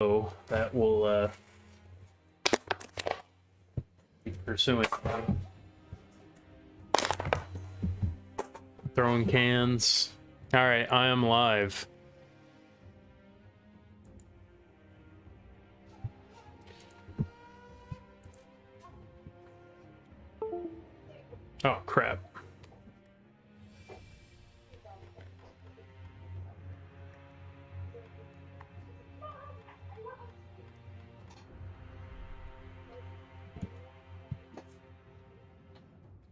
So that will be pursuing. Throwing cans. Alright, I am live. Oh, crap.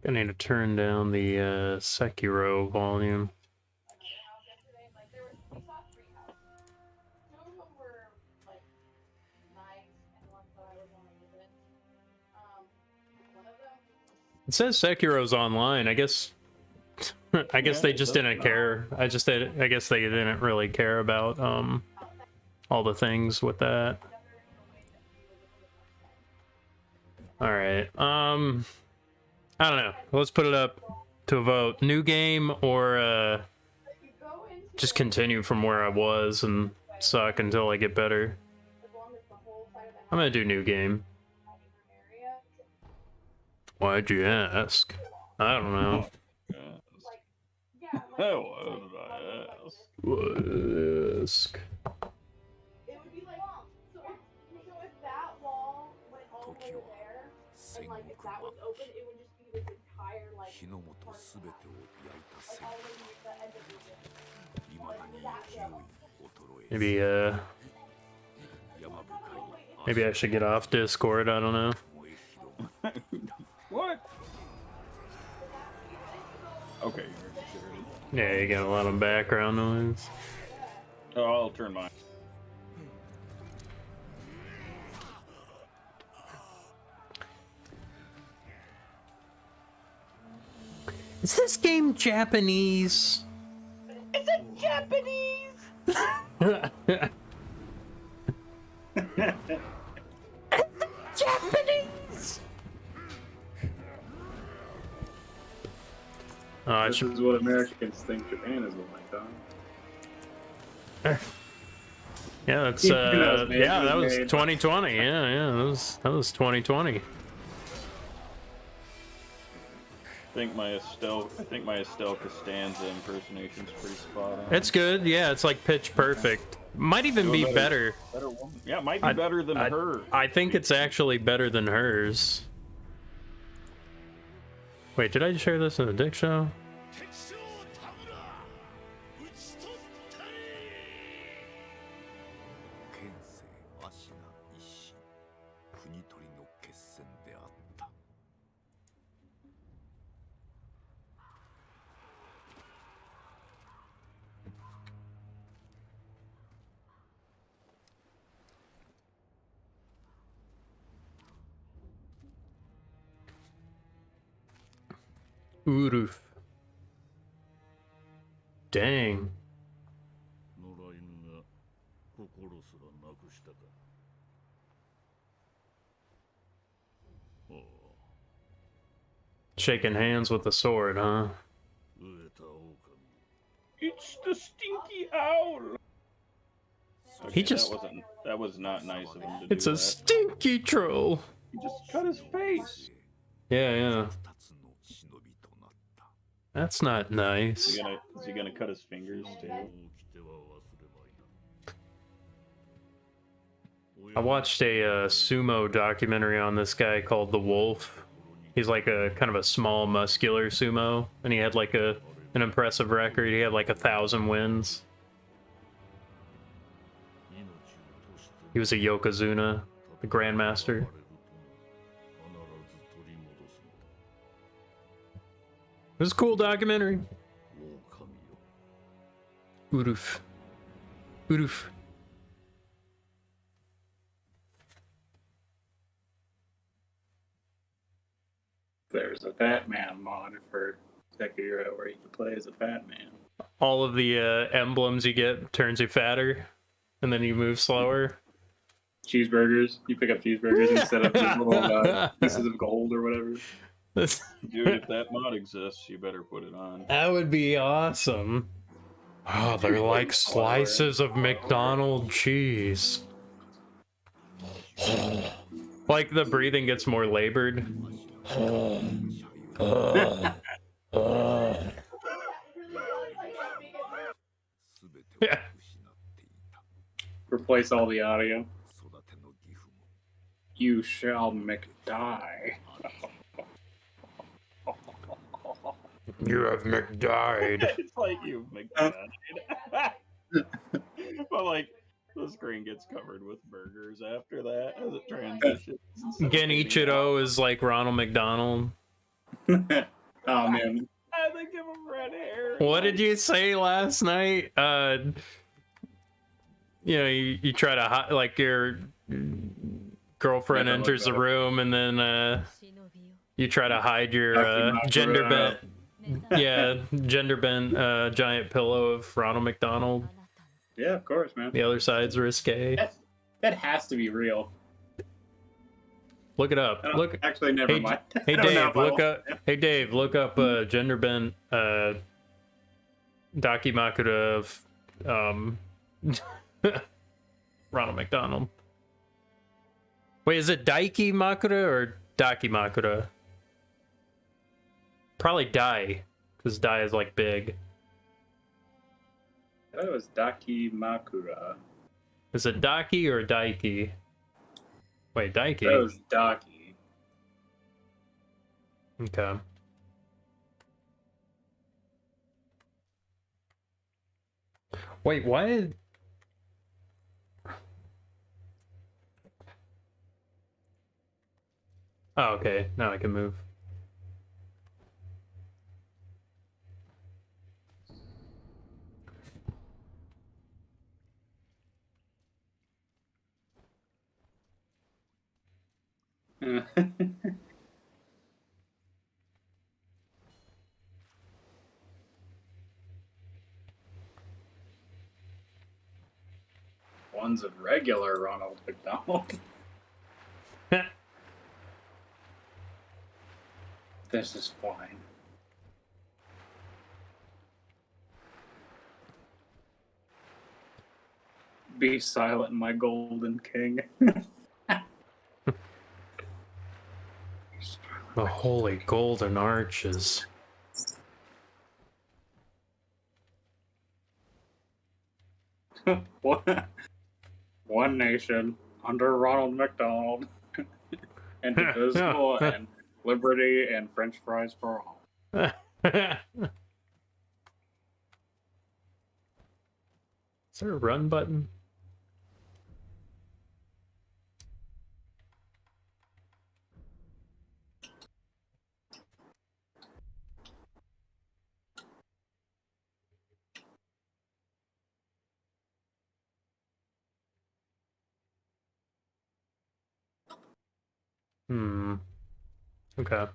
I need to turn down the Sekiro volume. It says Sekiro's online. I guess I guess they just didn't care. I guess they didn't really care about all the things with that. All right. I don't know. Let's put it up to a vote. New game or just continue from where I was and suck until I get better. I'm gonna do new game. Why'd you ask? I don't know. What did I ask? What ask? It would be like, so if that wall went all the way there, and like if that was open, it would just be this entire like all the way to the end of the room. Maybe I should get off Discord. I don't know. What? Okay. Yeah, you got a lot of background noise. Oh, I'll turn mine. Is this game Japanese? It's a Japanese. Japanese. Oh, This is what Americans think Japan is like, huh? yeah, that's Yeah, that was 2020. Yeah, that was 2020. I think my Estelle Costanza impersonation's pretty spot on. It's good. Yeah, it's like pitch perfect. Might even be better. Better woman. Yeah, it might be better than her. I think it's actually better than hers. Wait, did I share this in the Dick Show? Uruf. Dang. Shaking hands with the sword, huh? It's the stinky owl. Okay, He just... That was not nice of him to do. It's a stinky troll. He just cut his face. Yeah. That's not nice. Is he gonna cut his fingers too? I watched a sumo documentary on this guy called The Wolf. He's like a kind of a small, muscular sumo, and he had like an impressive record. He had like 1,000 wins. He was a Yokozuna, the Grandmaster. It was a cool documentary. Uruf. Uruf. There's a Fat Man mod for Sekiro where you can play as a fat man. All of the emblems you get turns you fatter, and then you move slower. Cheeseburgers. You pick up cheeseburgers instead of just little pieces of gold or whatever. Dude, if that mod exists, you better put it on. That would be awesome. Oh, they're like slices of McDonald's cheese. Like the breathing gets more labored. Yeah. Replace all the audio. You shall McDie. You have McDied. It's like you've McDonald's. But like the screen gets covered with burgers after that as it transitions. Genichiro is like Ronald McDonald. Oh man. They give him red hair. What did you say last night? You know, you try to like your girlfriend Never enters the looked up. room and then you try to hide your Dakimakura. gender bent, gender bent giant pillow of Ronald McDonald. Yeah, of course, man. The other side's risque. That has to be real. Look it up. Look. Actually, never Hey, mind. hey I don't know Dave, if I look will. up. Hey Dave, look up gender bent Dakimakura of Ronald McDonald. Wait, is it Daiki Makura or Daki Makura? Probably Dai, because Dai is like big. I thought it was Dakimakura. Is it Daki or Daiki? Wait, Daiki. That was Daki. Okay. Wait, why? Oh, okay. Now I can move. One's a regular Ronald McDonald. This is fine. Be silent, my golden king. The holy golden arches. One nation under Ronald McDonald, indivisible, and liberty and French fries for all. Is there a run button? Okay.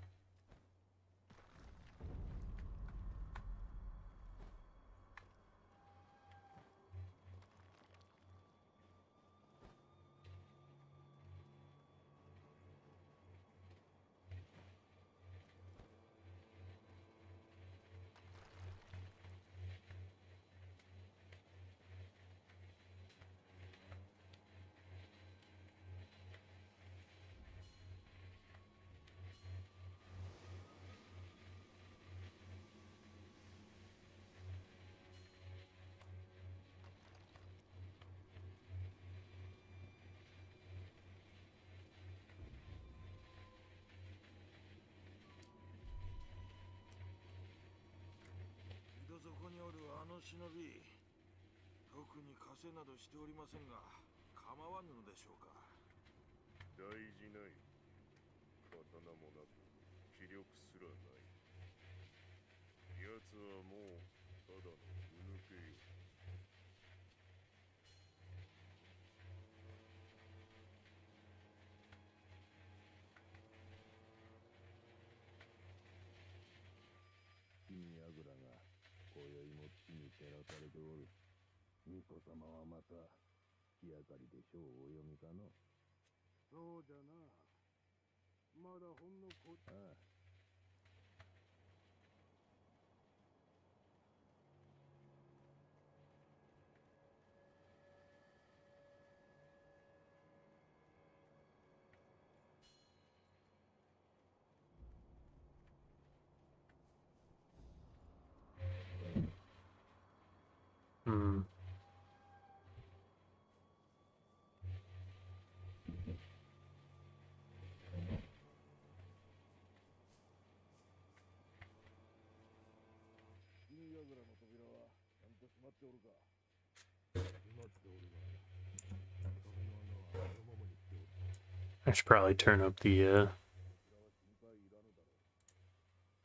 I should probably turn up the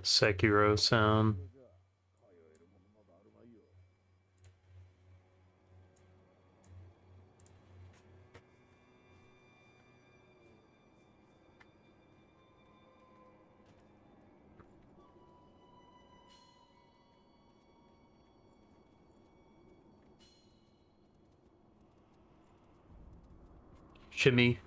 Sekiro sound. Shimmy.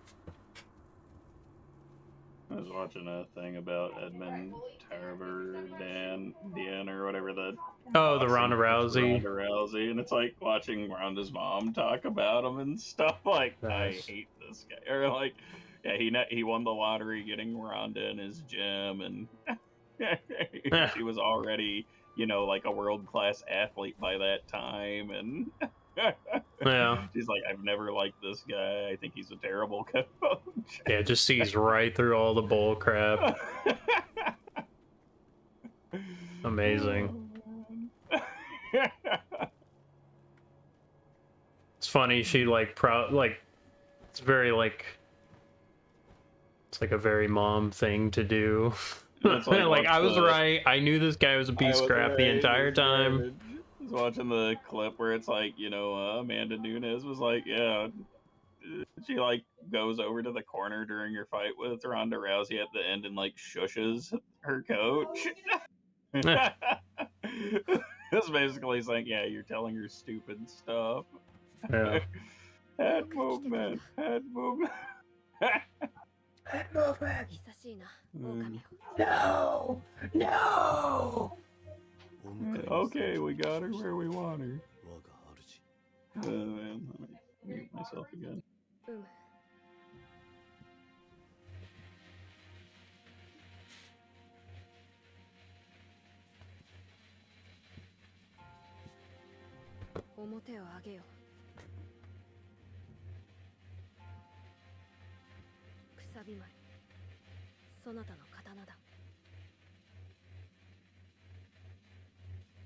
I was watching a thing about Edmund Tarverdyan or whatever the Oh, the boxing Ronda coach for Rousey. Ronda Rousey, and it's like watching Ronda's mom talk about him and stuff. Like, I Nice. hate this guy. Or like, yeah, he won the lottery getting Ronda in his gym, and she was already, you know, like a world class athlete by that time, and Yeah. she's like, I've never liked this guy. I think he's a terrible coach. Yeah, just sees right through all the bull crap. Amazing. Oh, It's funny, she like it's very like it's like a very mom thing to do. It's Like I was the- right. I knew this guy was a piece of crap the entire time. I was watching the clip where it's like, you know, Amanda Nunes was like, yeah, she like goes over to the corner during her fight with Ronda Rousey at the end and like shushes her coach. It's basically saying, yeah, you're telling her stupid stuff. Yeah. Head movement. Head movement. Head movement. 久しいな、 Mm. 狼よ。 No! No! Okay, we got her where we want her. Man, let me mute myself again. うむ。表を上げよ。くさび丸。そなたの刀だ。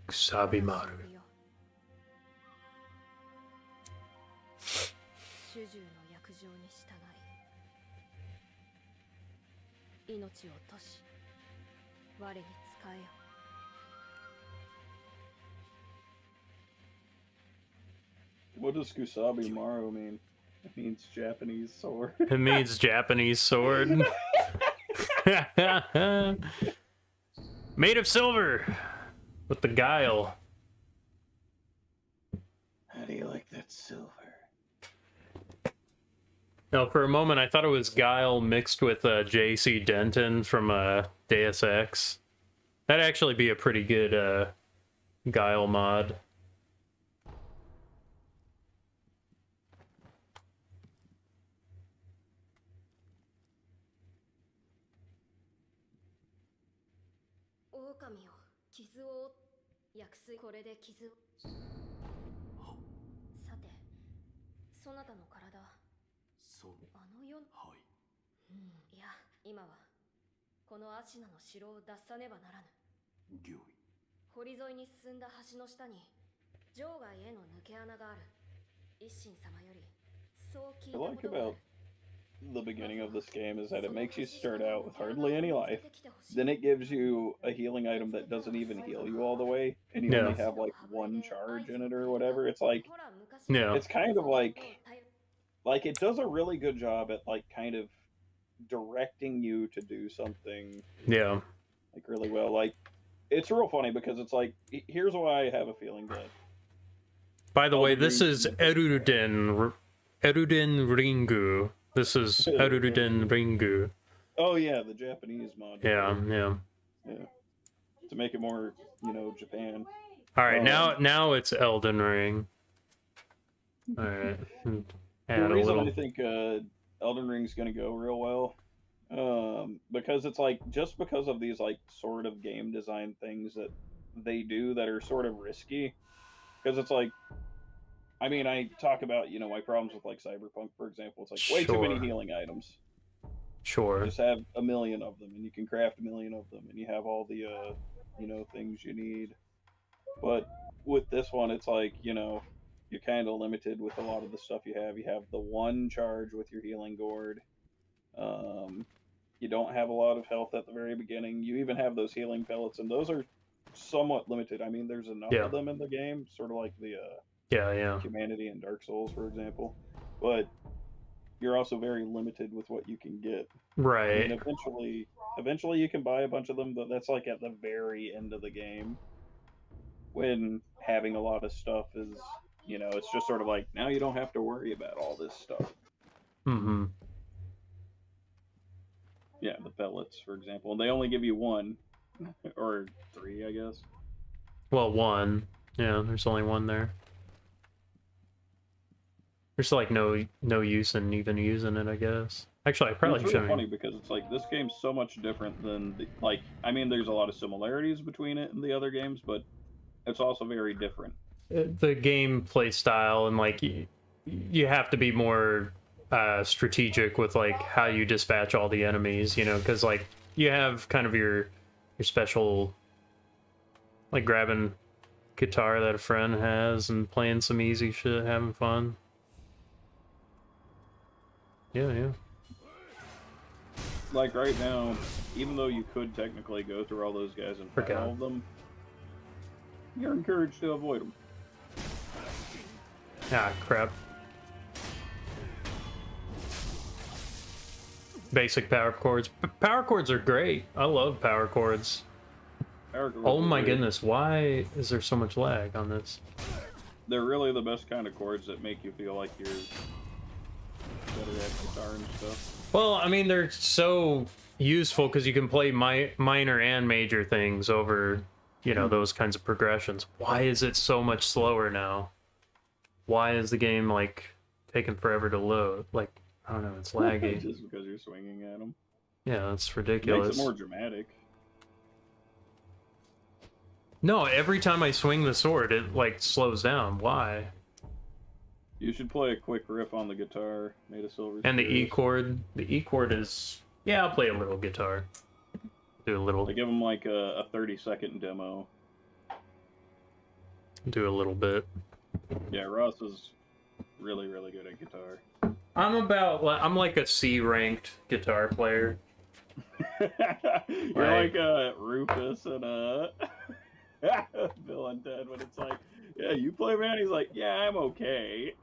Kusabimaru. 主従の約定に従い、命を賭し、我に仕えよ。 What does Kusabi Maru mean? It means Japanese sword. It means Japanese sword. Made of silver with the guile. How do you like that silver? Now, for a moment, I thought it was guile mixed with J.C. Denton from Deus Ex. That'd actually be a pretty good guile mod. Okamiよ、傷を薬水これで傷を。さて、そなたの体。そう。あの世。はい。いや、今はこのアシナの城を脱さねばならぬ。御意。堀沿いに進んだ橋の下に場外への抜け穴がある。一心様よりそう聞いたことがある。 The beginning of this game is that it makes you start out with hardly any life. Then it gives you a healing item that doesn't even heal you all the way, and you Yeah. only have like one charge in it or whatever. It's like, Yeah. it's kind of like it does a really good job at like kind of directing you to do something. Yeah. Like really well. Like it's real funny because it's like here's why I have a feeling that. By the way, this is Eruden Ringu. This is Eruden Ringu. Oh yeah, the Japanese mod. Yeah, yeah. Yeah. To make it more, you know, Japan. All right, now it's Elden Ring. All right. Add The a reason little. I think Elden Ring's gonna go real well, because it's like just because of these like sort of game design things that they do that are sort of risky, because it's like. I mean, I talk about, you know, my problems with, like, Cyberpunk, for example. It's, like, way too many Sure. healing items. Sure. You just have a million of them, and you can craft a million of them, and you have all the, you know, things you need. But with this one, it's like, you know, you're kind of limited with a lot of the stuff you have. You have the one charge with your healing gourd. You don't have a lot of health at the very beginning. You even have those healing pellets, and those are somewhat limited. I mean, there's enough Yeah. of them in the game, sort of like the Yeah. humanity in Dark Souls, for example. But you're also very limited with what you can get. I mean, Right. eventually you can buy a bunch of them, but that's like at the very end of the game when having a lot of stuff is, you know, it's just sort of like now you don't have to worry about all this stuff. Mm-hmm. Yeah, the pellets, for example, and they only give you one or three, I guess. Well, one. Yeah, there's only one there. There's like no use in even using it, I guess. Actually, I probably It's really shouldn't. funny because it's like this game's so much different than like, I mean, there's a lot of similarities between it and the other games, but it's also very different. The gameplay style and like you have to be more strategic with like how you dispatch all the enemies, you know, because like you have kind of your special, like grabbing guitar that a friend has and playing some easy shit, having fun. Yeah. Like right now, even though you could technically go through all those guys and fight all of them, you're encouraged to avoid them. Ah, crap. Basic power chords. Power chords are great. I love power chords. Oh my goodness, why is there so much lag on this? They're really the best kind of chords that make you feel like you're better at guitar and stuff. Well, I mean, they're so useful because you can play minor and major things over, you know, those kinds of progressions. Why is it so much slower now? Why is the game, like, taking forever to load? Like, I don't know, it's laggy. Just because you're swinging at them. Yeah, that's ridiculous. It makes it more dramatic. No, every time I swing the sword, it, like, slows down. Why? You should play a quick riff on the guitar made of silver. And the E chord. The E chord is... Yeah, I'll play a little guitar. Do a little... They give them, like, a 30-second demo. Do a little bit. Yeah, Ross is really, really good at guitar. I'm like a C-ranked guitar player. You're like Rufus and Bill and Ted, when it's like, yeah, you play, man? He's like, yeah, I'm okay.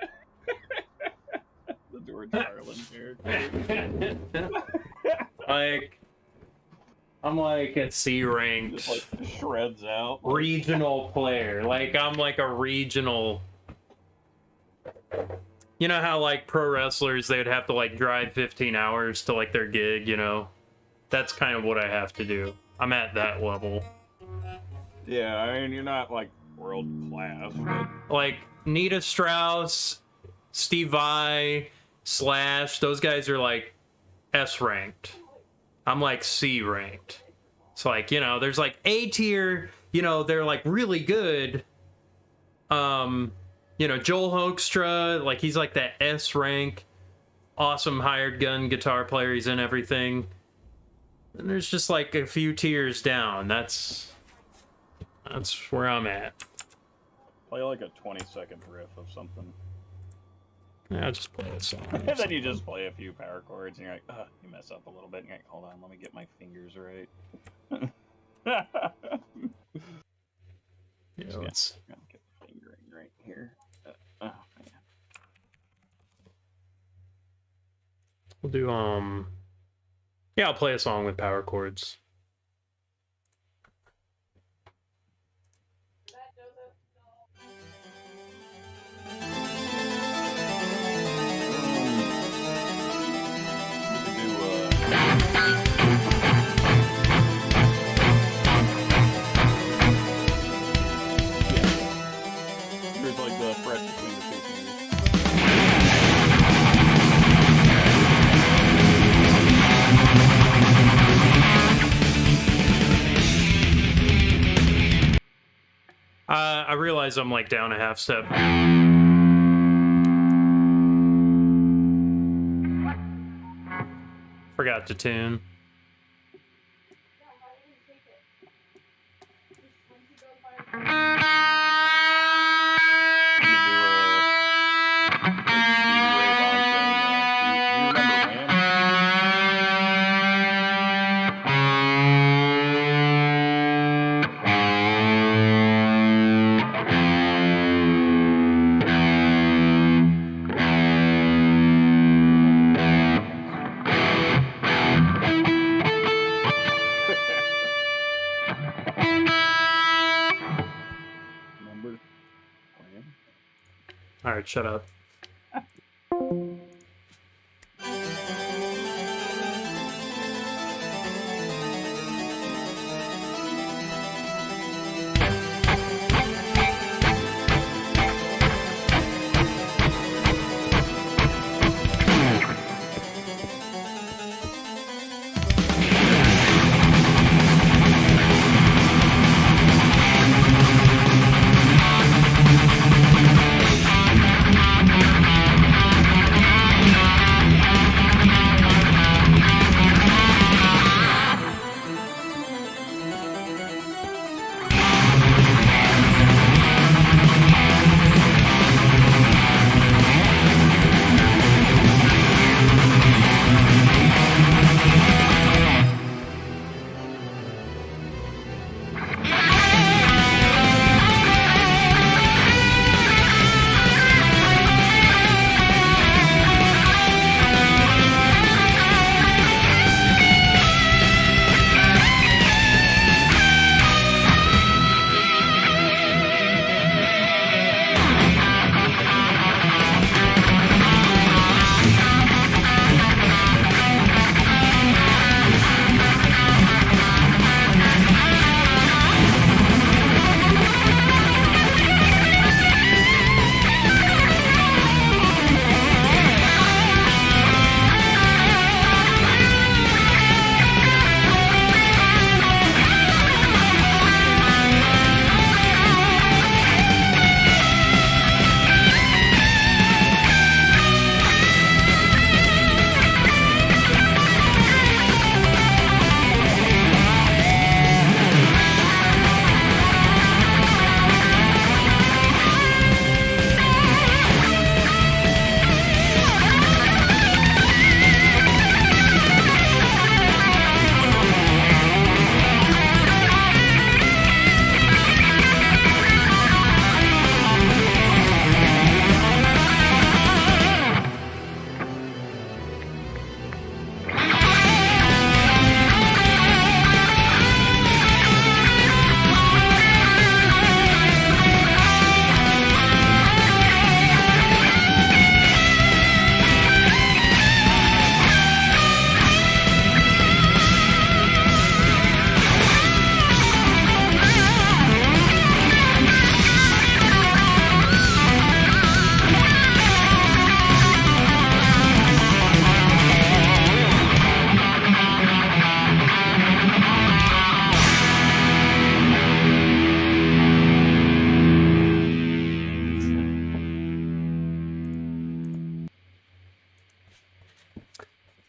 The George Carlin character. Like, I'm like a C-ranked, just like shreds out. Regional player. Like, I'm like a regional... You know how, like, pro wrestlers, they would have to, like, drive 15 hours to, like, their gig, you know? That's kind of what I have to do. I'm at that level. Yeah, I mean, you're not, like, world class, but... Like, Nita Strauss, Steve Vai, Slash, those guys are, like, S-ranked. I'm, like, C-ranked. It's like, you know, there's, like, A tier, you know, they're, like, really good. You know, Joel Hoekstra, like, he's, like, that S-rank, awesome hired gun guitar player. He's in everything. And there's just, like, a few tiers down. That's where I'm at. Play, like, a 20-second riff of something. Yeah, I'll just play a song. And then you just play a few power chords, and you're like, oh, you mess up a little bit, and you're like, hold on, let me get my fingers right. Yeah, let's... Get the fingering right here. Oh, man. We'll do, yeah, I'll play a song with power chords. There's like the fret between the two fingers. I realize I'm like down a half step. Forgot to tune. Alright, shut up.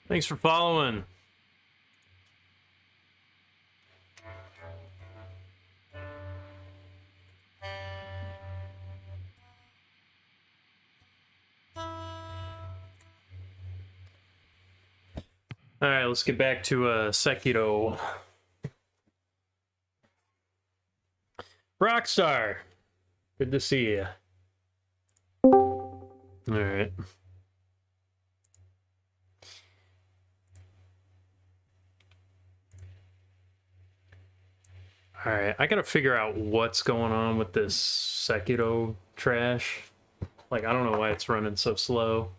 Thanks for following. All right, let's get back to Sekiro. Rockstar, good to see you. All right. All right, I gotta figure out what's going on with this Sekiro trash. Like, I don't know why it's running so slow.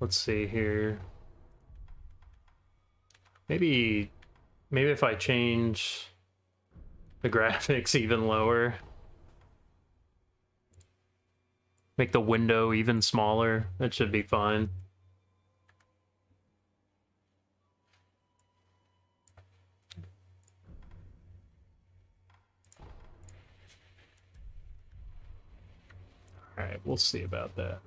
Let's see here. Maybe if I change the graphics even lower. Make the window even smaller. That should be fine. Alright, we'll see about that.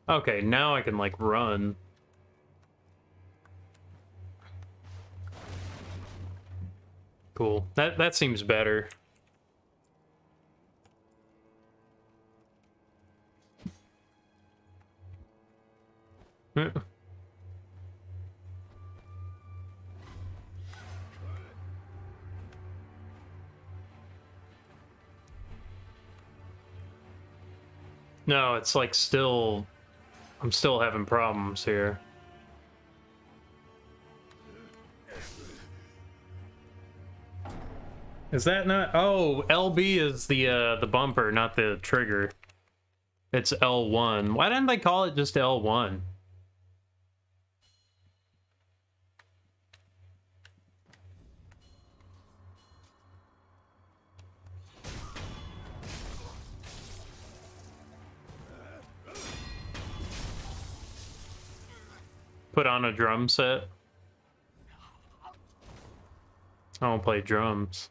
Okay, now I can, like, run. Cool. That seems better. No, it's like still... I'm still having problems here. Is that not? Oh, LB is the bumper, not the trigger. It's L1. Why didn't they call it just L1? Put on a drum set. I don't play drums.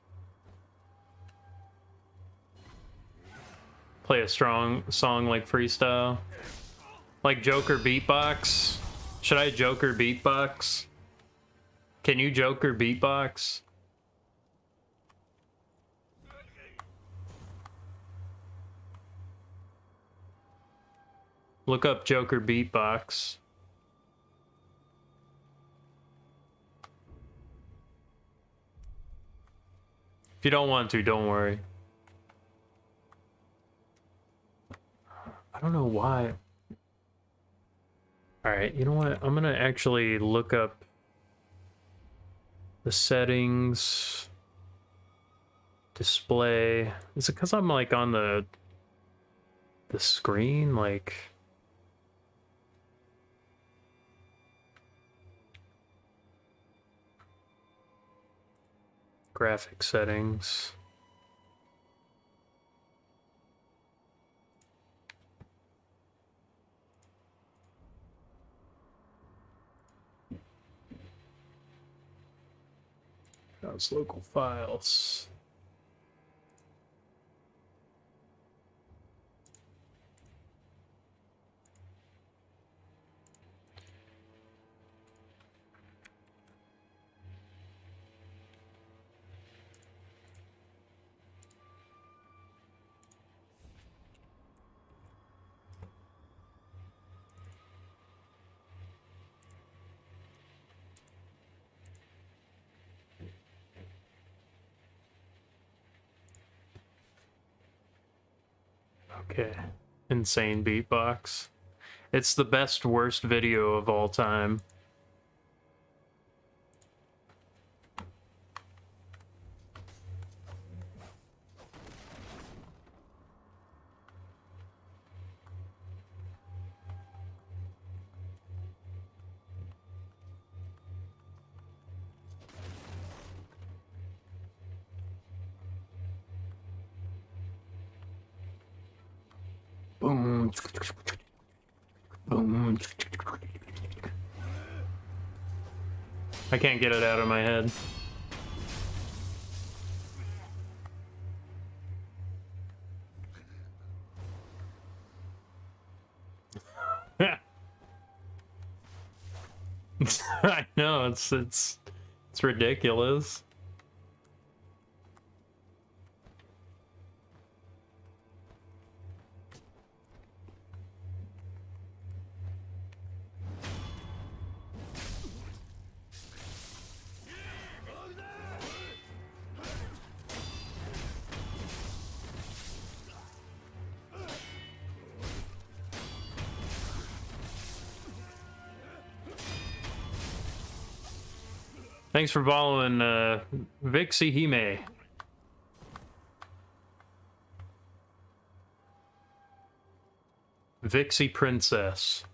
Play a strong song like freestyle. Like Joker beatbox. Should I Joker beatbox? Can you Joker beatbox? Look up Joker beatbox. If you don't want to, don't worry. I don't know why. Alright, you know what? I'm gonna actually look up the settings. Display. Is it because I'm like on the screen? Like... graphic settings. Browse local files. Okay. Insane beatbox. It's the best worst video of all time. Boom. Boom. I can't get it out of my head. I know, it's ridiculous. Thanks for following, Vixie Hime. Vixie Princess.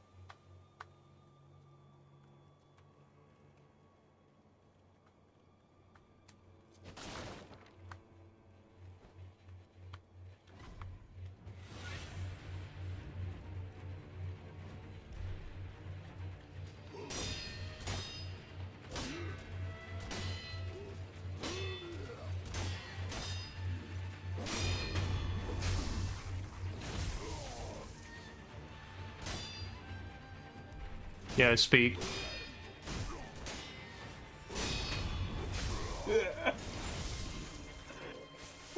Yeah, I speak. I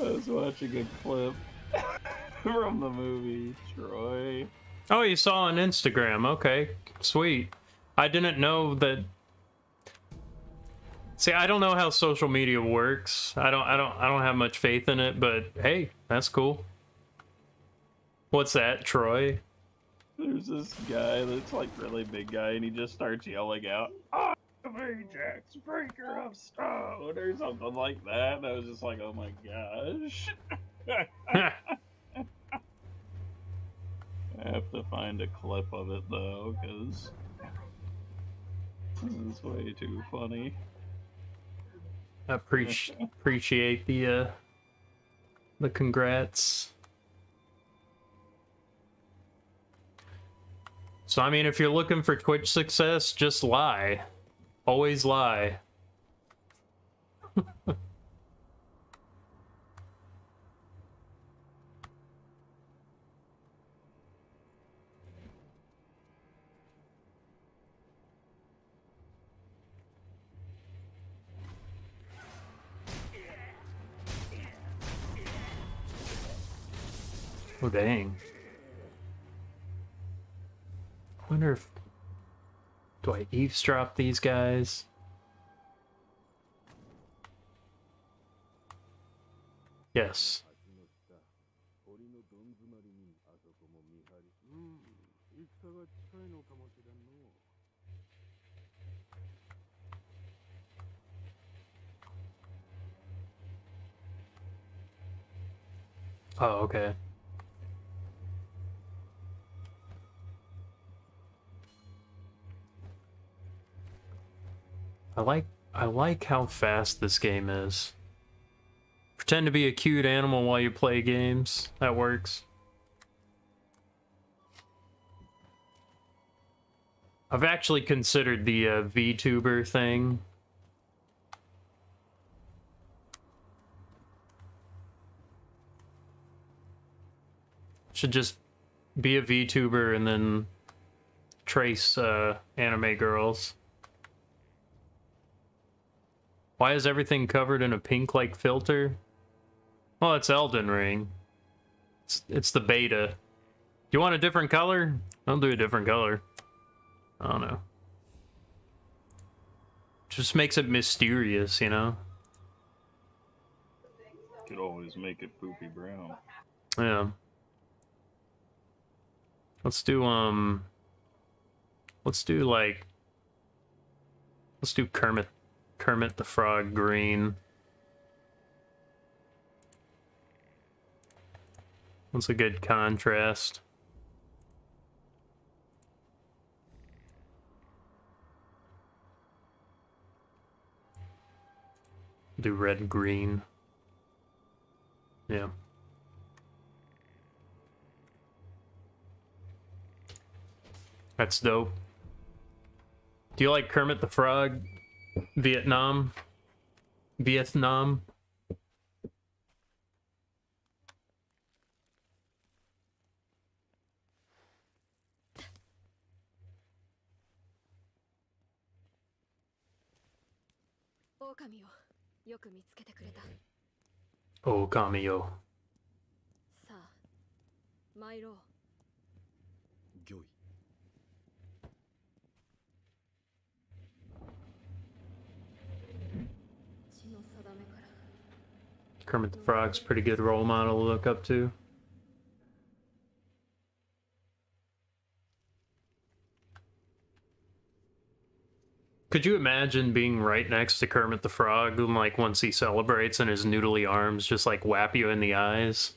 was watching a clip from the movie Troy. Oh, you saw on Instagram. Okay, sweet. I didn't know that. See, I don't know how social media works. I don't have much faith in it, but hey, that's cool. What's that, Troy? There's this guy that's like really big guy, and he just starts yelling out, "Ah!" of Ajax, breaker of stone, or something like that. And I was just like, oh my gosh. I have to find a clip of it though, because this is way too funny. Appreciate the congrats. So I mean, if you're looking for Twitch success, just lie. Always lie. Oh dang. I wonder if... Do I eavesdrop these guys? Yes. Oh, okay. I like how fast this game is. Pretend to be a cute animal while you play games. That works. I've actually considered the VTuber thing. Should just be a VTuber and then trace anime girls. Why is everything covered in a pink-like filter? Oh, it's Elden Ring. It's the beta. Do you want a different color? I'll do a different color. I don't know. Just makes it mysterious, you know? Could always make it poopy brown. Yeah. Let's do Kermit the Frog green. That's a good contrast. Do red and green. Yeah. That's dope. Do you like Kermit the Frog? Vietnam? 狼よ、よく見つけてくれた。狼よ。さあ、参ろう。御意。血の定めから。Kermit the Frog's a pretty good role model to look up to. Could you imagine being right next to Kermit the Frog, and like once he celebrates and his noodly arms just like whap you in the eyes?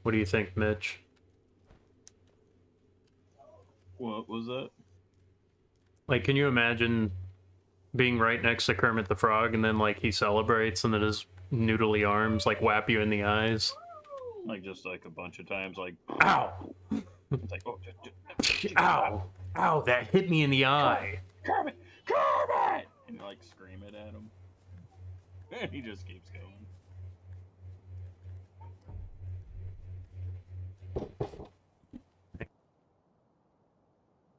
What do you think, Mitch? What was that? Like, can you imagine being right next to Kermit the Frog and then like he celebrates and then his noodly arms like whap you in the eyes? Like just like a bunch of times, like Ow! it's like, oh, Ow! Ow! That hit me in the eye. Kermit, Kermit, and you like scream it at him, and he just keeps going.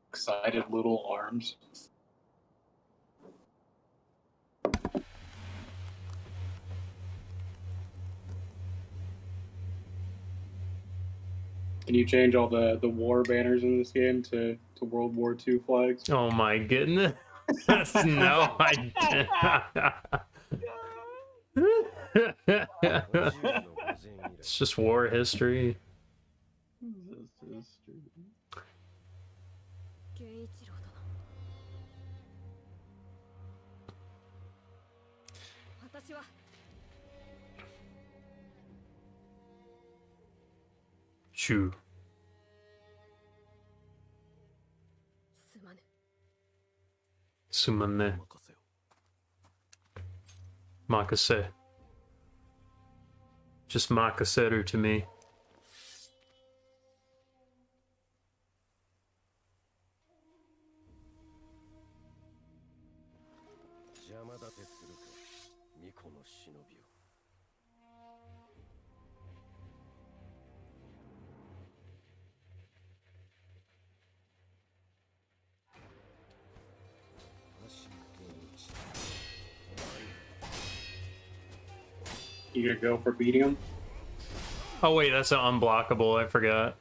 Excited little arms. Can you change all the war banners in this game to World War II flags? Oh my goodness. No, I didn't. It's just war history. This is Shoo. すまぬ。 Sumane. 任せよ Makase. Just Makaseru to me. 邪魔立てするか巫女の忍びを You gonna go for beating him? Oh wait, that's an unblockable, I forgot.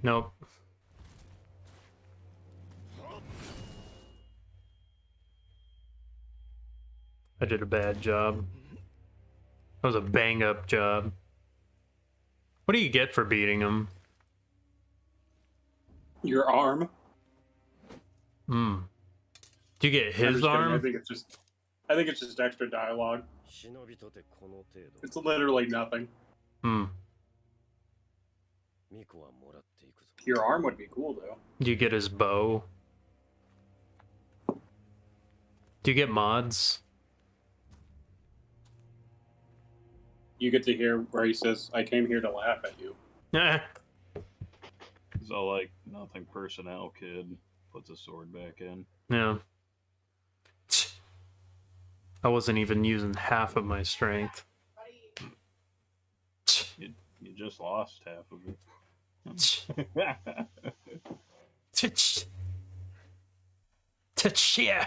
Nope. I did a bad job. That was a bang up job. What do you get for beating him? Your arm. Hmm. Do you get I'm his just kidding. I arm? think it's just extra dialogue. 忍びとてこの程度 It's literally nothing. Hmm. 巫女はもらっていくぞ Your arm would be cool though. Do you get his bow? Do you get mods? You get to hear where he says, "I came here to laugh at you." Eh. So like nothing personnel kid puts a sword back in. Yeah. I wasn't even using half of my strength. You just lost half of it. Yeah.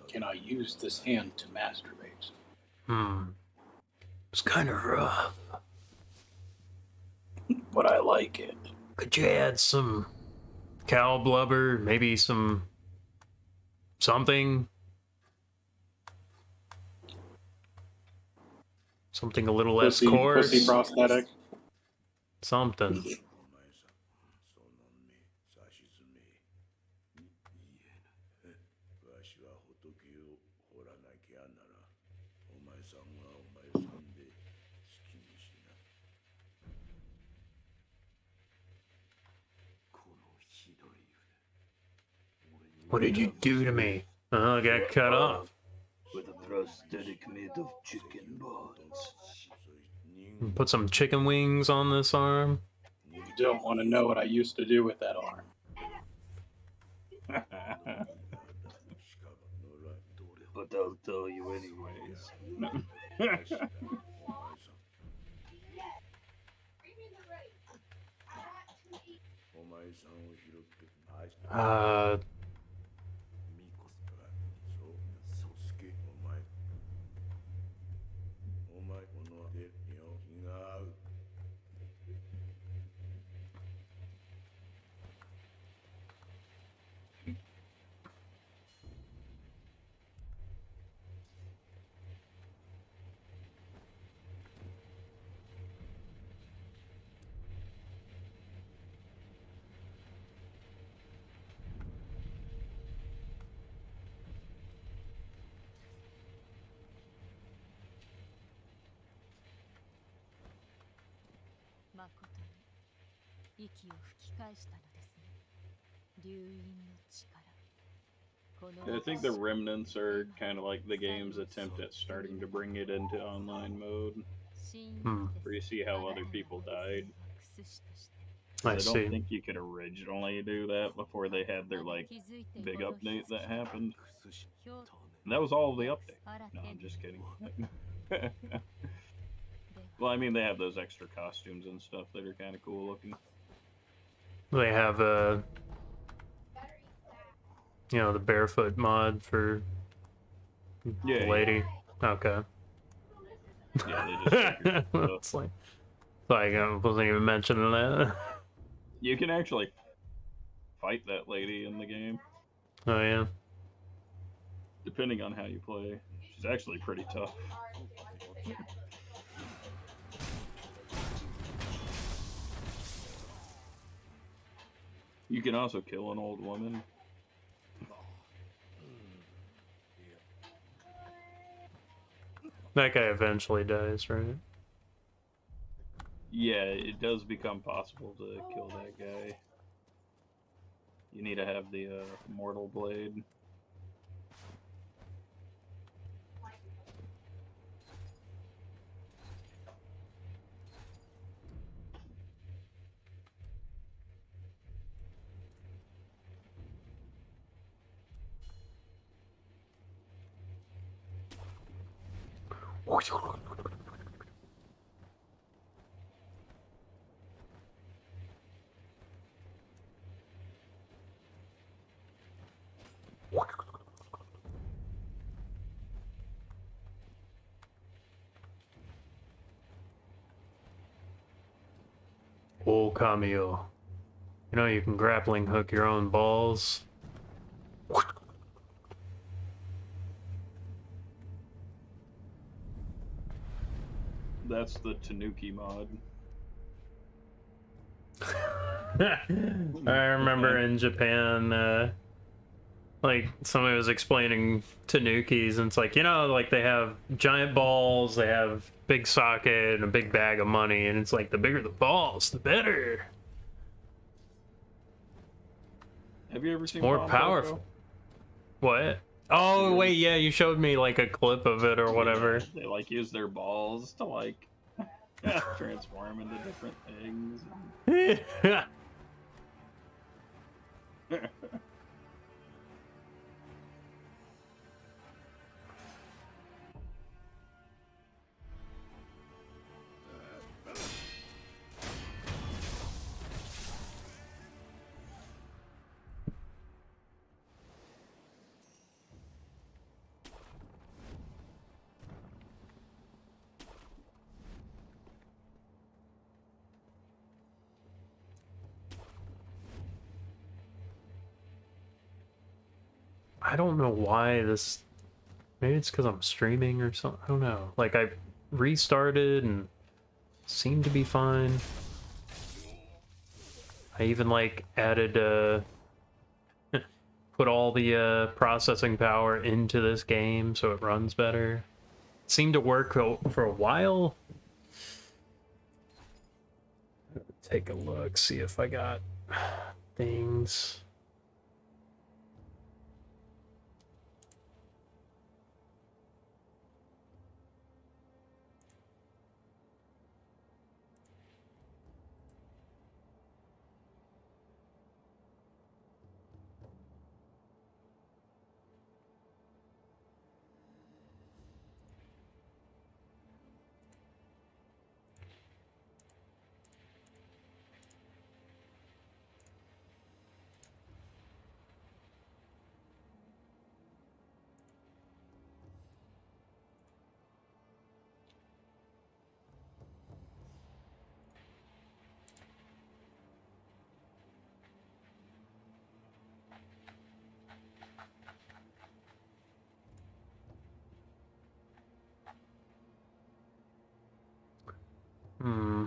Can I use this hand to masturbate? Hmm. It's kind of rough. But I like it. Could you add some cow blubber? Maybe some something? Something a little less coarse? Pussy prosthetic. Something. その目指しずめわしは仏を掘らなきゃならお前さんはお前さんで好きにしなこのひどい腕 What did you do to me? Oh, I got cut off. With a prosthetic made of chicken bones. Put some chicken wings on this arm. You don't want to know what I used to do with that arm. But I'll tell you anyways. Uh, お前この手にお気が合う 誠に息を吹き返したのですね。I think the remnants are kind of like the game's attempt at starting to bring it into online mode, where you see how other people died. I I don't see. think you could originally do that before they had their like big update that happened. And that was all the update. No, I'm just kidding. Well, I mean, they have those extra costumes and stuff that are kind of cool looking. They have you know, the barefoot mod for Yeah, the lady. Okay. yeah, they just figured stuff. It's like I wasn't even mentioning that. You can actually fight that lady in the game, Oh yeah. depending on how you play. She's actually pretty tough. You can also kill an old woman. That guy eventually dies, right? Yeah, it does become possible to kill that guy. You need to have the mortal blade. Oh, Cameo. You know you can grappling hook your own balls. That's the Tanuki mod. I remember in Japan, like somebody was explaining Tanukis, and it's like, you know, like they have giant balls, they have big socket and a big bag of money, and it's like the bigger the balls, the better. Have you ever seen More Bomb powerful. Boko? What? Oh wait, yeah, you showed me like a clip of it or whatever. Yeah, they like use their balls to like transform into different things. I don't know why this. Maybe it's because I'm streaming or something. I don't know. Like I restarted and seemed to be fine. I even like added put all the processing power into this game so it runs better. It seemed to work for a while. Take a look, see if I got things. Hmm.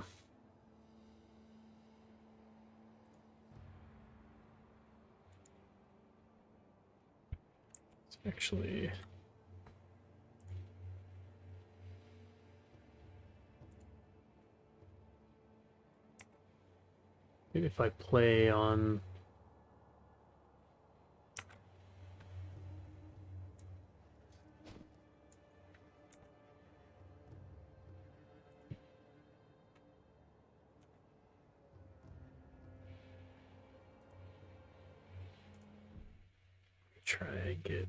It's actually. Maybe if I play on try and get.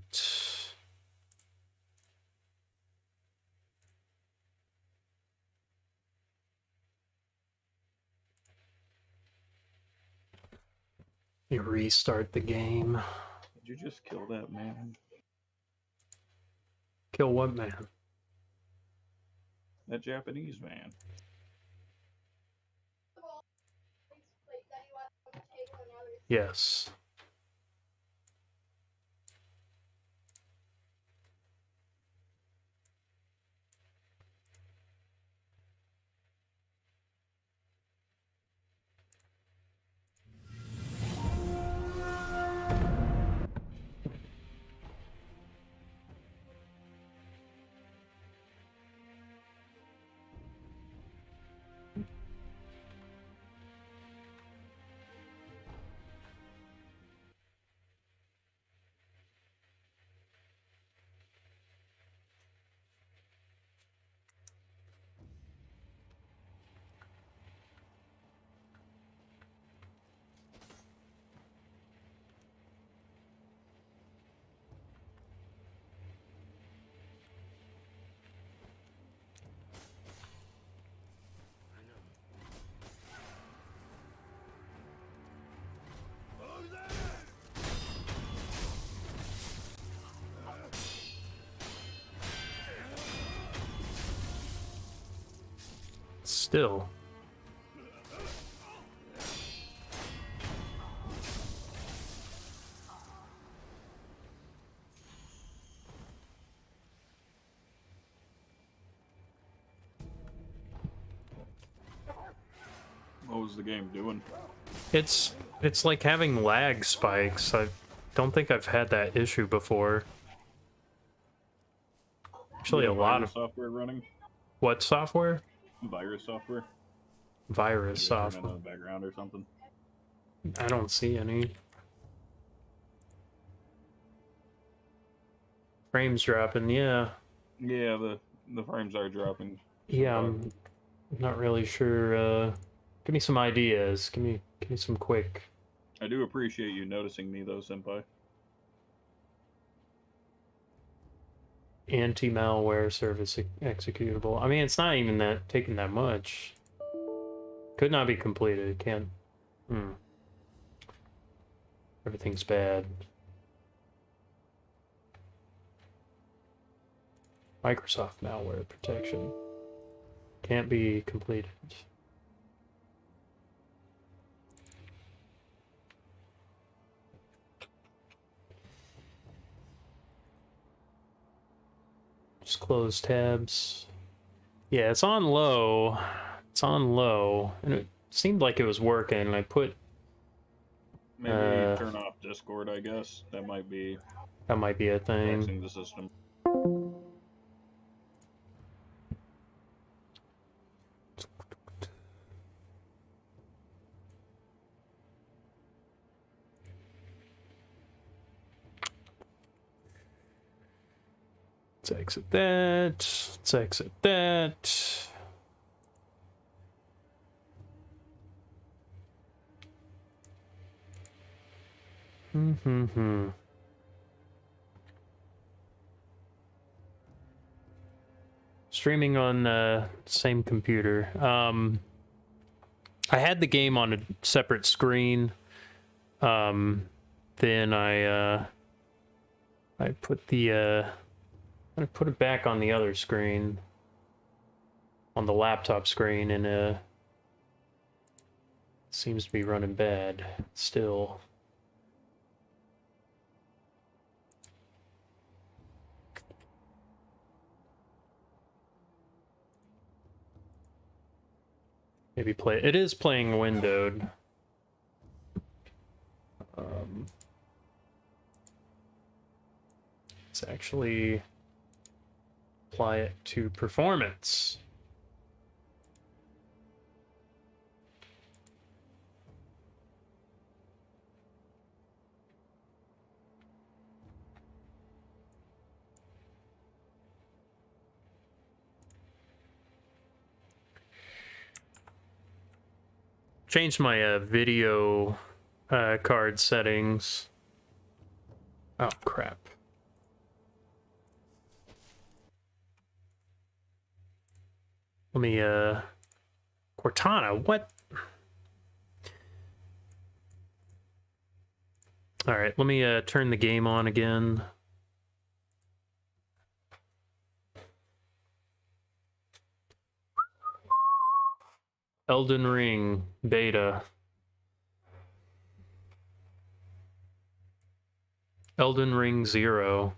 You restart the game. Did you just kill that man? Kill what man? That Japanese man. Yes. Still. What was the game doing? It's like having lag spikes. I don't think I've had that issue before. Actually, a lot of software running. What software? Virus software. Virus software. In the background or something. I don't see any. Frames dropping, yeah. Yeah, the frames are dropping. Yeah, I'm not really sure. Give me some ideas. Give me some quick. I do appreciate you noticing me though, Senpai. Anti-malware service executable. I mean, it's not even that taking that much. Could not be completed. Can't. Everything's bad. Microsoft malware protection. Can't be completed. Just close tabs. Yeah, it's on low. It's on low. And it seemed like it was working. And I put... Maybe turn off Discord, I guess. That might be a thing. fixing the system. Let's exit that. Let's exit that. Streaming on same computer. I had the game on a separate screen. Then I put the I put it back on the other screen, on the laptop screen, and it seems to be running bad still. Maybe play. It is playing windowed. Let's actually apply it to performance. Changed my video card settings. Oh, crap. Let me, Cortana, what? Alright, let me, turn the game on again. Elden Ring, beta. Elden Ring 0.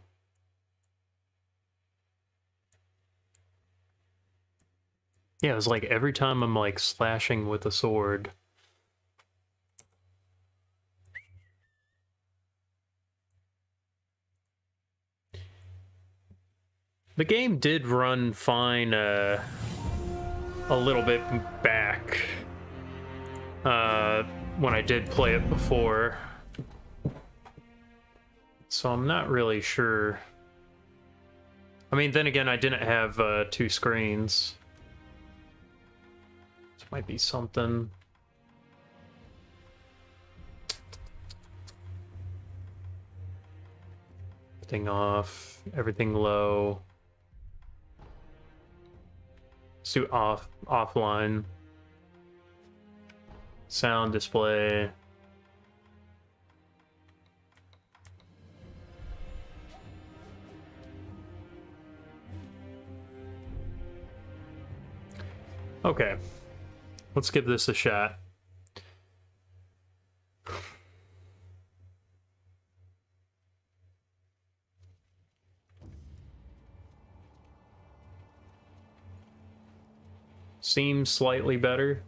Yeah, it was like every time I'm like slashing with a sword. The game did run fine a little bit back when I did play it before. So I'm not really sure. I mean, then again, I didn't have 2 screens. This might be something. Everything off, everything low. Let's do offline. Sound display. Okay, let's give this a shot. Seems slightly better.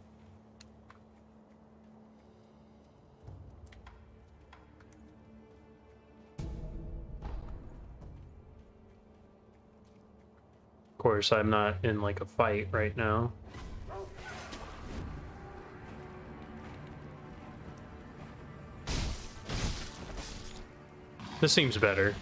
Of course, I'm not in like a fight right now. This seems better.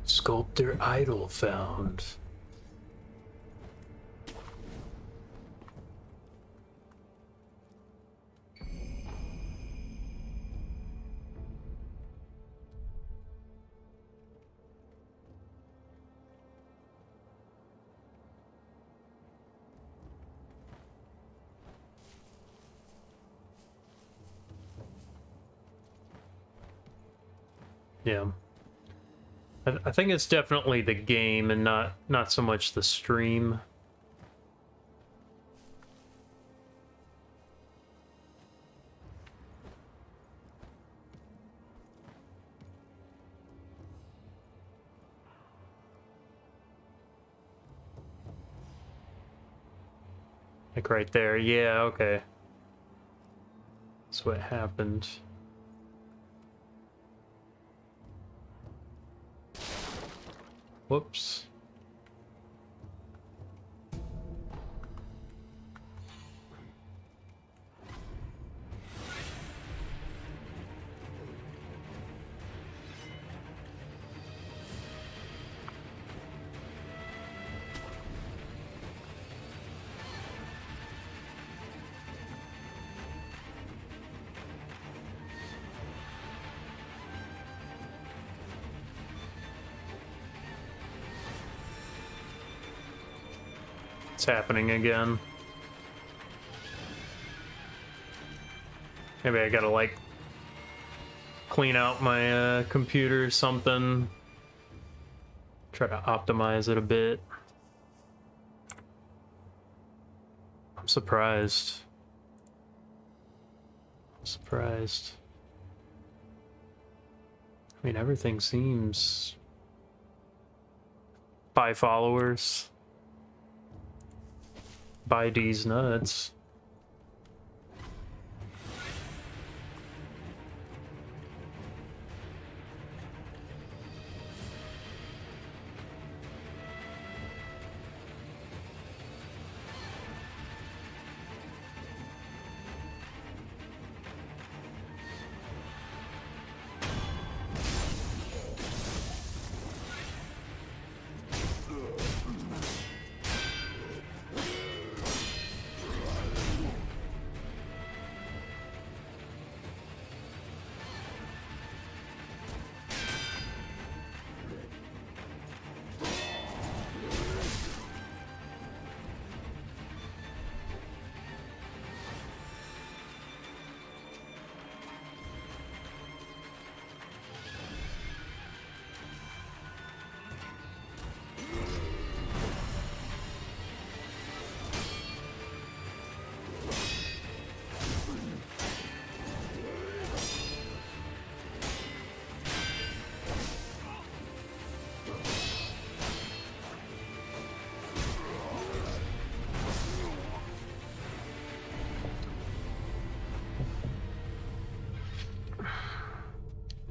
Sculptor idol found. Yeah. I think it's definitely the game and not so much the stream. Like right there. Yeah, okay. That's what happened. Whoops. It's happening again. Maybe I gotta like clean out my computer or something. Try to optimize it a bit. I'm surprised. I'm surprised. I mean, everything seems... 5 followers. Buy D's nuts.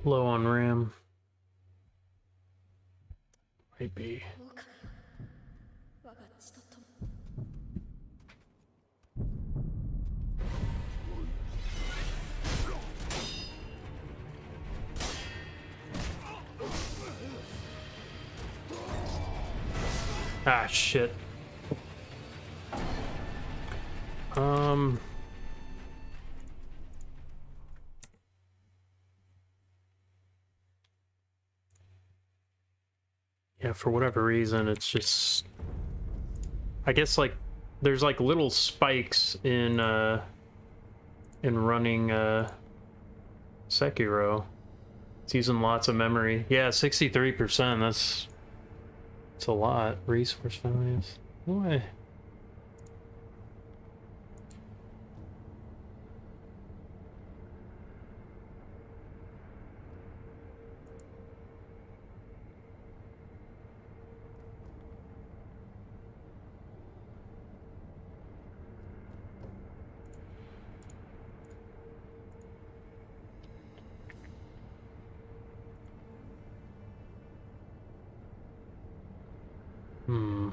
Low on RAM. Might be. Ah, shit. Yeah, for whatever reason, it's just... I guess, like, there's, like, little spikes in running, Sekiro. It's using lots of memory. Yeah, 63%, that's a lot. Resource values. Why? Hmm.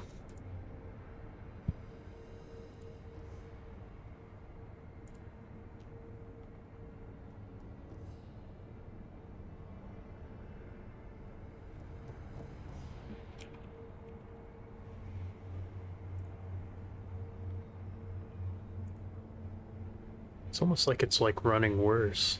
It's almost like it's like running worse.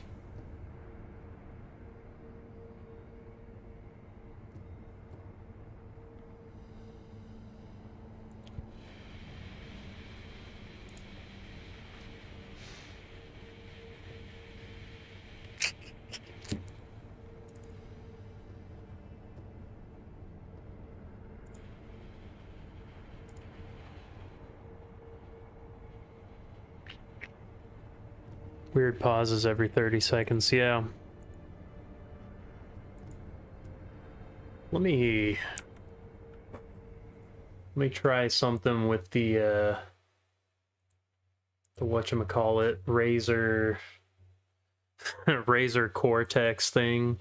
Weird pauses every 30 seconds, yeah. Let me try something with the whatchamacallit, Razer Cortex thing.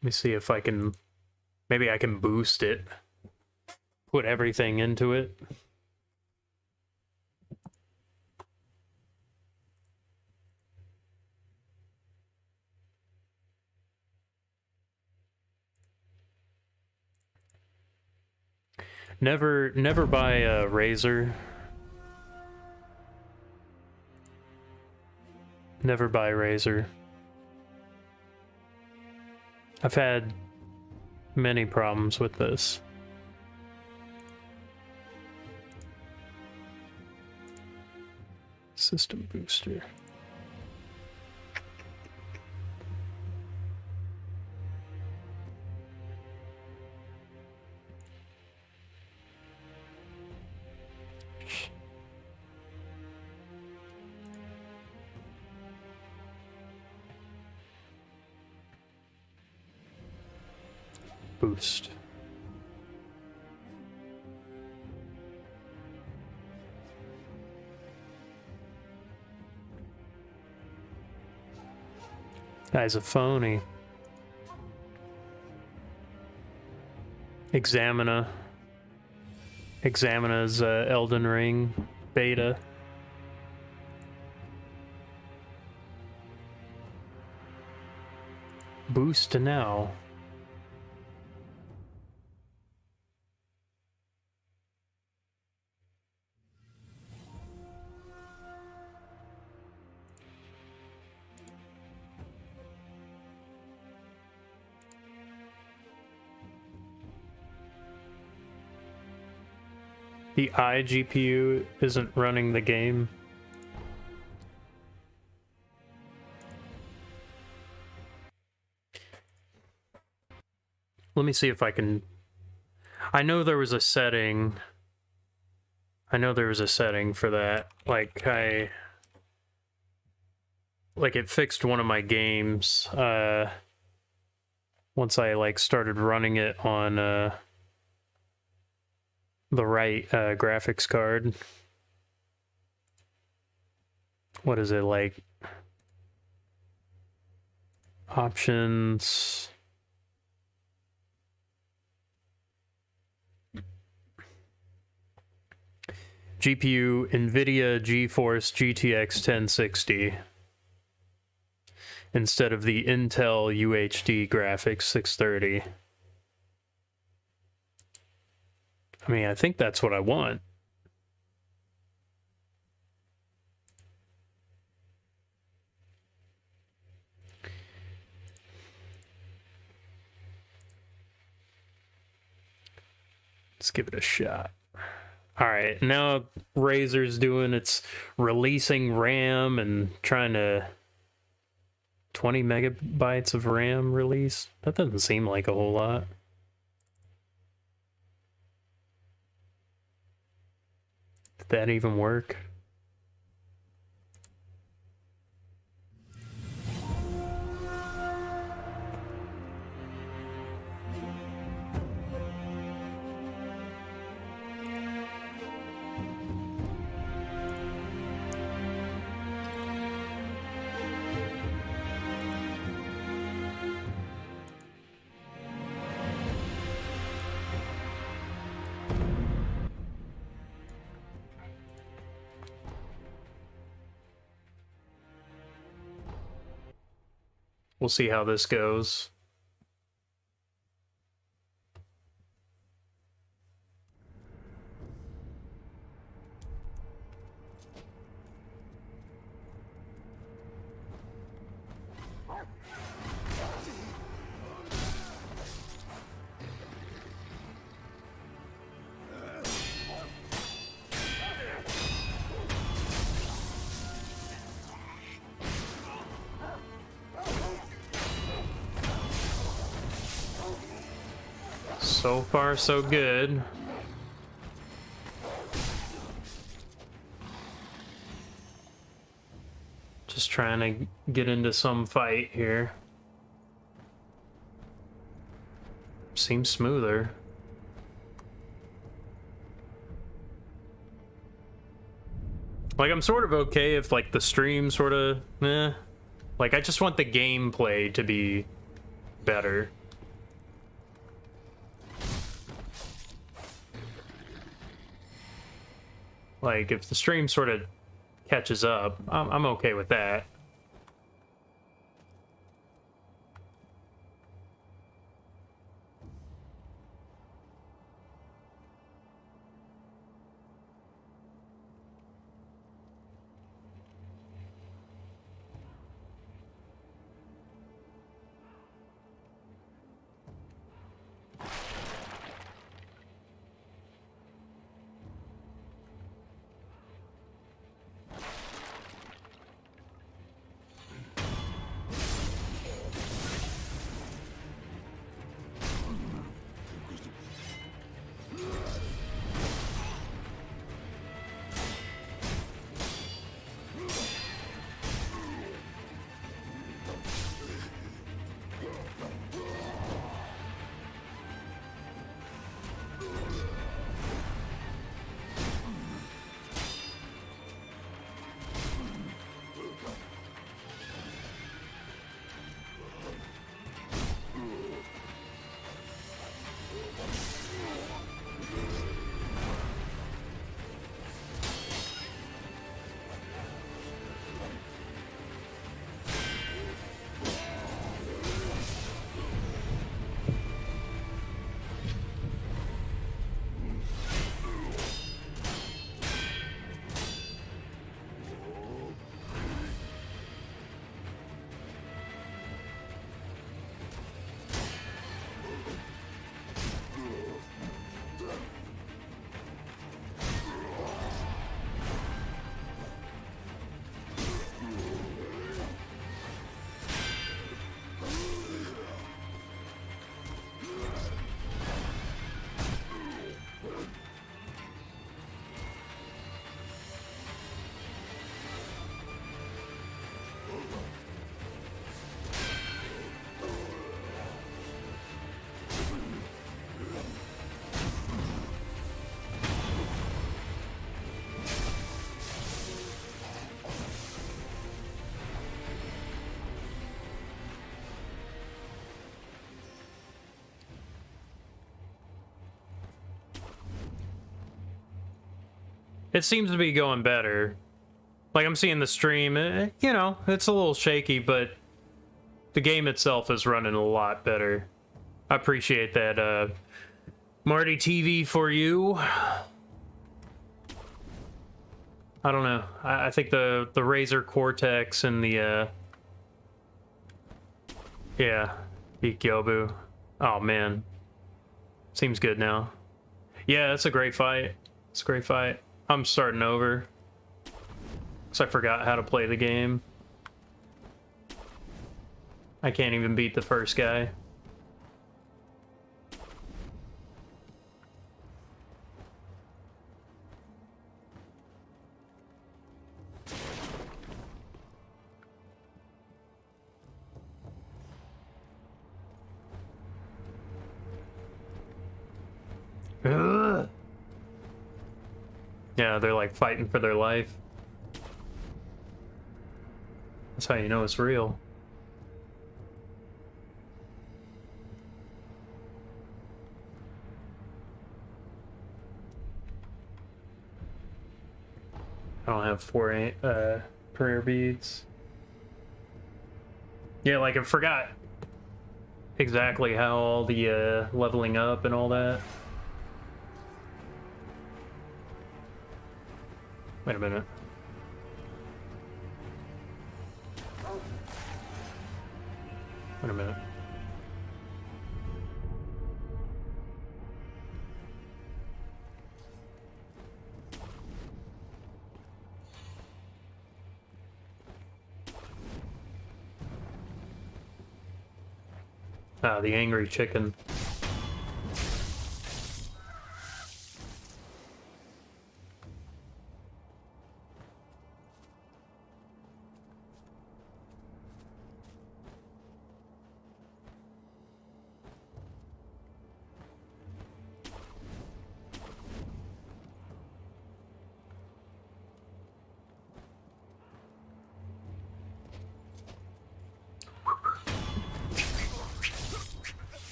Let me see if I can, maybe I can boost it. Put everything into it. Never buy a Razer. Never buy Razer. I've had many problems with this. System booster. Boost. Guy's a phony. Examina's Elden Ring beta. Boost now. The iGPU isn't running the game. Let me see if I can... I know there was a setting. I know there was a setting for that. Like, it fixed one of my games, once I, like, started running it on, the right graphics card. what is it like? Options. GPU NVIDIA GeForce GTX 1060 instead of the Intel UHD graphics 630. I mean, I think that's what I want. Let's give it a shot. All right, now Razer's doing its releasing RAM and trying to 20 megabytes of RAM release. That doesn't seem like a whole lot. Did that even work? We'll see how this goes. So far, so good. Just trying to get into some fight here. Seems smoother. Like, I'm sort of okay if, like, the stream sort of, Like, I just want the gameplay to be better. Like, if the stream sort of catches up, I'm okay with that. it seems to be going better. Like, I'm seeing the stream, you know, it's a little shaky, but the game itself is running a lot better. I appreciate that, Marty TV for you. I don't know. I think the Razer Cortex and the, yeah, Ikyobu. Oh, man. Seems good now. Yeah, that's a great fight. It's a great fight. I'm starting over. Because I forgot how to play the game. I can't even beat the first guy. Ugh. Yeah, they're like fighting for their life. That's how you know it's real. I don't have 4 prayer beads. Yeah, like I forgot exactly how all the leveling up and all that. Wait a minute. Wait a minute. Ah, the angry chicken.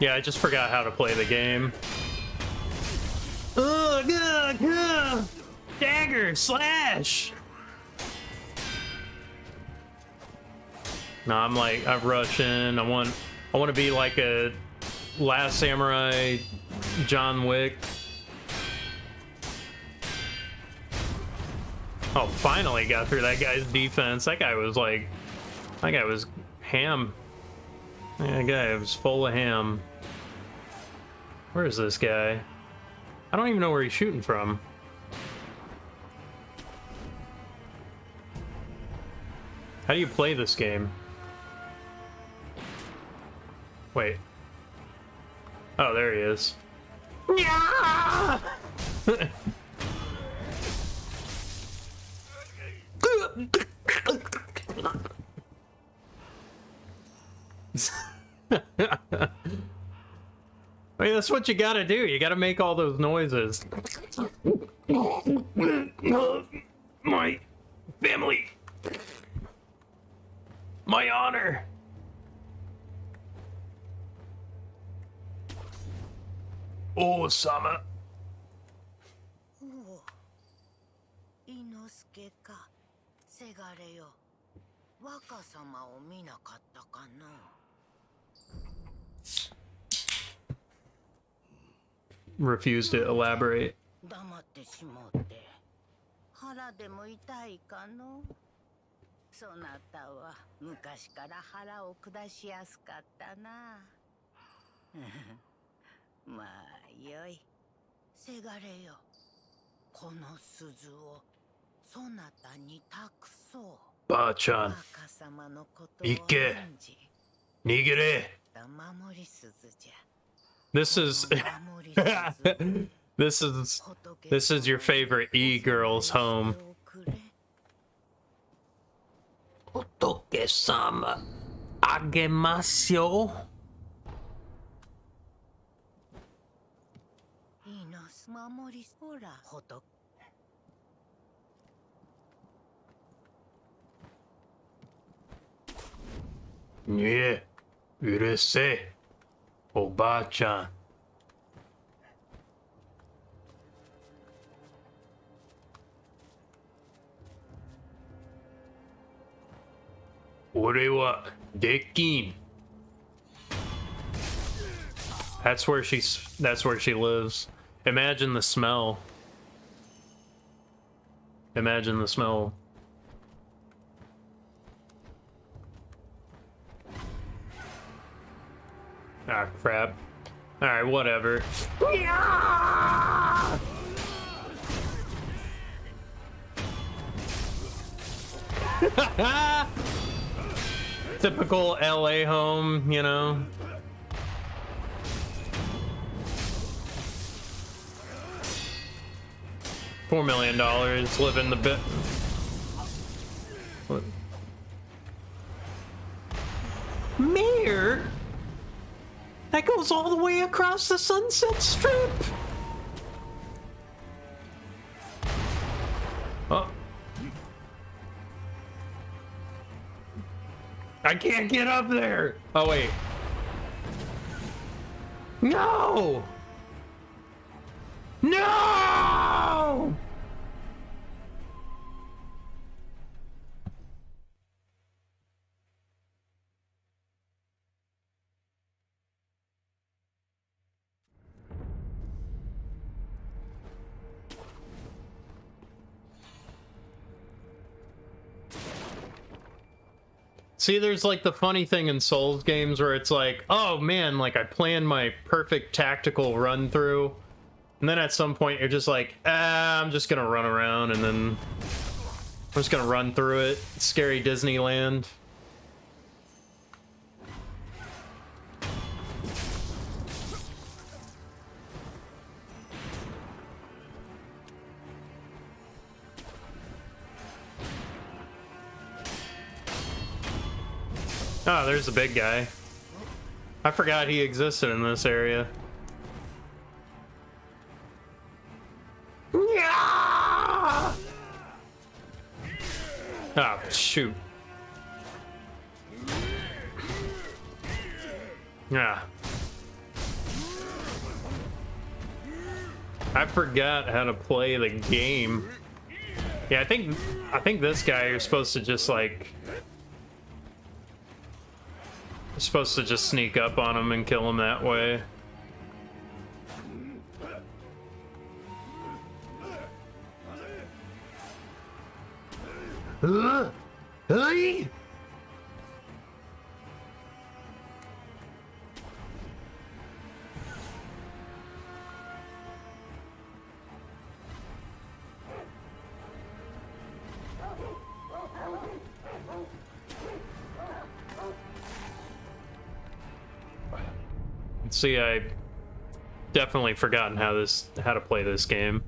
Yeah, I just forgot how to play the game. Dagger, slash! No, I'm like, I rush in. I want to be like a Last Samurai John Wick. Oh, finally got through that guy's defense. That guy was ham. That guy was full of ham. Where is this guy? I don't even know where he's shooting from. How do you play this game? Wait. Oh, there he is. Yeah! I mean, that's what you gotta do. You gotta make all those noises. My family. My honor. Oh, Sama. 伊之助かせがれよ若様を見なかったかな。 Refuse to elaborate. 黙ってしもうて腹でも痛いかの。そなたは昔から腹を下しやすかったな。まあよい。せがれよ、この鈴をそなたに託そう。ばあちゃん、若様のことを行け。案じ逃げれ。守り鈴じゃ。 This is this is your favorite e-girl's home. 仏様、あげますよ。守りほら仏。ねえ、うるせえ、おばあちゃん。俺はできん。That's where she lives. Imagine the smell. Imagine the smell. Ah, crap. Alright, whatever. Typical LA home, you know? $4 million, living the bit. What? Mayor? That goes all the way across the Sunset Strip. Oh. I can't get up there. Oh, wait. No! No! See, there's like the funny thing in Souls games where it's like, oh man, like I planned my perfect tactical run through, and then at some point you're just like, I'm just gonna run around, and then I'm just gonna run through it. Scary Disneyland. Oh, there's the big guy. I forgot he existed in this area. Yeah! Oh, shoot. Yeah. I forgot how to play the game. Yeah, I think this guy you're supposed to just like supposed to just sneak up on him and kill him that way. Hey! See, I definitely forgotten how to play this game.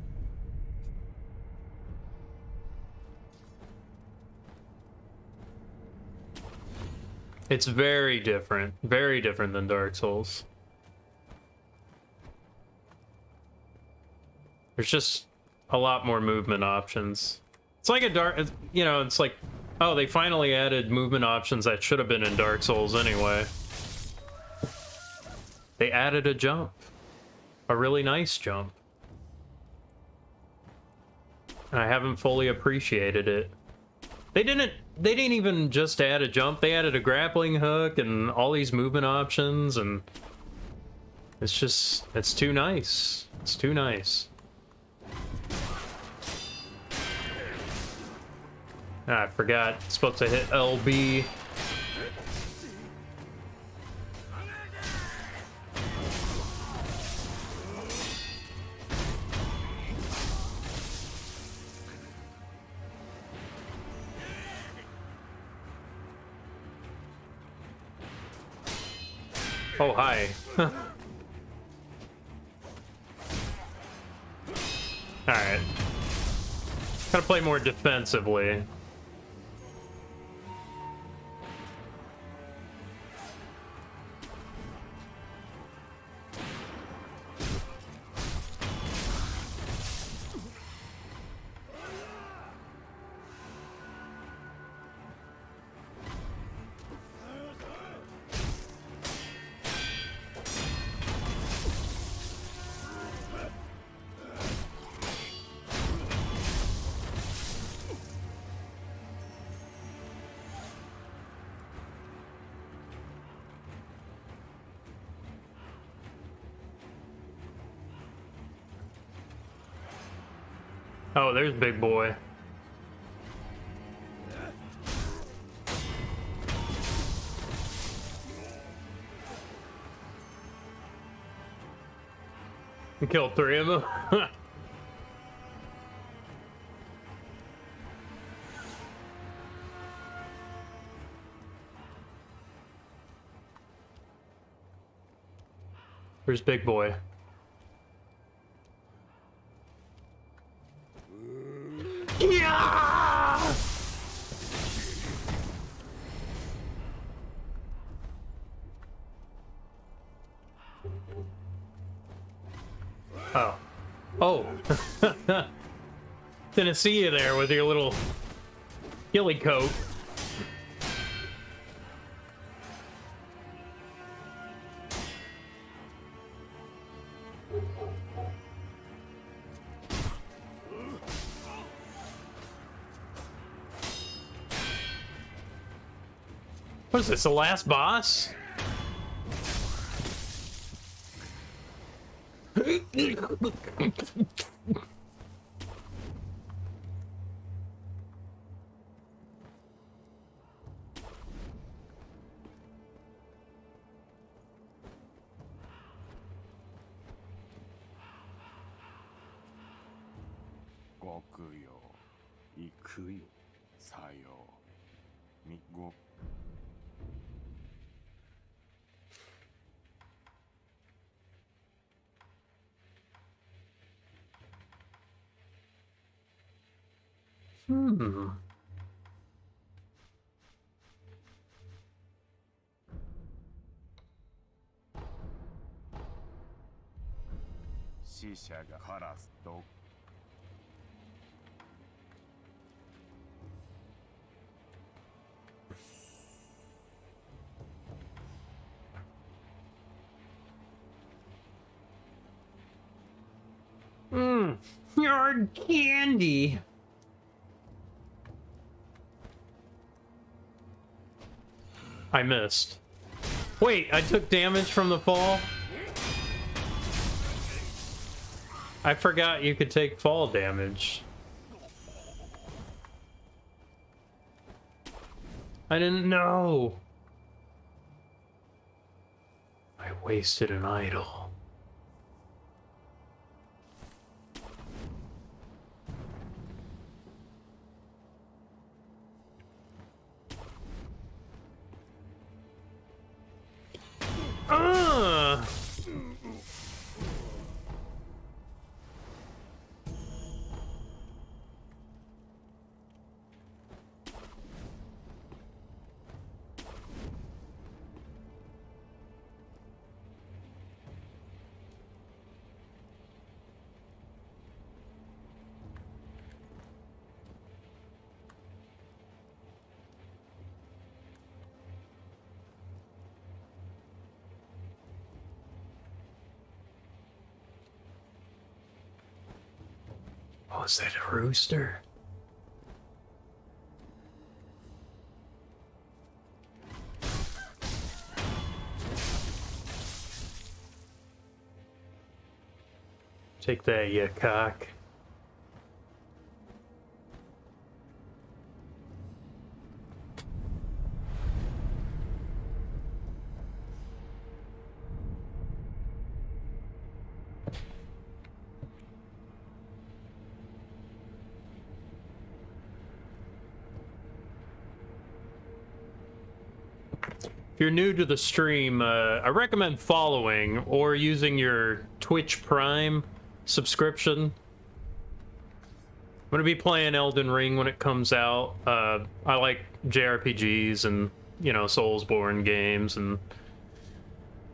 It's very different than Dark Souls. There's just a lot more movement options. It's like it's like, oh, they finally added movement options that should have been in Dark Souls anyway. They added a jump. A really nice jump. And I haven't fully appreciated it. They didn't even just add a jump. They added a grappling hook and all these movement options, and it's just, it's too nice. It's too nice. Ah, I forgot. It's supposed to hit LB. Oh, hi. Alright. Gotta play more defensively. Oh, there's Big Boy. You killed 3 of them. Where's Big Boy? Yeah! Oh. Oh. Didn't see you there with your little ghillie coat. What is this, the last boss? Hmm. Mmm. Yard candy. I missed. Wait, I took damage from the fall? I forgot you could take fall damage. I didn't know. I wasted an idol. Ah! Oh, is that a rooster? Take that, you cock. If you're new to the stream, I recommend following or using your Twitch Prime subscription. I'm gonna be playing Elden Ring when it comes out. I like JRPGs and, you know, Soulsborne games and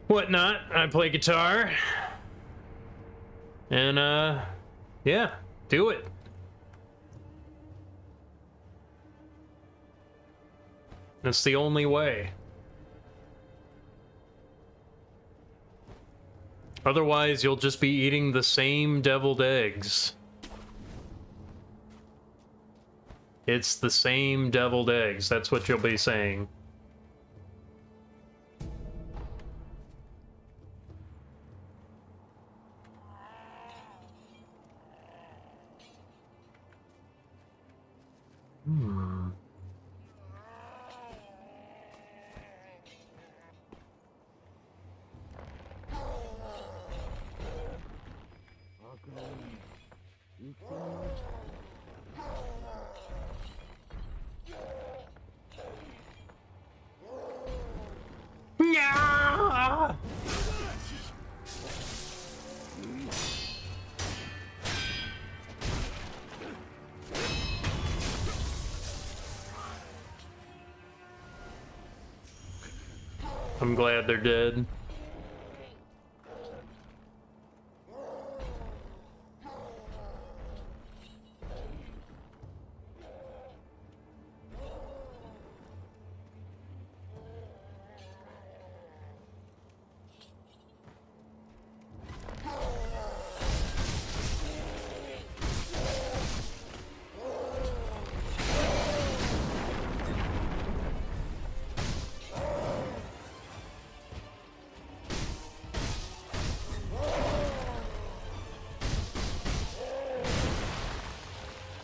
whatnot. I play guitar. And, yeah, do it. That's the only way. Otherwise, you'll just be eating the same deviled eggs. It's the same deviled eggs. That's what you'll be saying. Yeah! I'm glad they're dead.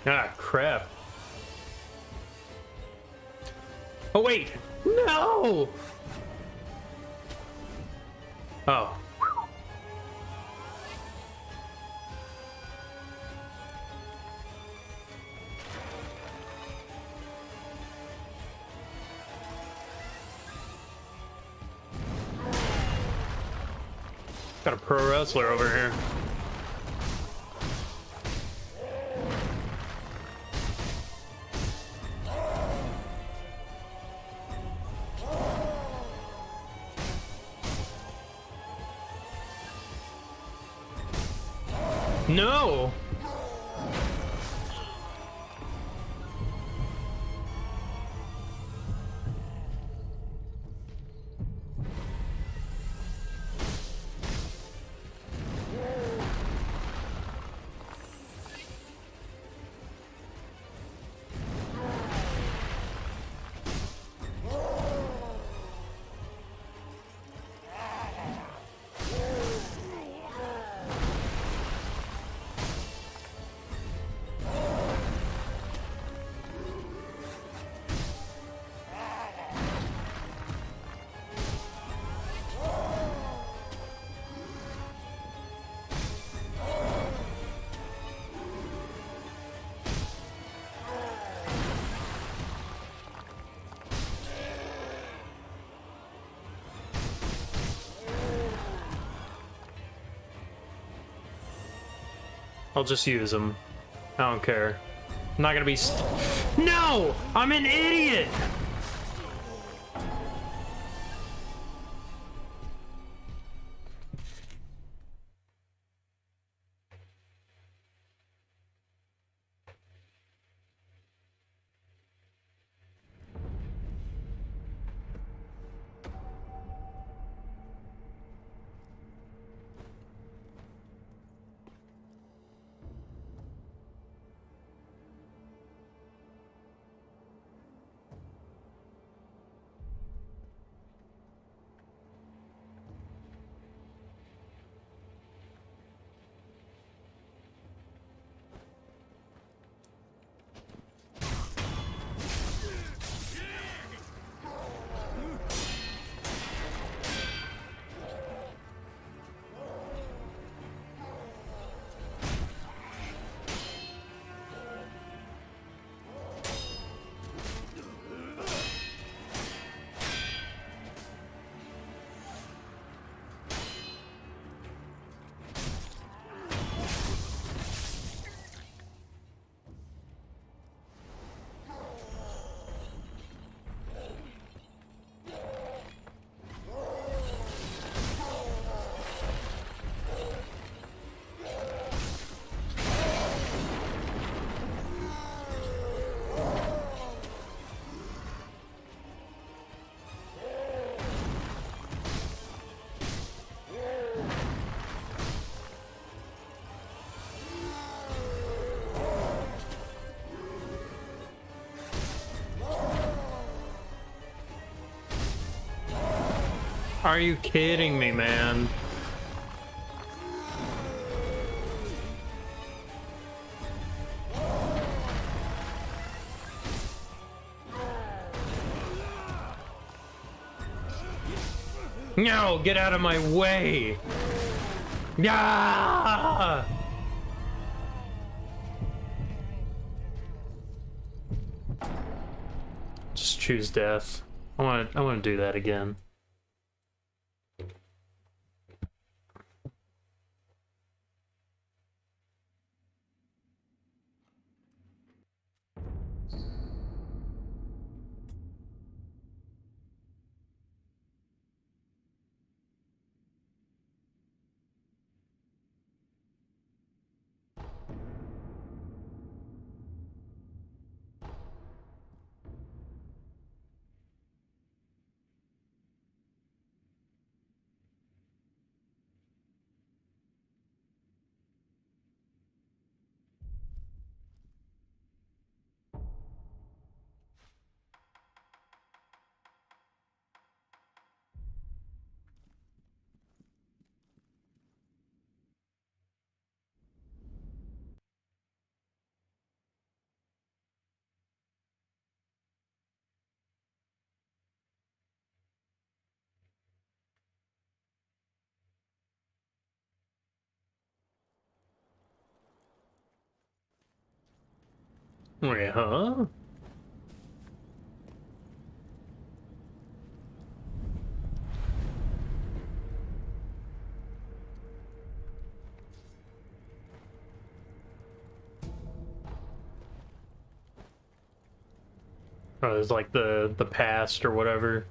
Ah, crap. Oh, wait! No! Oh. Got a pro wrestler over here. No! I'll just use them. I don't care. I'm not gonna be No! I'm an idiot! Are you kidding me, man? No, get out of my way! Yeah! Just choose death. I want to do that again. Wait, huh? Oh, it's like the past or whatever.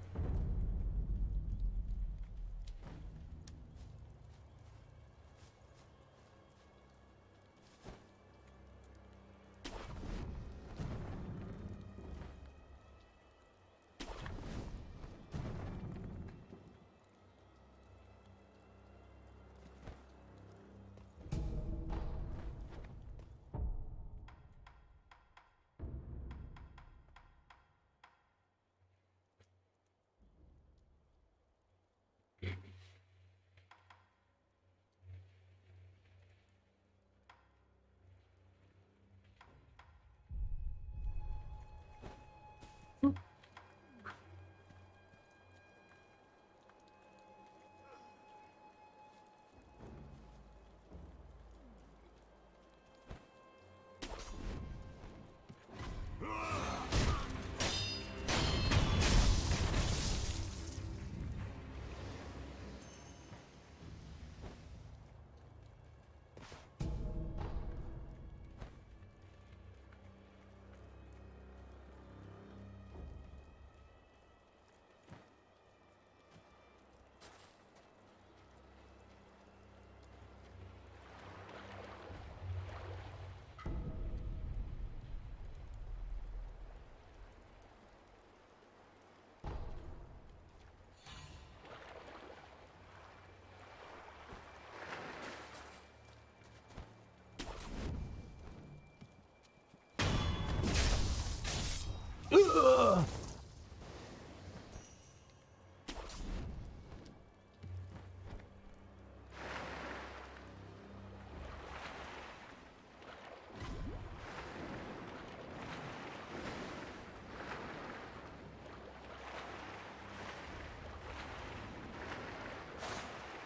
Ugh.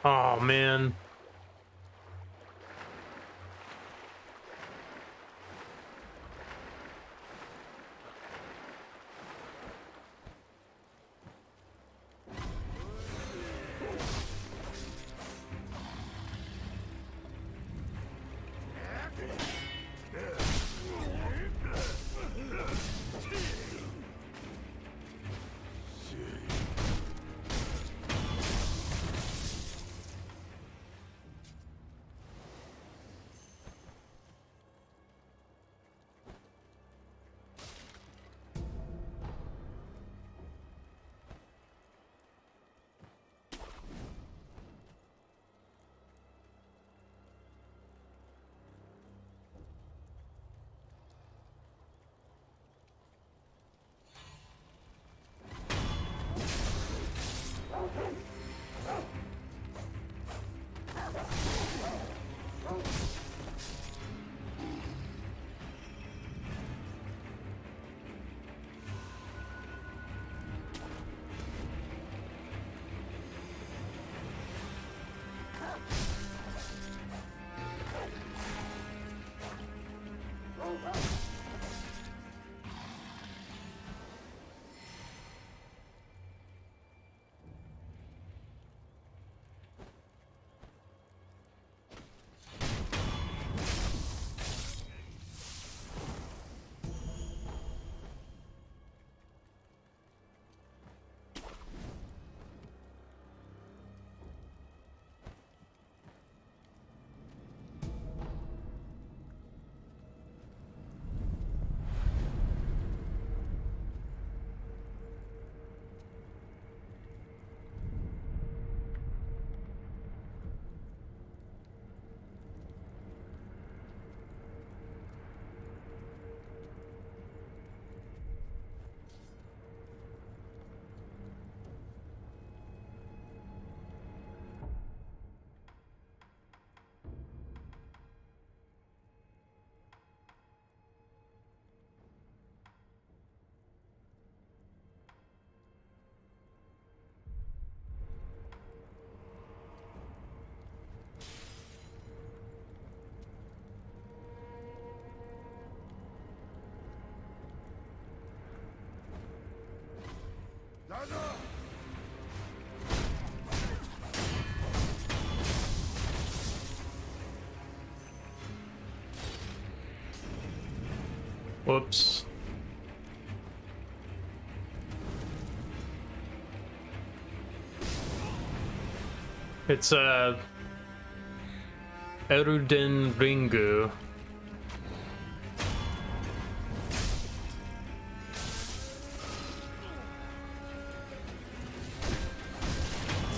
Oh man. Whoops. It's Elden Ringu.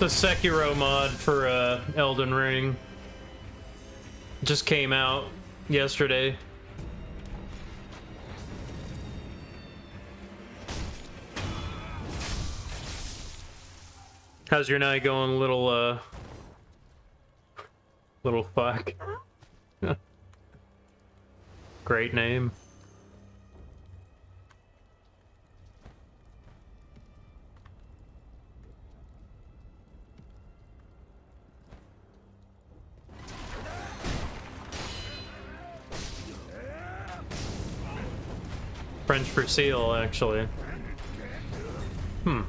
It's a Sekiro mod for Elden Ring. Just came out yesterday. How's your night going, little fuck? Great name. French for seal, actually. Hmm.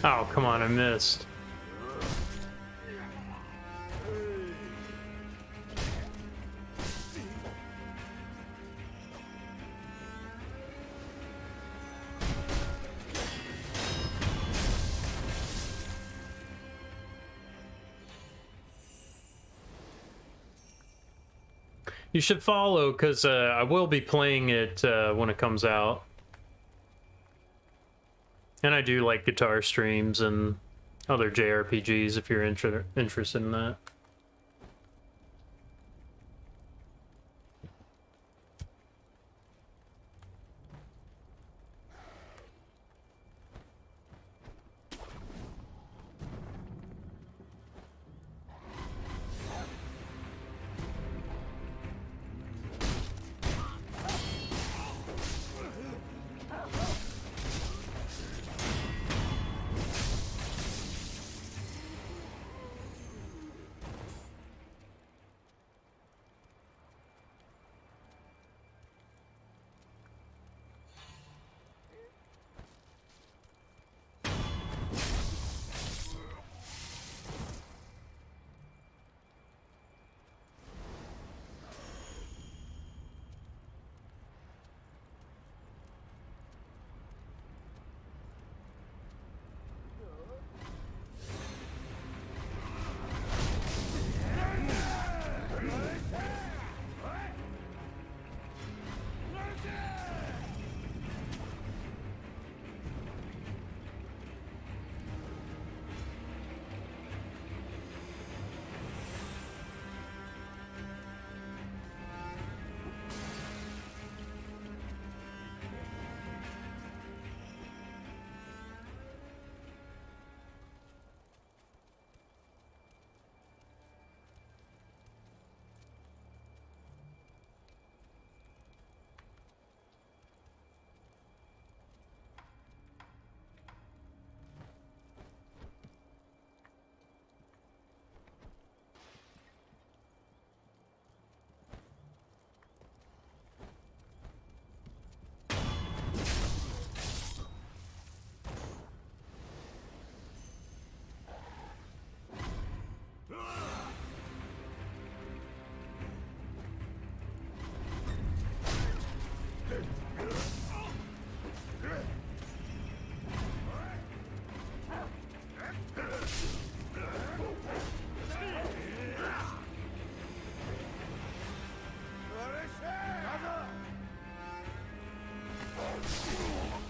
Oh, come on, I missed. You should follow, because I will be playing it when it comes out. And I do like guitar streams and other JRPGs if you're interested in that.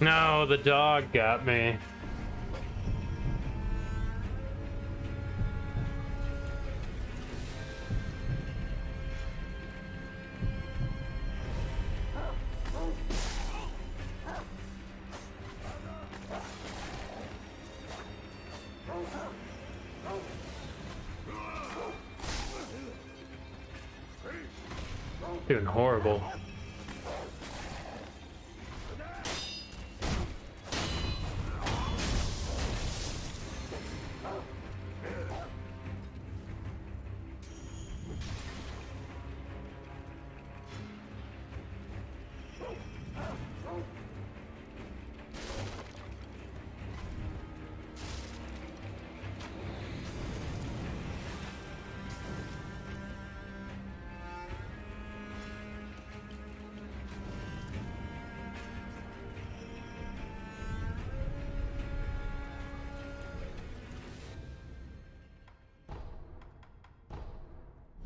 No, the dog got me. Doing horrible.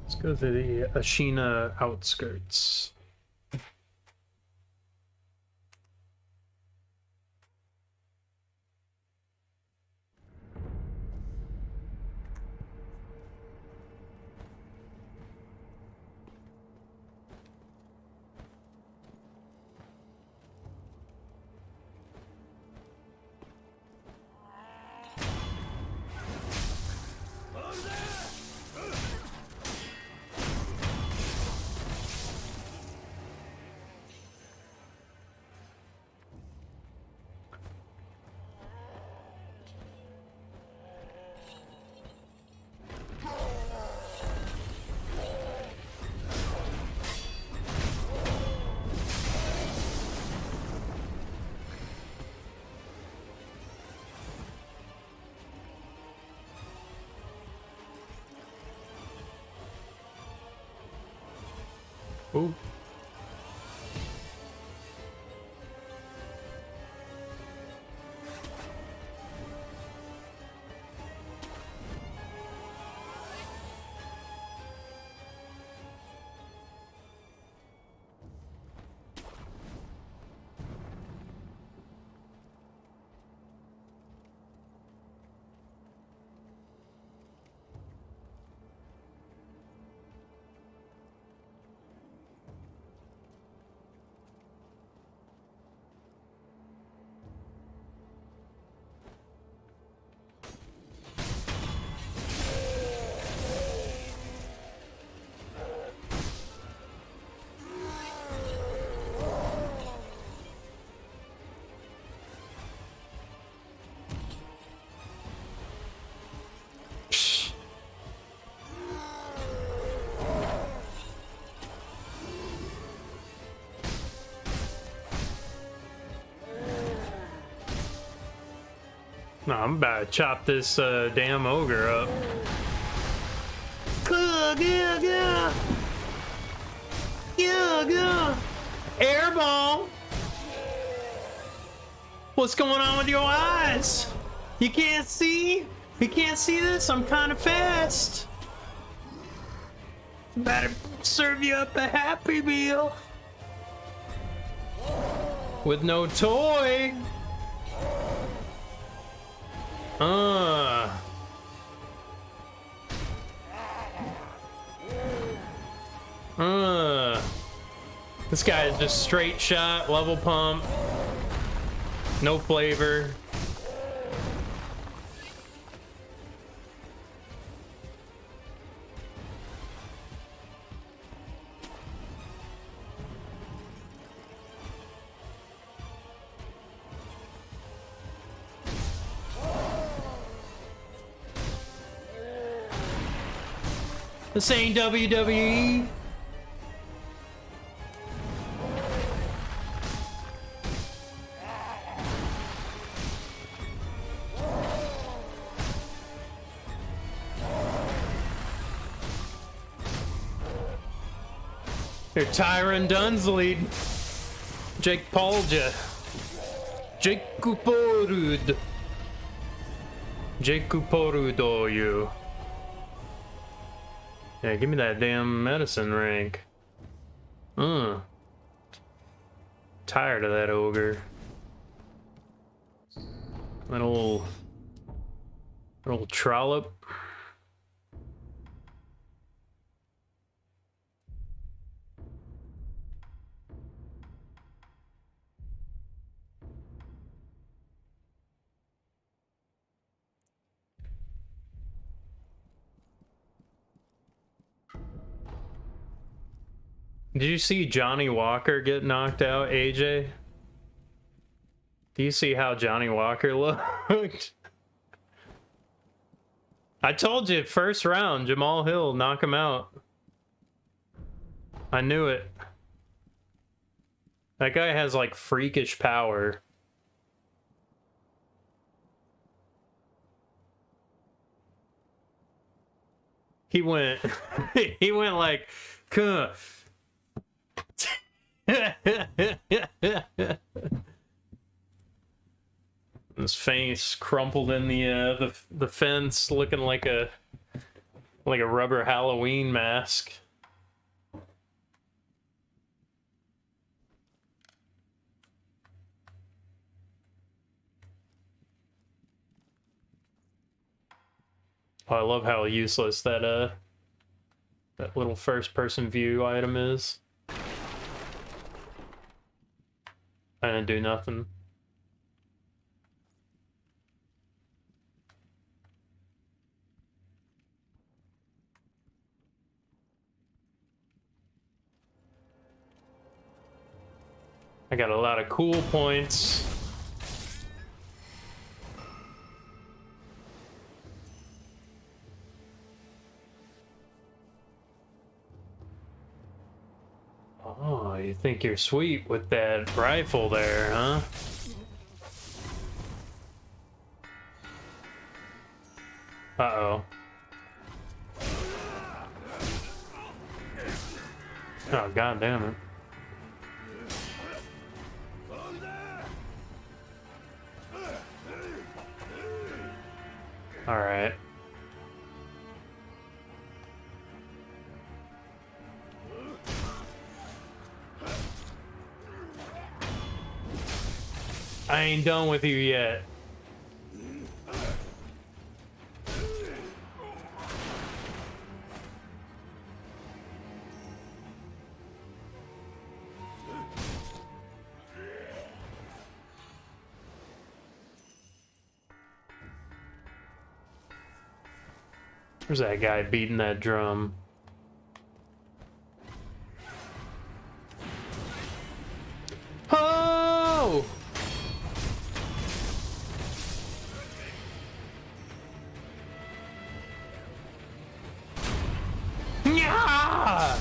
Let's go to the Ashina outskirts. Ooh. No, I'm about to chop this damn ogre up. Airball! What's going on with your eyes? You can't see? You can't see this? I'm kind of fast. Better serve you up a Happy Meal. With no toy. This guy is just straight shot, level pump, no flavor. This ain't WWE. Here, Tyron Dunsley, Jake Paulja, Jake Kuporud, Jake Kuporudo, you. Yeah, give me that damn medicine rank. Tired of that ogre. Little trollop. Did you see Johnny Walker get knocked out, AJ? Do you see how Johnny Walker looked? I told you, first round, Jamal Hill, knock him out. I knew it. That guy has like freakish power. He went he went like "Kuh." His face crumpled in the fence, looking like a rubber Halloween mask. Oh, I love how useless that little first-person view item is. I didn't do nothing. I got a lot of cool points. Oh, you think you're sweet with that rifle there, huh? Uh-oh. Oh, god damn it. All right. I ain't done with you yet. Where's that guy beating that drum? Oh! Yeah!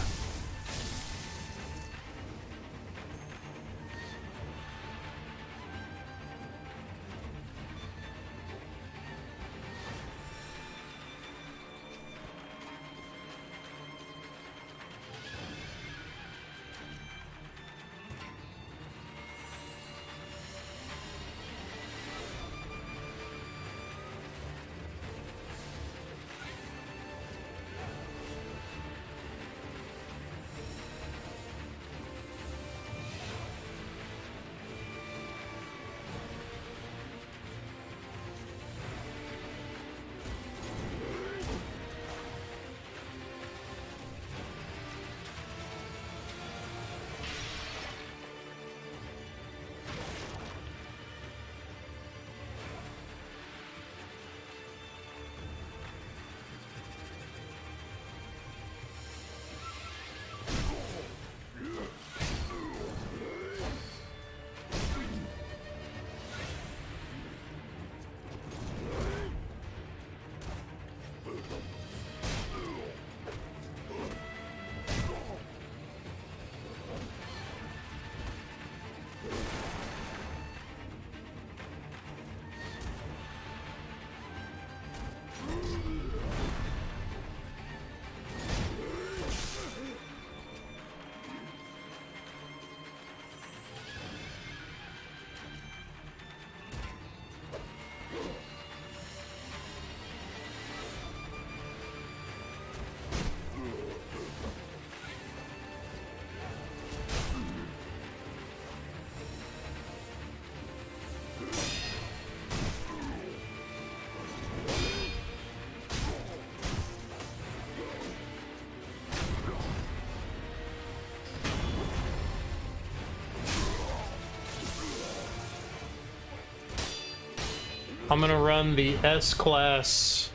I'm gonna run the S-Class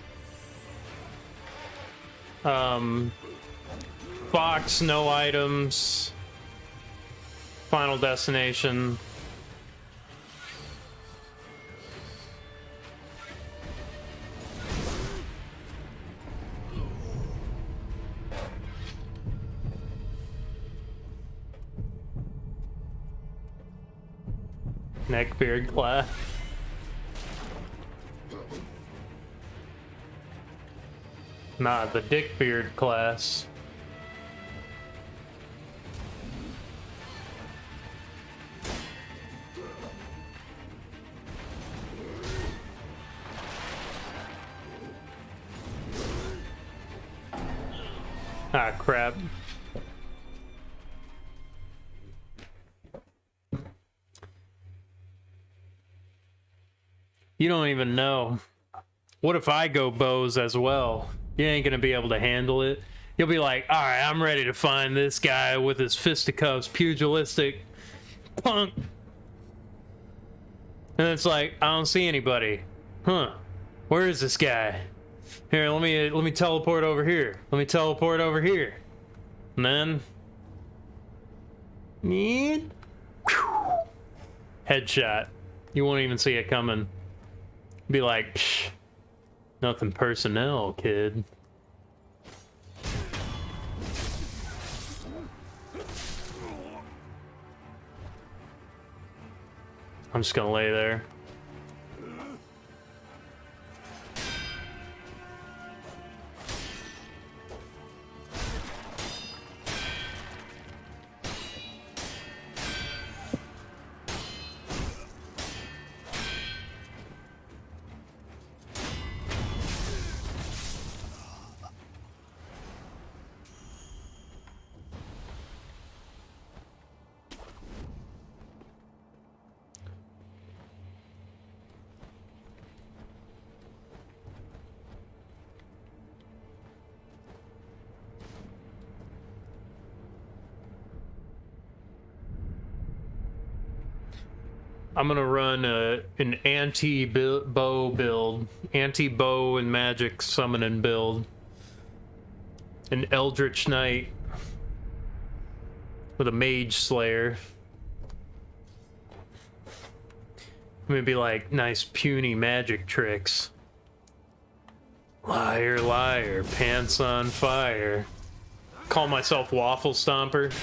box, no items. Final Destination. Neckbeard class. Nah, the Dickbeard class. Ah, crap. You don't even know. What if I go bows as well? You ain't gonna be able to handle it. You'll be like, alright, I'm ready to find this guy with his fisticuffs, pugilistic punk. And it's like, I don't see anybody. Huh. Where is this guy? Here, let me teleport over here. Let me teleport over here. And then headshot. You won't even see it coming. Be like, psh, nothing personnel, kid. I'm just gonna lay there. I'm gonna run an anti-bow build, anti-bow and magic summoning build, an Eldritch Knight with a Mage Slayer. Maybe like nice puny magic tricks. Liar, liar, pants on fire. Call myself Waffle Stomper.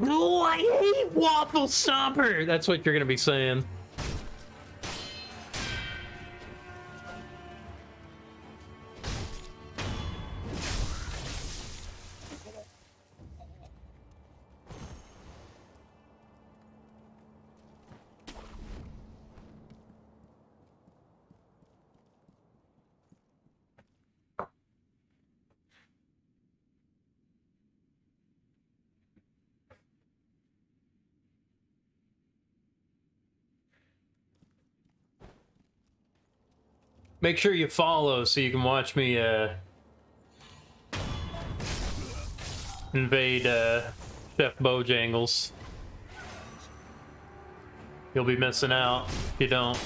Oh, I hate Waffle Stomper! That's what you're gonna be saying. Make sure you follow so you can watch me invade Chef Bojangles. You'll be missing out if you don't.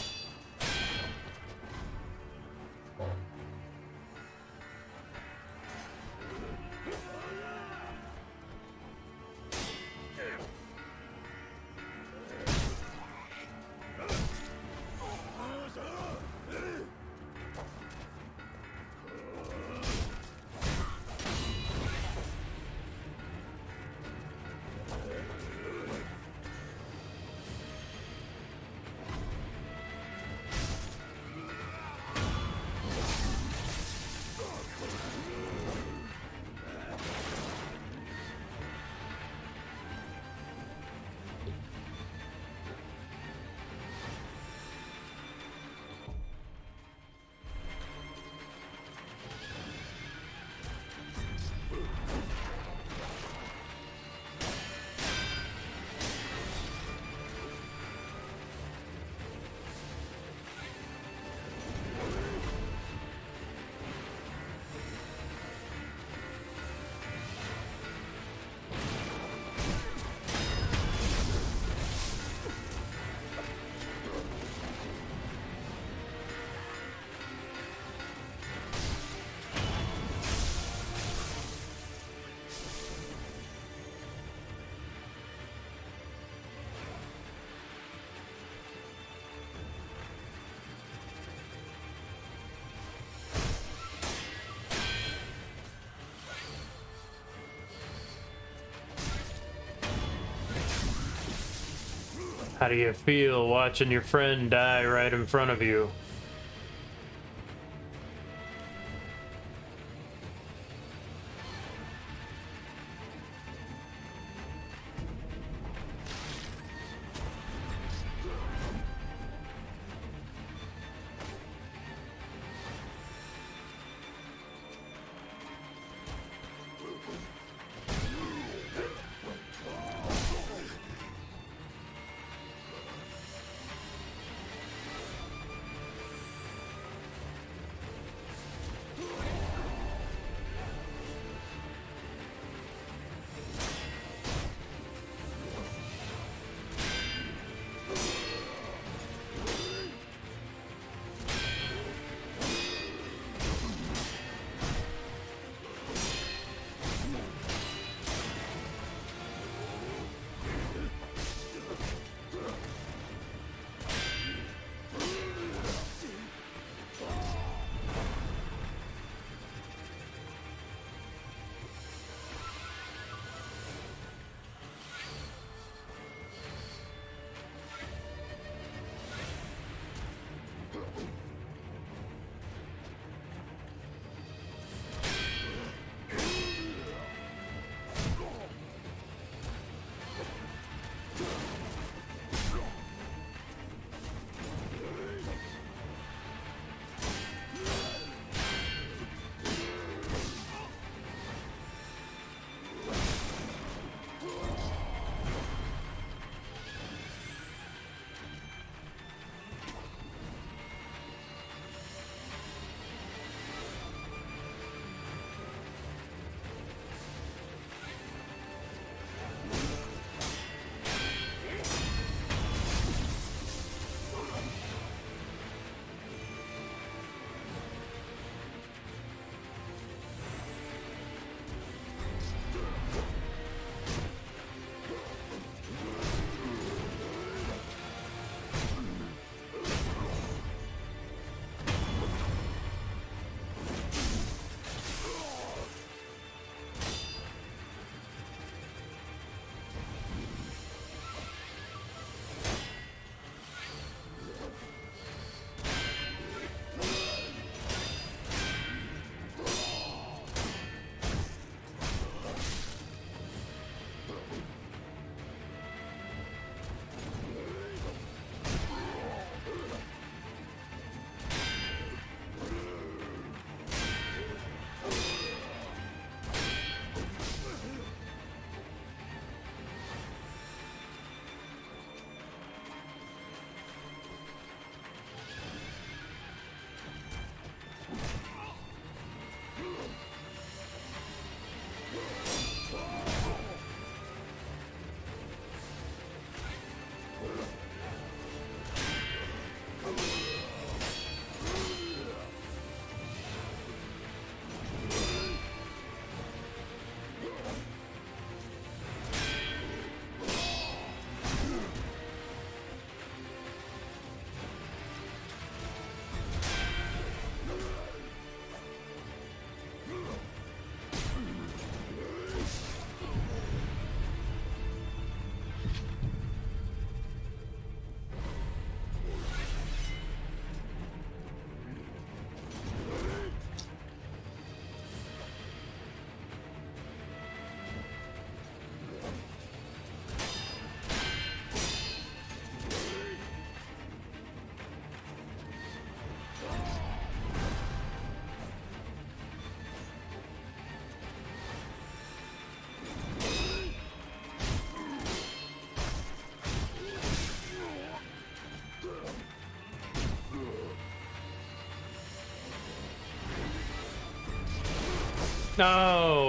How do you feel watching your friend die right in front of you? No.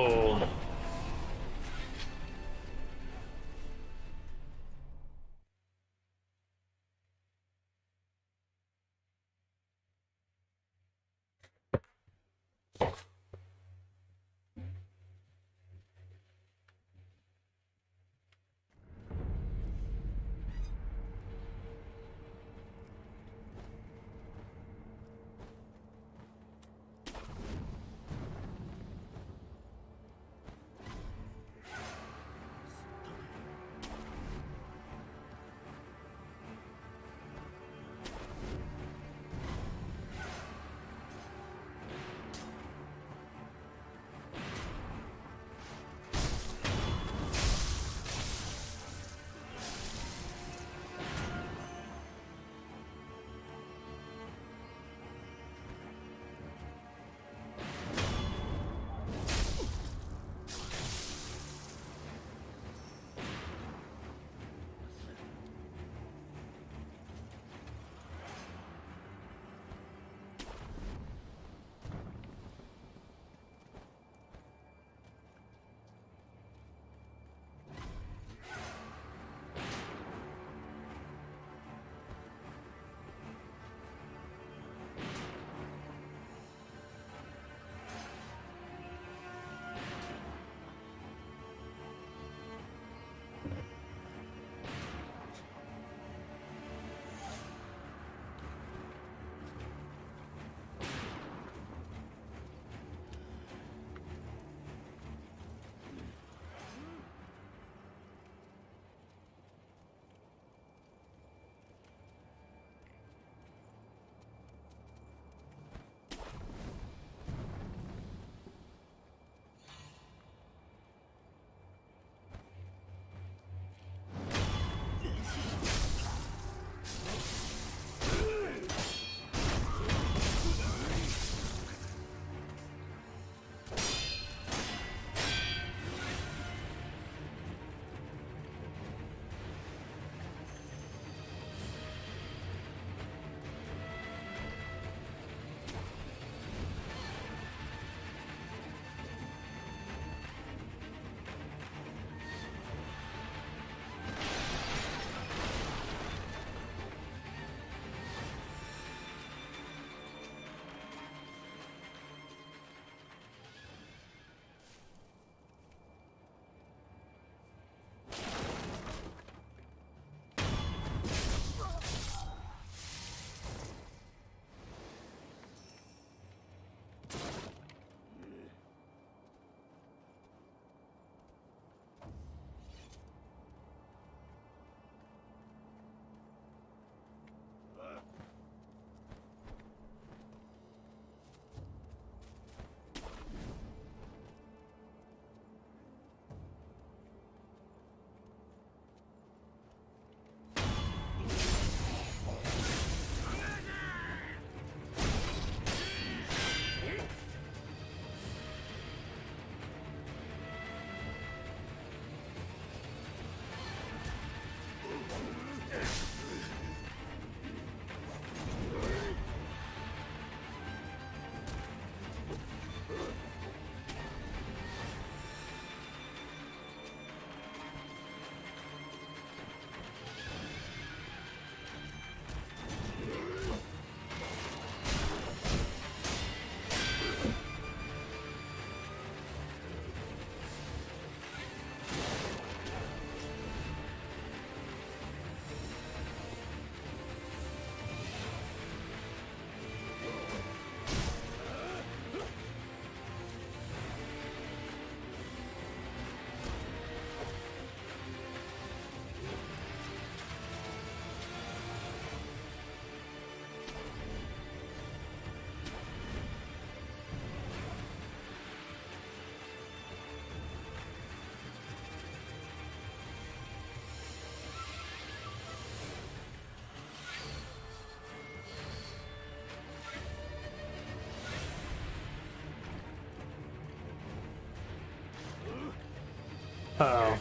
Uh-oh.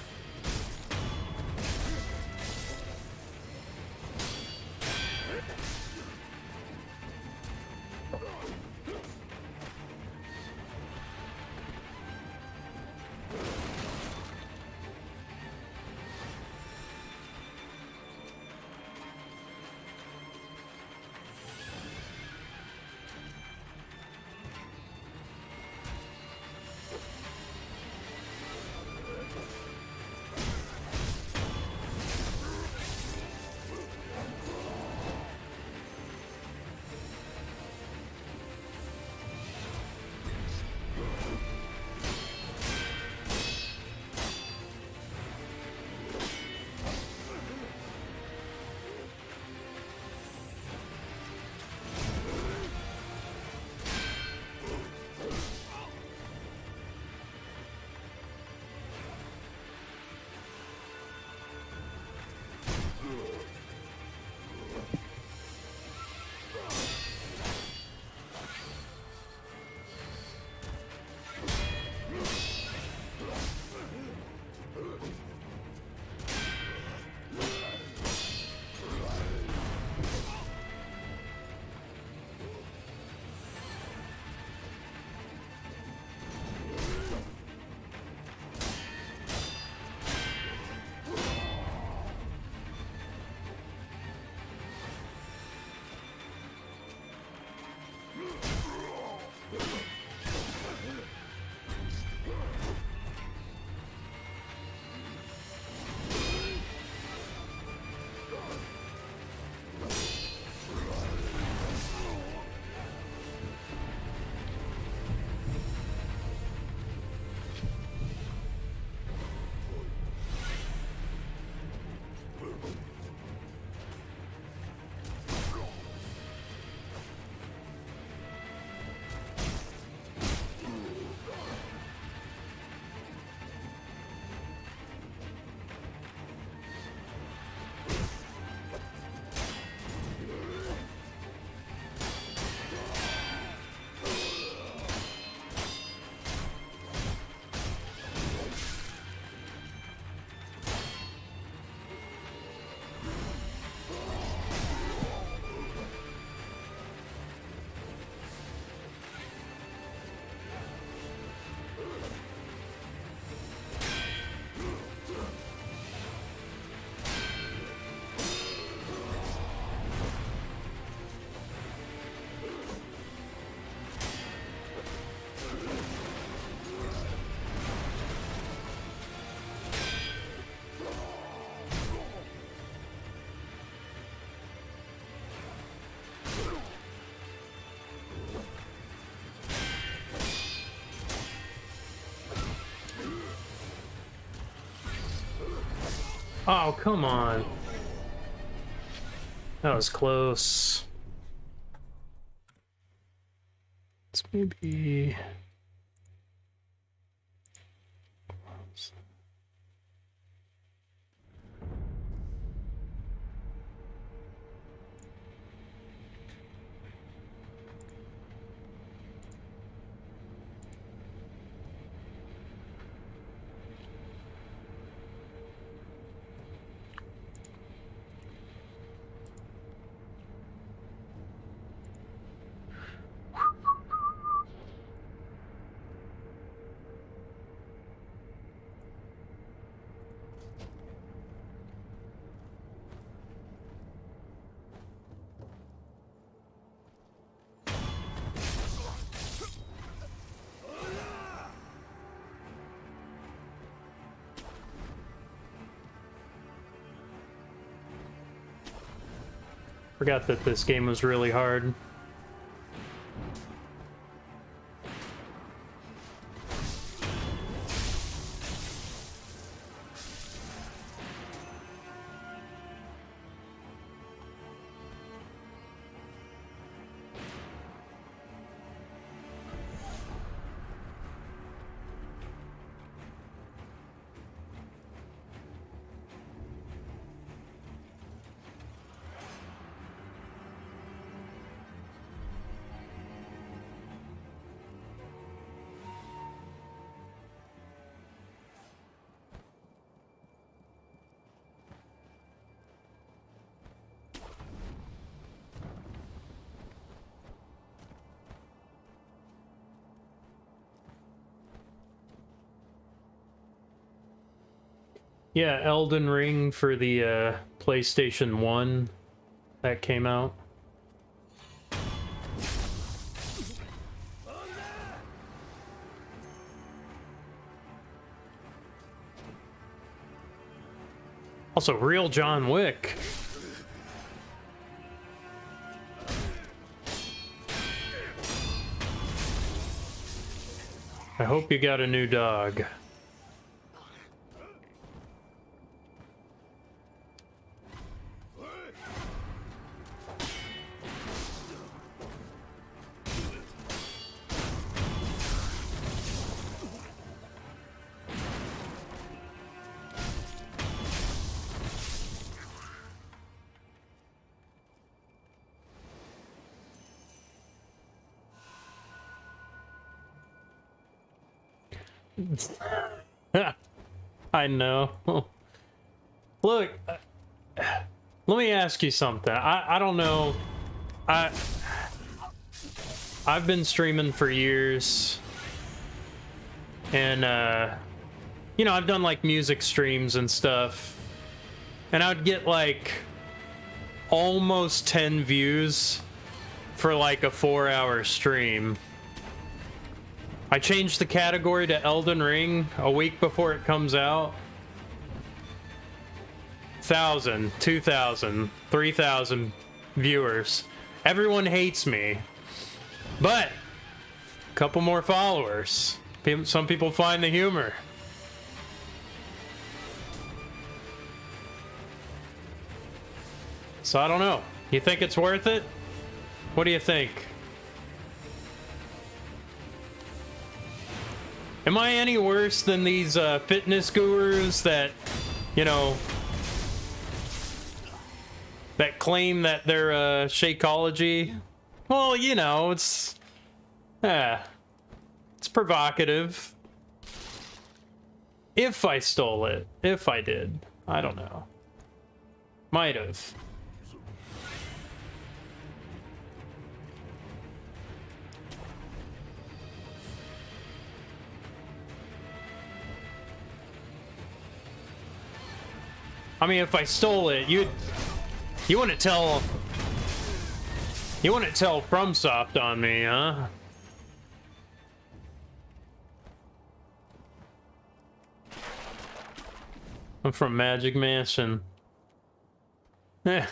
Oh, come on. That was close. Let's maybe... Forgot that this game was really hard. Yeah, Elden Ring for the PlayStation 1 that came out. Also, real John Wick. I hope you got a new dog. I know. Look, let me ask you something. I don't know. I've been streaming for years, and you know, I've done like music streams and stuff, and I'd get like almost 10 views for like a 4-hour stream. I changed the category to Elden Ring a week before it comes out. 1,000, 2,000, 3,000 viewers. Everyone hates me. But a couple more followers. Some people find the humor. So I don't know. You think it's worth it? What do you think? Am I any worse than these fitness gurus that, you know, that claim that they're Shakeology? Well, you know, it's provocative. If I stole it, if I did, I don't know. Might have. I mean, if I stole it, you wouldn't tell FromSoft on me, huh? I'm from Magic Mansion. Eh.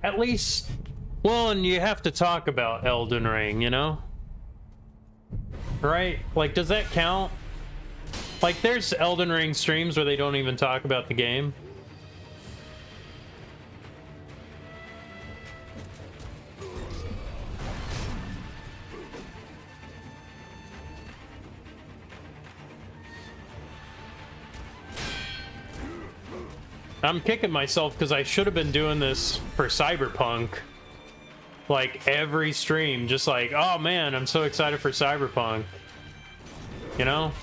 At least, well, and you have to talk about Elden Ring, you know? Right? Like, does that count? Like, there's Elden Ring streams where they don't even talk about the game. I'm kicking myself because I should have been doing this for Cyberpunk. Like, every stream, just like, oh man, I'm so excited for Cyberpunk. You know?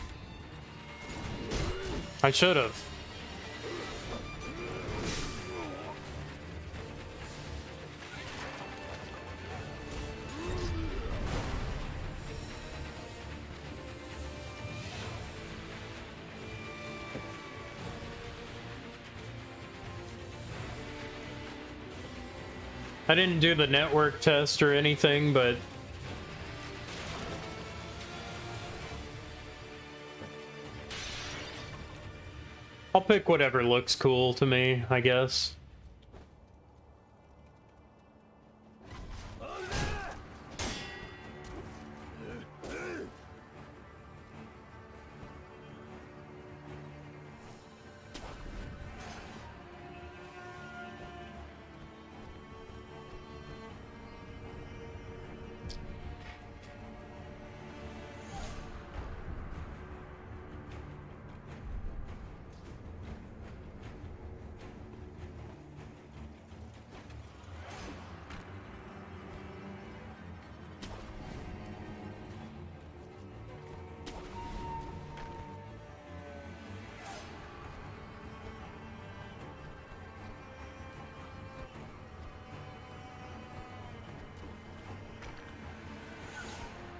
I should have. I didn't do the network test or anything, but I'll pick whatever looks cool to me, I guess.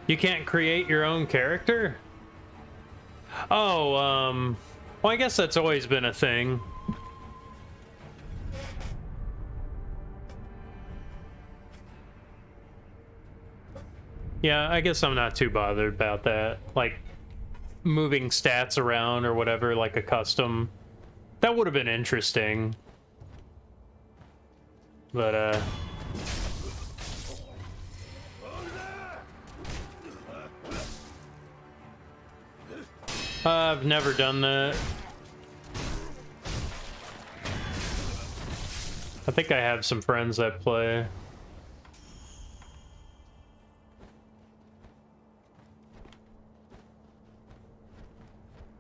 You can't create your own character? Oh, well, I guess that's always been a thing. Yeah, I guess I'm not too bothered about that. Like, moving stats around or whatever, like a custom. That would have been interesting. But, I've never done that. I think I have some friends that play.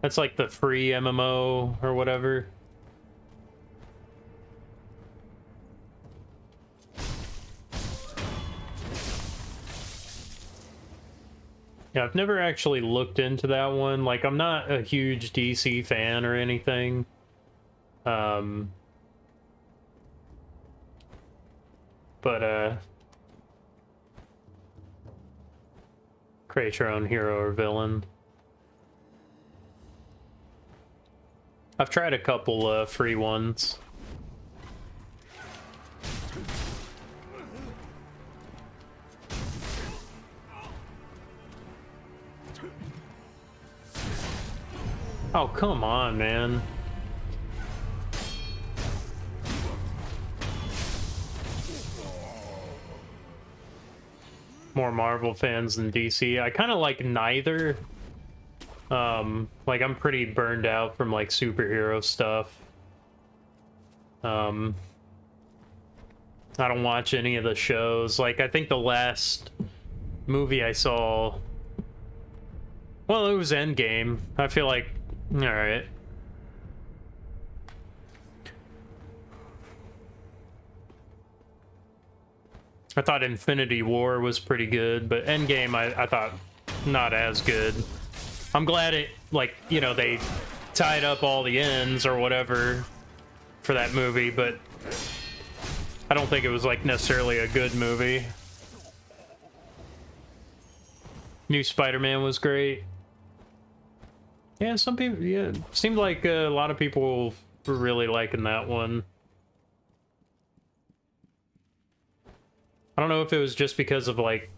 That's like the free MMO or whatever. Yeah, I've never actually looked into that one. Like, I'm not a huge DC fan or anything. Create your own hero or villain. I've tried a couple free ones. Oh, come on, man. More Marvel fans than DC. I kind of like neither. Like, I'm pretty burned out from, like, superhero stuff. I don't watch any of the shows. Like, I think the last movie I saw... Well, it was Endgame. I feel like... Alright. I thought Infinity War was pretty good, but Endgame I thought not as good. I'm glad it, like, you know, they tied up all the ends or whatever for that movie, but I don't think it was, like, necessarily a good movie. New Spider-Man was great. Yeah, some people, yeah, it seemed like a lot of people were really liking that one. I don't know if it was just because of, like,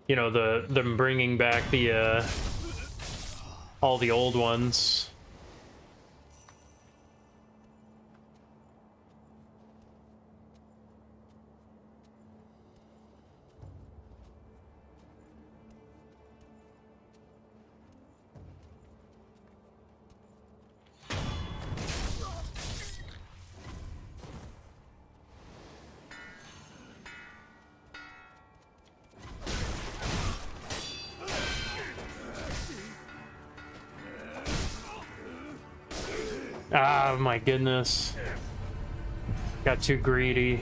you know, them bringing back the, all the old ones. Ah, my goodness. Got too greedy.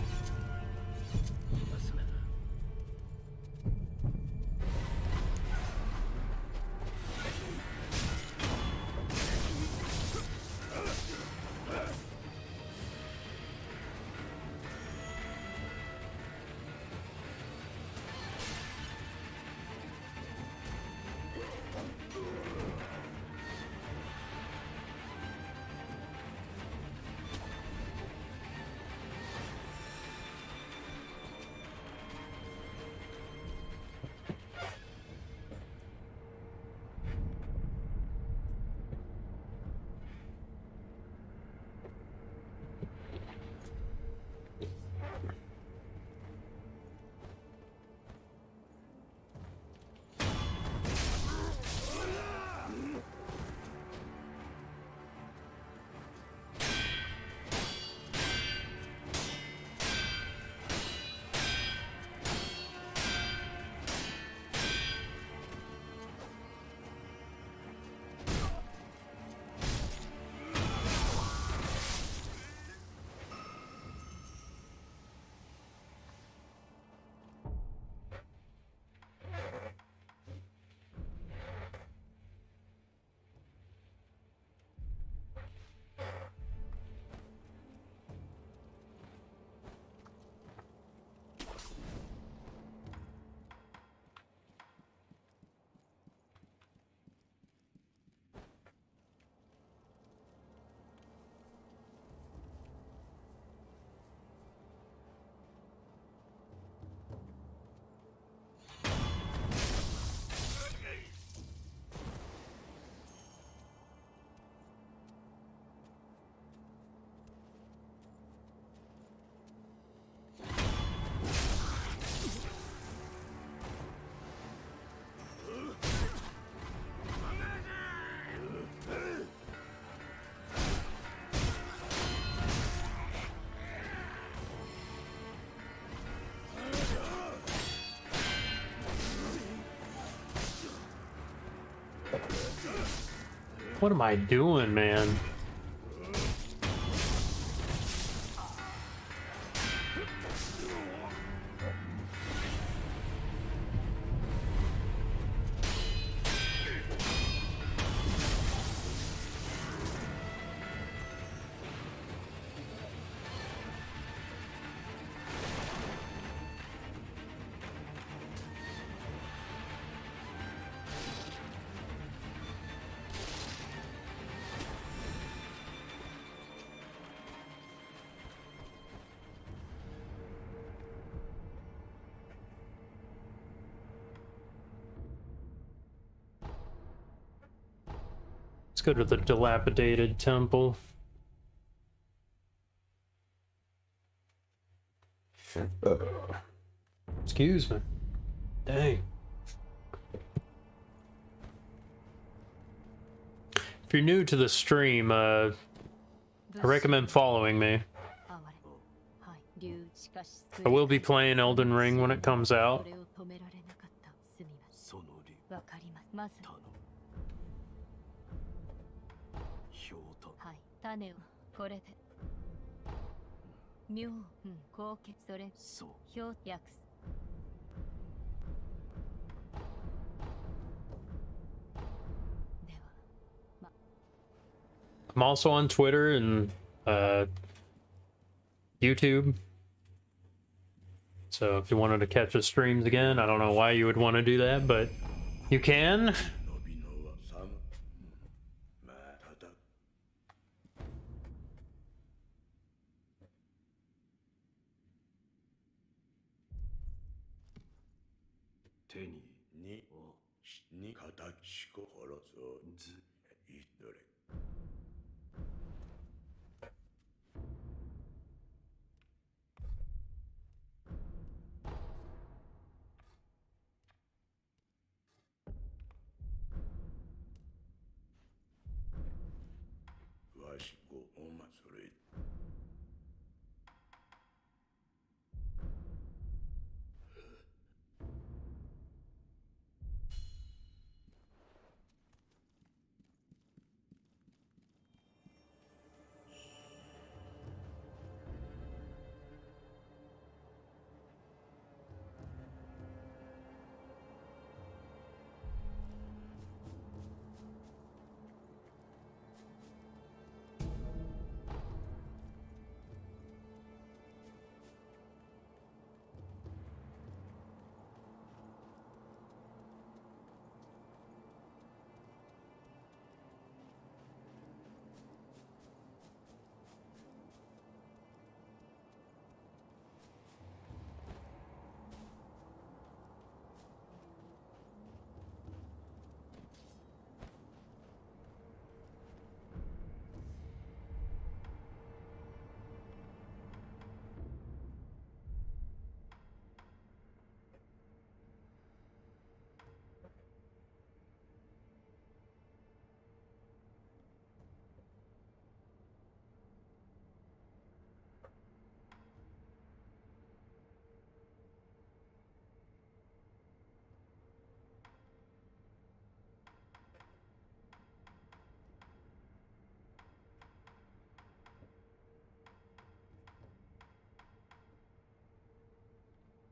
What am I doing, man? Let's go to the dilapidated temple. Excuse me. Dang. If you're new to the stream, I recommend following me. I will be playing Elden Ring when it comes out. I'm also on Twitter and YouTube. So if you wanted to catch the streams again, I don't know why you would want to do that, but you can. 伸びのは寒まあただ手にに形こ殺そうずいどれわしごおまそれ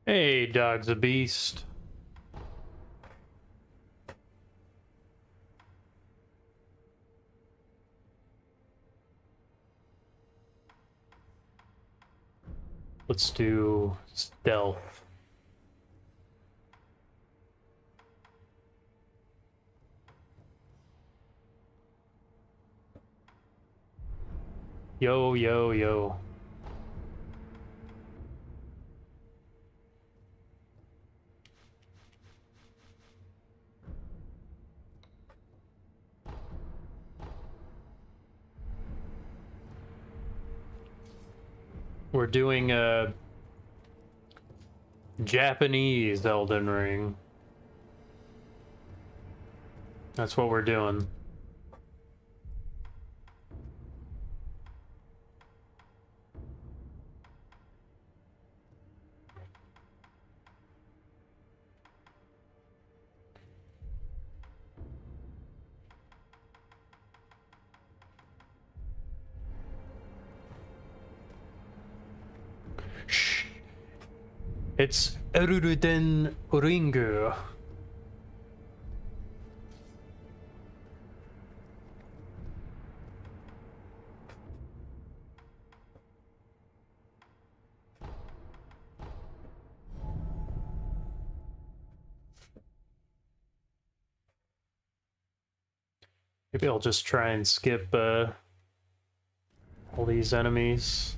Hey, dog's a beast. Let's do stealth. Yo, yo, yo. We're doing a Japanese Elden Ring. That's what we're doing. It's Eruden Ringu. Maybe I'll just try and skip all these enemies.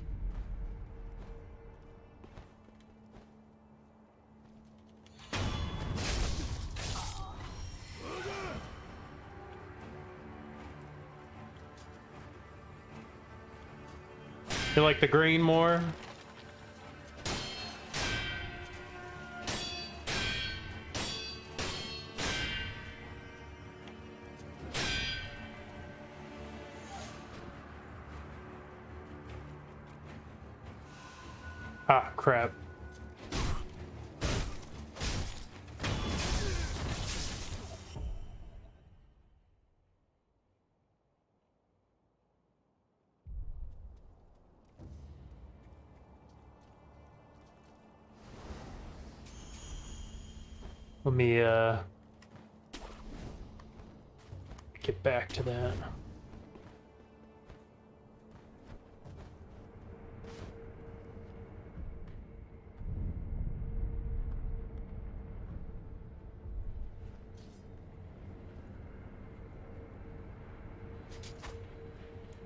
You like the green more? Ah, crap. Let me get back to that.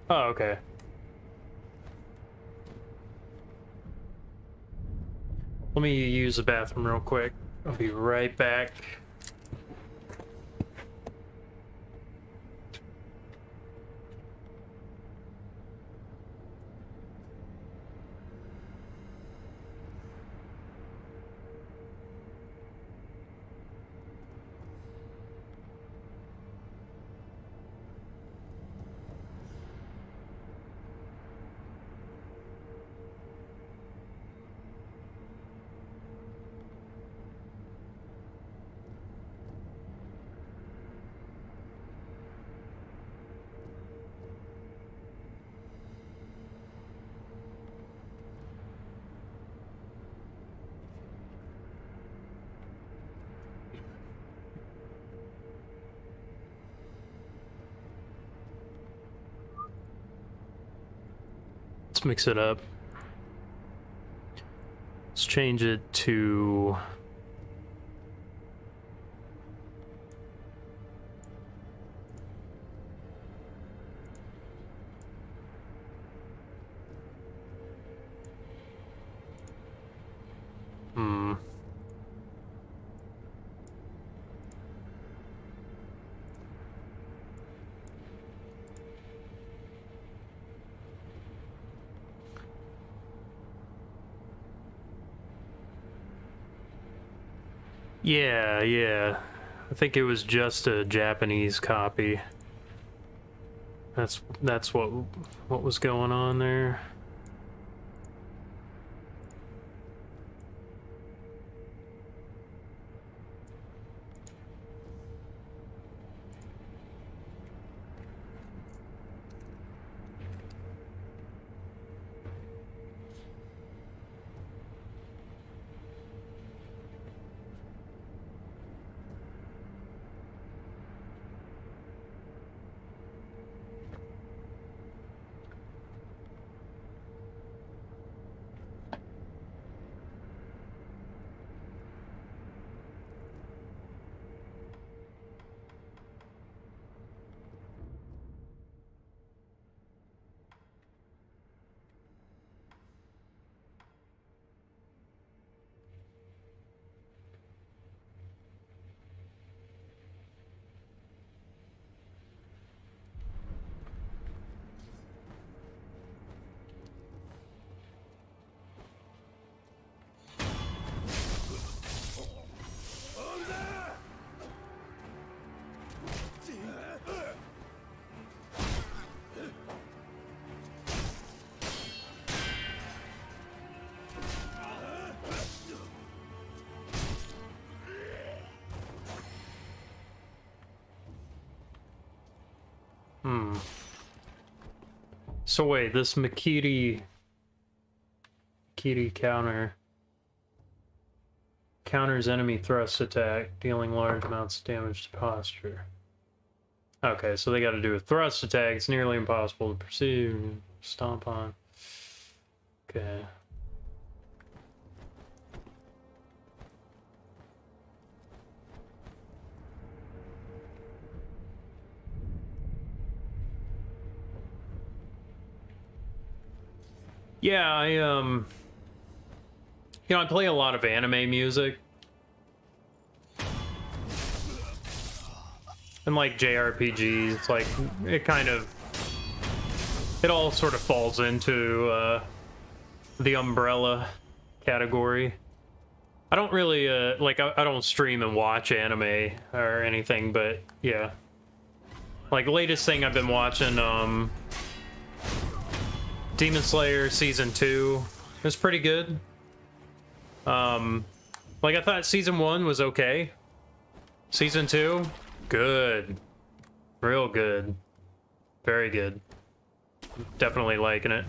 Oh, okay. Let me use the bathroom real quick. I'll be right back. Let's mix it up. Let's change it to... Yeah. I think it was just a Japanese copy. That's what was going on there. So wait, this Makiri counter, counters enemy thrust attack, dealing large amounts of damage to posture. Okay, so they got to do a thrust attack. It's nearly impossible to perceive. Stomp on. Okay. Yeah, I play a lot of anime music. And like JRPGs, it's like it all sort of falls into the umbrella category. I don't really I don't stream and watch anime or anything, but yeah. Like latest thing I've been watching Demon Slayer season 2. It was pretty good. Like I thought season 1 was okay. Season 2, good. Real good. Very good. Definitely liking it.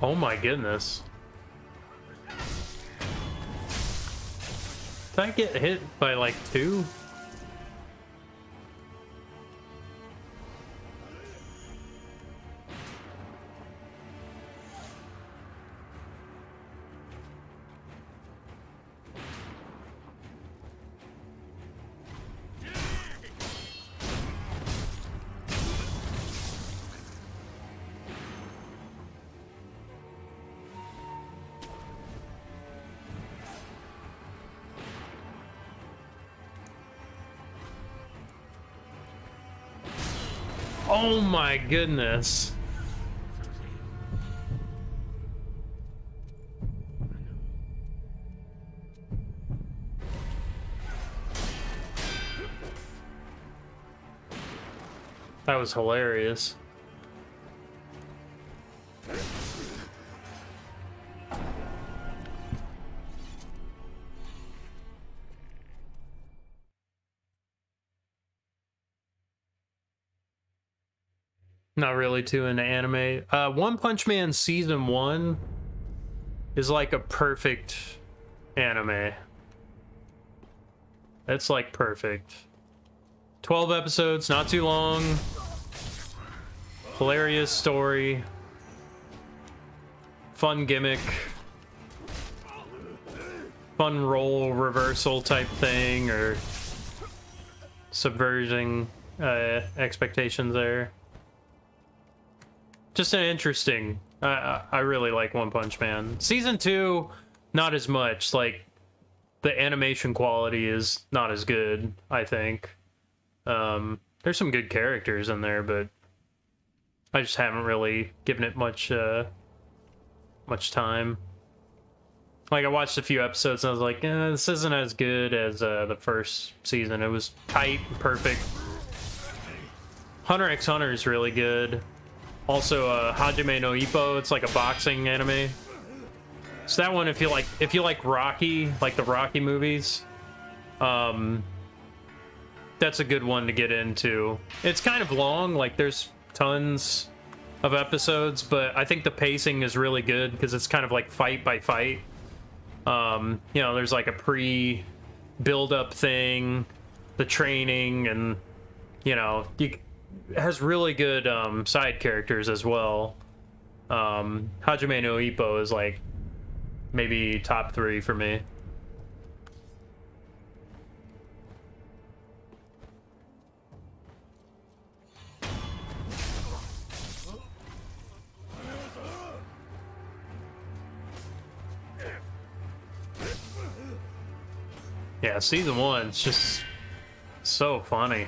Oh my goodness. Did I get hit by like 2? Oh my goodness. That was hilarious. Not really too into anime. One Punch Man season 1 is like a perfect anime. It's like perfect. 12 episodes, not too long. Hilarious story. Fun gimmick. Fun role reversal type thing, or subverting expectations there. Just an interesting. I really like One Punch Man. Season 2, not as much. Like, the animation quality is not as good, I think. There's some good characters in there, but I just haven't really given it much time. Like, I watched a few episodes and I was like, this isn't as good as the first season. It was tight, perfect. Hunter x Hunter is really good. Also, Hajime no Ippo, it's like a boxing anime. So that one, if you like Rocky, like the Rocky movies, that's a good one to get into. It's kind of long, like there's tons of episodes, but I think the pacing is really good because it's kind of like fight by fight. You know, there's like a pre-build-up thing, the training, and you know, it has really good side characters as well. Hajime no Ippo is like maybe top 3 for me. Yeah, season 1, it's just so funny.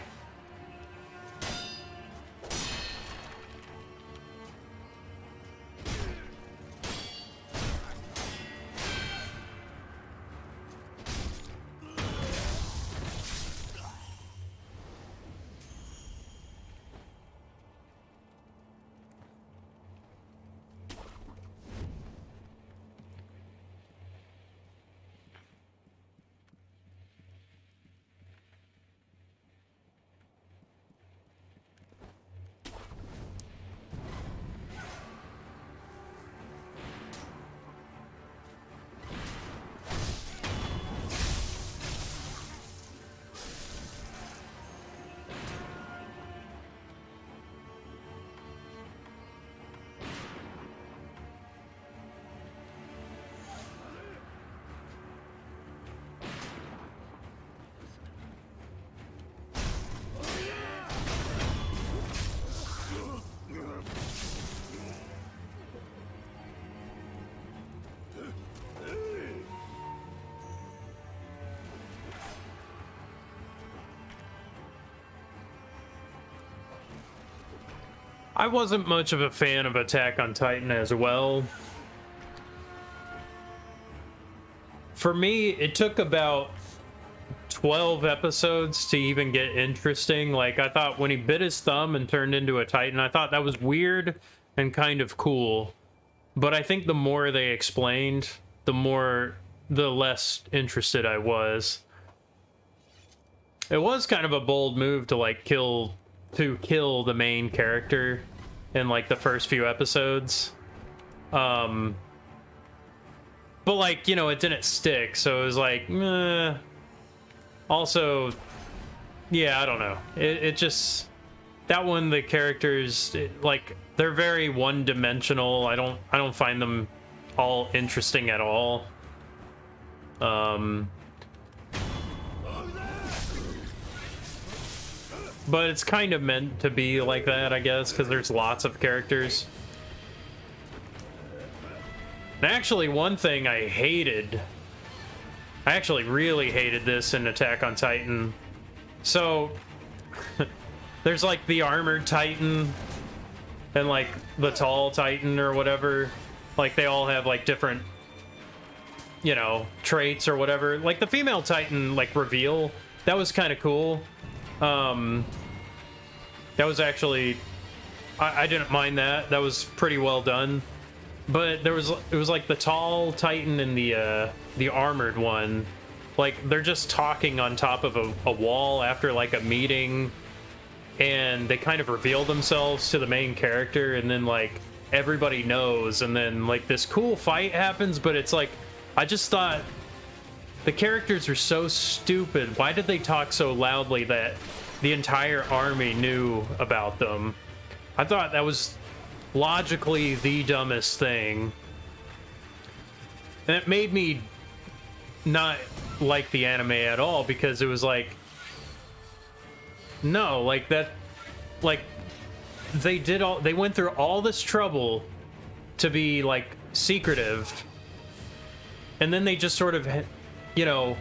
I wasn't much of a fan of Attack on Titan as well. For me, it took about 12 episodes to even get interesting. Like, I thought when he bit his thumb and turned into a Titan, I thought that was weird and kind of cool. But I think the more they explained, the less interested I was. It was kind of a bold move to like kill the main character in like the first few episodes. But like, you know, it didn't stick, so it was like, meh. Also, yeah, I don't know. It just, that one, the characters, like, they're very one-dimensional. I don't find them all interesting at all. But it's kind of meant to be like that, I guess, because there's lots of characters. And actually, one thing I hated, I actually really hated this in Attack on Titan. So, there's like the armored Titan and like the tall Titan or whatever. Like they all have like different, you know, traits or whatever. Like the female Titan like reveal, that was kind of cool. That was actually, I didn't mind that. That was pretty well done. But it was like the tall Titan and the armored one. Like they're just talking on top of a wall after like a meeting, and they kind of reveal themselves to the main character, and then like everybody knows, and then like this cool fight happens, but it's like, I just thought the characters are so stupid. Why did they talk so loudly that the entire army knew about them? I thought that was logically the dumbest thing. And it made me not like the anime at all, because it was like, no, like that, like they went through all this trouble to be like secretive, and then they just sort of, you know,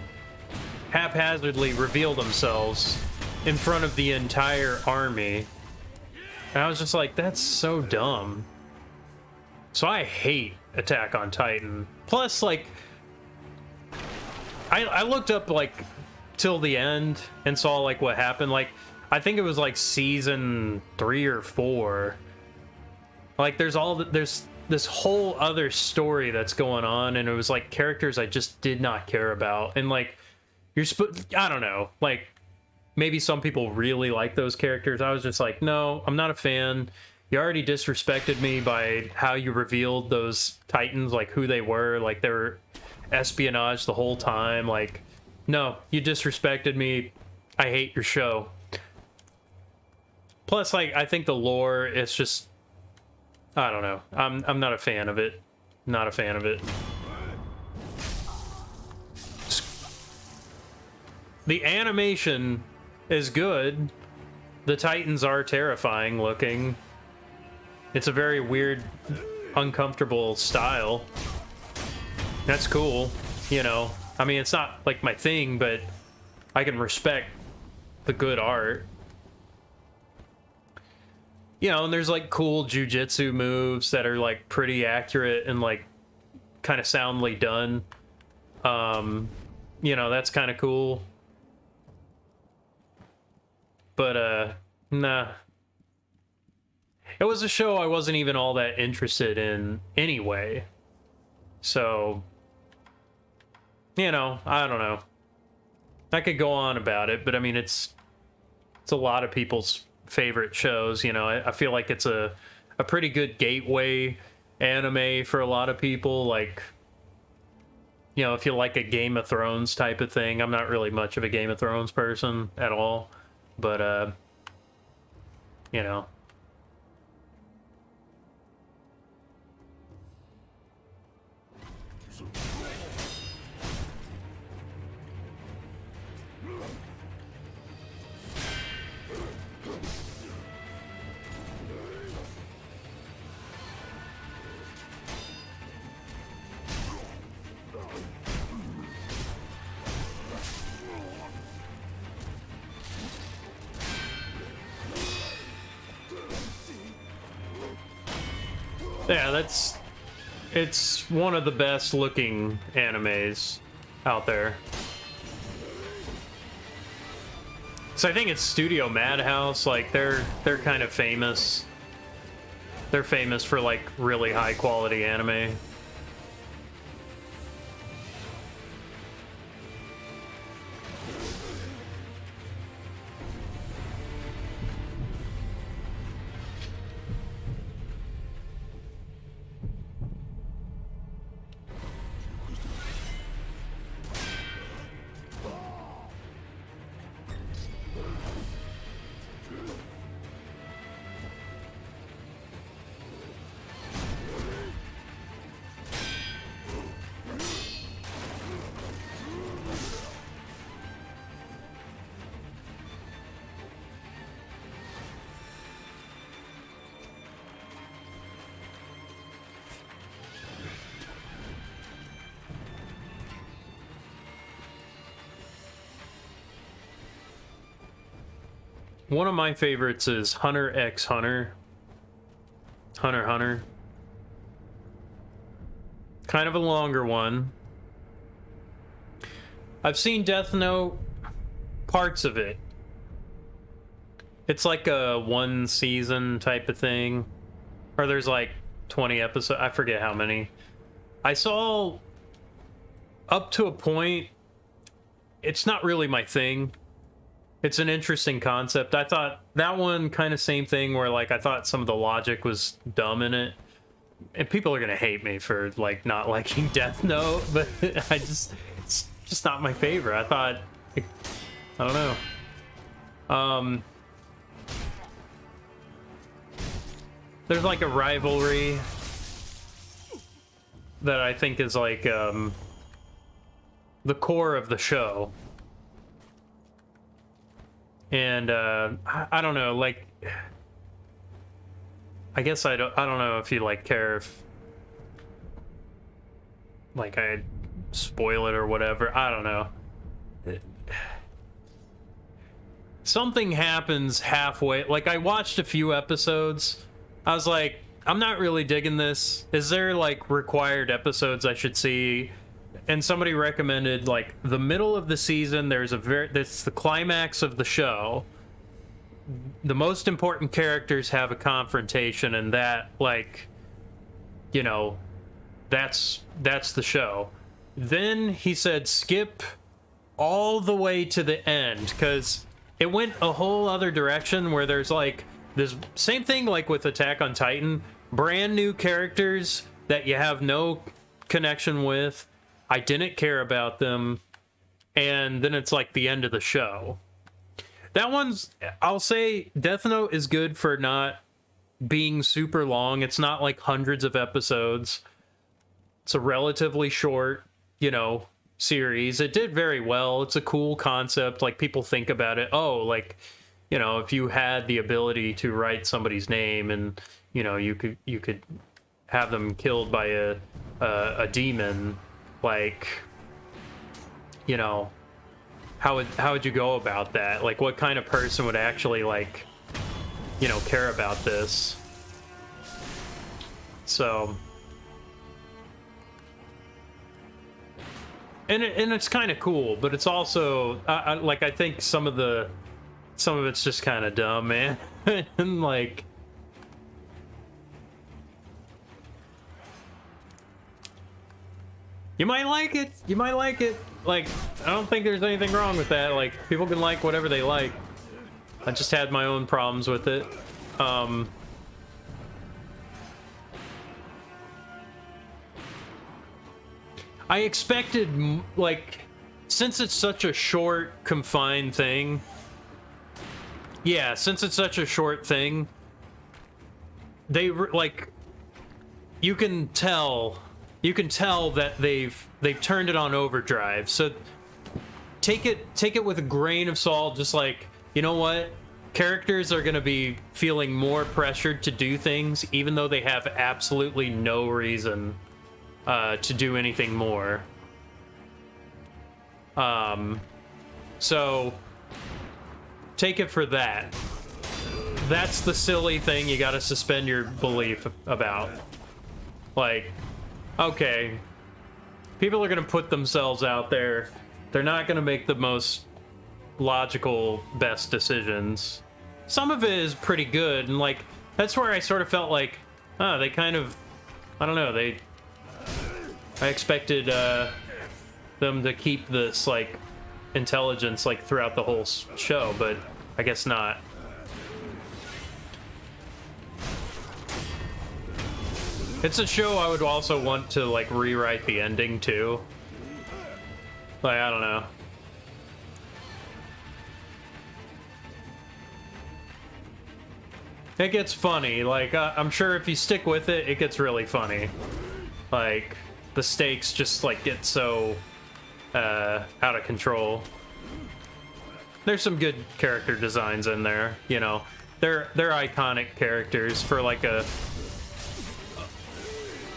haphazardly reveal themselves in front of the entire army. And I was just like, that's so dumb. So I hate Attack on Titan. Plus, like, I looked up like till the end and saw like what happened. Like, I think it was like season 3 or 4. Like, there's this whole other story that's going on, and it was like characters I just did not care about. And like, I don't know, like maybe some people really like those characters. I was just like, no, I'm not a fan. You already disrespected me by how you revealed those Titans, like who they were, like they were espionage the whole time. Like, no, you disrespected me. I hate your show. Plus, like, I think the lore, it's just, I don't know. I'm not a fan of it. Not a fan of it. The animation is good. The Titans are terrifying looking. It's a very weird, uncomfortable style. That's cool, you know. I mean, it's not like my thing, but I can respect the good art. You know, and there's like cool jujitsu moves that are like pretty accurate and like kind of soundly done. You know, that's kind of cool. But nah. It was a show I wasn't even all that interested in anyway. So, you know, I don't know. I could go on about it, but I mean, it's a lot of people's favorite shows, you know. I feel like it's a pretty good gateway anime for a lot of people. Like, you know, if you like a Game of Thrones type of thing. I'm not really much of a Game of Thrones person at all, but you know. Yeah, it's one of the best looking animes out there. So I think it's Studio Madhouse, like they're kind of famous. They're famous for like really high quality anime. One of my favorites is Hunter x Hunter. Hunter x Hunter. Kind of a longer one. I've seen Death Note, parts of it. It's like a one season type of thing. Or there's like 20 episodes. I forget how many. I saw up to a point. It's not really my thing. It's an interesting concept. I thought that one kind of same thing where like I thought some of the logic was dumb in it. And people are gonna hate me for like not liking Death Note, but it's just not my favorite. I thought, I don't know. There's like a rivalry that I think is like the core of the show. And I don't know, like I guess I don't know if you like care if like I spoil it or whatever. I don't know. Something happens halfway. Like I watched a few episodes. I was like, I'm not really digging this. Is there like required episodes I should see? And somebody recommended like the middle of the season. That's the climax of the show. The most important characters have a confrontation, and that like, you know, that's the show. Then he said skip all the way to the end because it went a whole other direction where there's like this same thing like with Attack on Titan, brand new characters that you have no connection with. I didn't care about them, and then it's like the end of the show. That one's, I'll say Death Note is good for not being super long. It's not like hundreds of episodes. It's a relatively short, you know, series. It did very well. It's a cool concept. Like people think about it. Oh, like, you know, if you had the ability to write somebody's name and, you know, you could have them killed by a demon, like, you know, how would you go about that? Like, what kind of person would actually, like, you know, care about this? So, and it's kind of cool, but it's also like I think some of it's just kind of dumb, man. And like, you might like it. You might like it. Like, I don't think there's anything wrong with that. Like, people can like whatever they like. I just had my own problems with it. I expected, like, since it's such a short, confined thing. Yeah, since it's such a short thing, they like, you can tell that they've turned it on overdrive. So take it with a grain of salt. Just like, you know what, characters are gonna be feeling more pressured to do things even though they have absolutely no reason to do anything more. So take it for that. That's the silly thing you gotta suspend your belief about. Like, okay, people are gonna put themselves out there. They're not gonna make the most logical, best decisions. Some of it is pretty good, and like, that's where I sort of felt like, they kind of, I don't know, I expected them to keep this like intelligence like throughout the whole show, but I guess not. It's a show I would also want to like rewrite the ending too. Like, I don't know. It gets funny. Like, I'm sure if you stick with it, it gets really funny. Like, the stakes just like get so out of control. There's some good character designs in there, you know. They're iconic characters for like a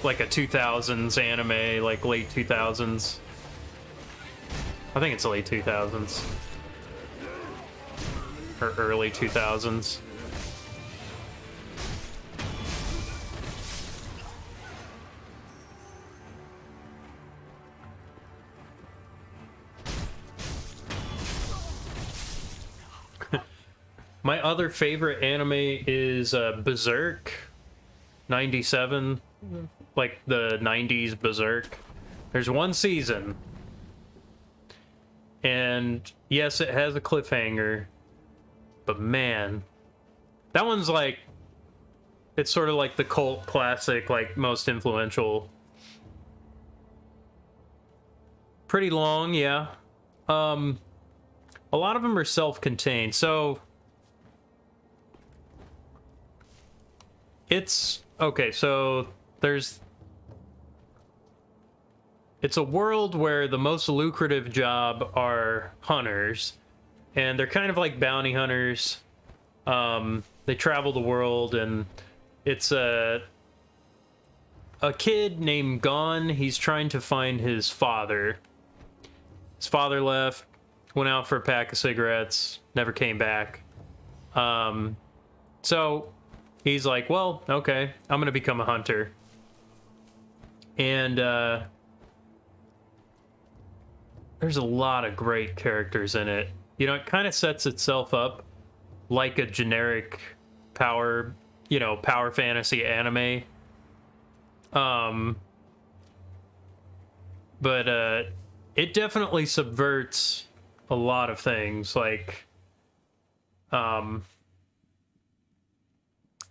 2000s anime, like late 2000s. I think it's late 2000s or early 2000s. My other favorite anime is Berserk 97, like the 90s Berserk. There's one season, and yes, it has a cliffhanger, but man, that one's like, it's sort of like the cult classic, like most influential. Pretty long, yeah. A lot of them are self-contained, so it's okay. So it's a world where the most lucrative job are hunters, and they're kind of like bounty hunters. They travel the world, and it's a kid named Gon. He's trying to find his father. His father left, went out for a pack of cigarettes, never came back. So he's like, well, okay, I'm gonna become a hunter. And there's a lot of great characters in it. You know, it kind of sets itself up like a generic power fantasy anime. But it definitely subverts a lot of things. Like,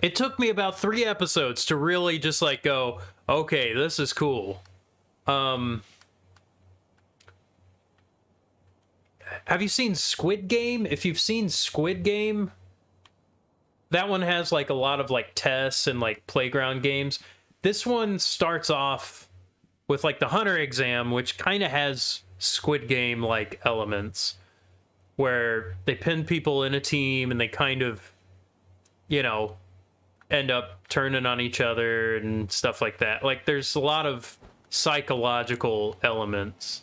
it took me about 3 episodes to really just like go, okay, this is cool. Have you seen Squid Game? If you've seen Squid Game, that one has like a lot of like tests and like playground games. This one starts off with like the hunter exam, which kind of has Squid Game like elements, where they pin people in a team and they kind of, you know, end up turning on each other and stuff like that. Like, there's a lot of psychological elements,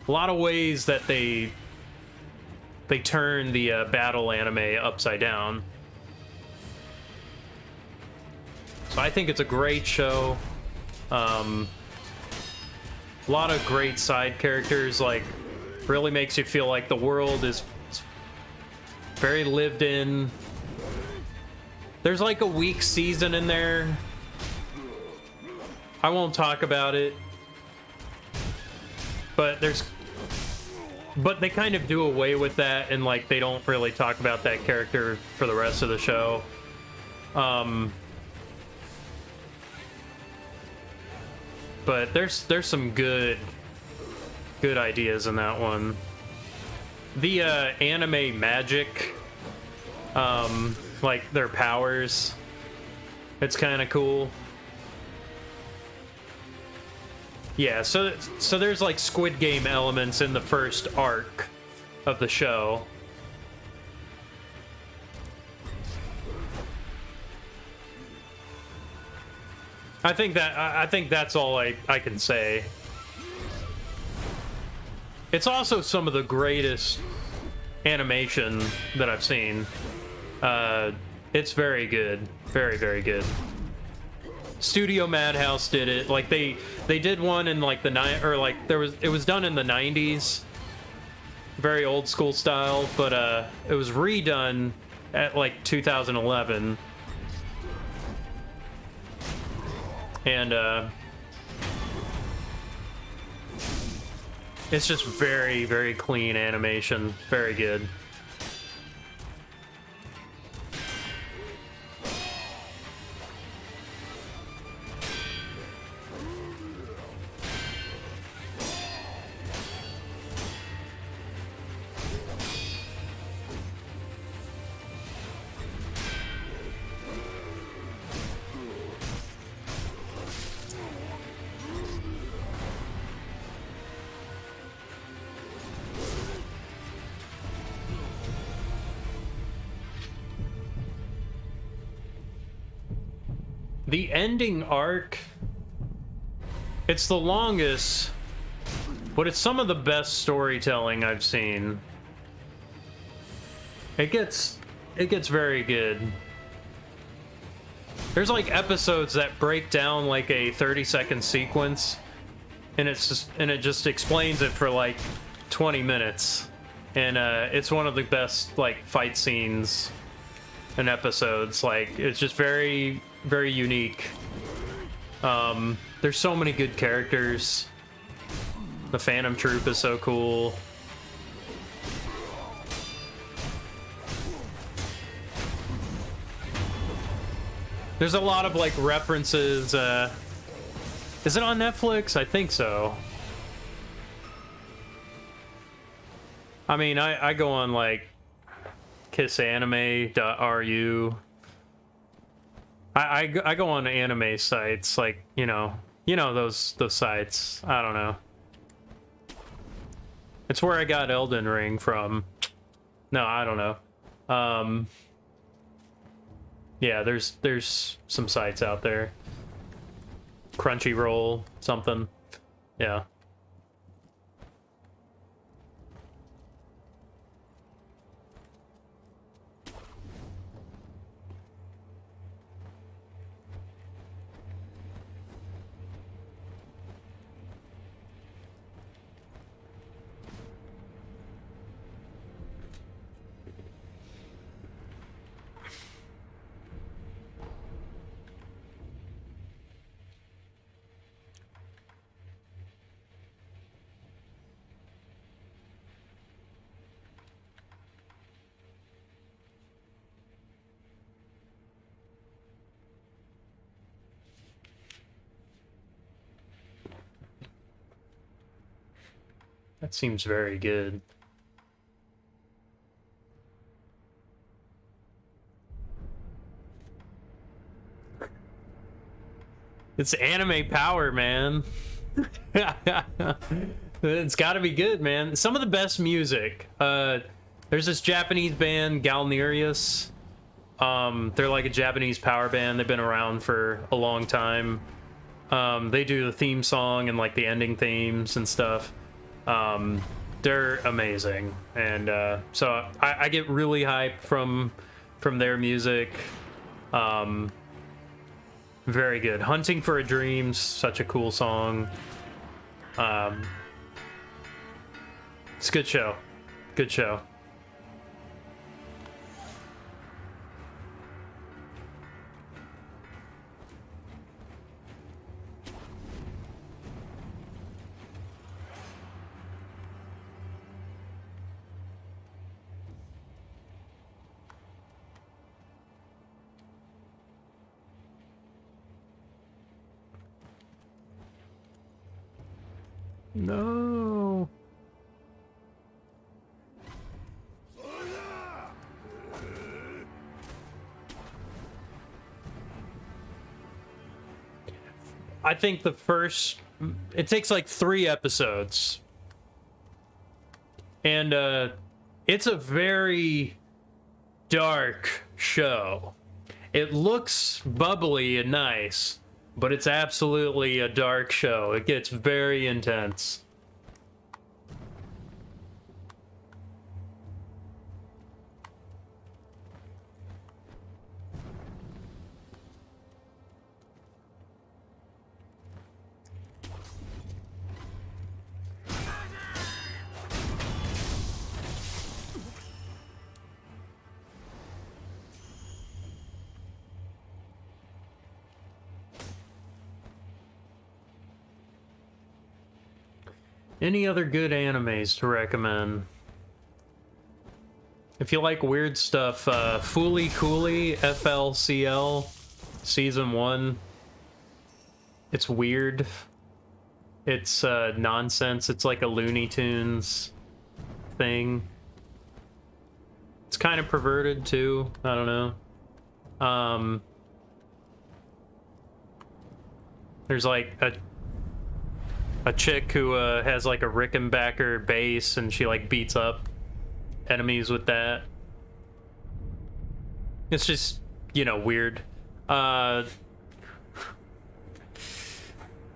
a lot of ways that they turn the battle anime upside down. So I think it's a great show. A lot of great side characters, like, really makes you feel like the world is very lived in. There's like a weak season in there. I won't talk about it, but they kind of do away with that, and like they don't really talk about that character for the rest of the show. But there's some good ideas in that one. The anime magic, like their powers, it's kind of cool. Yeah, so there's like Squid Game elements in the first arc of the show. I think that's all I can say. It's also some of the greatest animation that I've seen. It's very good. Very, very good. Studio Madhouse did it. Like they did one in like it was done in the 90s. Very old school style, but it was redone at like 2011. And it's just very, very clean animation. Very good. The ending arc, it's the longest, but it's some of the best storytelling I've seen. It gets very good. There's like episodes that break down like a 30-second sequence, and it just explains it for like 20 minutes. And it's one of the best like fight scenes and episodes. Like, it's just very, very unique. There's so many good characters. The Phantom Troop is so cool. There's a lot of like references. Is it on Netflix? I think so. I mean, I go on like kissanime.ru. I go on anime sites, like, you know those sites. I don't know. It's where I got Elden Ring from. No, I don't know. Yeah, there's some sites out there. Crunchyroll, something. Yeah. That seems very good. It's anime power, man. It's got to be good, man. Some of the best music. There's this Japanese band, Galnerius. They're like a Japanese power band. They've been around for a long time. They do the theme song and like the ending themes and stuff. They're amazing, and so I get really hyped from their music. Very good. Hunting for a Dream's such a cool song. It's a good show. Good show. No. I think the first, it takes like 3 episodes. And it's a very dark show. It looks bubbly and nice, but it's absolutely a dark show. It gets very intense. Any other good animes to recommend? If you like weird stuff, Fooly Cooly, FLCL, Season 1. It's weird. It's nonsense. It's like a Looney Tunes thing. It's kind of perverted too. I don't know. There's like a chick who has like a Rickenbacker bass, and she like beats up enemies with that. It's just, you know, weird. Alright,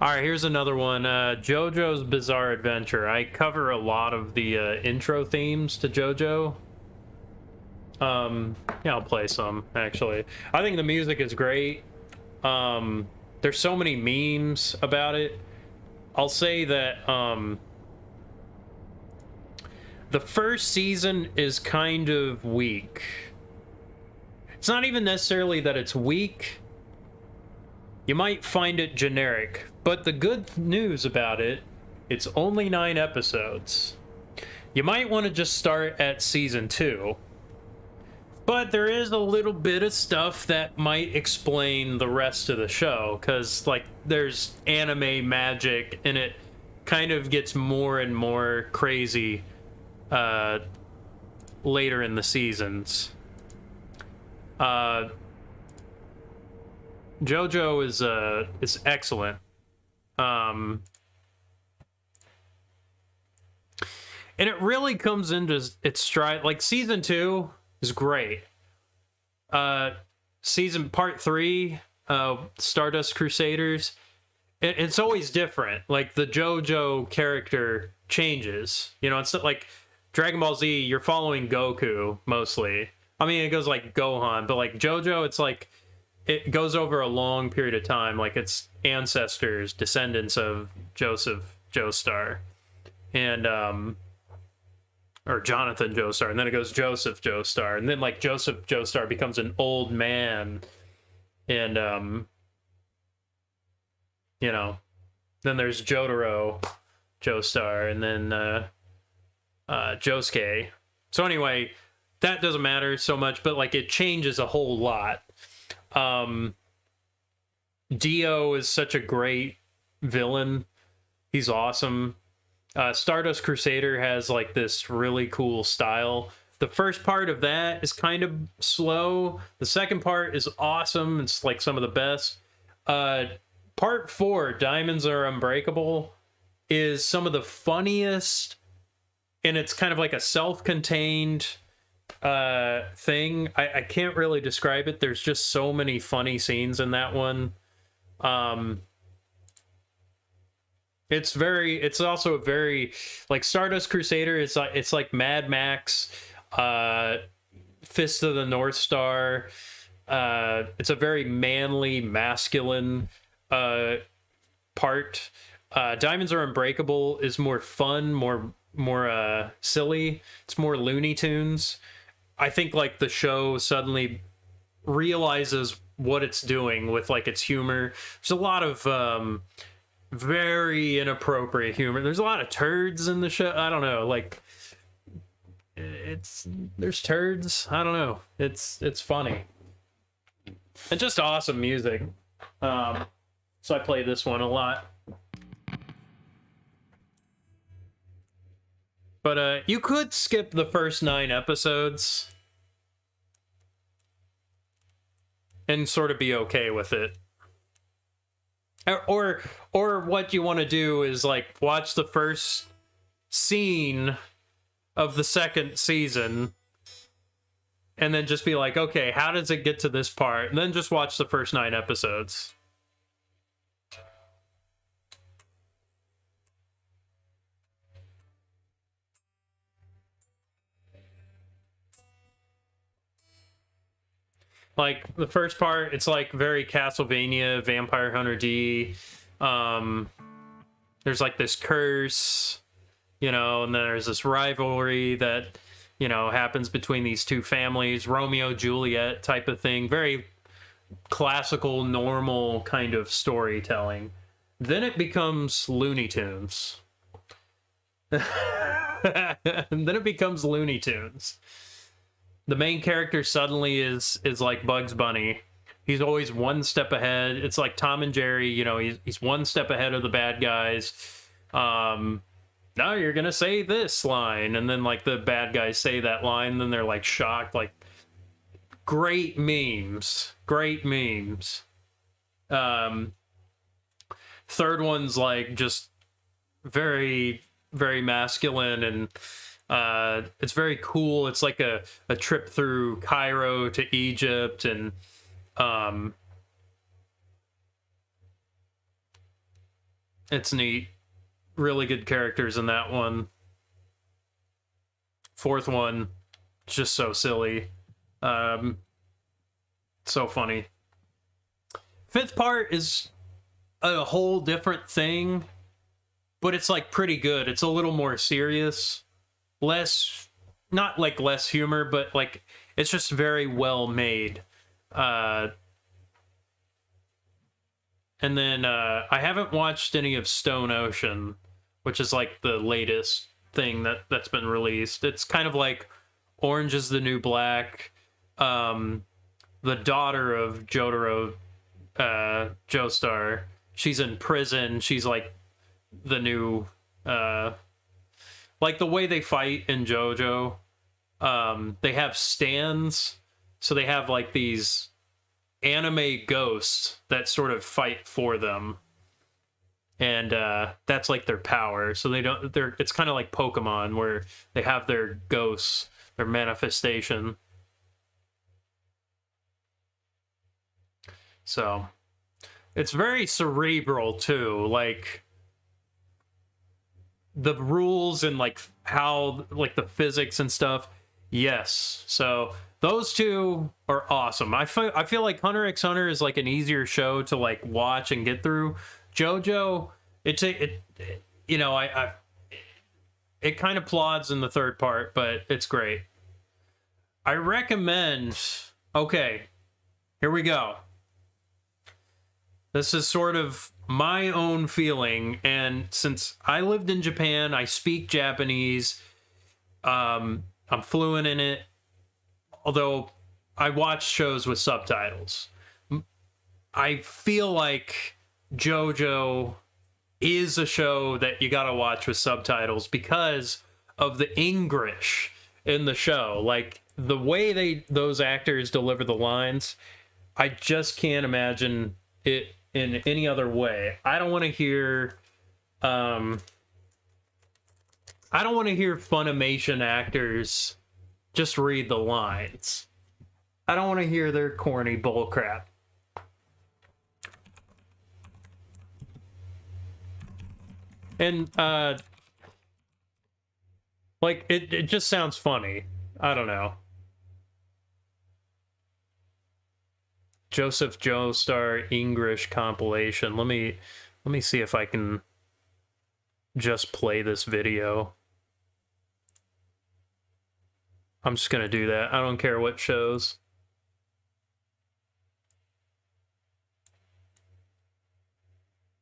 here's another one. JoJo's Bizarre Adventure. I cover a lot of the intro themes to JoJo. Yeah, I'll play some, actually. I think the music is great. There's so many memes about it. I'll say that the first season is kind of weak. It's not even necessarily that it's weak. You might find it generic, but the good news about it, it's only 9 episodes. You might want to just start at season 2. But there is a little bit of stuff that might explain the rest of the show, because, like, there's anime magic, and it kind of gets more and more crazy later in the seasons. JoJo is excellent. And it really comes into its stride. Like, season 2 is great. Season part 3, Stardust Crusaders, it's always different. Like, the JoJo character changes. You know, it's not like Dragon Ball Z, you're following Goku mostly. I mean, it goes like Gohan, but like JoJo, it's like it goes over a long period of time. Like, it's ancestors, descendants of Joseph Joestar, and or Jonathan Joestar, and then it goes Joseph Joestar, and then like Joseph Joestar becomes an old man, and you know, then there's Jotaro Joestar, and then Josuke. So anyway, that doesn't matter so much, but like it changes a whole lot. Dio is such a great villain. He's awesome. Stardust Crusader has like this really cool style. The first part of that is kind of slow. The second part is awesome. It's like some of the best. Part 4, Diamonds Are Unbreakable, is some of the funniest, and it's kind of like a self-contained thing. I can't really describe it. There's just so many funny scenes in that one. It's also a very, like, Stardust Crusader, it's like Mad Max, Fist of the North Star. It's a very manly, masculine part. Diamonds Are Unbreakable is more fun, more silly. It's more Looney Tunes. I think like the show suddenly realizes what it's doing with like its humor. There's a lot of very inappropriate humor. There's a lot of turds in the show. I don't know, like there's turds. I don't know. It's funny. And just awesome music. So I play this one a lot. But you could skip the first 9 episodes and sort of be okay with it. Or what you want to do is like watch the first scene of the second season and then just be like, okay, how does it get to this part? And then just watch the first 9 episodes. Like, the first part, it's like very Castlevania, Vampire Hunter D. There's like this curse, you know, and then there's this rivalry that, you know, happens between these two families, Romeo, Juliet type of thing. Very classical, normal kind of storytelling. Then it becomes Looney Tunes. And then it becomes Looney Tunes. The main character suddenly is like Bugs Bunny. He's always one step ahead. It's like Tom and Jerry, you know, he's one step ahead of the bad guys. Now you're gonna say this line, and then like the bad guys say that line, and then they're like shocked. Like, great memes. Great memes. Third one's like just very, very masculine, and it's very cool. It's like a trip through Cairo to Egypt, and it's neat. Really good characters in that one. Fourth one, just so silly. So funny. Fifth part is a whole different thing, but it's like pretty good. It's a little more serious. Less, not like less humor, but like it's just very well made. And then I haven't watched any of Stone Ocean, which is like the latest thing that's been released. It's kind of like Orange is the New Black. The daughter of Jotaro Joestar, she's in prison. She's like the new like the way they fight in JoJo. They have stands, so they have like these anime ghosts that sort of fight for them, and that's like their power. So it's kind of like Pokemon, where they have their ghosts, their manifestation. So it's very cerebral too, like the rules and like how like the physics and stuff. Yes, so those two are awesome. I feel like Hunter x Hunter is like an easier show to like watch and get through. JoJo, it you know, it kind of plods in the third part, but it's great. I recommend. Okay, here we go. This is sort of my own feeling, and since I lived in Japan, I speak Japanese. I'm fluent in it, although I watch shows with subtitles. I feel like JoJo is a show that you gotta watch with subtitles because of the English in the show. Like, the way those actors deliver the lines, I just can't imagine it in any other way. I don't want to hear Funimation actors just read the lines. I don't want to hear their corny bullcrap. And like it just sounds funny. I don't know. Joseph Joestar English compilation. Let me see if I can just play this video. I'm just gonna do that. I don't care what shows.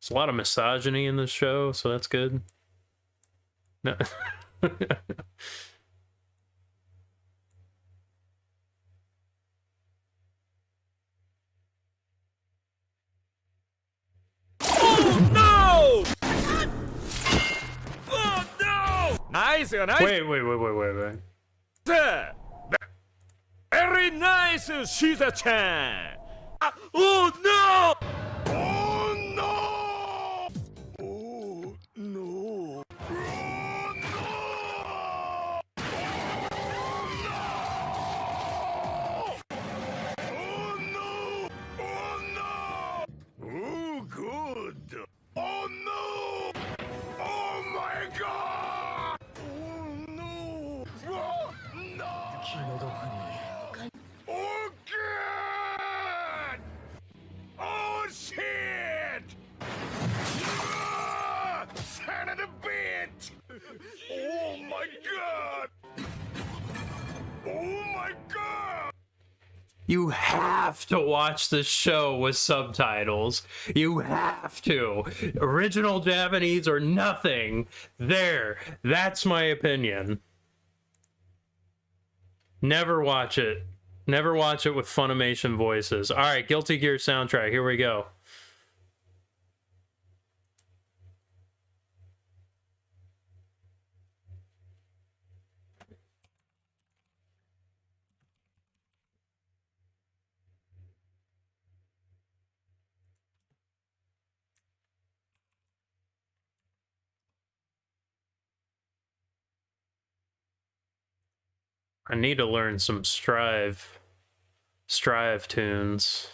There's a lot of misogyny in this show, so that's good. No. Nice, nice. Wait. Very nice, Shiza-chan. Oh no! Oh no! Oh no! Oh no! Oh no! Oh no! Oh good! Oh no! Oh my god! Oh no! Oh no! Oh god! Oh shit! Ah, son of a bitch! Oh my god! Oh my god! You have to watch the show with subtitles. You have to. Original Japanese or nothing. There. That's my opinion. Never watch it. Never watch it with Funimation voices. All right, Guilty Gear soundtrack. Here we go. I need to learn some Strive tunes.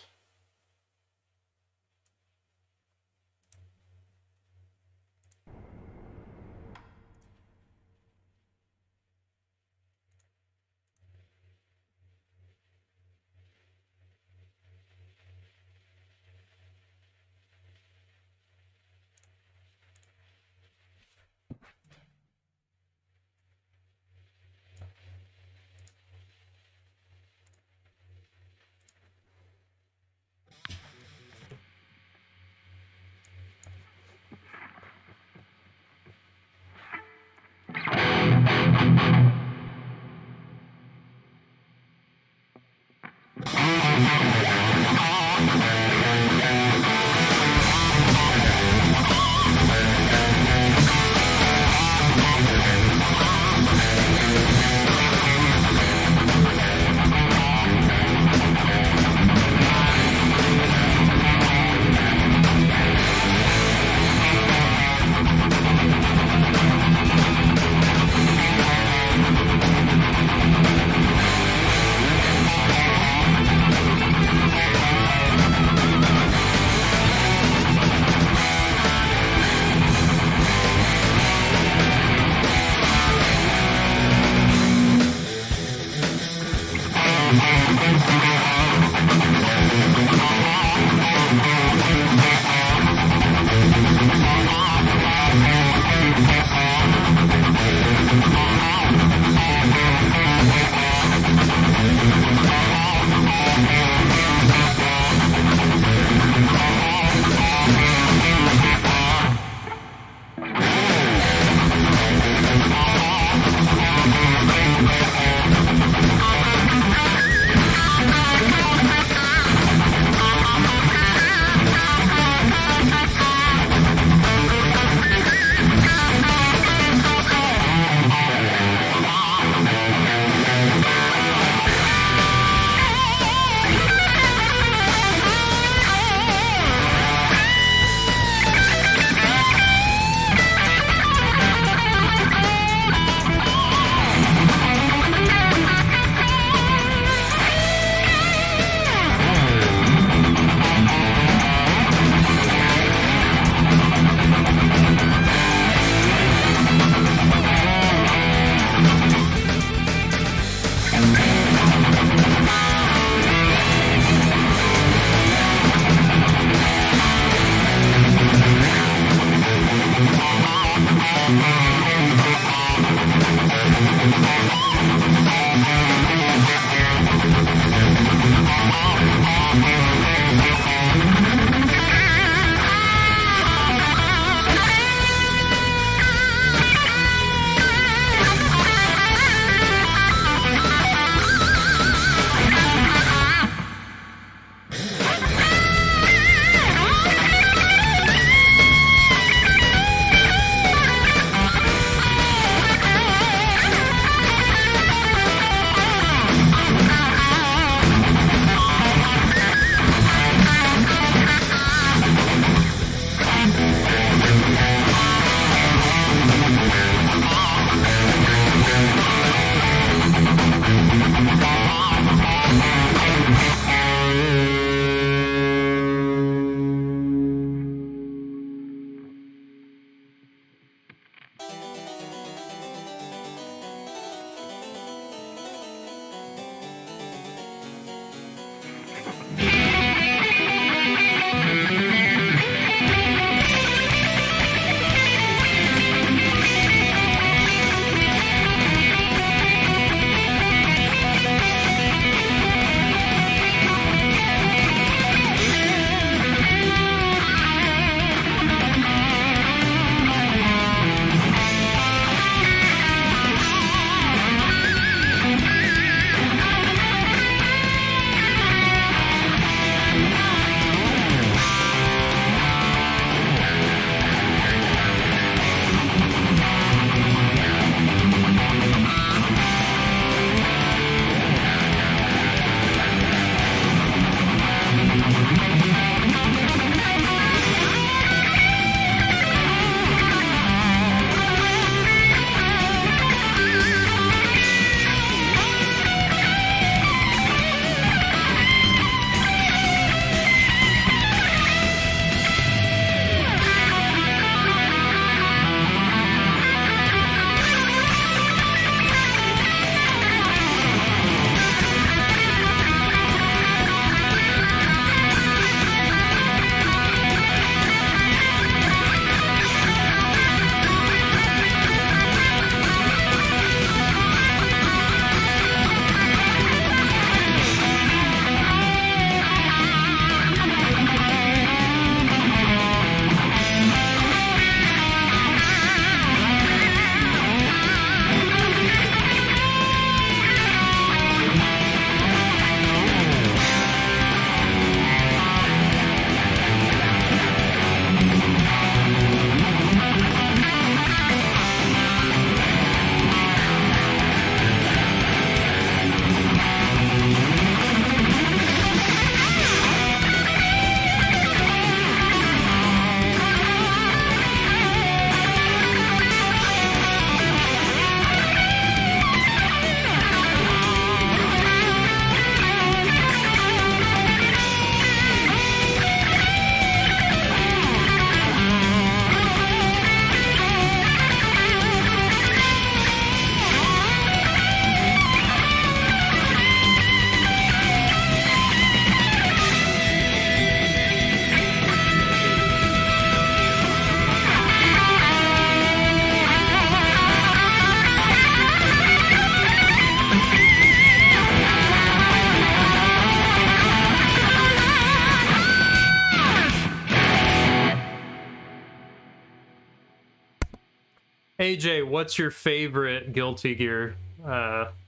AJ, what's your favorite Guilty Gear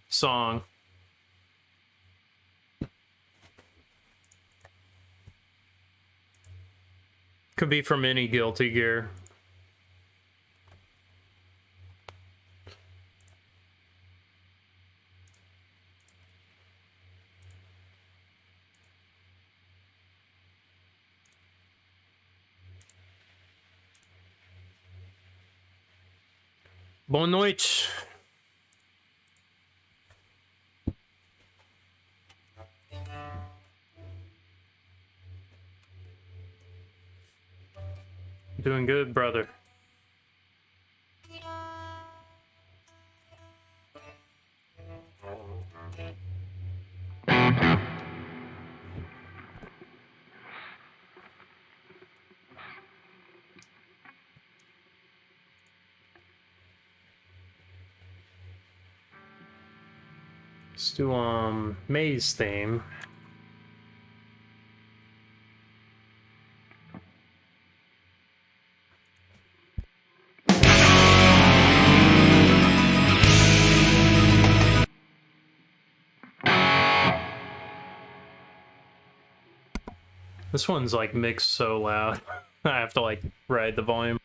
song? Could be from any Guilty Gear. Boa noite. Doing good, brother. Let's do May's theme. This one's like mixed so loud. I have to like ride the volume.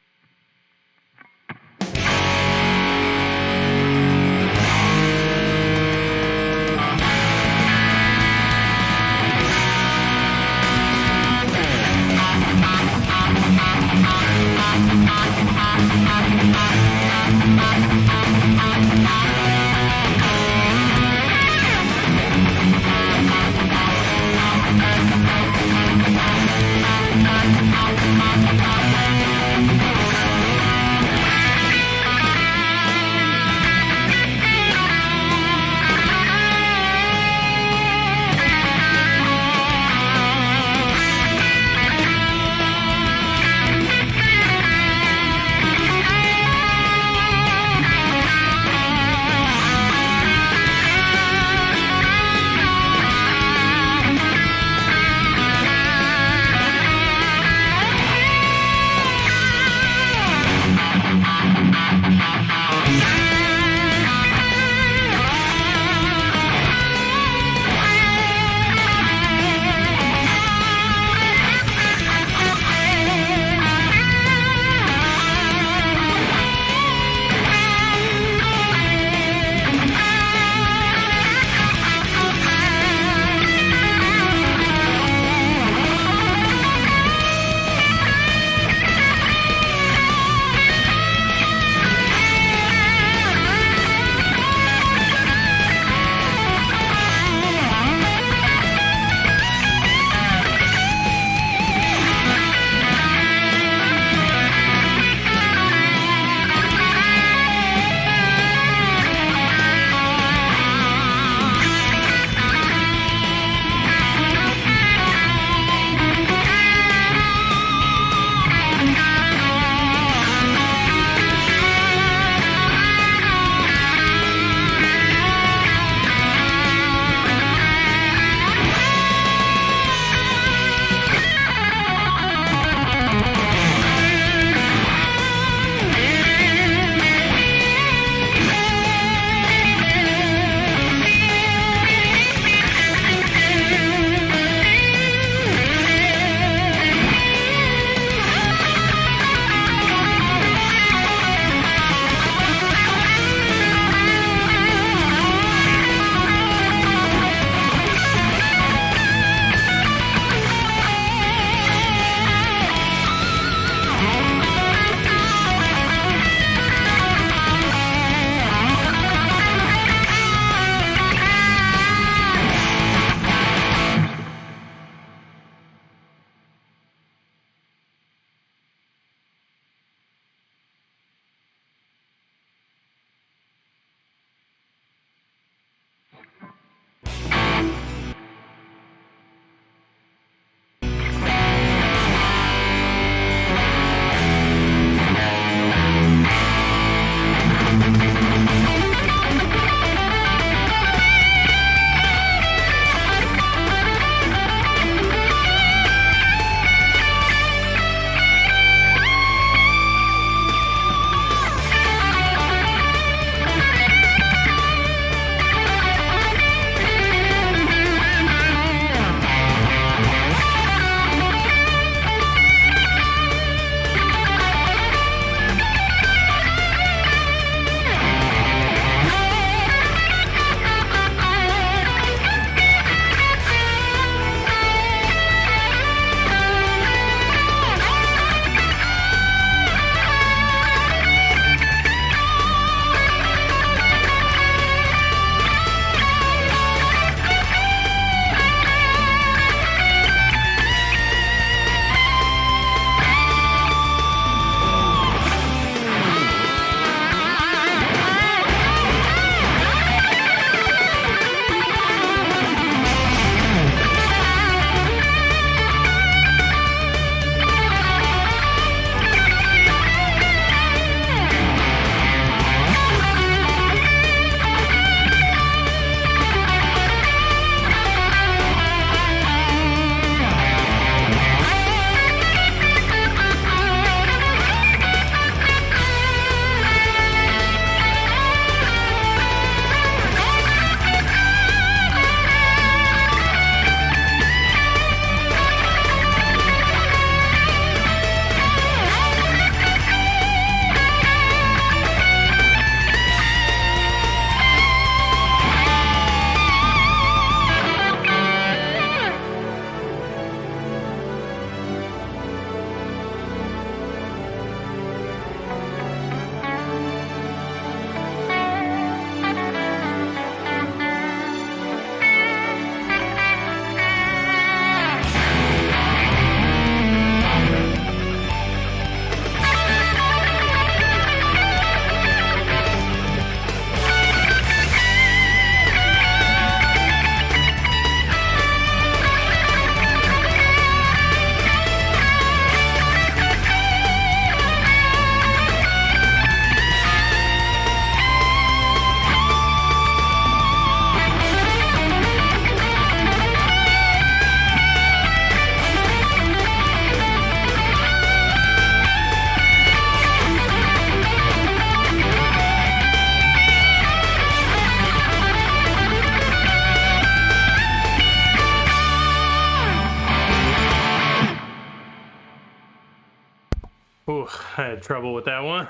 Ooh, I had trouble with that one.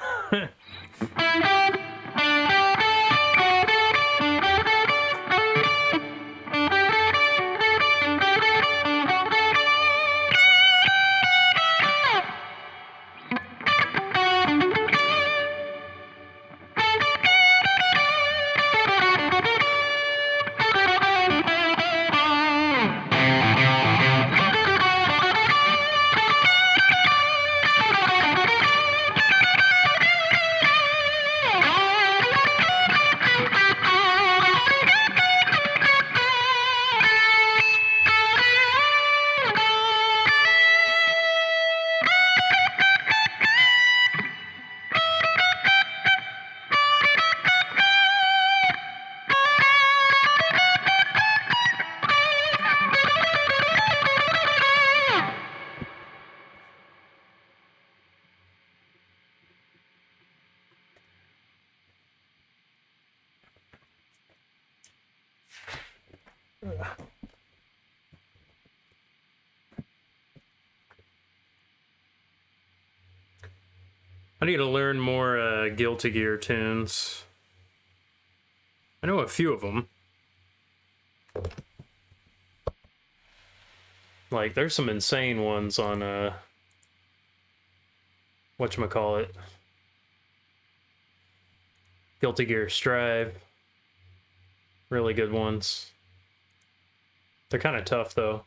I need to learn more Guilty Gear tunes. I know a few of them. Like, there's some insane ones on, whatchamacallit. Guilty Gear Strive. Really good ones. They're kind of tough, though.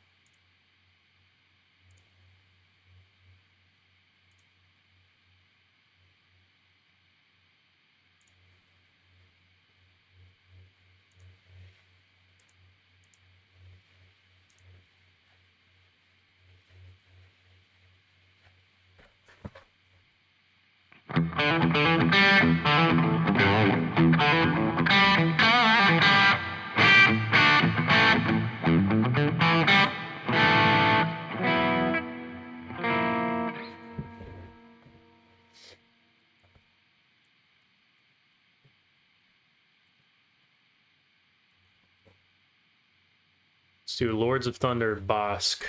Let's do Lords of Thunder Bosk.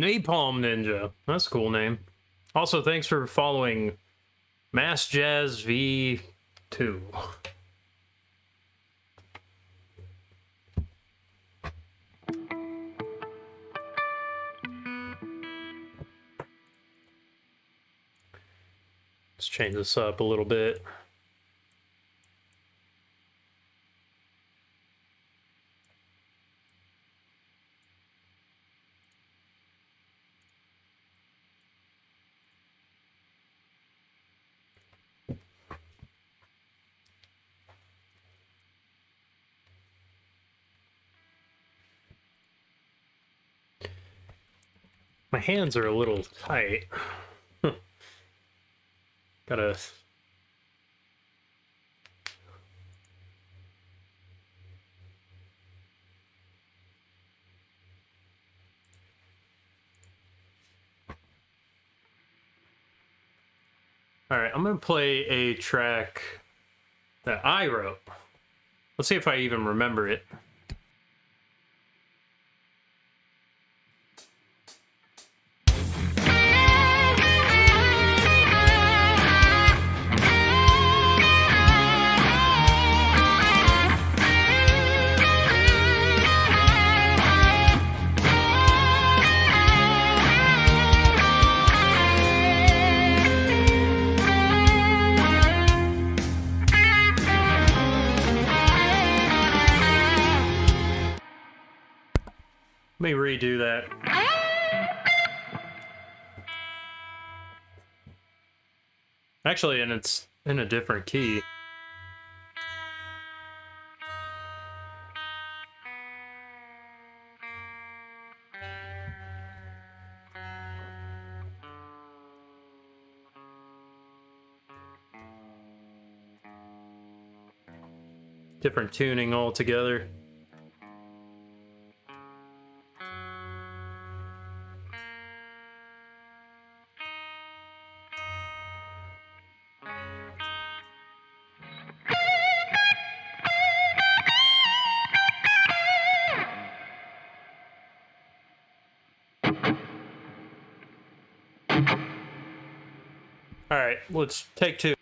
Napalm Ninja. That's a cool name. Also, thanks for following Mass Jazz V2. Let's change this up a little bit. My hands are a little tight. Gotta... Alright, I'm gonna play a track that I wrote. Let's see if I even remember it. Let me redo that. Actually, and it's in a different key. Different tuning altogether. All right, let's take two.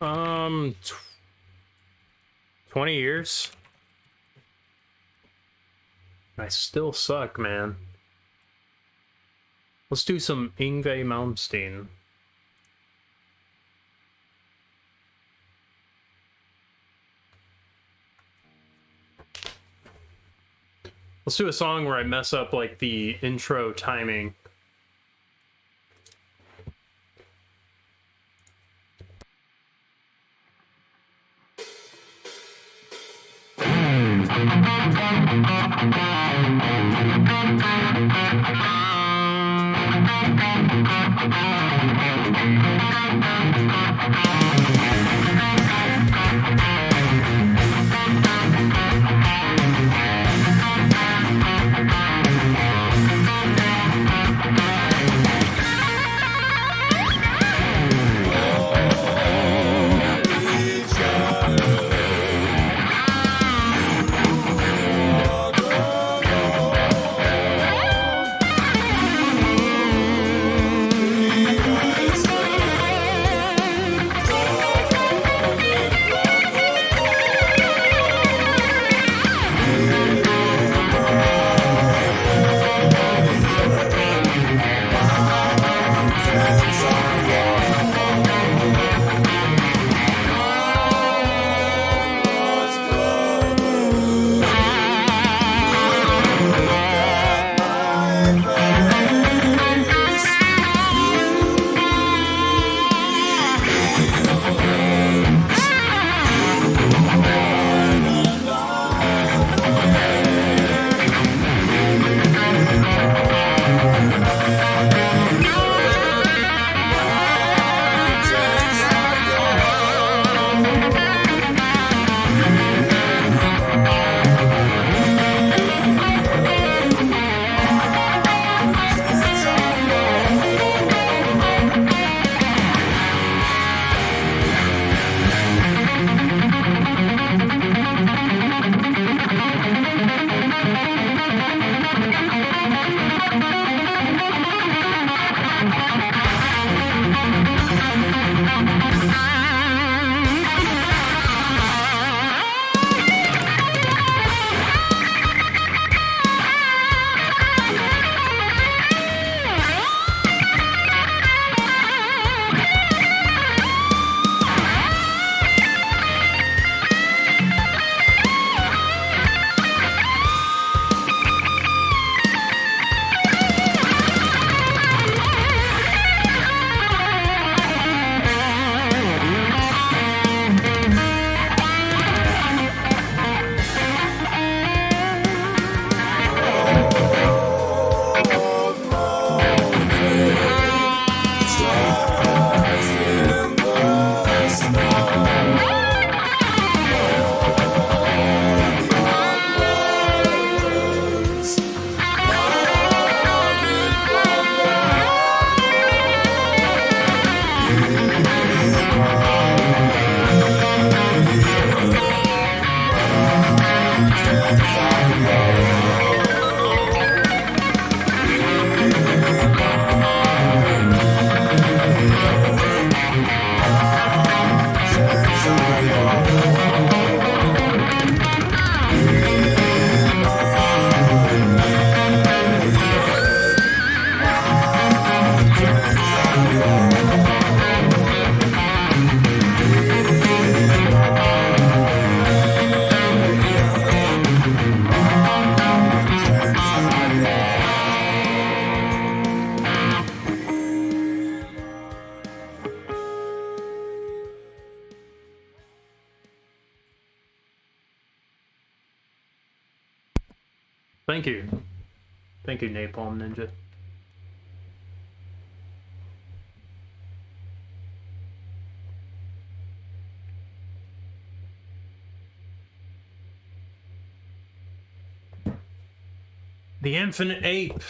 Um, 20 years. I still suck, man. Let's do some Yngwie Malmsteen. Let's do a song where I mess up, like, the intro timing. Thank you. Thank you, Napalm Ninja. The Infinite Ape.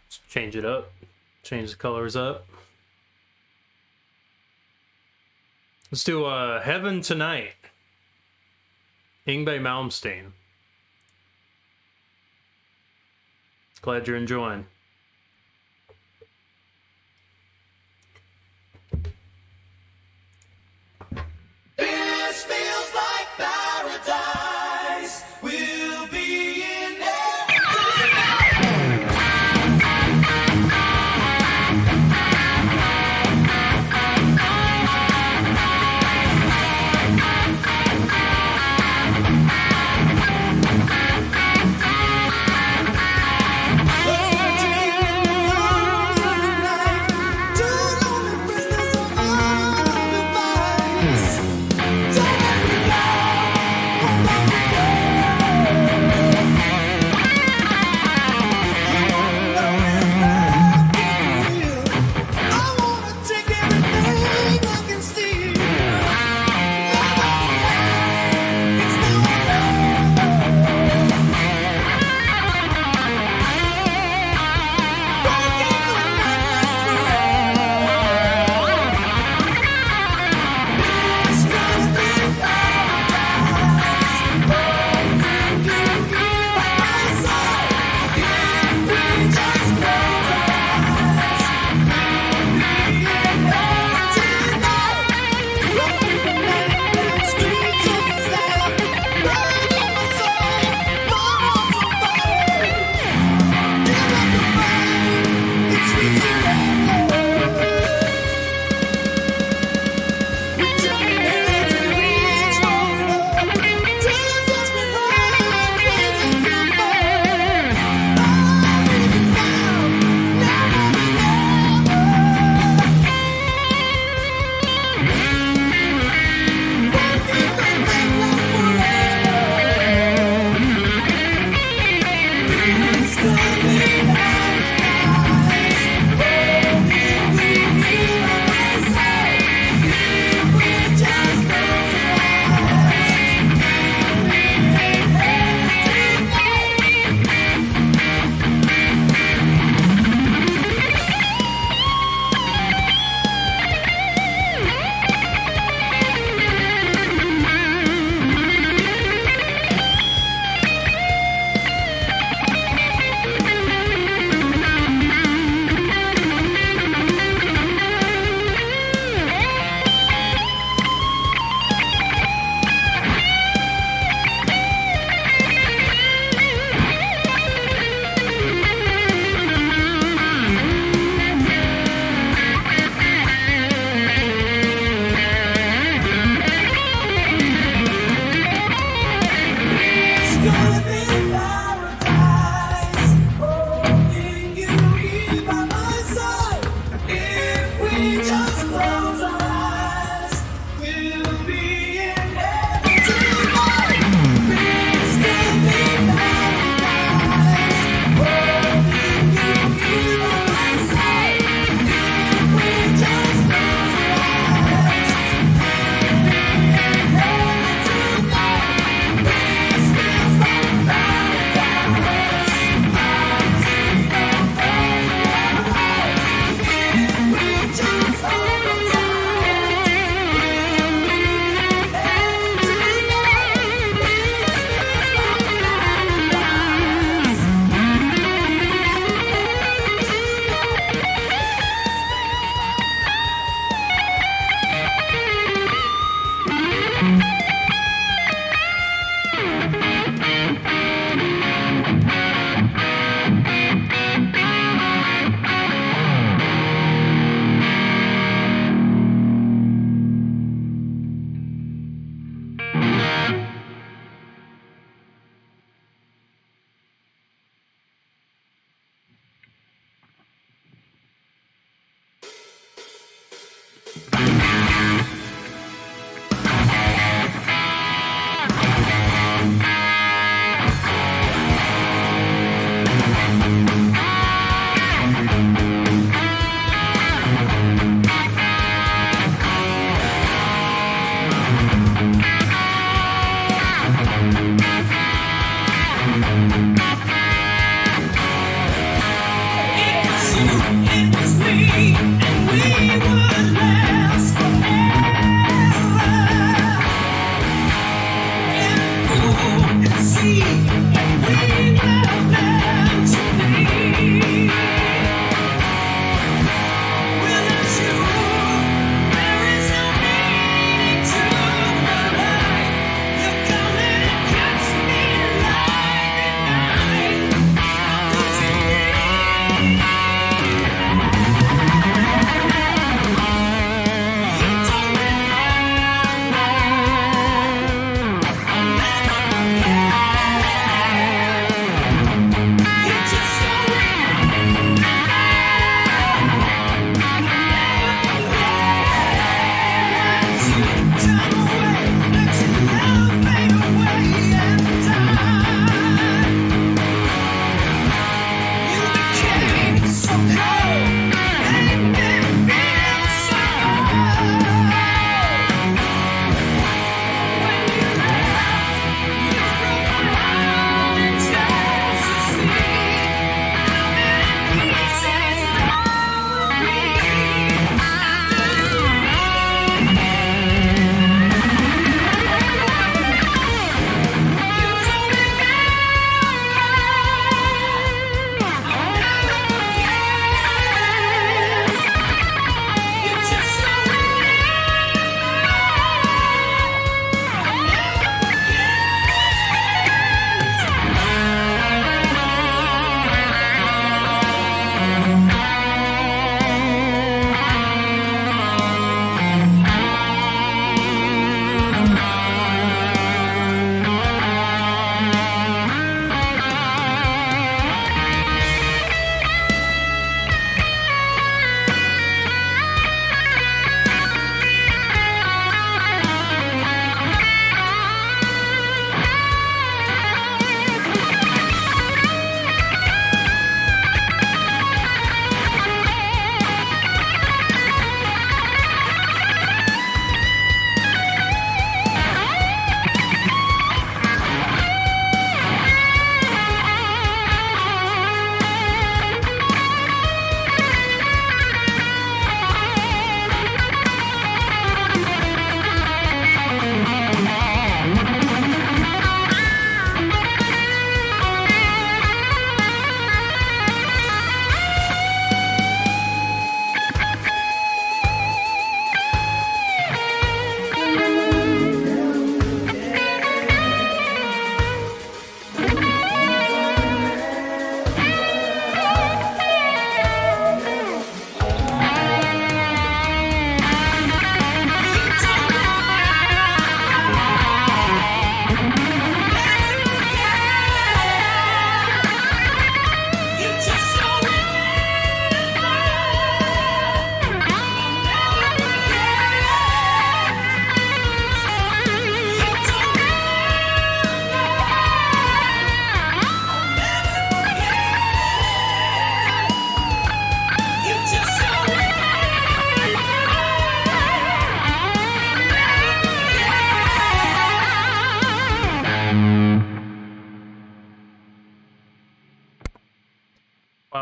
Let's change it up. Change the colors up. Let's do Heaven Tonight. Ingve Malmsteen. Glad you're enjoying. This feels like paradise. We'll be in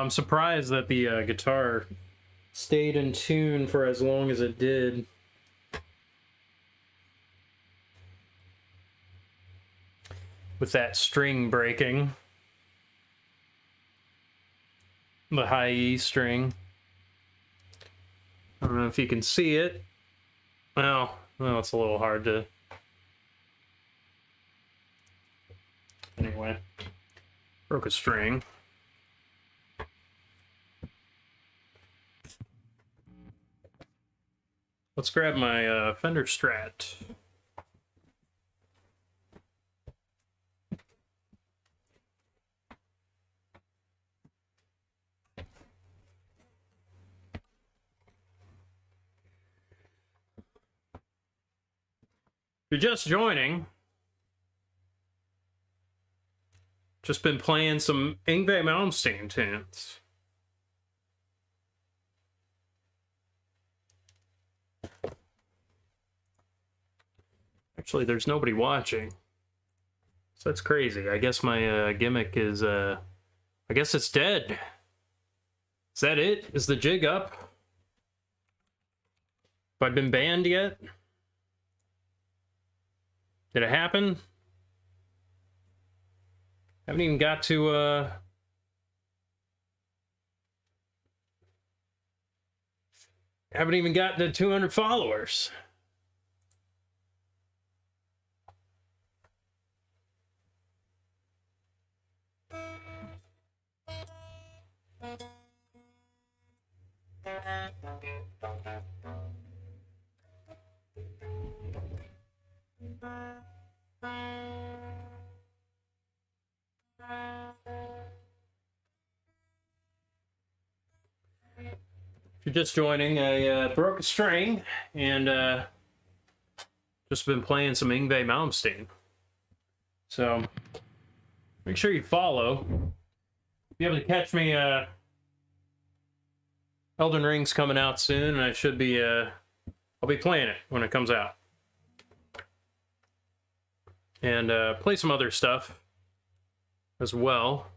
I'm surprised that the guitar stayed in tune for as long as it did. With that string breaking. The high E string. I don't know if you can see it. Well, it's a little hard to... Anyway. Broke a string. Let's grab my Fender Strat. If you're just joining, just been playing some Yngwie Malmsteen tunes. Actually, there's nobody watching. So that's crazy. I guess my gimmick is, I guess it's dead. Is that it? Is the jig up? Have I been banned yet? Did it happen? Haven't even got to, haven't even gotten to 200 followers. If you're just joining, I broke a string and just been playing some Yngwie Malmsteen. So make sure you follow. Be able to catch me. Elden Ring's coming out soon, and I should be. I'll be playing it when it comes out, and play some other stuff as well.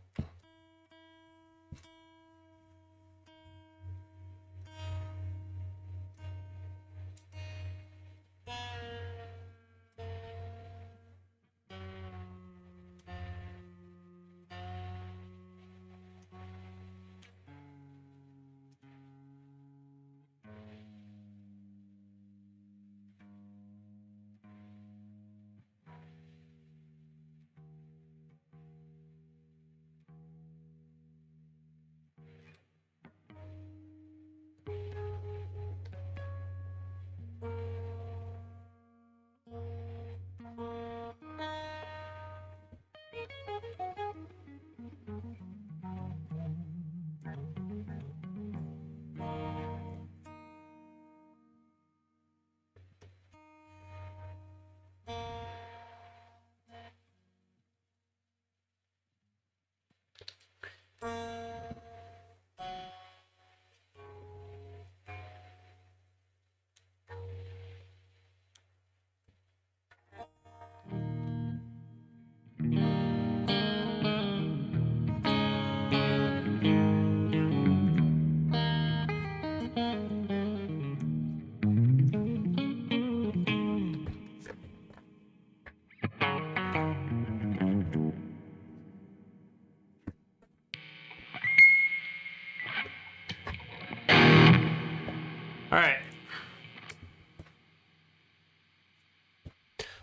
All right.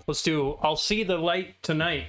Let's do I'll See the Light Tonight.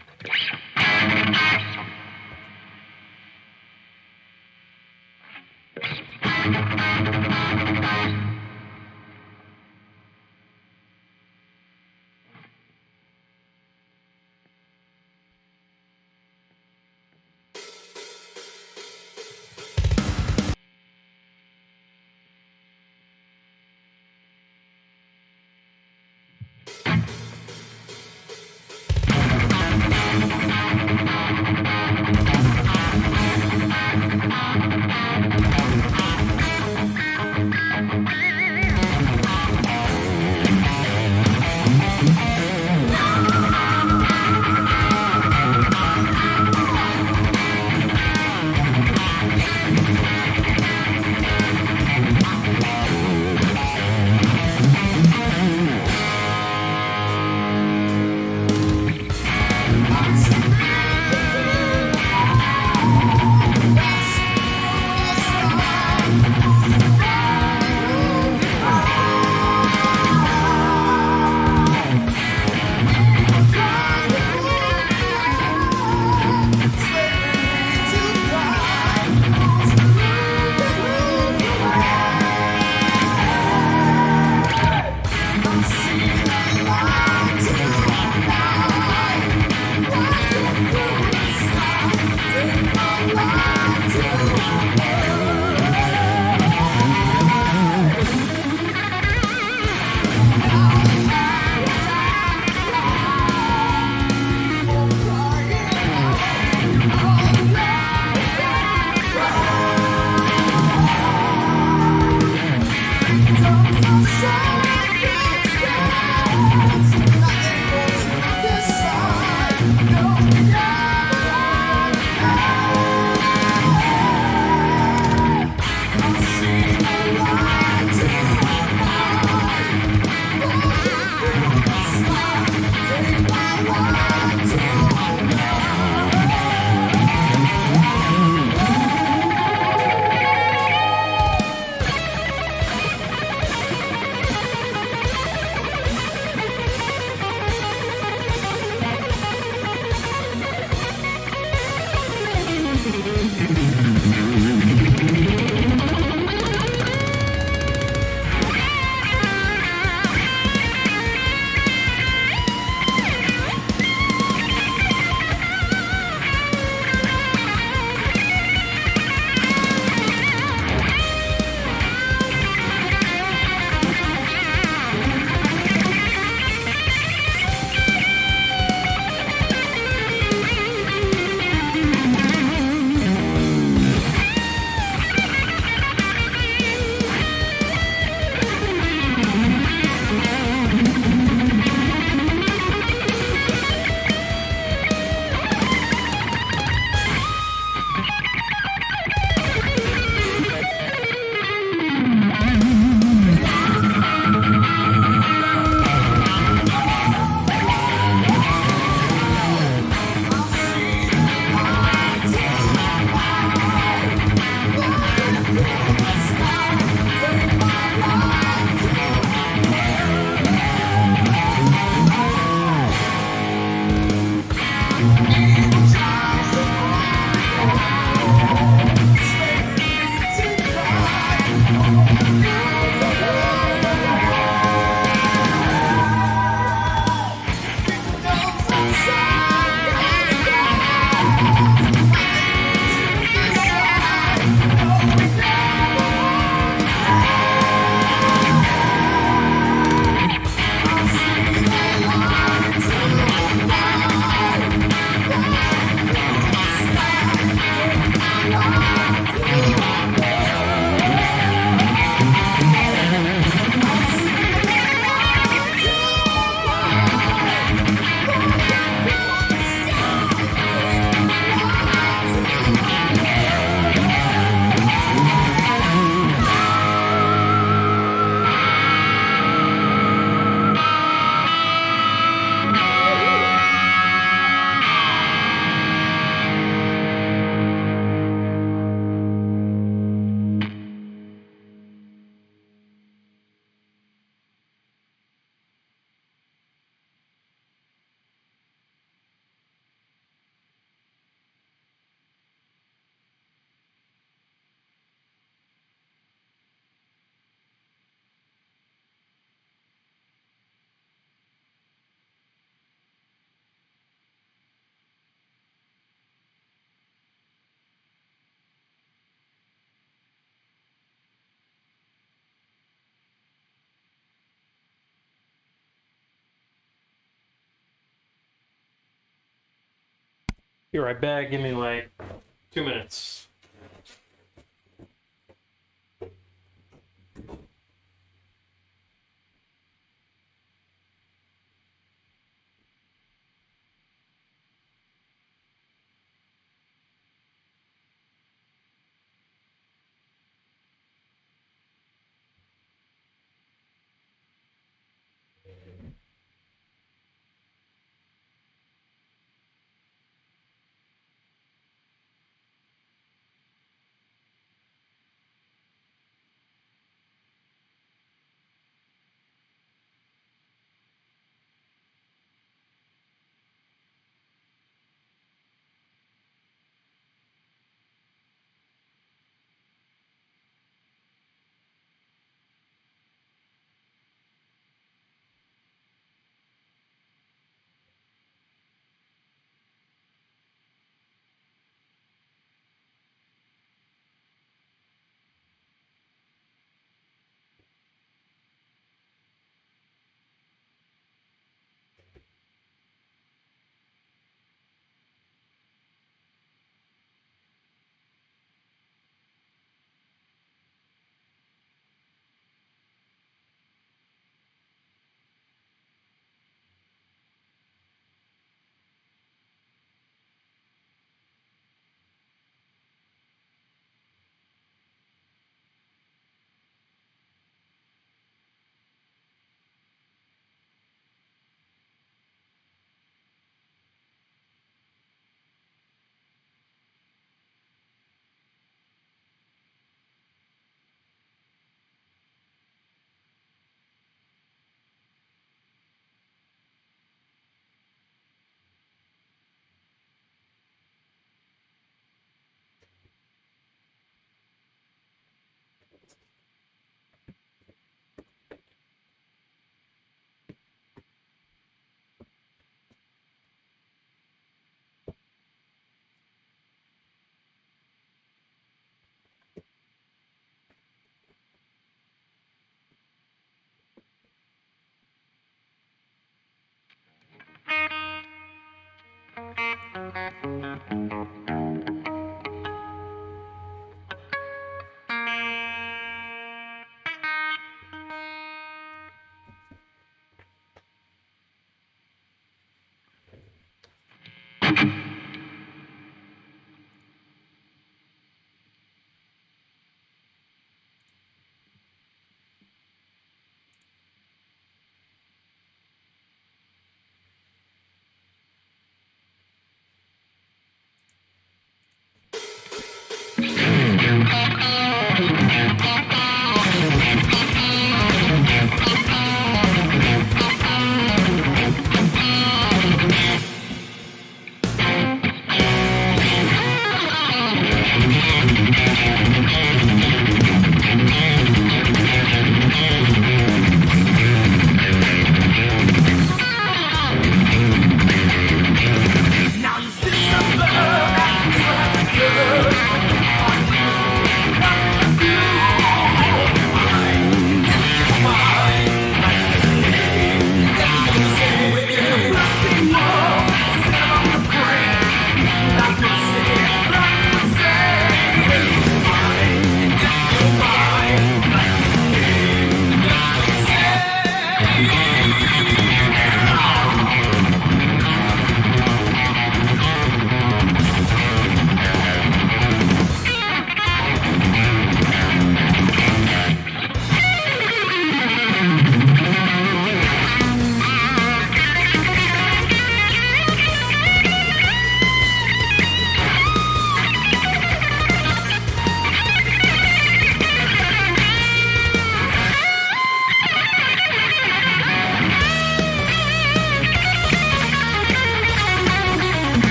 Be right back. Give me like 2 minutes.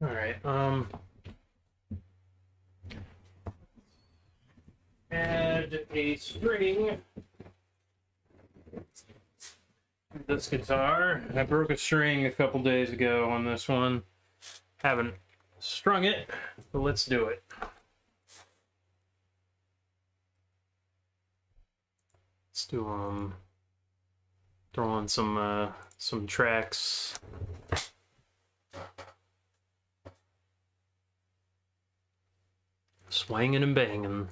All right. Add a string. This guitar. I broke a string a couple days ago on this one. Haven't strung it, but let's do it. Let's do throw on some tracks. Swinging and banging.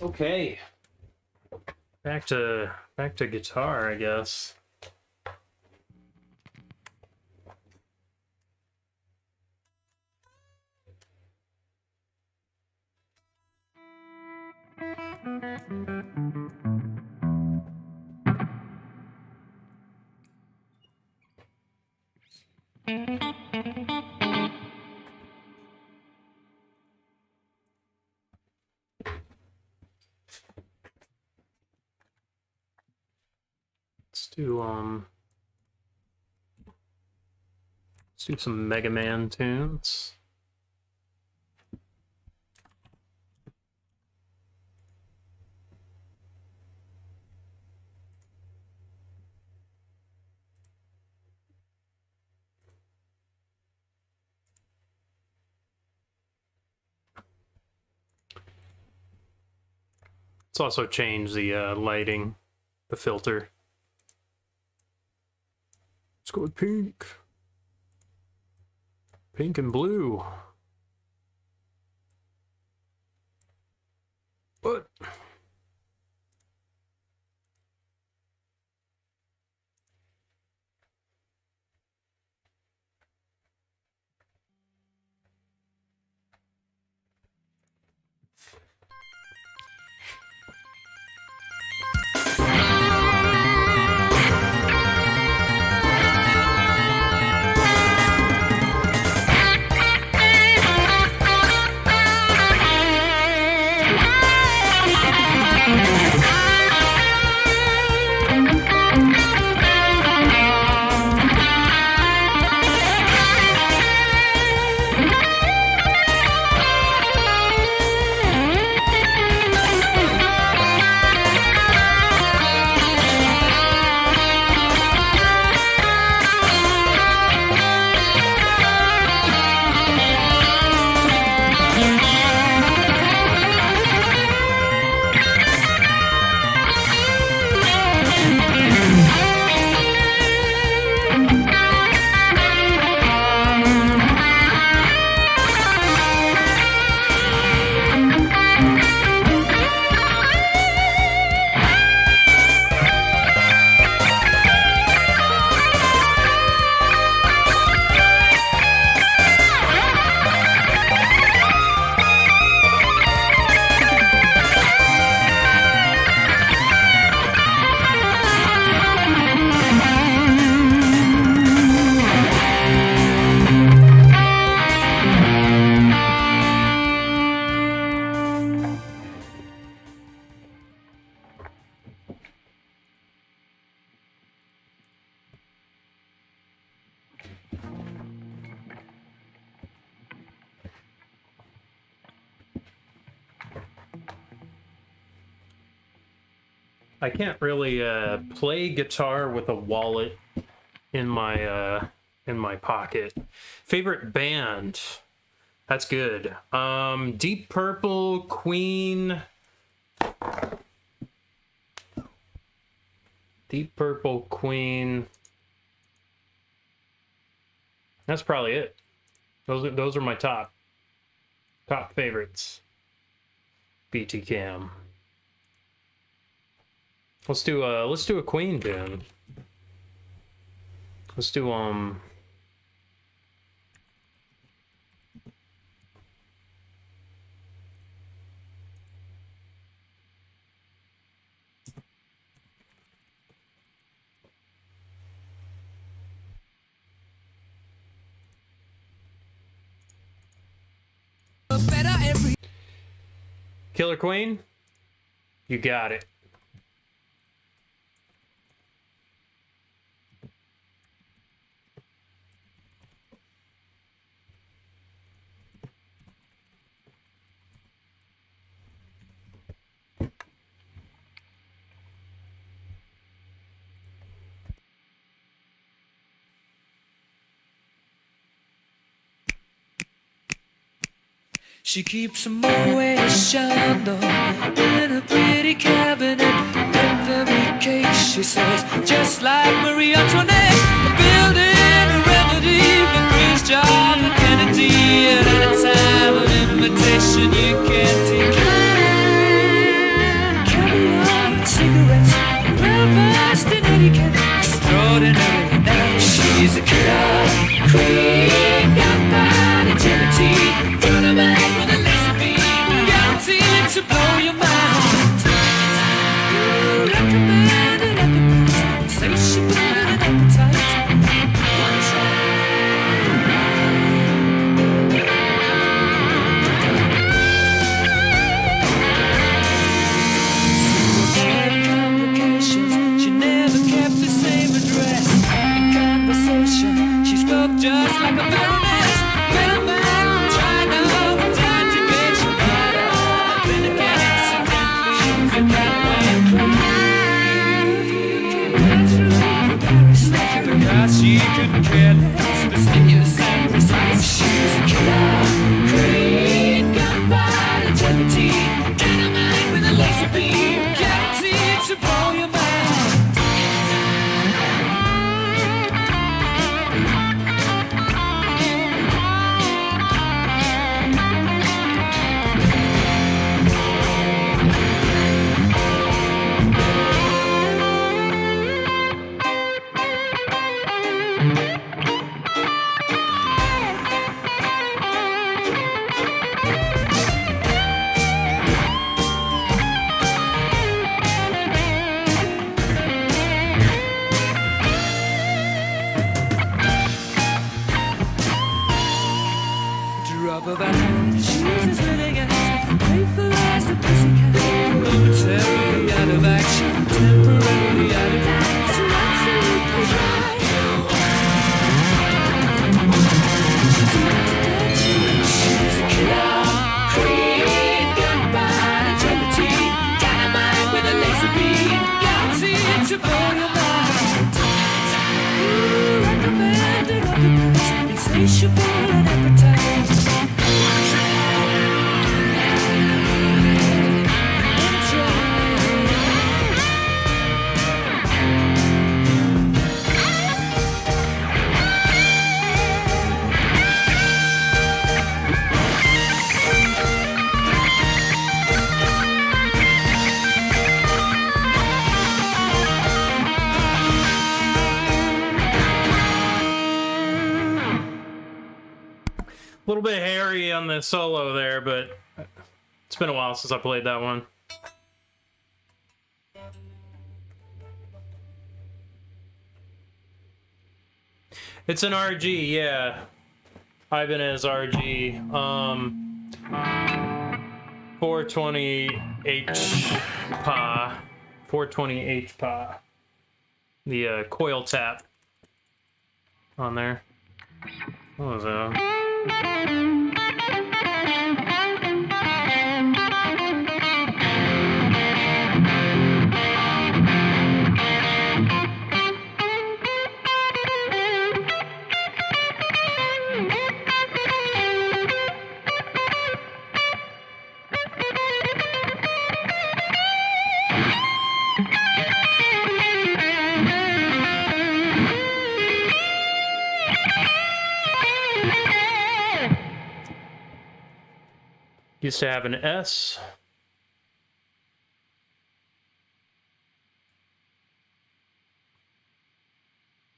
Okay. Back to guitar, I guess. Let's do some Mega Man tunes. Let's also change the lighting, the filter. Let's go with pink. Pink and blue. What? I can't really play guitar with a wallet in my pocket. Favorite band? That's good. Deep Purple, Queen. Deep Purple, Queen. That's probably it. Those are my top favorites. BT Cam. Let's do a Queen tune. Let's do Killer Queen. You got it. She keeps a Moet Chandon in a pretty cabinet with a big cake, she says, just like Marie Antoinette. Building a remedy for Chris John and Kennedy, and at a time of invitation you can't take. Because she couldn't care less, mysterious and precise. She's a killer, queen, gunpowder, integrity, dynamite with a laser beam, guaranteed to blow your mind. Drop of a hand, she's as living as playful as the pussycat. Momentarily out of action, temporarily out of line, so absolutely dry. She's a killer, queen, gunpowder, integrity, dynamite with a laser beam, guaranteed to blow your mind. Ooh, recommended octopus, insatiable and appetite. A little bit hairy on the solo there, but it's been a while since I played that one. It's an RG, yeah. Ibanez RG. 420H PA. 420H PA. The coil tap on there. What was that? Used to have an S.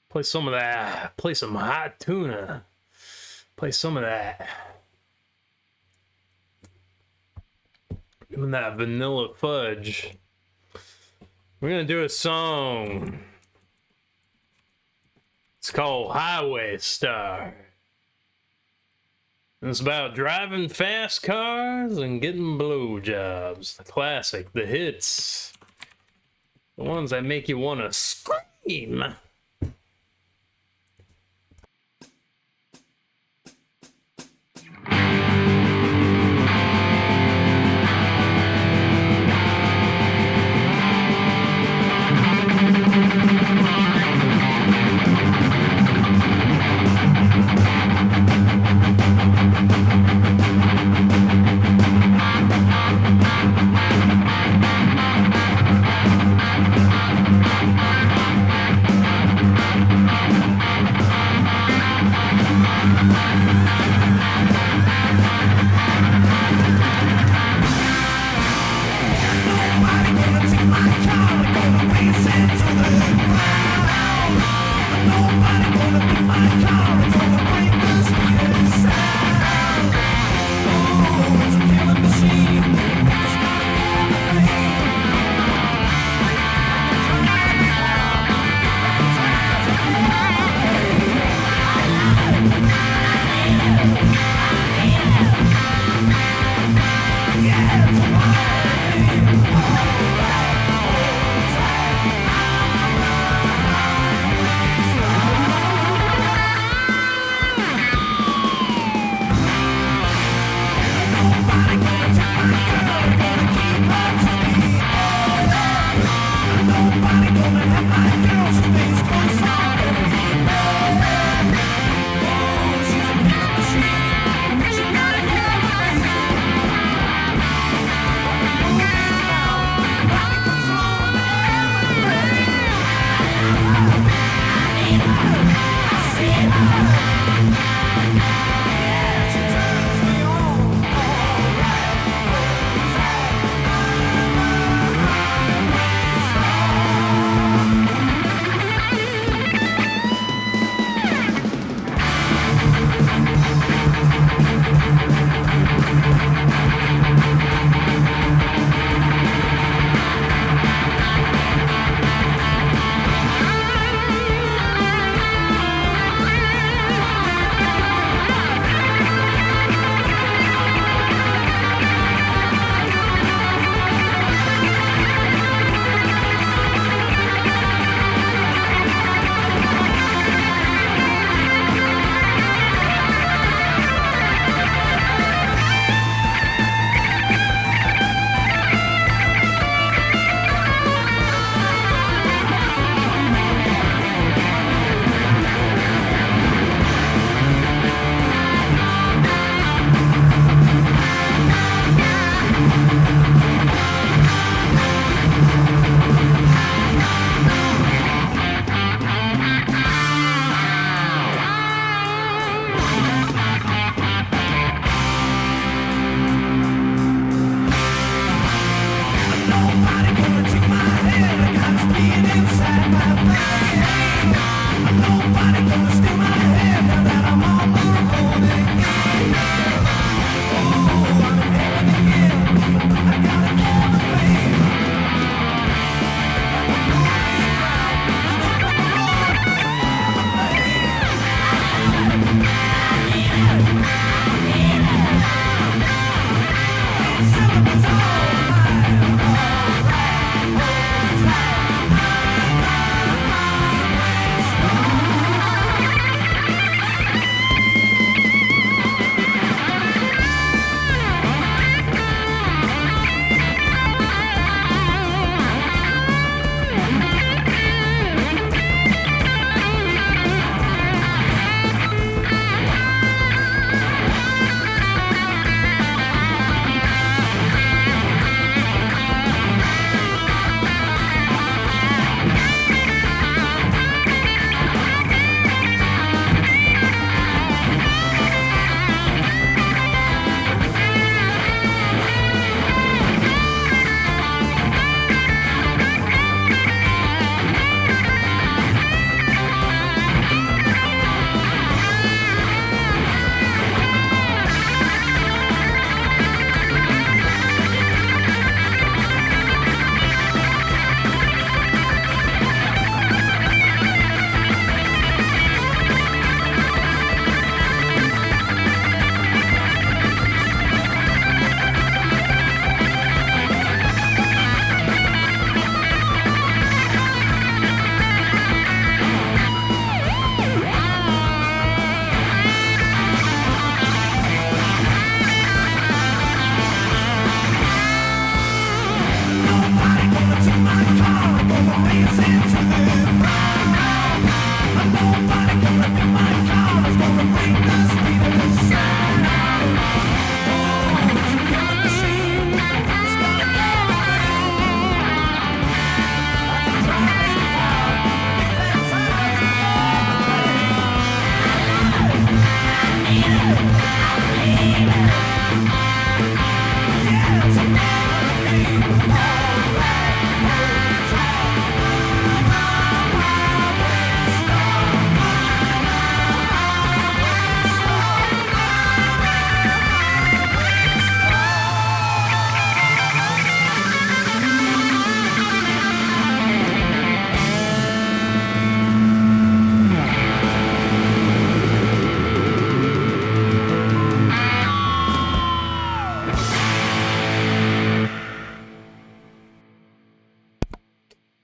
Play some of that. Play some hot tuna. Play some of that. Doing that vanilla fudge. We're gonna do a song. It's called Highway Star. It's about driving fast cars and getting blowjobs. The classic, the hits. The ones that make you want to scream.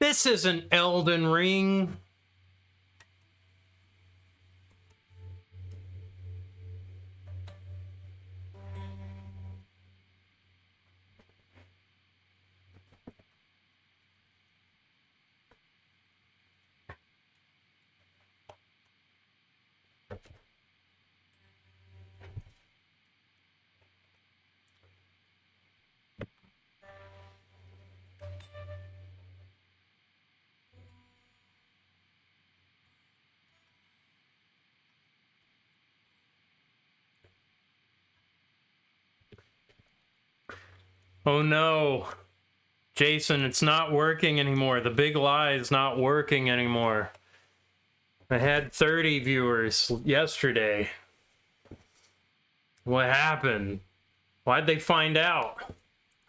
This isn't Elden Ring. Oh no. Jason, it's not working anymore. The big lie is not working anymore. I had 30 viewers yesterday. What happened? Why'd they find out?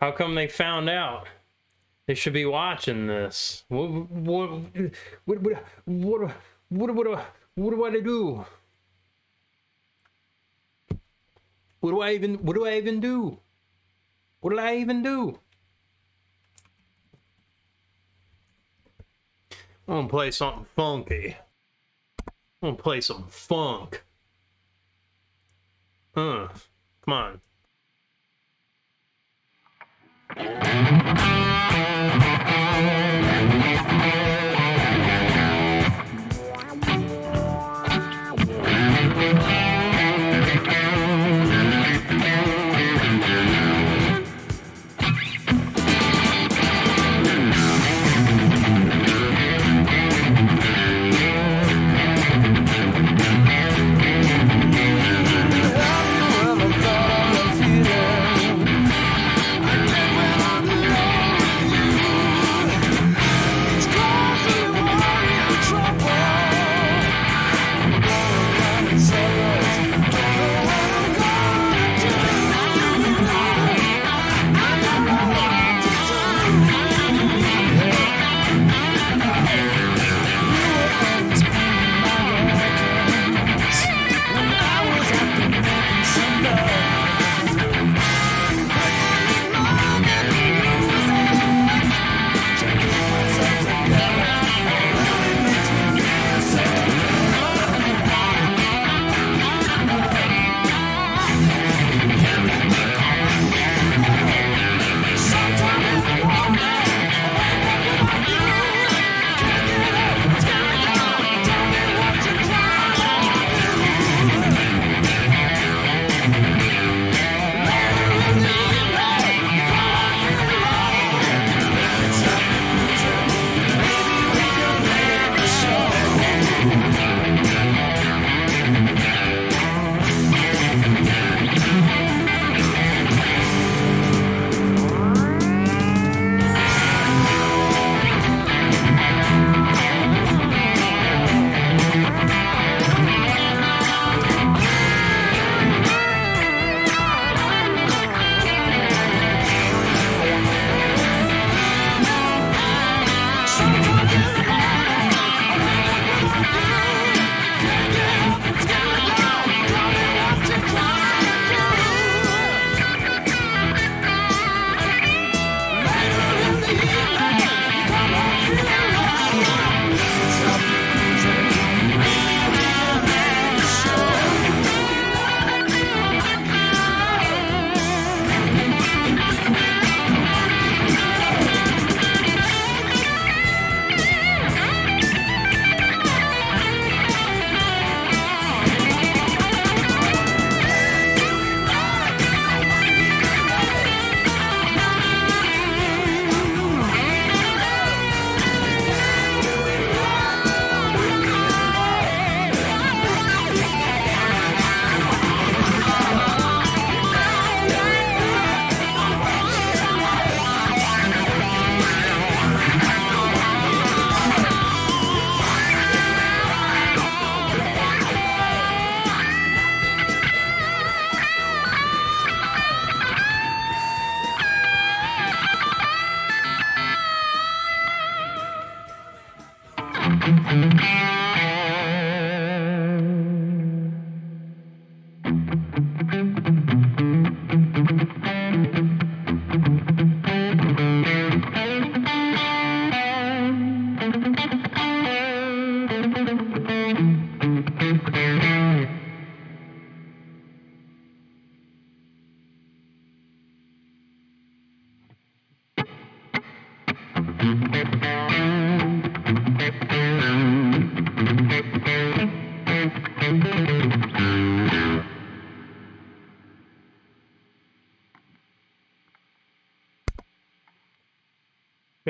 How come they found out? They should be watching this. What do I do? What do I even do? What did I even do? I'm gonna play something funky. I'm gonna play some funk. Come on.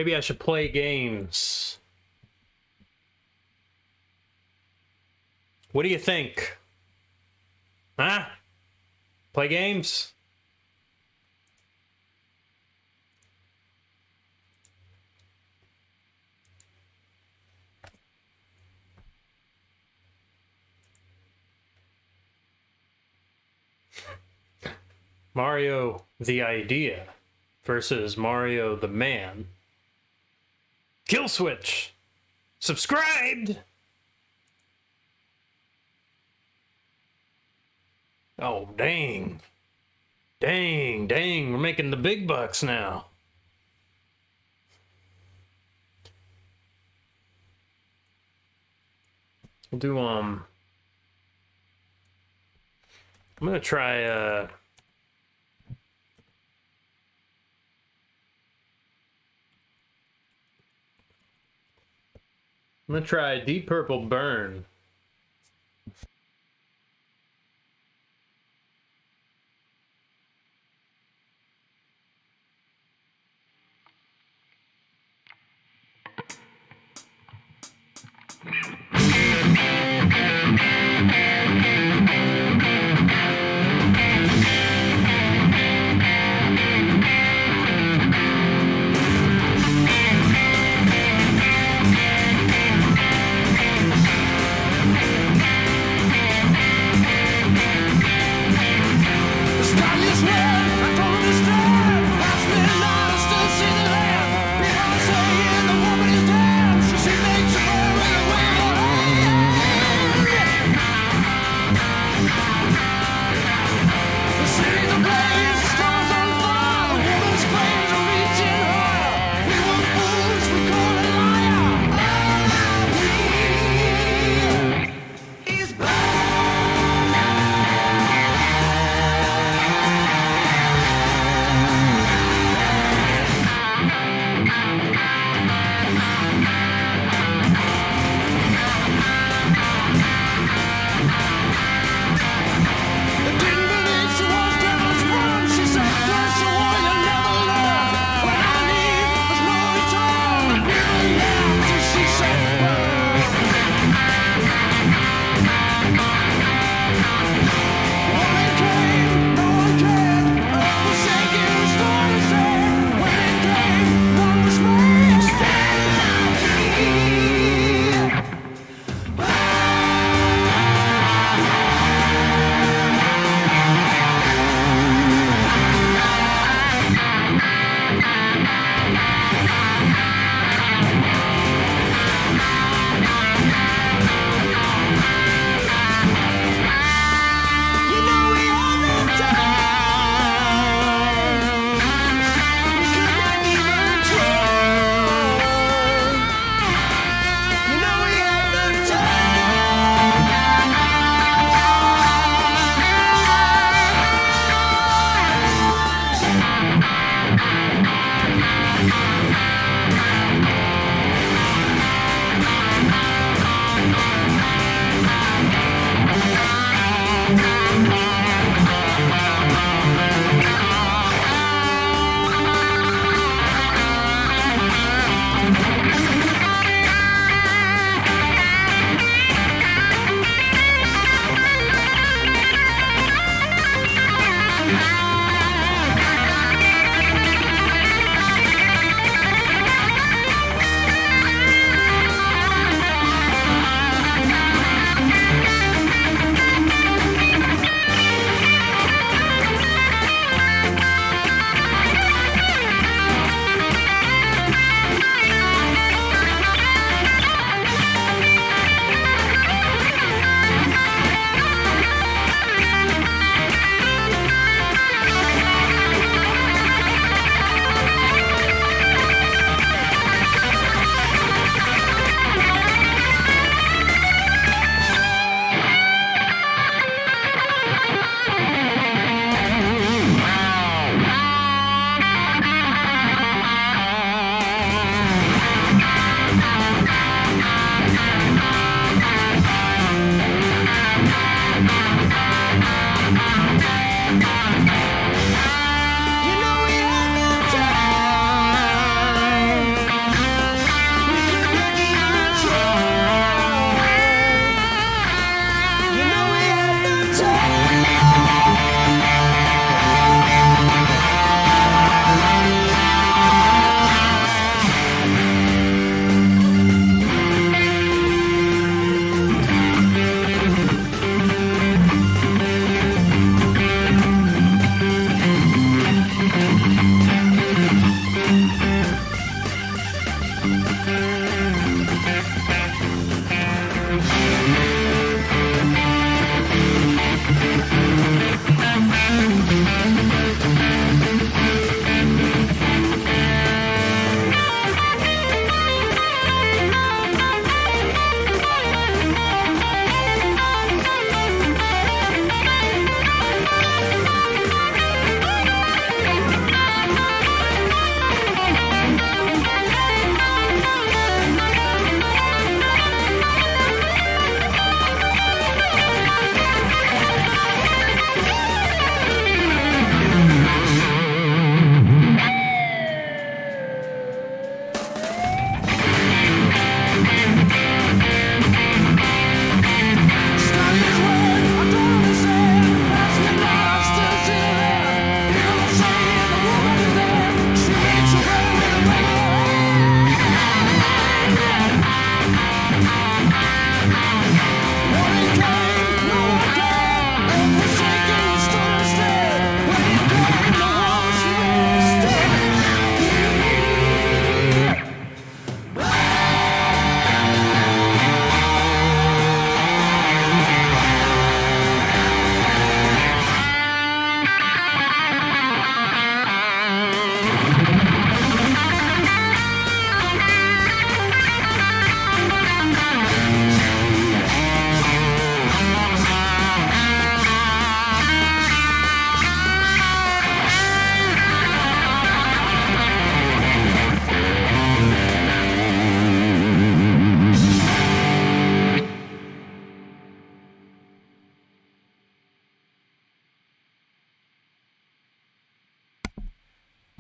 Maybe I should play games. What do you think? Huh? Play games? Mario the idea versus Mario the man. Kill switch. Subscribed. Oh, dang. Dang, we're making the big bucks now. We'll do, I'm gonna try, I'm gonna try Deep Purple Burn.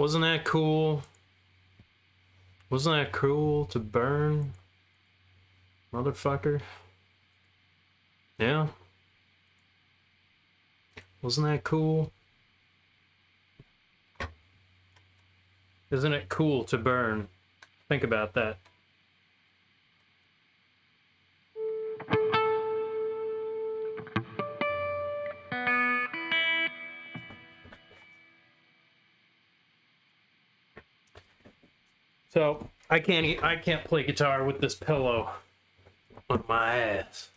Wasn't that cool? Wasn't that cool to burn? Motherfucker. Yeah. Wasn't that cool? Isn't it cool to burn? Think about that. So I can't play guitar with this pillow on my ass.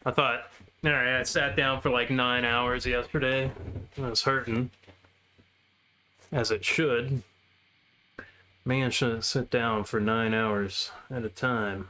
I thought, all right, I sat down for like 9 hours yesterday. I was hurting, as it should. Man shouldn't sit down for 9 hours at a time.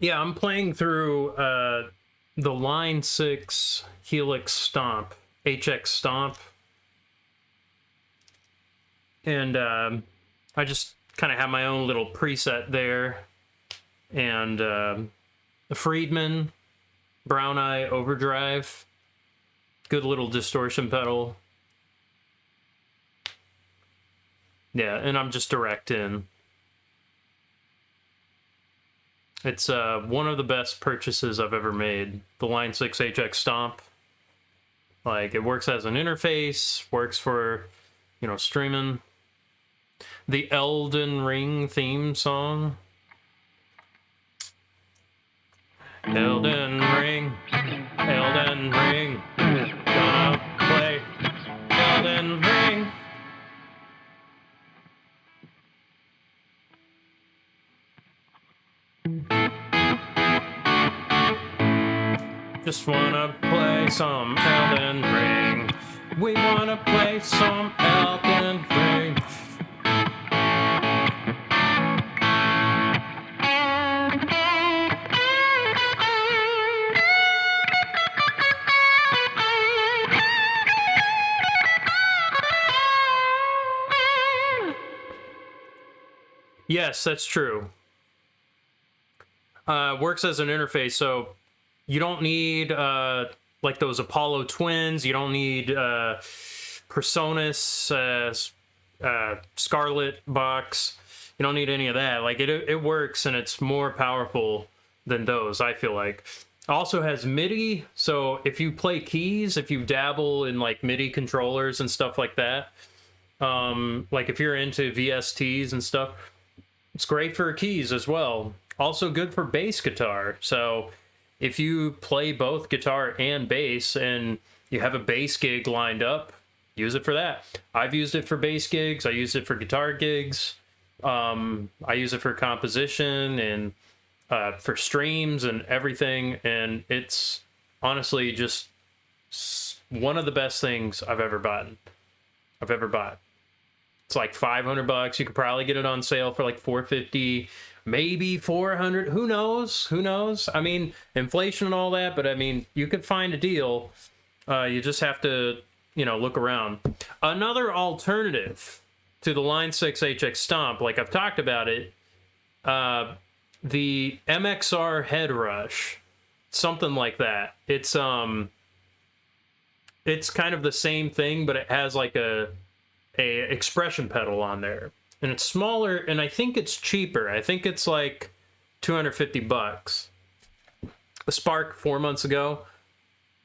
Yeah, I'm playing through the Line 6 Helix Stomp, HX Stomp. And I just kind of have my own little preset there. And the Friedman Brown Eye Overdrive. Good little distortion pedal. Yeah, and I'm just direct in. It's one of the best purchases I've ever made. The Line 6 HX Stomp. Like, it works as an interface, works for, you know, streaming. The Elden Ring theme song. Elden Ring, Elden Ring, gonna play Elden Ring. Just wanna play some Elden Ring. We wanna play some Elden Ring. Yes, that's true. Works as an interface, so you don't need like those Apollo twins. You don't need Personas, Scarlet box. You don't need any of that. Like it works, and it's more powerful than those, I feel like. Also has MIDI, so if you play keys, if you dabble in like MIDI controllers and stuff like that, like if you're into VSTs and stuff, it's great for keys as well. Also good for bass guitar. So if you play both guitar and bass and you have a bass gig lined up, use it for that. I've used it for bass gigs. I used it for guitar gigs. I use it for composition and for streams and everything. And it's honestly just one of the best things I've ever bought. It's like $500. You could probably get it on sale for like $450, maybe $400. Who knows? Who knows? I mean, inflation and all that, but I mean, you could find a deal. You just have to, you know, look around. Another alternative to the Line 6 HX Stomp, like I've talked about it, the MXR Head Rush, something like that. It's kind of the same thing, but it has like a expression pedal on there, and it's smaller, and I think it's cheaper. I think it's like $250. A Spark 4 months ago.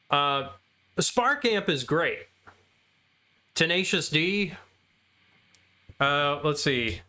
The Spark amp is great. Tenacious D. Let's see.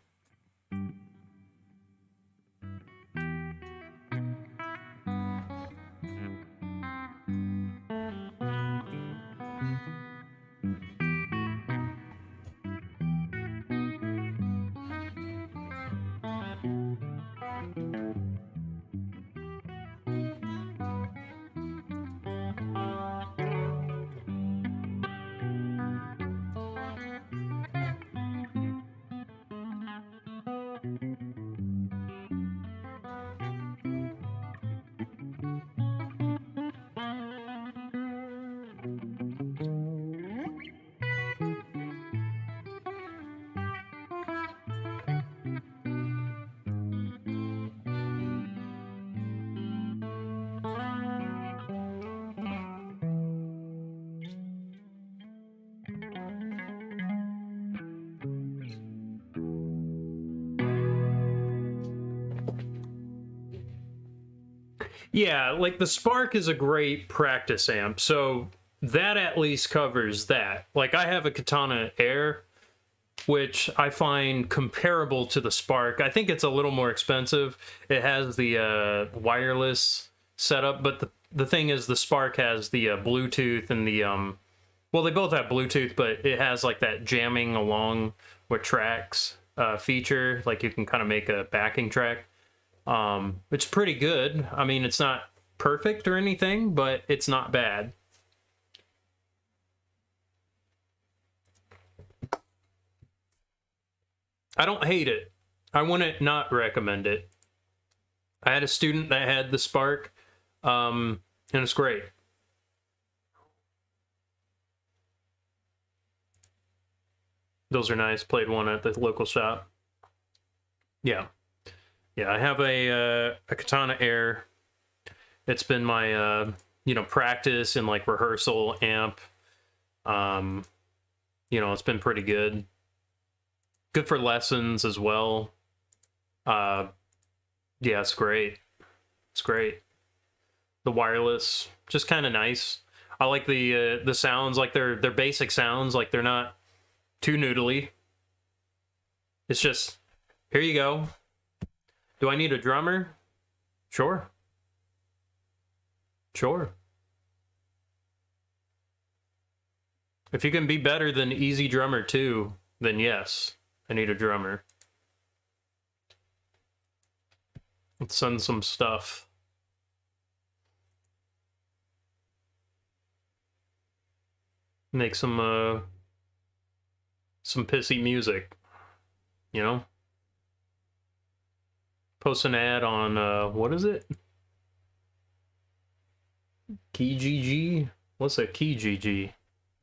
Yeah, like the Spark is a great practice amp, so that at least covers that. Like I have a Katana Air, which I find comparable to the Spark. I think it's a little more expensive. It has the wireless setup, but the thing is the Spark has the Bluetooth and the well, they both have Bluetooth, but it has like that jamming along with tracks feature. Like you can kind of make a backing track. It's pretty good. I mean, it's not perfect or anything, but it's not bad. I don't hate it. I wouldn't not recommend it. I had a student that had the Spark, and it's great. Those are nice. Played one at the local shop. Yeah. Yeah, I have a Katana Air. It's been my, you know, practice and like rehearsal amp. You know, it's been pretty good. Good for lessons as well. Yeah, it's great. It's great. The wireless, just kind of nice. I like the sounds, like they're basic sounds, like they're not too noodly. It's just, here you go. Do I need a drummer? Sure. Sure. If you can be better than Easy Drummer 2, then yes, I need a drummer. Let's send some stuff. Make some pissy music, you know? Post an ad on, what is it? KeyGG? What's a KeyGG?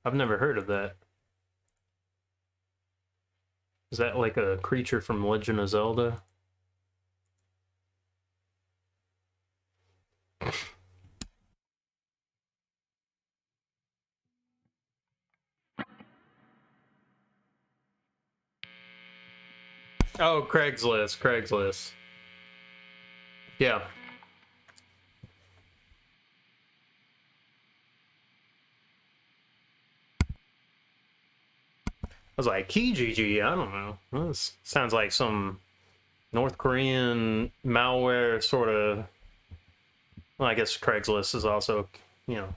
I've never heard of that. Is that like a creature from Legend of Zelda? Oh, Craigslist. Yeah. I was like, Kijiji, I don't know. This sounds like some North Korean malware sort of. Well, I guess Craigslist is also, you know.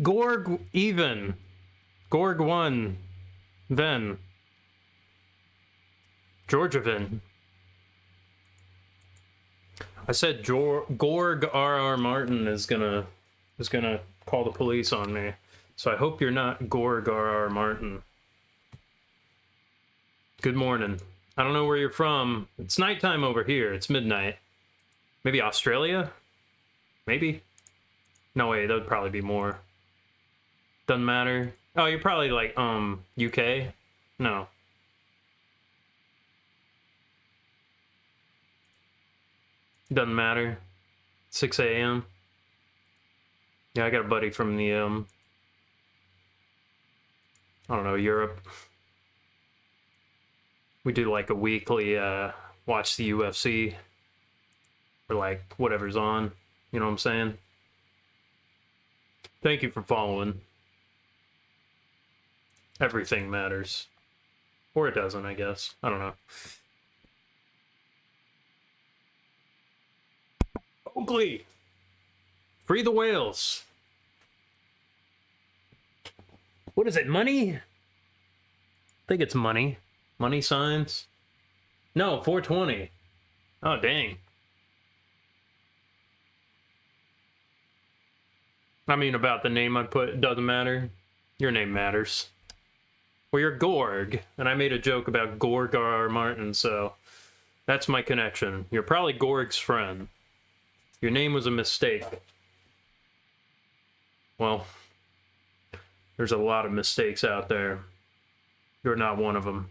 Gorg even. Gorg 1. Then. Georgiavan. I said Gorg R.R. Martin is gonna call the police on me. So I hope you're not Gorg R.R. Martin. Good morning. I don't know where you're from. It's nighttime over here. It's midnight. Maybe Australia? Maybe? No, wait, that would probably be more. Doesn't matter. Oh, you're probably like, UK? No. Doesn't matter. 6 a.m. Yeah, I got a buddy from the, I don't know, Europe. We do like a weekly, watch the UFC. Or like, whatever's on. You know what I'm saying? Thank you for following. Everything matters. Or it doesn't, I guess. I don't know. Oakley! Free the whales. What is it, money? I think it's money. Money signs? No, 420. Oh, dang. I mean, about the name I put, it doesn't matter. Your name matters. Well, you're Gorg, and I made a joke about Gorg R.R. Martin, so that's my connection. You're probably Gorg's friend. Your name was a mistake. Well, there's a lot of mistakes out there. You're not one of them.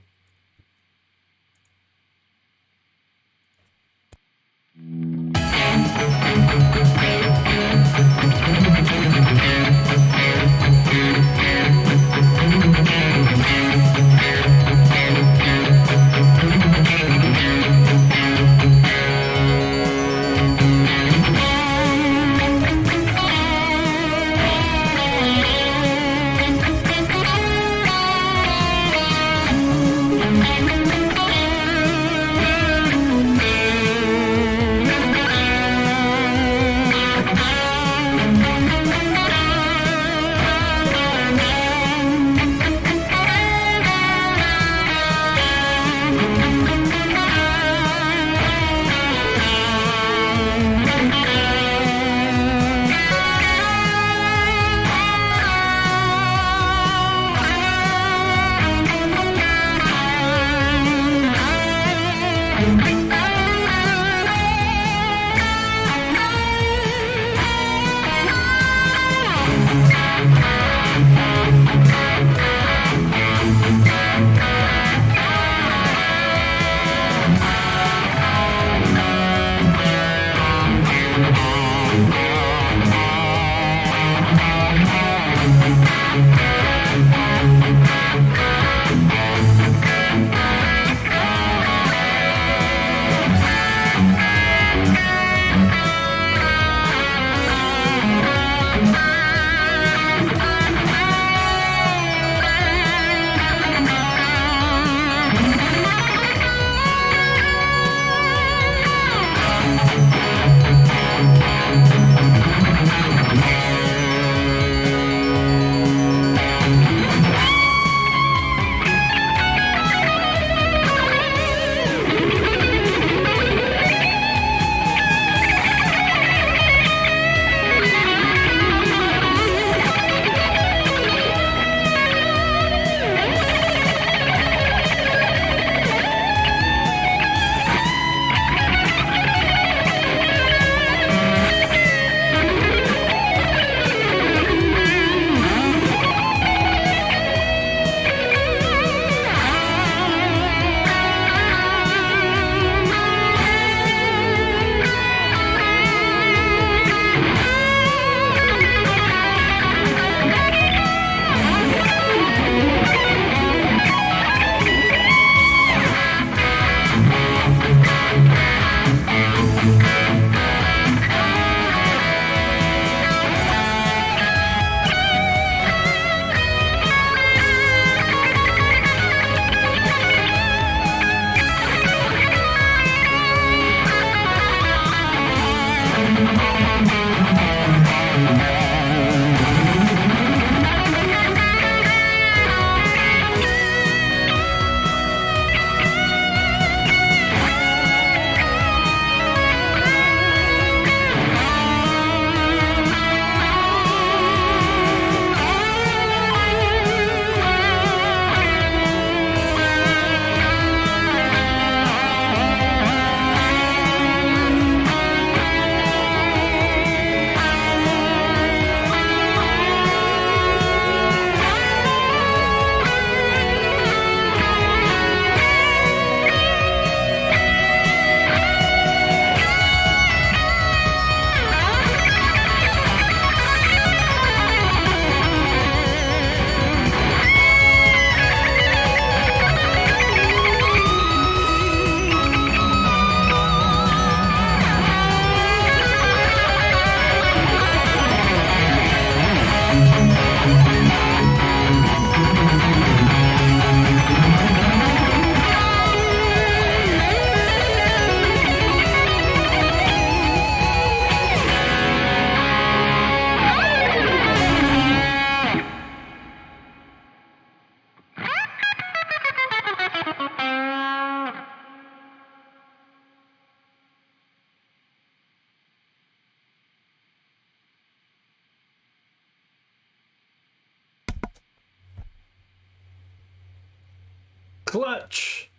Clutch.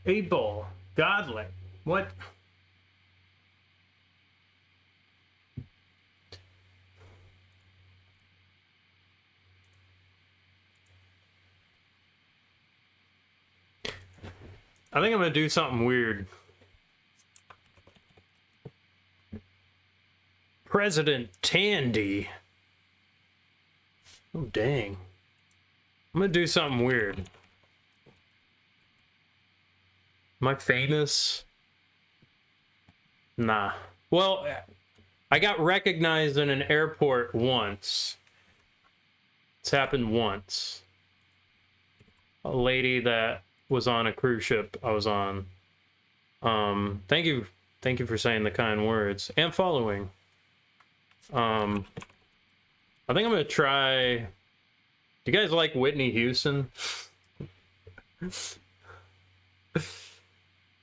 8-ball. Godly. What? I think I'm gonna do something weird. President Tandy. Oh, dang. I'm gonna do something weird. Am I famous? Nah. Well, I got recognized in an airport once. It's happened once. A lady that was on a cruise ship I was on. Thank you for saying the kind words and following. I think I'm gonna try. Do you guys like Whitney Houston?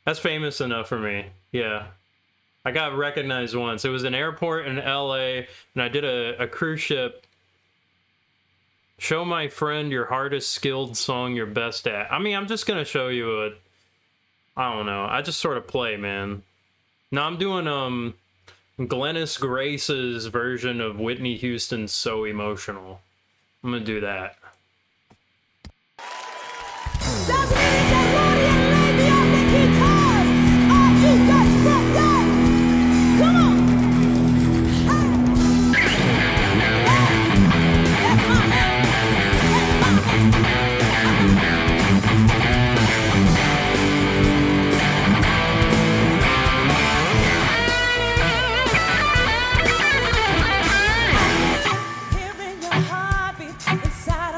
That's famous enough for me. Yeah, I got recognized once. It was an airport in LA, and I did a cruise ship. Show my friend your hardest skilled song you're best at. I mean, I'm just gonna show you a... I don't know. I just sort of play, man. No, I'm doing Glennis Grace's version of Whitney Houston's So Emotional. I'm gonna do that. Hearing your heartbeat inside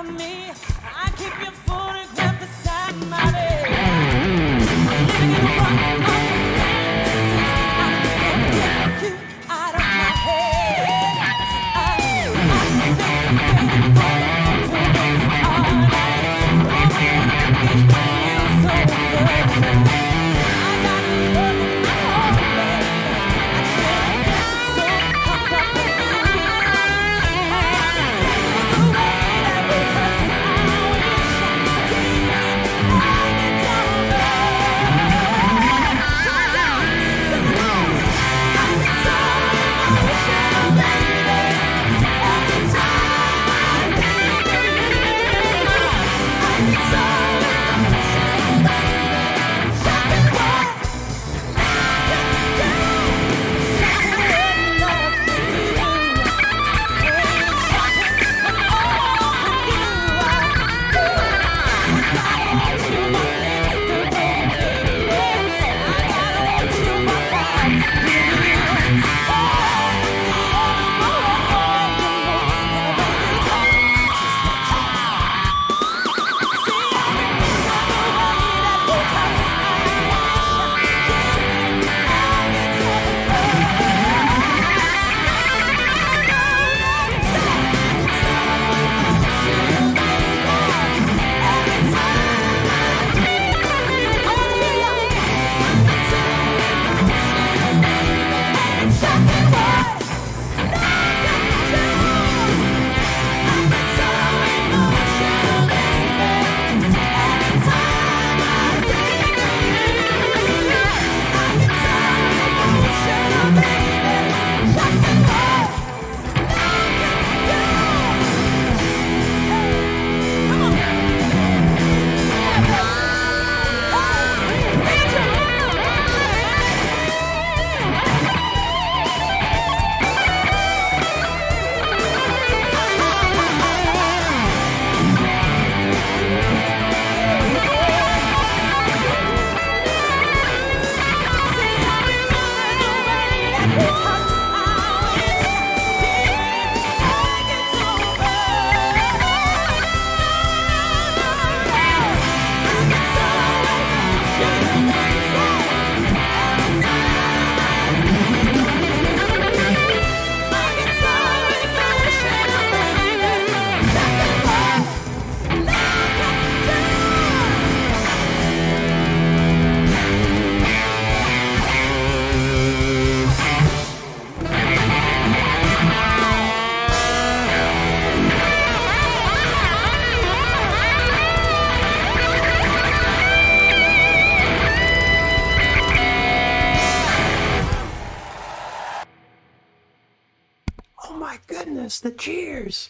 us the cheers.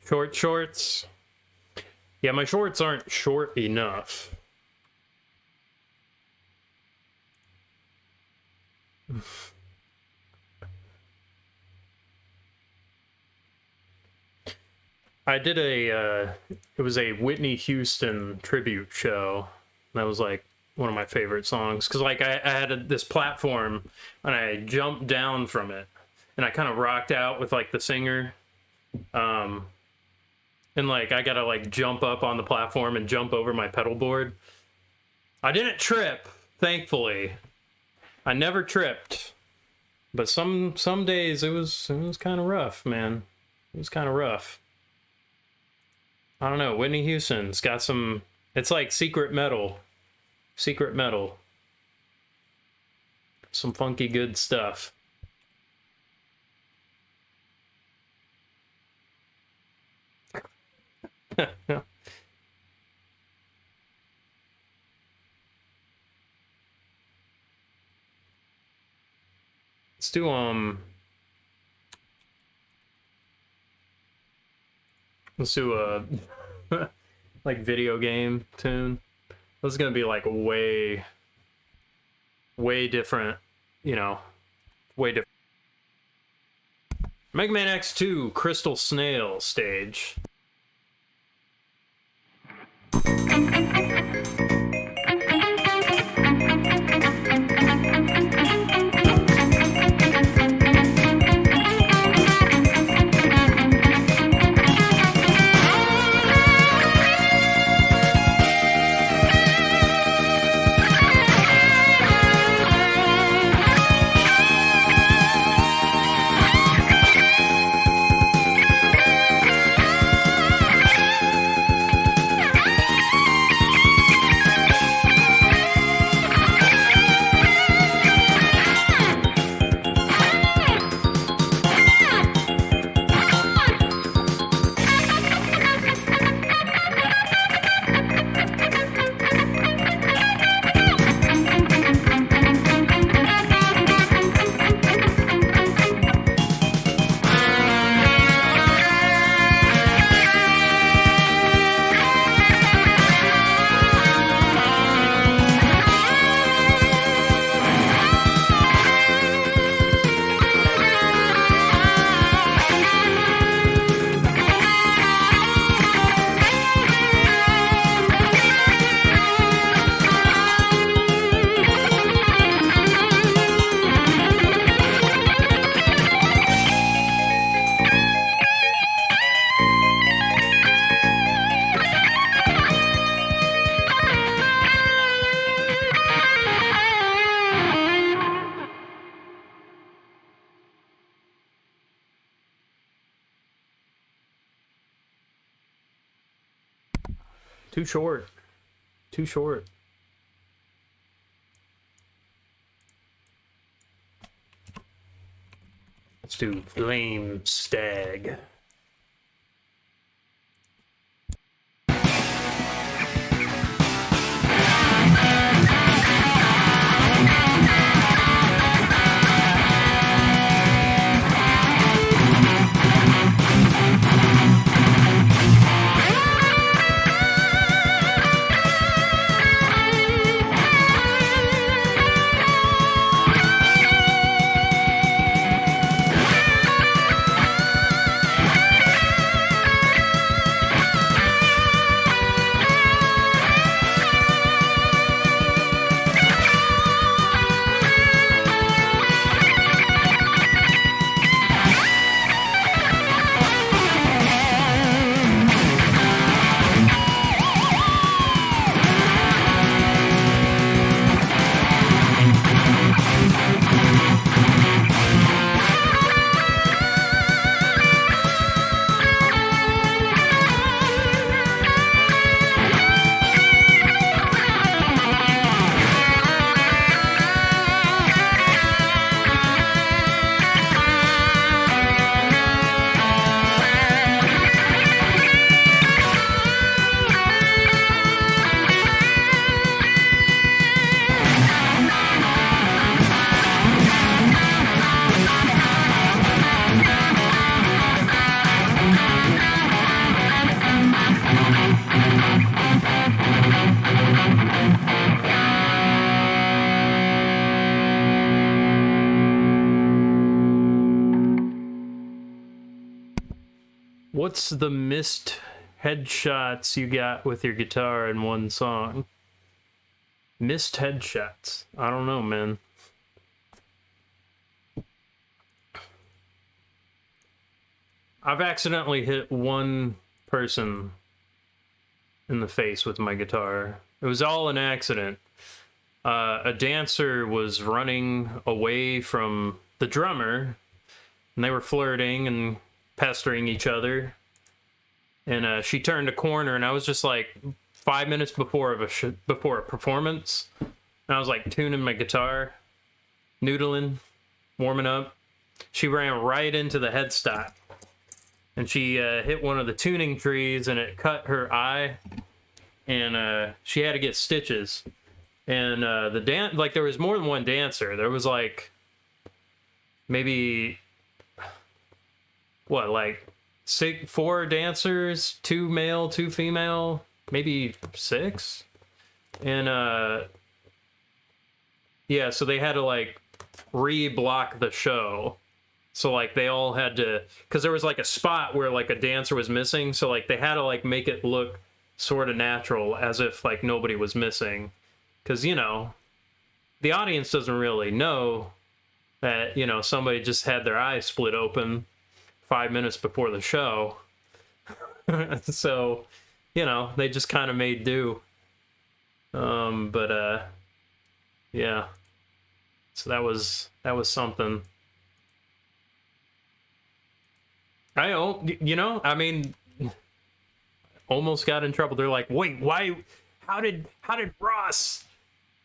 Short shorts. Yeah, my shorts aren't short enough. I did it was a Whitney Houston tribute show. That was like one of my favorite songs. Cause like I had this platform and I jumped down from it and I kind of rocked out with like the singer. And like I gotta like jump up on the platform and jump over my pedal board. I didn't trip, thankfully. I never tripped. But some days it was kind of rough, man. It was kind of rough. I don't know. Whitney Houston's got some. It's like secret metal. Secret metal. Some funky good stuff. Let's do let's do a like video game tune. This is gonna be like way different, you know, way different. Mega Man X2 Crystal Snail stage. Too short. Too short. Let's do Flame Stag. What's the missed headshots you got with your guitar in one song? Missed headshots. I don't know, man. I've accidentally hit one person in the face with my guitar. It was all an accident. A dancer was running away from the drummer, and they were flirting and pestering each other. And she turned a corner, and I was just like 5 minutes before a performance, and I was like tuning my guitar, noodling, warming up. She ran right into the headstock, and she hit one of the tuning trees, and it cut her eye, and she had to get stitches. And there was more than one dancer. There was like maybe like 4 dancers, 2 male, 2 female, maybe 6. And yeah, so they had to like re-block the show. So like they all had to, because there was like a spot where like a dancer was missing, so like they had to like make it look sort of natural, as if like nobody was missing. Because, you know, the audience doesn't really know that, you know, somebody just had their eyes split open 5 minutes before the show. So, you know, they just kind of made do. Yeah. So that was something. You know, I mean, almost got in trouble. They're like, wait, why, how did Ross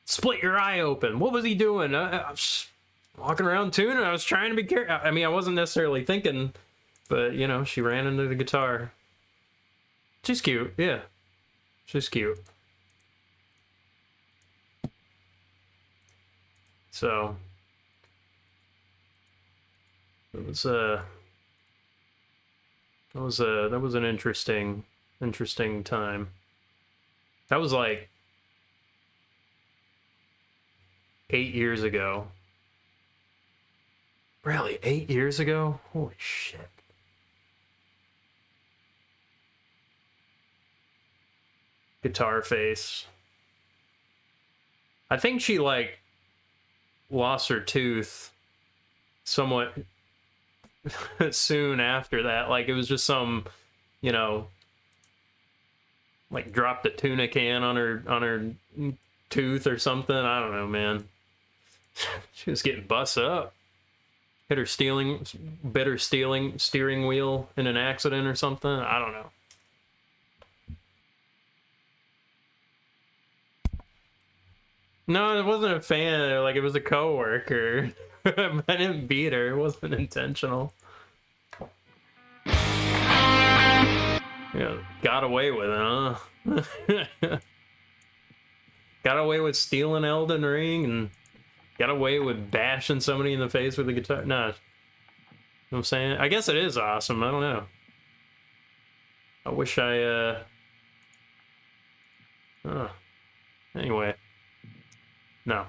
split your eye open? What was he doing? I was walking around tuning. I was trying to be careful. I mean, I wasn't necessarily thinking, but, you know, she ran into the guitar. She's cute, yeah. She's cute. So, it was, that was an interesting time. That was like 8 years ago. Really? 8 years ago? Holy shit. Guitar face. I think she like lost her tooth somewhat soon after that. Like it was just some, you know, like dropped a tuna can on her tooth or something. I don't know, man. She was getting bust up. Hit her steering wheel in an accident or something. I don't know. No, it wasn't a fan. Like, it was a coworker. I didn't beat her. It wasn't intentional. Yeah, got away with it, huh? Got away with stealing Elden Ring and got away with bashing somebody in the face with a guitar. Nah. You know what I'm saying? I guess it is awesome. I don't know. I wish I, Anyway. No.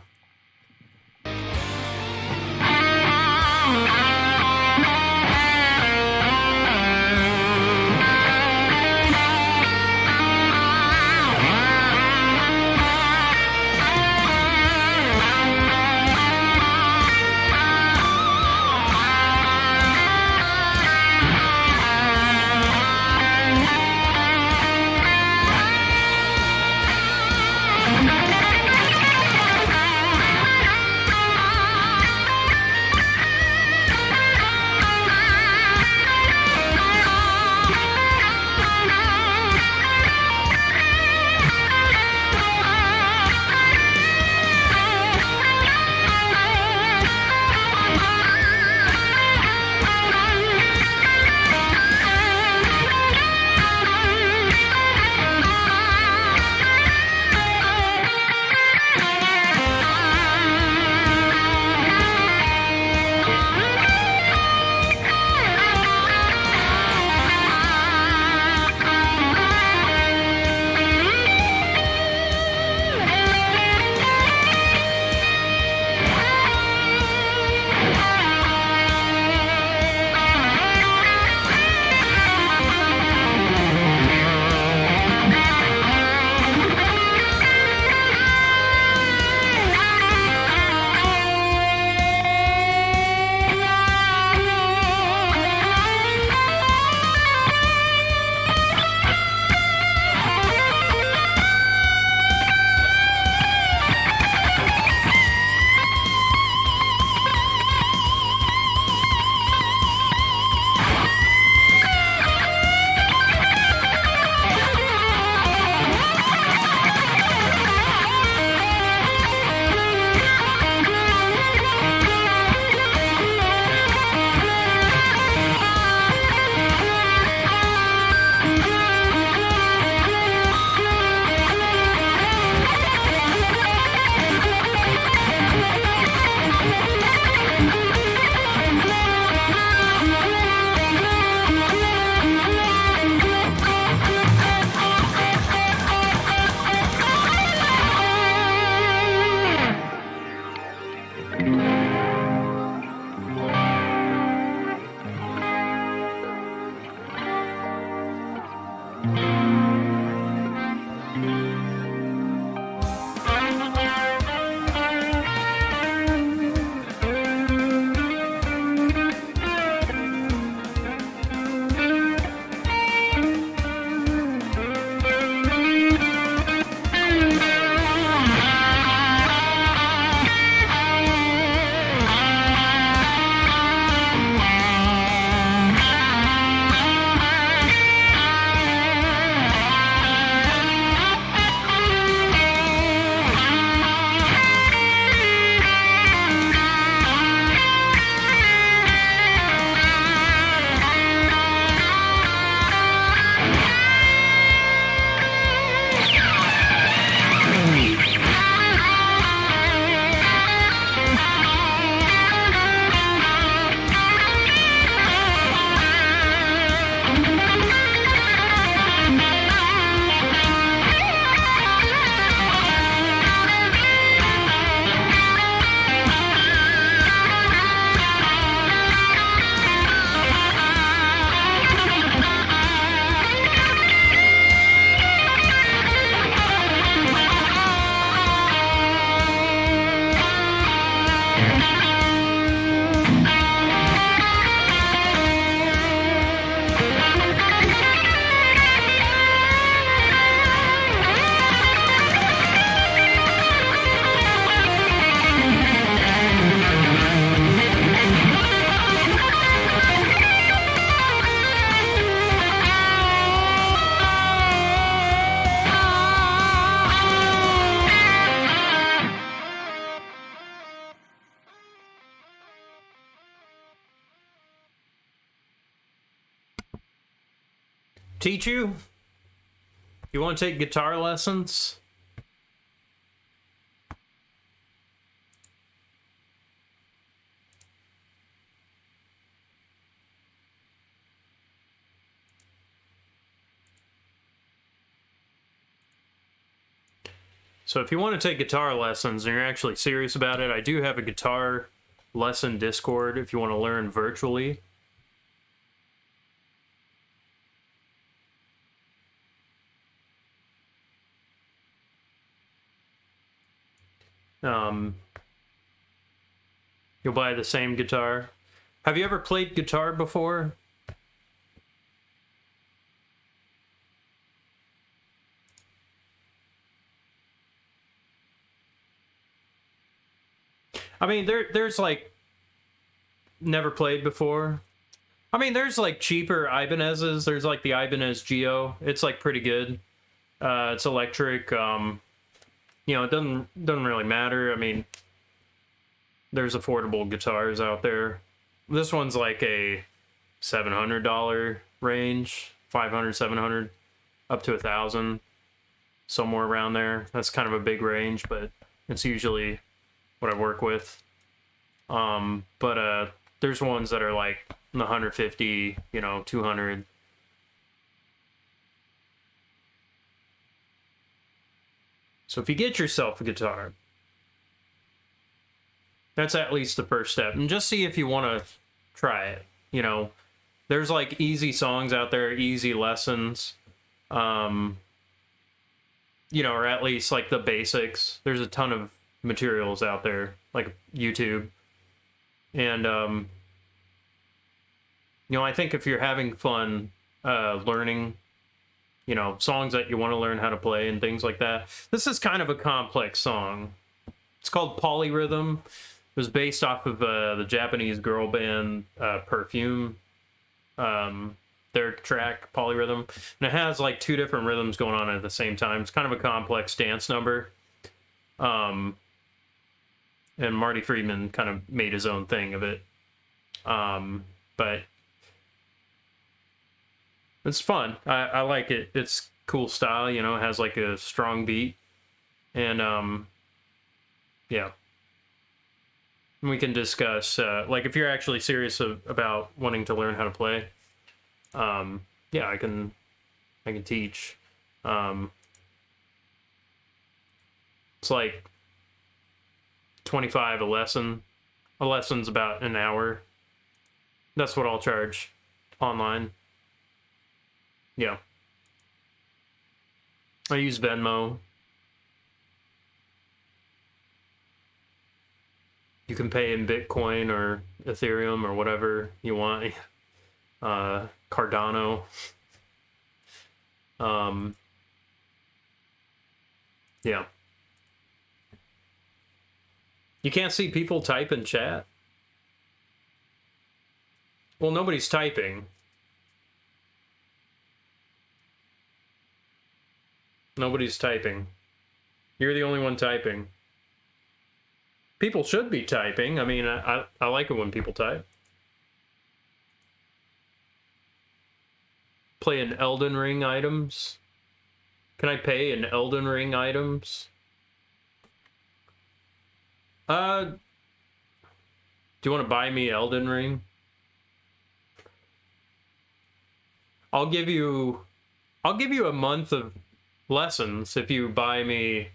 Teach you? You want to take guitar lessons? So if you want to take guitar lessons and you're actually serious about it, I do have a guitar lesson Discord if you want to learn virtually. You'll buy the same guitar. Have you ever played guitar before? I mean, there's like never played before. I mean, there's like cheaper Ibanez's. There's like the Ibanez Geo. It's like pretty good. It's electric. You know, it doesn't really matter. I mean, there's affordable guitars out there. This one's like a $700 range, 500, 700, up to 1,000, somewhere around there. That's kind of a big range, but it's usually what I work with. But there's ones that are like 150, you know, 200. So if you get yourself a guitar, that's at least the first step. And just see if you want to try it. You know, there's like easy songs out there, easy lessons. You know, or at least like the basics. There's a ton of materials out there, like YouTube. And, you know, I think if you're having fun learning, you know, songs that you want to learn how to play and things like that. This is kind of a complex song. It's called Polyrhythm. It was based off of the Japanese girl band Perfume, their track Polyrhythm. And it has like two different rhythms going on at the same time. It's kind of a complex dance number. And Marty Friedman kind of made his own thing of it. But it's fun. I like it. It's cool style, you know, it has like a strong beat. And yeah. We can discuss like if you're actually serious about wanting to learn how to play. Yeah, I can teach. It's like $25 a lesson. A lesson's about an hour. That's what I'll charge online. Yeah. I use Venmo. You can pay in Bitcoin or Ethereum or whatever you want. Cardano. Yeah. You can't see people type in chat? Well, nobody's typing. Nobody's typing. You're the only one typing. People should be typing. I mean, I like it when people type. Play in Elden Ring items. Can I pay in Elden Ring items? Do you want to buy me Elden Ring? I'll give you a month of lessons if you buy me.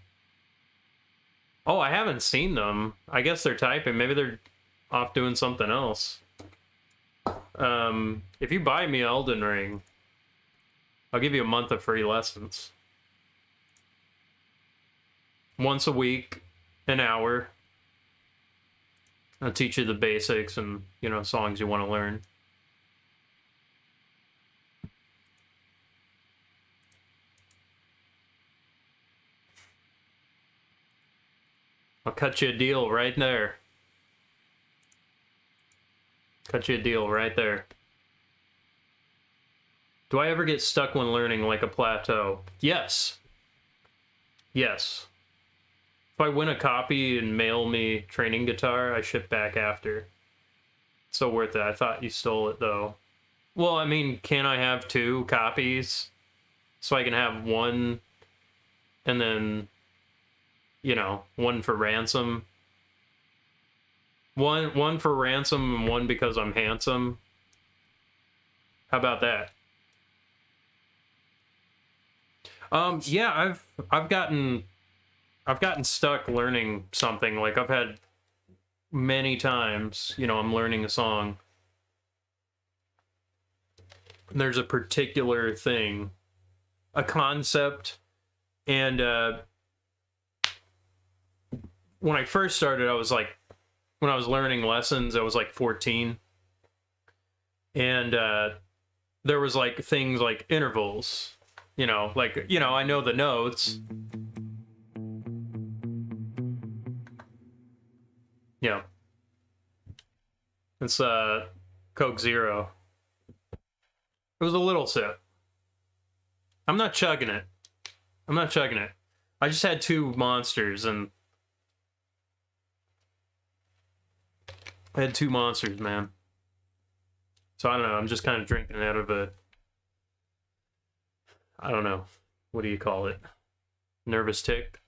Oh, I haven't seen them. I guess they're typing. Maybe they're off doing something else. If you buy me Elden Ring, I'll give you a month of free lessons. Once a week, an hour. I'll teach you the basics and, you know, songs you want to learn. I'll cut you a deal right there. Cut you a deal right there. Do I ever get stuck when learning like a plateau? Yes. Yes. If I win a copy and mail me training guitar, I ship back after. So worth it. I thought you stole it though. Well, I mean, can I have 2 copies? So I can have one and then, you know, one for ransom. One for ransom and one because I'm handsome. How about that? Yeah, I've gotten stuck learning something. Like I've had many times, you know, I'm learning a song. There's a particular thing, a concept, and when I first started, I was like, when I was learning lessons, I was like 14, and there was like things like intervals, you know, like, you know, I know the notes. Yeah. It's Coke Zero. It was a little sip. I'm not chugging it. I'm not chugging it. I just had 2 monsters and I had 2 monsters, man. So I don't know, I'm just kind of drinking out of a, I don't know, what do you call it? Nervous tick?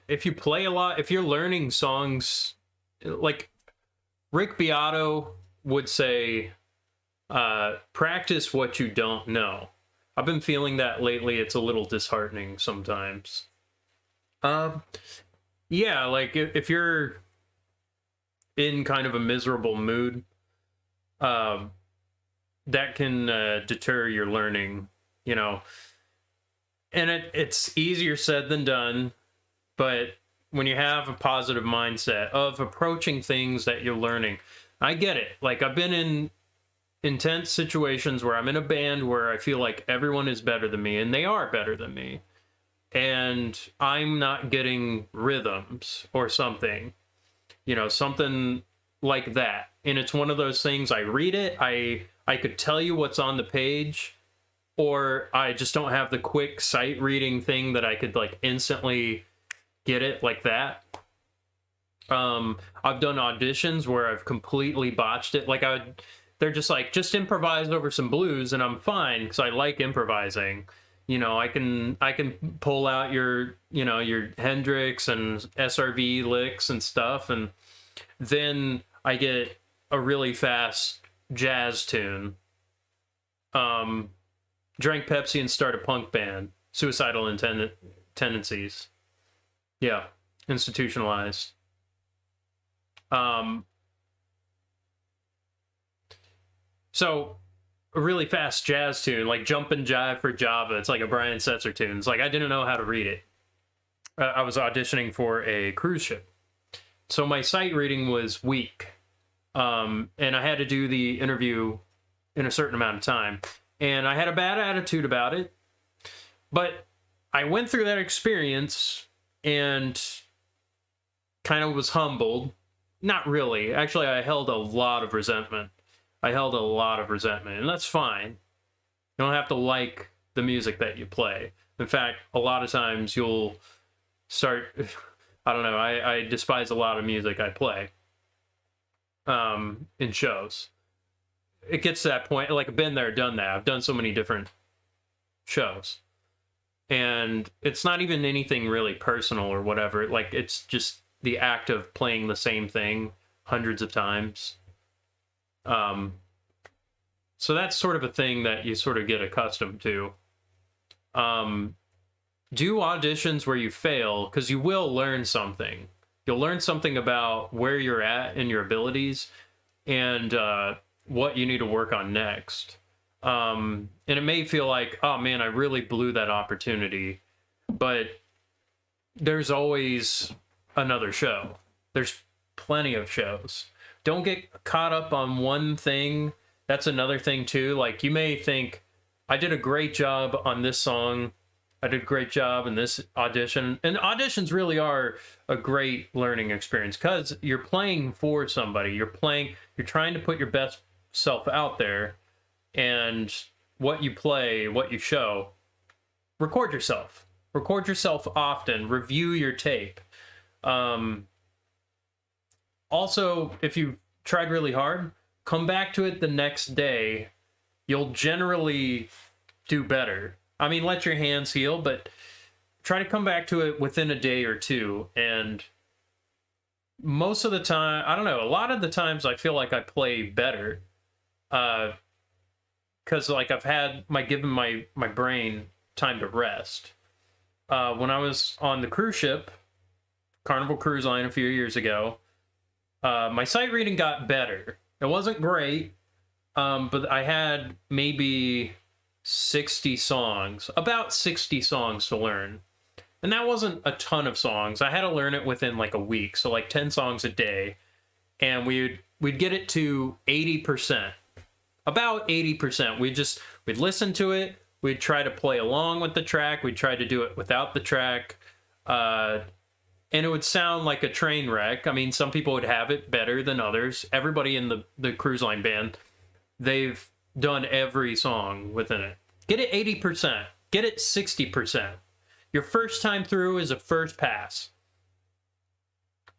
If you play a lot, if you're learning songs, like Rick Beato would say, practice what you don't know. I've been feeling that lately. It's a little disheartening sometimes. Yeah, like if you're in kind of a miserable mood, that can deter your learning, you know. And it's easier said than done, but when you have a positive mindset of approaching things that you're learning, I get it. Like I've been in intense situations where I'm in a band where I feel like everyone is better than me, and they are better than me, and I'm not getting rhythms or something, you know, something like that. And it's one of those things, I read it, I could tell you what's on the page, or I just don't have the quick sight reading thing that I could like instantly get it like that. I've done auditions where I've completely botched it. Like they're just like, just improvise over some blues and I'm fine because I like improvising. You know, I can pull out your, you know, your Hendrix and SRV licks and stuff, and then I get a really fast jazz tune. Drank Pepsi and start a punk band. Suicidal tendencies. Yeah, institutionalized. So a really fast jazz tune, like Jump and Jive for Java. It's like a Brian Setzer tune. It's like I didn't know how to read it. I was auditioning for a cruise ship, so my sight reading was weak, and I had to do the interview in a certain amount of time, and I had a bad attitude about it. But I went through that experience and kind of was humbled. Not really. Actually, I held a lot of resentment. And that's fine. You don't have to like the music that you play. In fact, a lot of times you'll start, I don't know, I despise a lot of music I play in shows. It gets to that point, like I've been there, done that. I've done so many different shows. And it's not even anything really personal or whatever. Like, it's just the act of playing the same thing hundreds of times. So that's sort of a thing that you sort of get accustomed to. Do auditions where you fail, because you will learn something. You'll learn something about where you're at in your abilities and what you need to work on next. And it may feel like, oh man, I really blew that opportunity. but there's always another show. There's plenty of shows. Don't get caught up on one thing. That's another thing too. Like, you may think, I did a great job on this song. I did a great job in this audition. And auditions really are a great learning experience because you're playing for somebody. You're trying to put your best self out there, and what you play, what you show, record yourself. Record yourself often. Review your tape. Also, if you tried really hard, come back to it the next day. You'll generally do better. I mean, let your hands heal, but try to come back to it within a day or two. And most of the time, I don't know, a lot of the times I feel like I play better. Because like I've had given my brain time to rest. When I was on the cruise ship, Carnival Cruise Line a few years ago, my sight reading got better. It wasn't great, but I had maybe 60 songs, about 60 songs to learn. And that wasn't a ton of songs. I had to learn it within like a week, so like 10 songs a day. And we'd get it to 80%. About 80%. We'd listen to it, we'd try to play along with the track, we'd try to do it without the track. And it would sound like a train wreck. I mean, some people would have it better than others. Everybody in the cruise line band, they've done every song within it. Get it 80%. Get it 60%. Your first time through is a first pass.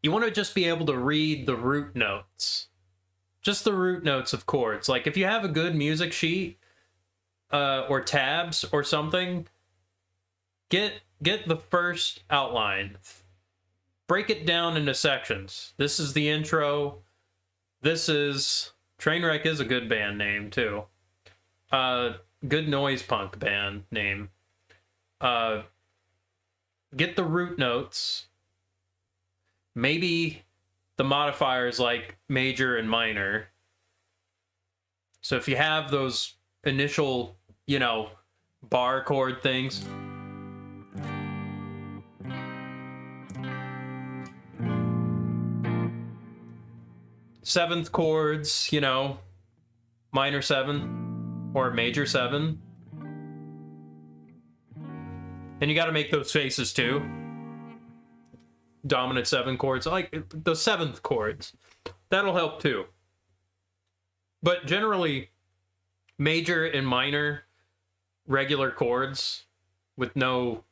You want to just be able to read the root notes. Just the root notes of chords. Like, if you have a good music sheet or tabs or something, get the first outline. Break it down into sections. This is the intro. This is... Trainwreck is a good band name, too. Good noise punk band name. Get the root notes. Maybe the modifiers like major and minor. So if you have those initial, bar chord things... seventh chords, minor 7 or major 7. And you got to make those faces too. Dominant 7 chords, like the 7th chords. That'll help too. But generally, major and minor regular chords with no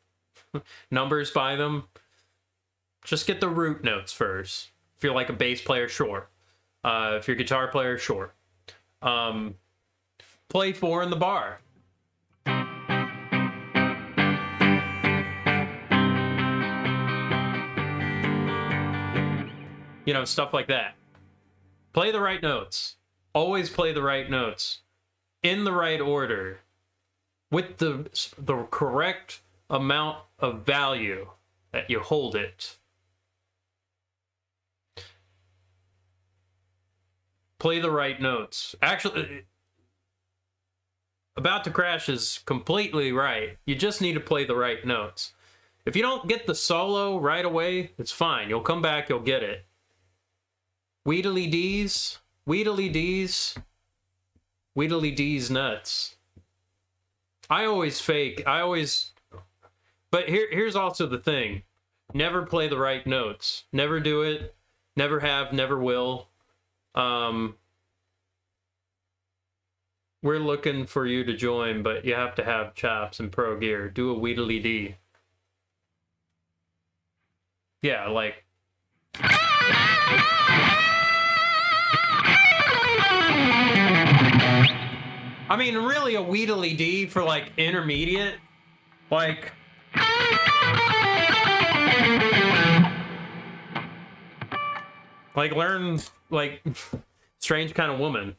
numbers by them, just get the root notes first. If you're like a bass player, sure. If you're a guitar player, sure. Play 4 in the bar. Stuff like that. Play the right notes. Always play the right notes. In the right order. With the correct amount of value that you hold it. Play the right notes. Actually, About to Crash is completely right. You just need to play the right notes. If you don't get the solo right away, it's fine. You'll come back, you'll get it. Weedly D's, Weedly D's, Weedly D's nuts. I always fake. But here's also the thing. Never play the right notes. Never do it. Never have, never will. We're looking for you to join, but you have to have chops and pro gear. Do a Weedly D. Yeah, like... I mean, really a Weedly D for, like, intermediate? Like... Like, learn, like, Strange Kind of Woman,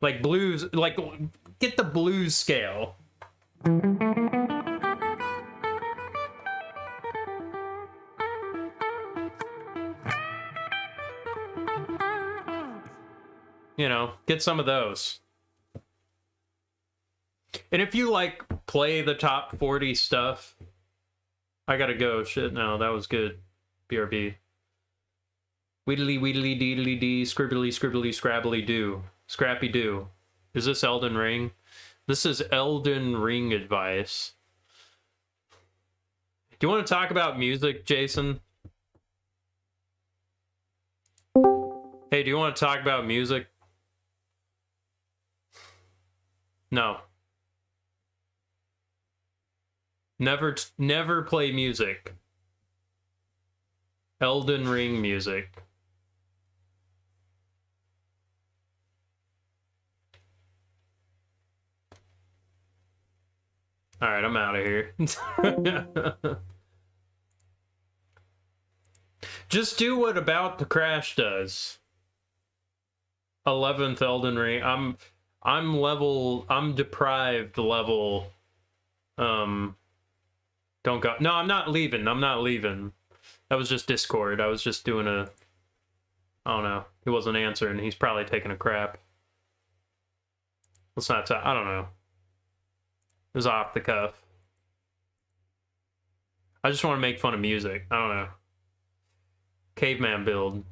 Like, blues, like, get the blues scale. Get some of those. And if you, like, play the top 40 stuff, I gotta go. Shit, no, that was good. BRB. Weedly, weedly, deedly dee, scribbly, scribbly, scrabbly doo. Scrappy doo. Is this Elden Ring? This is Elden Ring advice. Do you want to talk about music, Jason? Hey, do you want to talk about music? No. Never play music. Elden Ring music. All right, I'm out of here. Just do what About to Crash does. 11th Elden Ring. I'm deprived level. Don't go. No, I'm not leaving. I'm not leaving. That was just Discord. I was just doing a. I don't know. He wasn't answering. He's probably taking a crap. Let's not talk. I don't know. It was off the cuff. I just want to make fun of music. I don't know. Caveman build.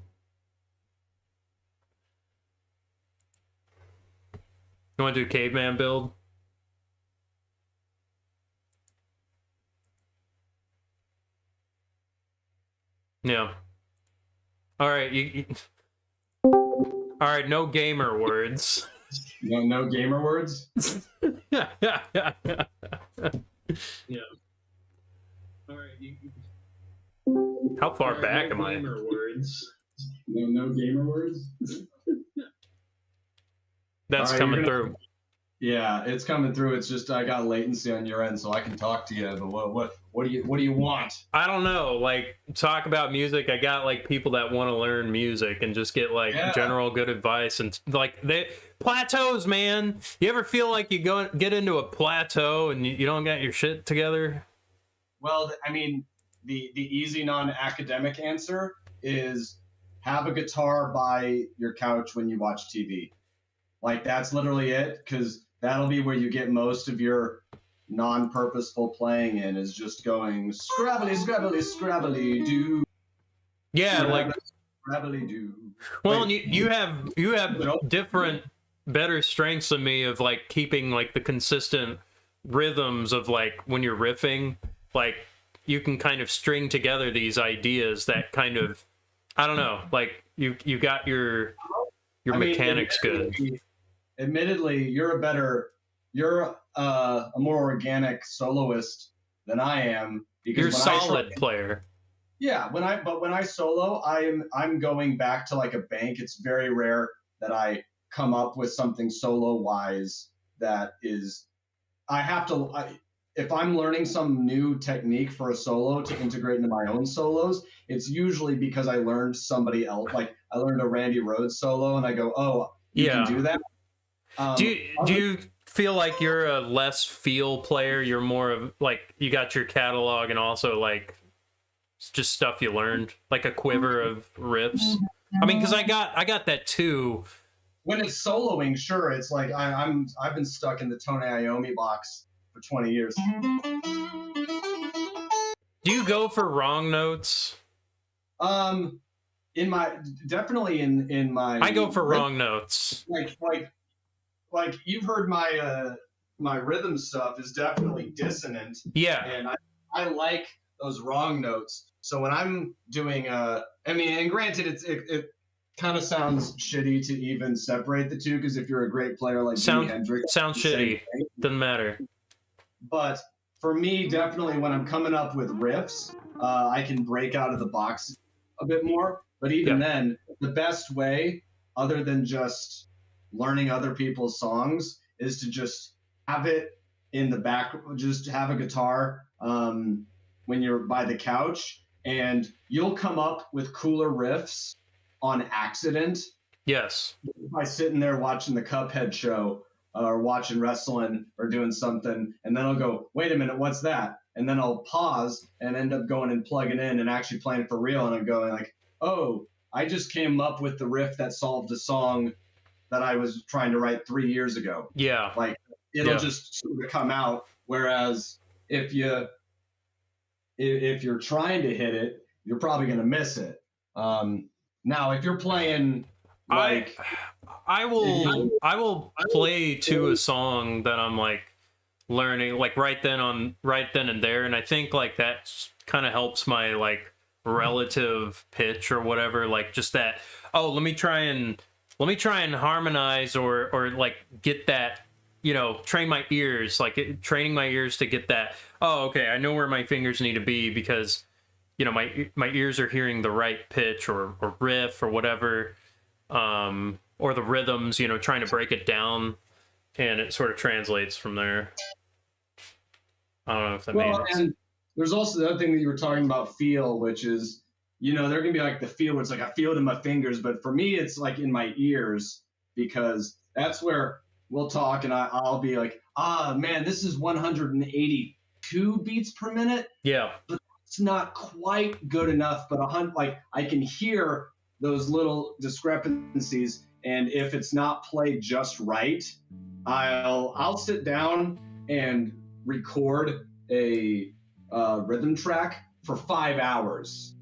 You want to do caveman build? Yeah. All right. All right. No gamer words. No gamer words. Yeah. All right. How far back am I? Gamer words. No gamer words. That's right, coming through. Yeah, it's coming through. It's just I got latency on your end, so I can talk to you. But what do you want? I don't know. Like, talk about music. I got like people that want to learn music and just get like general good advice and like plateaus, man. You ever feel like you get into a plateau and you don't got your shit together? Well, I mean, the easy non-academic answer is have a guitar by your couch when you watch TV. Like, that's literally it, because that'll be where you get most of your non-purposeful playing in, is just going scrabbly, scrabbly, scrabbly, do. Yeah, scrabbly, like scrabbly, do. well, like, you have different, better strengths than me of like keeping like the consistent rhythms of like when you're riffing, like you can kind of string together these ideas that kind of, I don't know, like you got your mechanics good. Admittedly, you're a more organic soloist than I am. Because you're a solid player. Yeah, when I solo, I'm going back to like a bank. It's very rare that I come up with something solo wise that is. If I'm learning some new technique for a solo to integrate into my own solos, it's usually because I learned somebody else. Like I learned a Randy Rhoads solo, and I go, "Oh, you can do that." Do you feel like you're a less feel player? You're more of like you got your catalog and also like it's just stuff you learned, like a quiver of riffs. I mean, because I got that too. When it's soloing, sure, it's like I've been stuck in the Tone Iommi box for 20 years. Do you go for wrong notes? Definitely in my. I go for wrong notes. Like you've heard my rhythm stuff is definitely dissonant. Yeah. And I like those wrong notes. So when I'm doing and granted it kind of sounds shitty to even separate the two, because if you're a great player like Jimi Hendrix, sounds shitty. Doesn't matter. But for me, definitely when I'm coming up with riffs, I can break out of the box a bit more. But even then, the best way, other than just learning other people's songs, is to just have it in the back, just have a guitar when you're by the couch, and you'll come up with cooler riffs on accident. Yes. By sitting there watching the Cuphead show or watching wrestling or doing something, and then I'll go, wait a minute, what's that? And then I'll pause and end up going and plugging in and actually playing for real, and I'm going like, oh, I just came up with the riff that solved a song that I was trying to write 3 years ago. Yeah. Like it'll just sort of come out. Whereas if you if you're trying to hit it, you're probably going to miss it. Now, if you're playing like, I will play to a song that I'm like learning like right then and there, and I think like that kind of helps my like relative pitch or whatever, like just that, oh, let me try and harmonize or like get that, you know, train my ears, like training my ears to get that, oh, okay, I know where my fingers need to be because, you know, my ears are hearing the right pitch or riff or whatever, or the rhythms, you know, trying to break it down, and it sort of translates from there. I don't know if that well, makes and there's also the other thing that you were talking about, feel, which is, you know, there can be like the feel where it's like I feel it in my fingers, but for me it's like in my ears, because that's where we'll talk and I'll be like, ah, man, this is 182 beats per minute. Yeah. But it's not quite good enough, but like I can hear those little discrepancies, and if it's not played just right, I'll sit down and record a rhythm track for 5 hours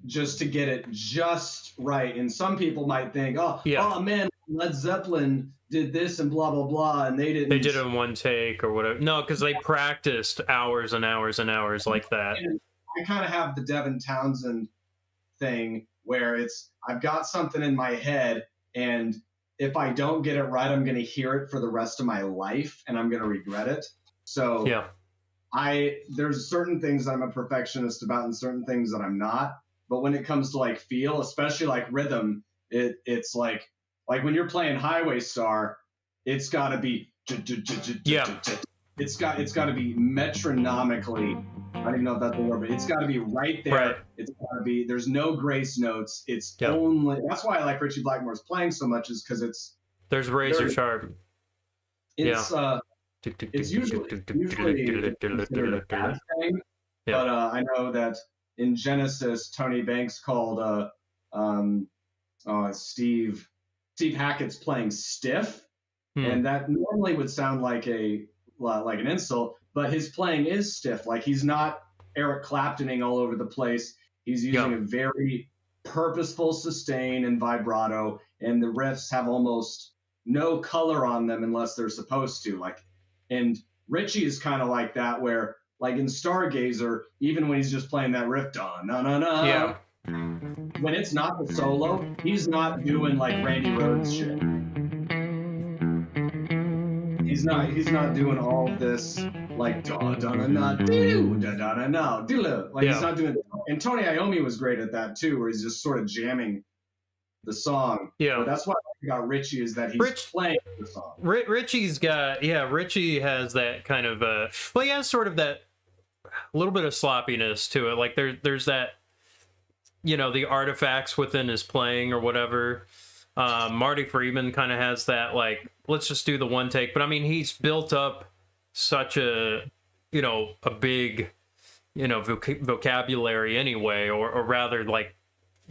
just to get it just right. And some people might think, oh man, Led Zeppelin did this and blah blah blah, and they did it in one take or whatever. No, because they practiced hours and hours and hours like that. And I kind of have the Devin Townsend thing where it's I've got something in my head, and if I don't get it right, I'm going to hear it for the rest of my life and I'm going to regret it. So yeah, there's certain things I'm a perfectionist about and certain things that I'm not. But when it comes to like feel, especially like rhythm, it's like when you're playing Highway Star, it's got to be it's got to be metronomically. I don't even know if that's the word, but it's got to be right there. Right. It's got to be. There's no grace notes. It's only. That's why I like Richie Blackmore's playing so much, is because there's razor sharp. It's it's usually considered a bad thing, but I know that in Genesis, Tony Banks called Steve Hackett's playing stiff, and that normally would sound like an insult, but his playing is stiff. Like he's not Eric Claptoning all over the place. He's using a very purposeful sustain and vibrato, and the riffs have almost no color on them unless they're supposed to. And Richie is kind of like that, where like in Stargazer, even when he's just playing that riff, when it's not the solo, he's not doing like Randy Rhoads shit. He's not doing all this like he's not doing. And Tony Iommi was great at that too, where he's just sort of jamming the song. Yeah, but that's what I think about Richie, is that he's playing the song. Richie has that kind of he has sort of that little bit of sloppiness to it. Like there's that, you know, the artifacts within his playing or whatever. Marty Friedman kind of has that, like, let's just do the one take. But I mean, he's built up such a big, vocabulary anyway, or rather like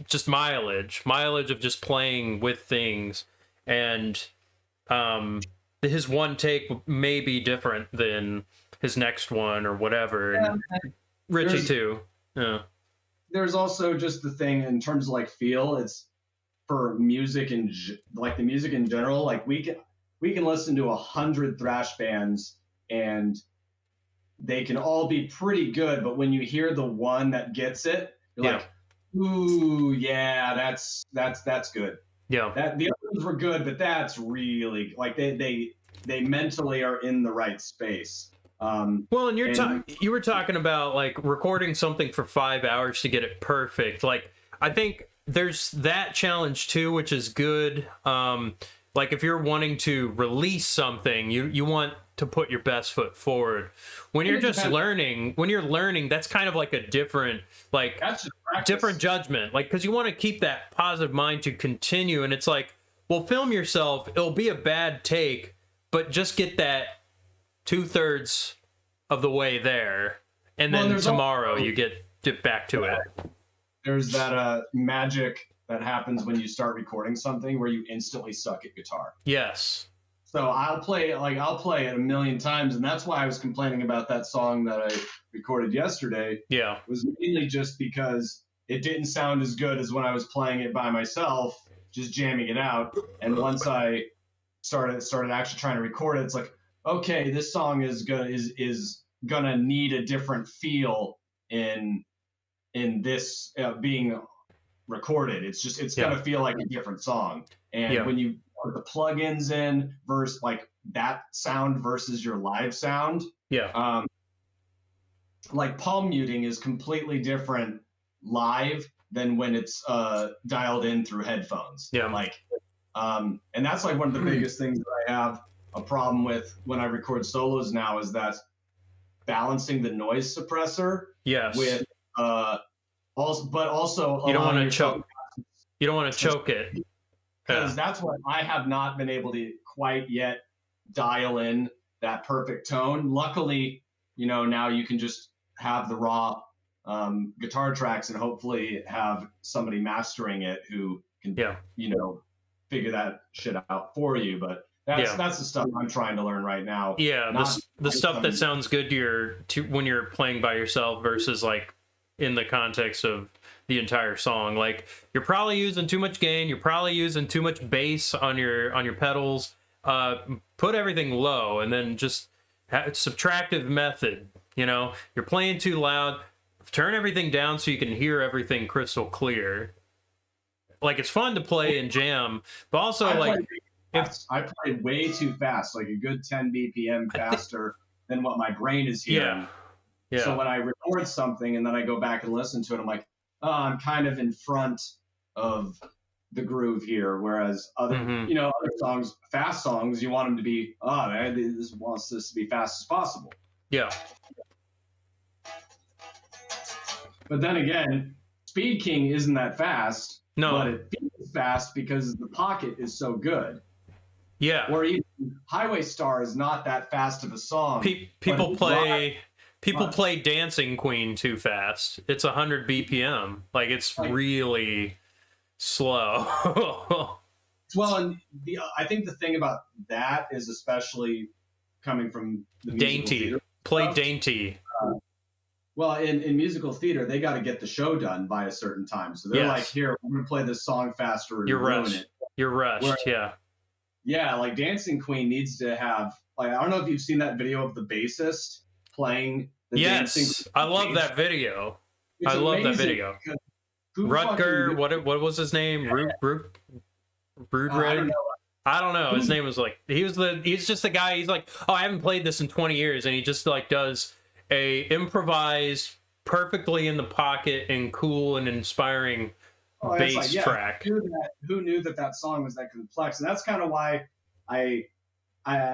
just mileage of just playing with things. And his one take may be different than his next one or whatever. And Richie too. Yeah. There's also just the thing in terms of like feel. It's for music and like the music in general. Like we can listen to 100 thrash bands and they can all be pretty good, but when you hear the one that gets it, you're like, ooh, yeah, that's good. Yeah. The others were good, but that's really like they mentally are in the right space. Well, and you were talking about like recording something for 5 hours to get it perfect. Like I think there's that challenge too, which is good. Like if you're wanting to release something, you want to put your best foot forward. When you're just learning, that's kind of like a different, like different judgment. Like, cause you want to keep that positive mind to continue. And it's like, well, film yourself. It'll be a bad take, but just get that 2/3 of the way there. And then tomorrow you get back to it. There's that magic that happens when you start recording something where you instantly suck at guitar. Yes. So I'll play it a million times, and that's why I was complaining about that song that I recorded yesterday. Yeah. Was mainly just because it didn't sound as good as when I was playing it by myself, just jamming it out. And once I started actually trying to record it, it's like, okay, this song is gonna need a different feel in this being recorded. It's gonna feel like a different song. And when you put the plugins in versus like that sound versus your live sound, like palm muting is completely different live than when it's dialed in through headphones. And that's like one of the biggest things that I have a problem with when I record solos now is that balancing the noise suppressor with also you don't want to choke. You don't want to choke it. Because that's what I have not been able to quite yet dial in that perfect tone. Luckily, now you can just have the raw guitar tracks and hopefully have somebody mastering it who can, figure that shit out for you. But that's the stuff I'm trying to learn right now. Yeah, the stuff that sounds good when you're playing by yourself versus like in the context of the entire song. Like you're probably using too much gain, you're probably using too much bass on your pedals. Put everything low and then just subtractive method. You're playing too loud, turn everything down so you can hear everything crystal clear. Like it's fun to play and jam, but also I played way too fast, like a good 10 BPM faster than what my brain is hearing. Yeah. So when I record something and then I go back and listen to it, I'm like, oh, I'm kind of in front of the groove here. Whereas other songs, fast songs, you want them to be, this wants this to be fast as possible. Yeah. But then again, Speed King isn't that fast. No. But it feels fast because the pocket is so good. Yeah. Or even Highway Star is not that fast of a song. People play Dancing Queen too fast. It's 100 BPM. Like it's really slow. Well, and I think the thing about that is especially coming from the dainty. Play dainty. Well, in musical theater, they got to get the show done by a certain time. So they're like, here, we're going to play this song faster. You're rushed. You're rushed, Yeah, like Dancing Queen needs to have, like, I don't know if you've seen that video of the bassist playing the Dancing Queen. I love that video. I love that video. Rutger, what was his name? Rudred? I don't know. His name was like, he's just the guy, he's like, oh, I haven't played this in 20 years. And he just like does a improvised, perfectly in the pocket and cool and inspiring bass track. Who knew that song was that complex? And that's kind of why I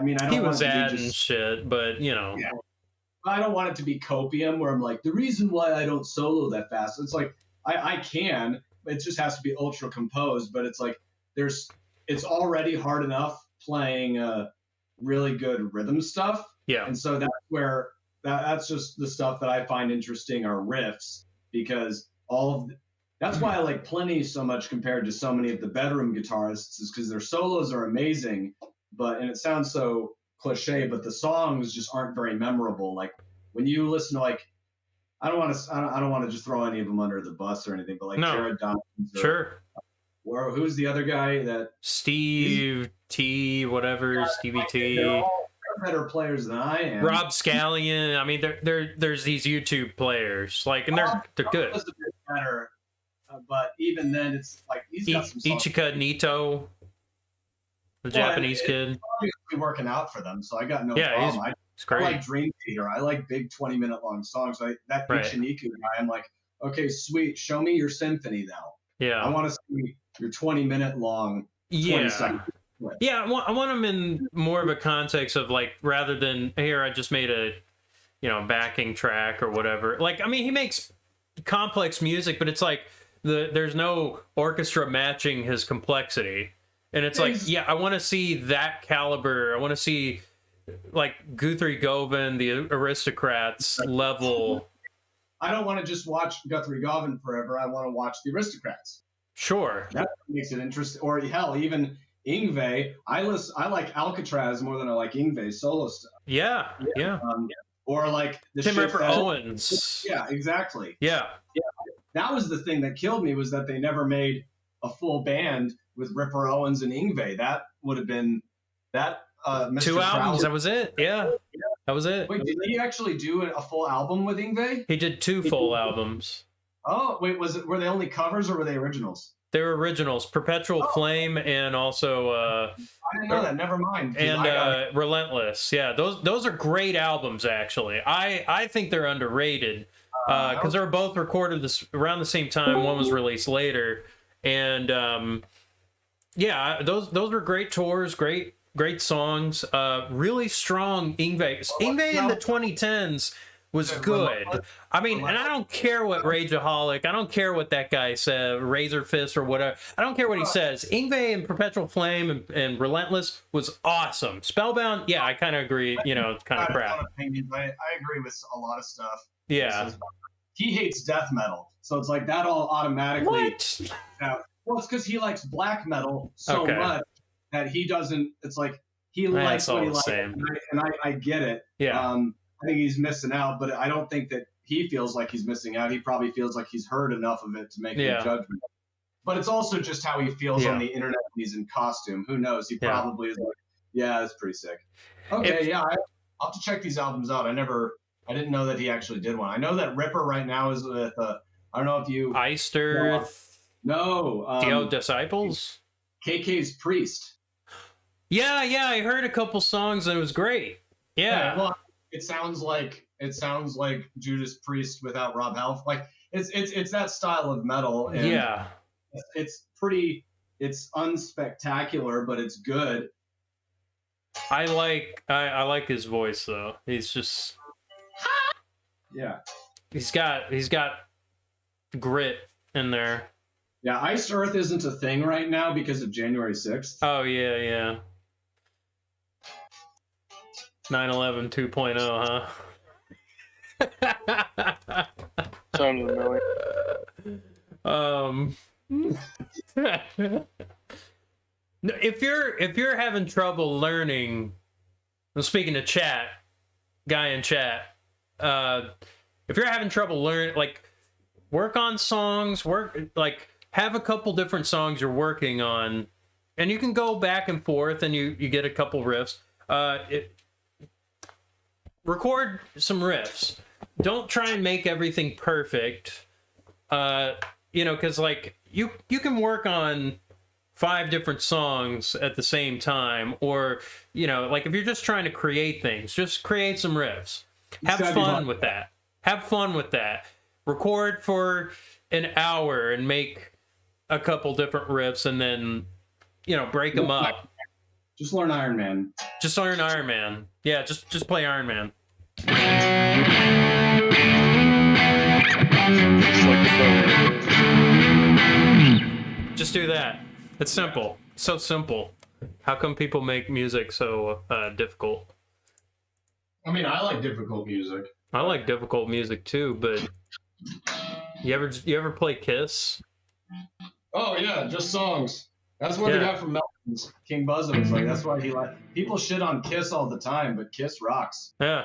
mean, I don't he want was it to adding be just shit, but I don't want it to be copium where I'm like, the reason why I don't solo that fast. It's like I can, it just has to be ultra composed. But it's like it's already hard enough playing really good rhythm stuff. Yeah, and so that's where. That's just the stuff that I find interesting are riffs, because that's why I like Plenty so much compared to so many of the bedroom guitarists, is because their solos are amazing, and it sounds so cliche, but the songs just aren't very memorable. Like when you listen to I don't want to just throw any of them under the bus or anything, but like Jared Dawkins, or who's the other guy that Stevie T. They're all better players than I am. Rob Scallion. I mean, there's these YouTube players and they're good. A bit better, but even then, it's like he's got some songs. Ichika Nito, the Japanese kid. It's obviously working out for them, so I got no problem. It's great. I like Dream Theater. I like big 20-minute long songs. That Ichiniku guy, I'm like, okay, sweet. Show me your symphony now. Yeah, I want to see your 20-minute long. 20 seconds. Yeah, I want them in more of a context of like, rather than here I just made a backing track or whatever. Like, I mean, he makes complex music, but it's like there's no orchestra matching his complexity. And it's like, I want to see that caliber. I want to see like Guthrie Govan, the Aristocrats level. I don't want to just watch Guthrie Govan forever. I want to watch the Aristocrats. Sure. That makes it interesting. Or hell, even Ingve. I like Alcatraz more than I like Ingve's solo stuff. Yeah. Or like the Tim shit Ripper that- Owens. Yeah, exactly. Yeah. That was the thing that killed me, was that they never made a full band with Ripper Owens and Ingve. That would have been that. Mr. 2 albums. Crowley- That was it. Yeah. That was it. Wait, did he actually do a full album with Ingve? He did 2 full albums. Oh, wait, were they only covers or were they originals? They were originals, Perpetual Flame, and also I didn't know that. Never mind. and Relentless. Yeah, those are great albums. Actually, I think they're underrated because they were both recorded around the same time. One was released later, and yeah, those were great tours, great songs, really strong. Ingve in the 2010s was good. I mean, and I don't care what Rageaholic, I don't care what that guy said, Razor Fist or whatever. I don't care what he says. Ingve and Perpetual Flame and Relentless was awesome. Spellbound, yeah, I kind of agree. You know, it's kind of crap. I agree with a lot of stuff. Yeah. He hates death metal, so it's like that all automatically. What? Well, it's because he likes black metal so much that he doesn't. It's like he Nah, likes it's all what he the likes, same. and I get it. Yeah. I think he's missing out, but I don't think that he feels like he's missing out. He probably feels like he's heard enough of it to make a judgment. But it's also just how he feels on the internet when he's in costume. Who knows? He probably is like, yeah, that's pretty sick. Okay, I'll have to check these albums out. I didn't know that he actually did one. I know that Ripper right now is with, I don't know if you... Iced Earth. No. The Old Disciples. KK's Priest. Yeah, I heard a couple songs and it was great. Yeah. Well, it sounds like Judas Priest without Rob Half. Like it's that style of metal. And yeah. It's unspectacular, but it's good. I like his voice though. He's just he's got grit in there. Yeah, Iced Earth isn't a thing right now because of January 6th. Oh yeah. 9/11 2.0, huh? Sounds familiar. If you're having trouble learning, I'm speaking to chat, guy in chat. If you're having trouble learning, like, work on songs, have a couple different songs you're working on, and you can go back and forth, and you get a couple riffs. Record some riffs. Don't try and make everything perfect. Because like you can work on 5 different songs at the same time, or like if you're just trying to create things, just create some riffs. Have fun with that. Record for an hour and make a couple different riffs, and then break them up. Just learn Iron Man. Just learn Iron Man. Yeah, just play Iron Man. Just do that. It's simple. So simple. How come people make music so difficult? I mean, I like difficult music. I like difficult music too, but you ever play Kiss? Oh yeah, just songs. That's what he got from Melton's. King Buzzin was like, that's why he like people shit on Kiss all the time, but Kiss rocks. Yeah.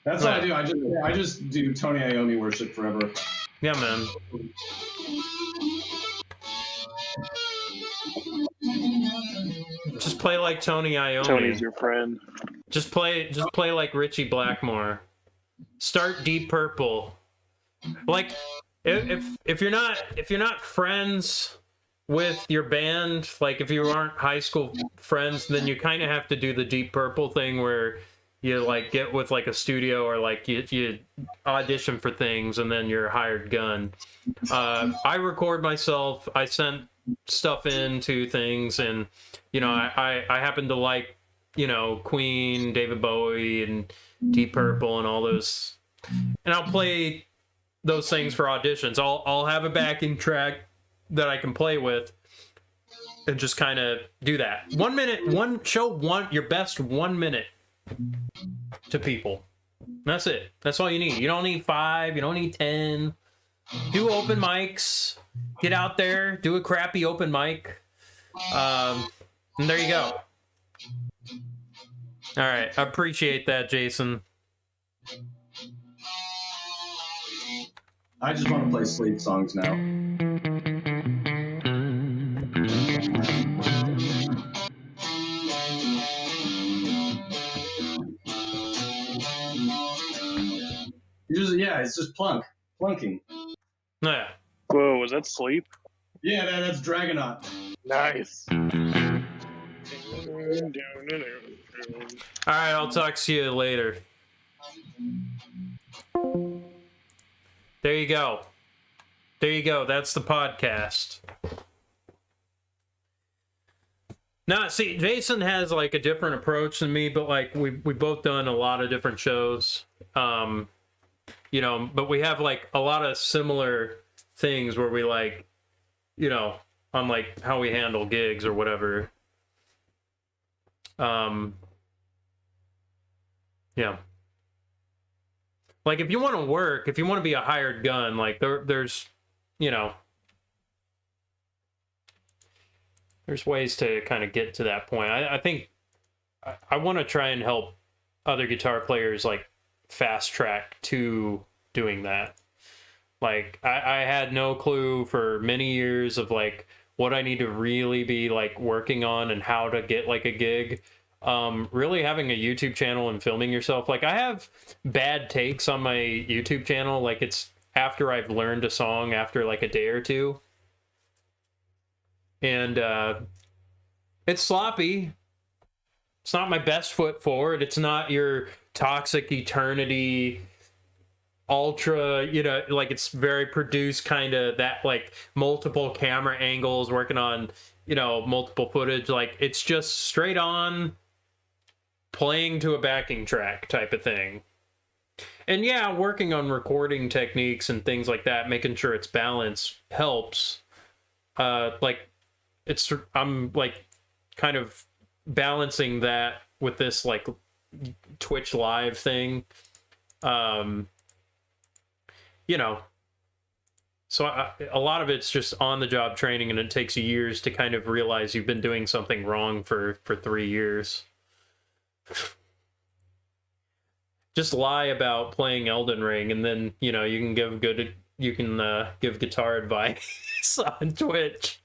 That's what I do. I just do Tony Iommi worship forever. Yeah, man. Just play like Tony Iommi. Tony's your friend. Just play like Richie Blackmore. Start Deep Purple. Like if you're not friends with your band, like if you aren't high school friends, then you kind of have to do the Deep Purple thing where you like get with like a studio, or like you audition for things and then you're a hired gun. I record myself. I sent stuff into things, and I happen to like Queen, David Bowie, and Deep Purple, and all those, and I'll play those things for auditions. I'll have a backing track that I can play with, and just kind of do that. 1 minute, show your best 1 minute to people. That's it. That's all you need. You don't need 5. You don't need 10. Do open mics. Get out there. Do a crappy open mic. And there you go. All right. I appreciate that, Jason. I just want to play sleep songs now. It's just plunking. Yeah. Whoa, was that sleep? Yeah, that's Dragonaut. Nice. All right, I'll talk to you later. There you go. There you go. That's the podcast. Now, see, Jason has like a different approach than me, but like we both done a lot of different shows. You know, but we have like a lot of similar things where we like, you know, on like how we handle gigs or whatever. Yeah. Like if you want to work, if you want to be a hired gun, like there's, you know, there's ways to kind of get to that point. I think I want to try and help other guitar players like fast track to doing that. Like I had no clue for many years of like what I need to really be like working on and how to get like a gig. Really having a YouTube channel and filming yourself. Like I have bad takes on my YouTube channel. Like it's after I've learned a song after like a day or two. And it's sloppy. It's not my best foot forward. It's not your Toxic Eternity ultra, you know, like it's very produced kind of that like multiple camera angles working on, you know, multiple footage. Like it's just straight on playing to a backing track type of thing. And yeah, working on recording techniques and things like that, making sure it's balanced helps. Like I'm like kind of balancing that with this like Twitch live thing. You know, so a lot of it's just on the job training, and it takes years to kind of realize you've been doing something wrong for 3 years. Just lie about playing Elden Ring, and then, you know, you can give guitar advice on Twitch.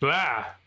Ah.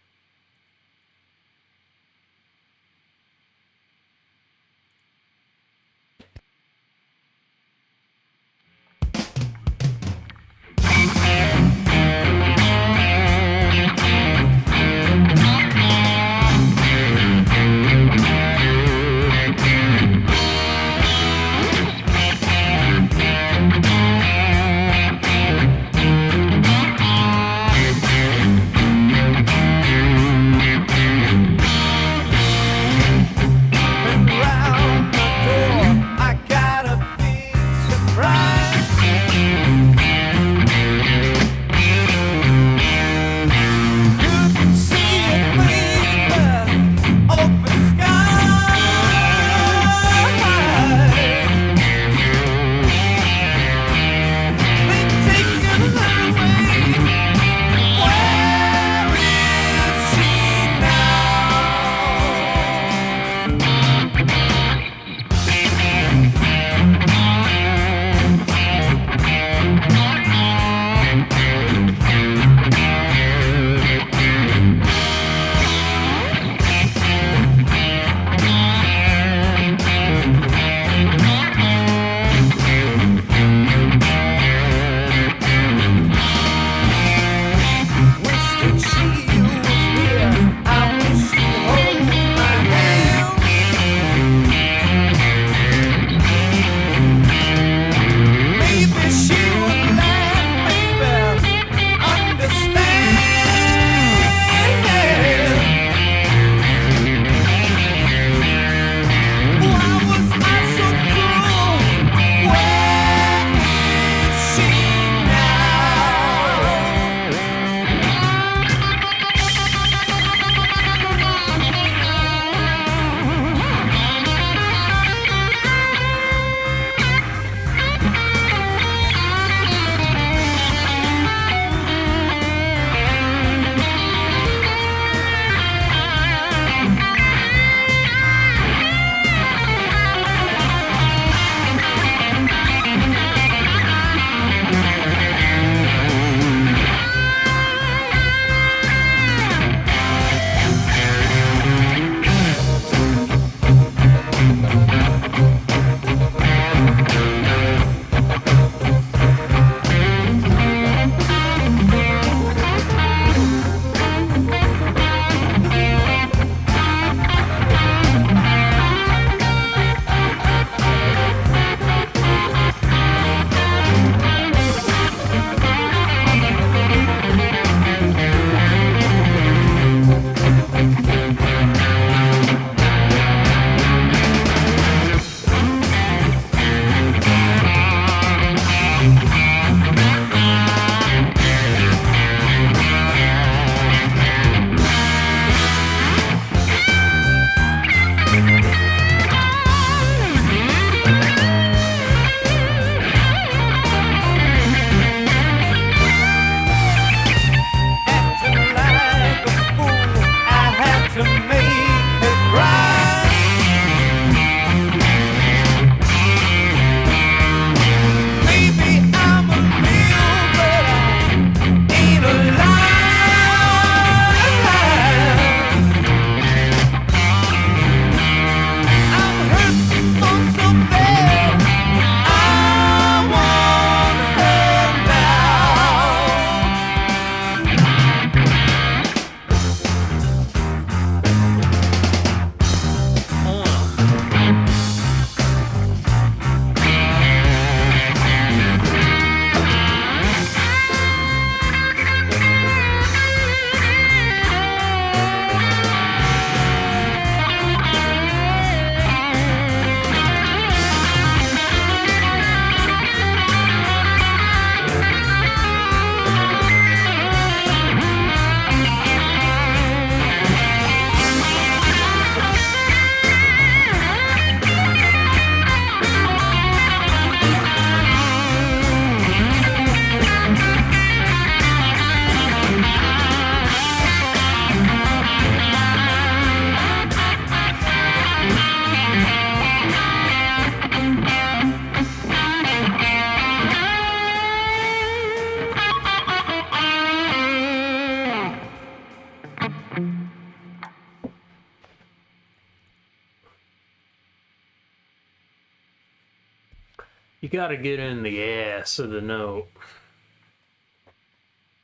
You gotta get in the ass of the note.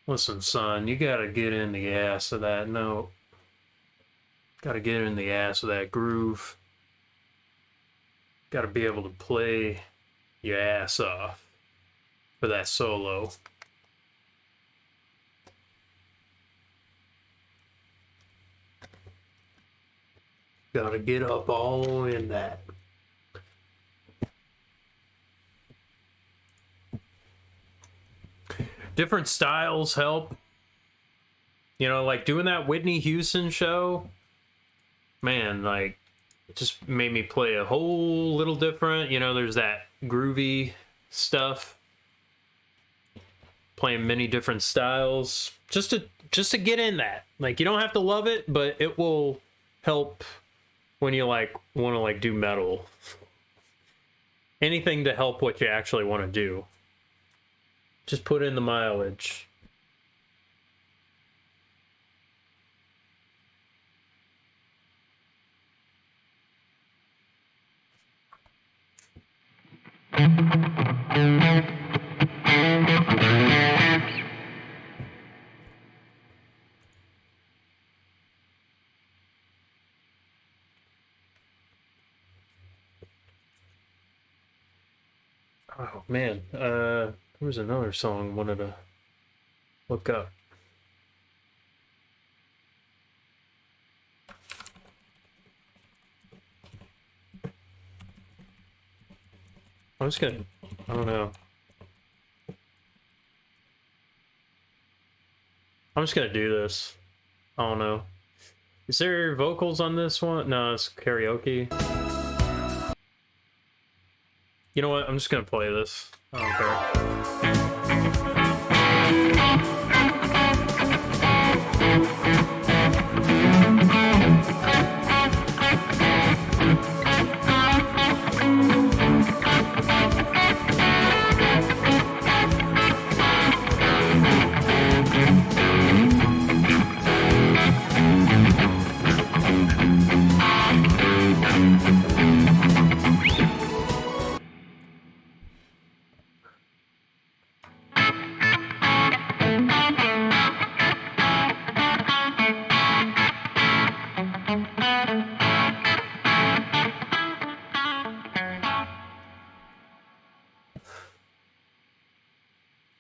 Listen, son, you gotta get in the ass of that note. Gotta get in the ass of that groove. Gotta be able to play your ass off for that solo. Gotta get up all in that. Different styles help. You know, like doing that Whitney Houston show, man, like, it just made me play a whole little different. You know, there's that groovy stuff. Playing many different styles. Just to get in that. Like, you don't have to love it, but it will help when you, like, want to, like, do metal. Anything to help what you actually want to do. Just put in the mileage. Oh man, there was another song I wanted to look up. I'm just gonna, I don't know. I'm just gonna do this. I don't know. Is there vocals on this one? No, it's karaoke. You know what? I'm just gonna play this. I don't care.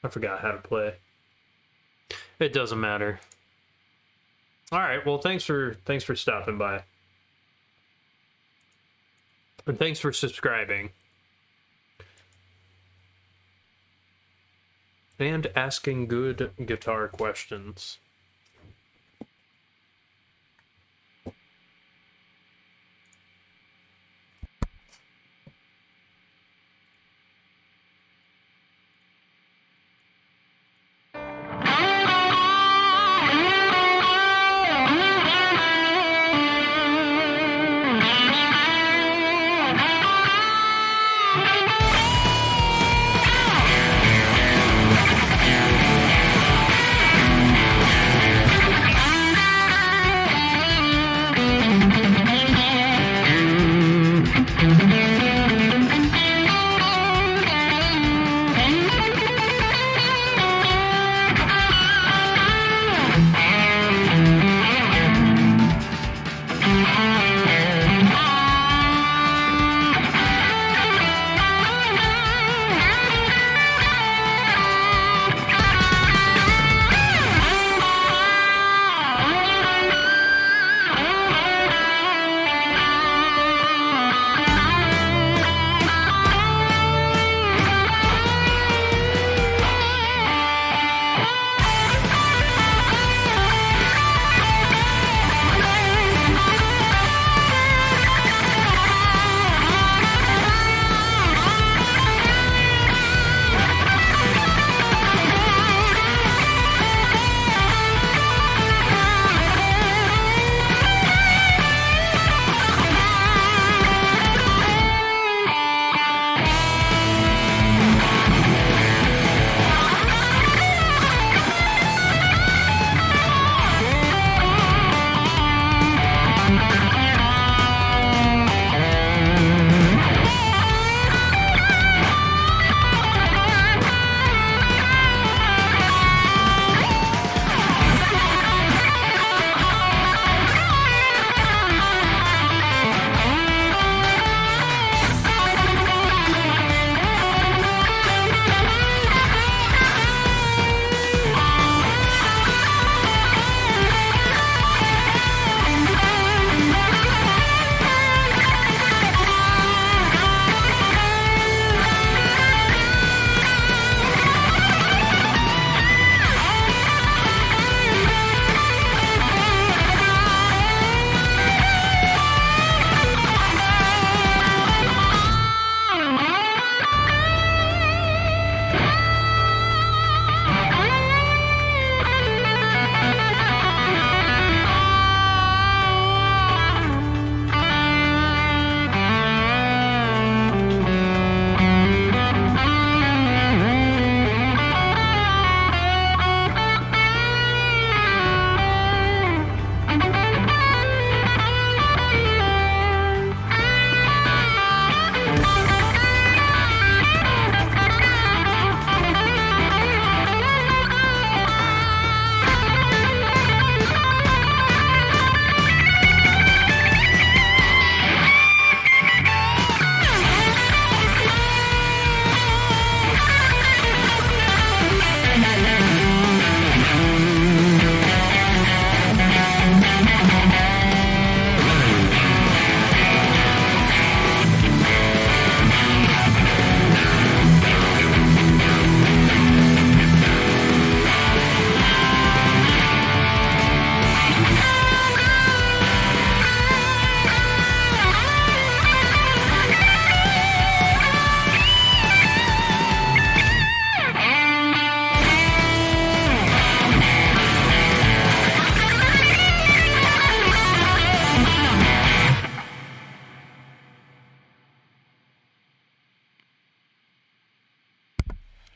I forgot how to play. It doesn't matter. All right, well, thanks for stopping by. And thanks for subscribing. And asking good guitar questions.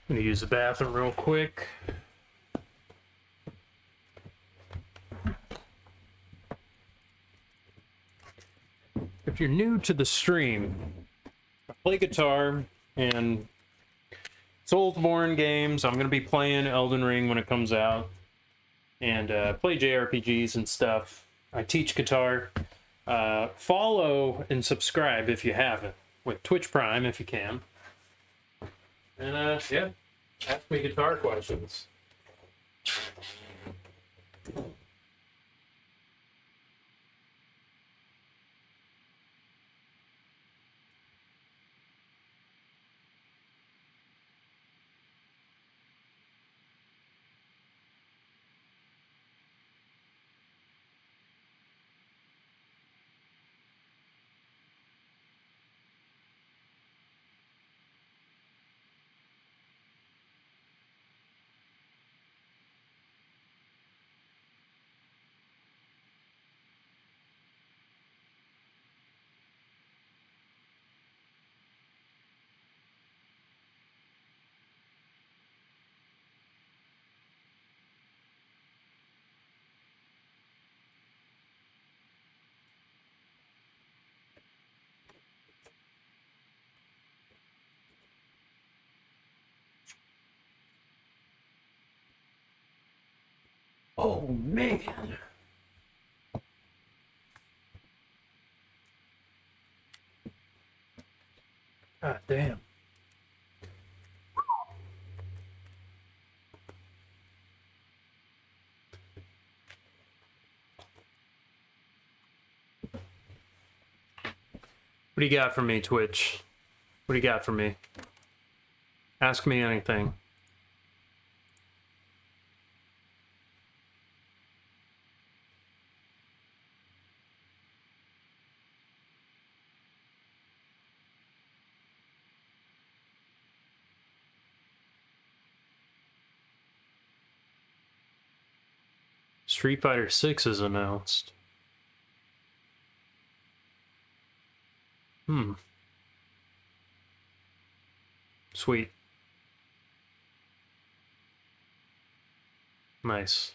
I'm gonna use the bathroom real quick. If you're new to the stream, I play guitar and Soulsborne games. I'm gonna be playing Elden Ring when it comes out, and play JRPGs and stuff. I teach guitar. Follow and subscribe if you haven't, with Twitch Prime if you can. And yeah, ask me guitar questions. Oh man. God damn. What do you got for me, Twitch? What do you got for me? Ask me anything. Street Fighter 6 is announced. Sweet. Nice.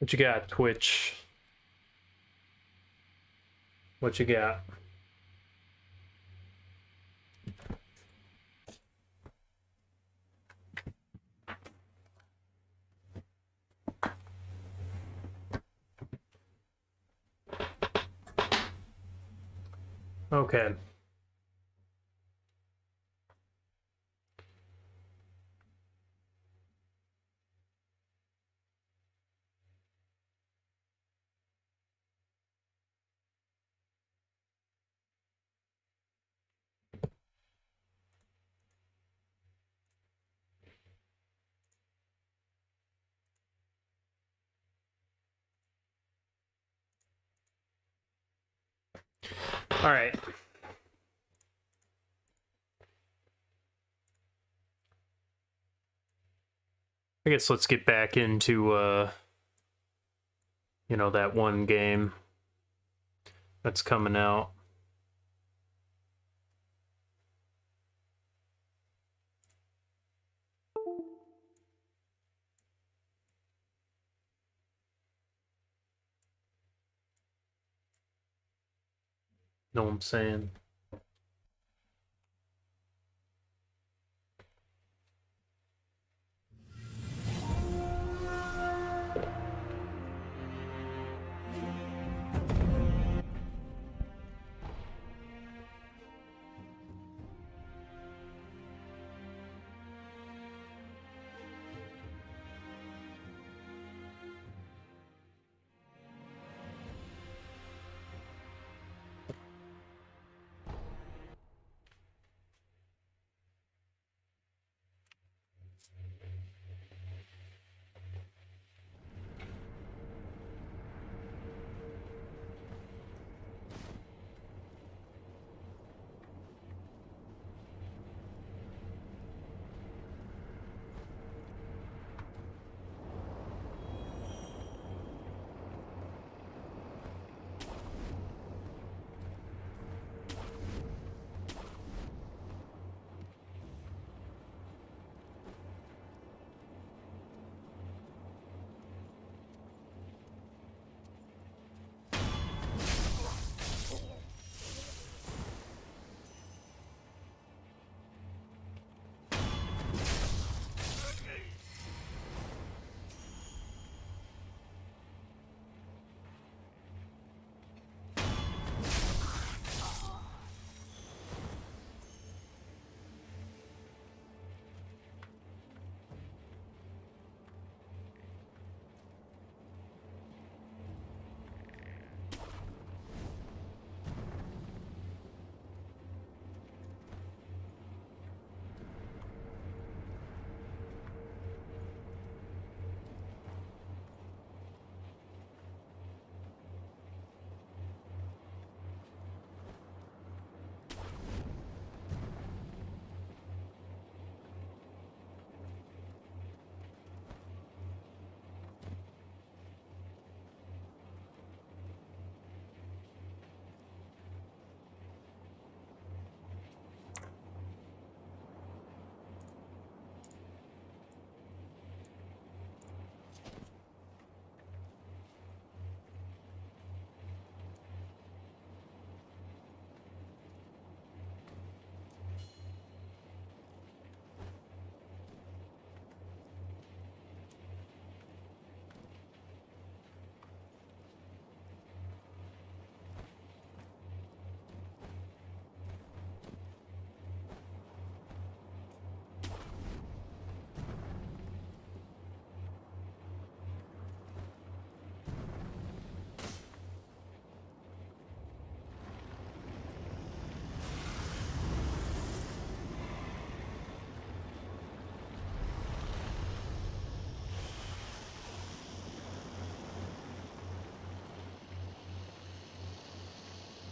What you got, Twitch? What you got? Okay. All right. I guess let's get back into you know, that one game that's coming out. Know what I'm saying?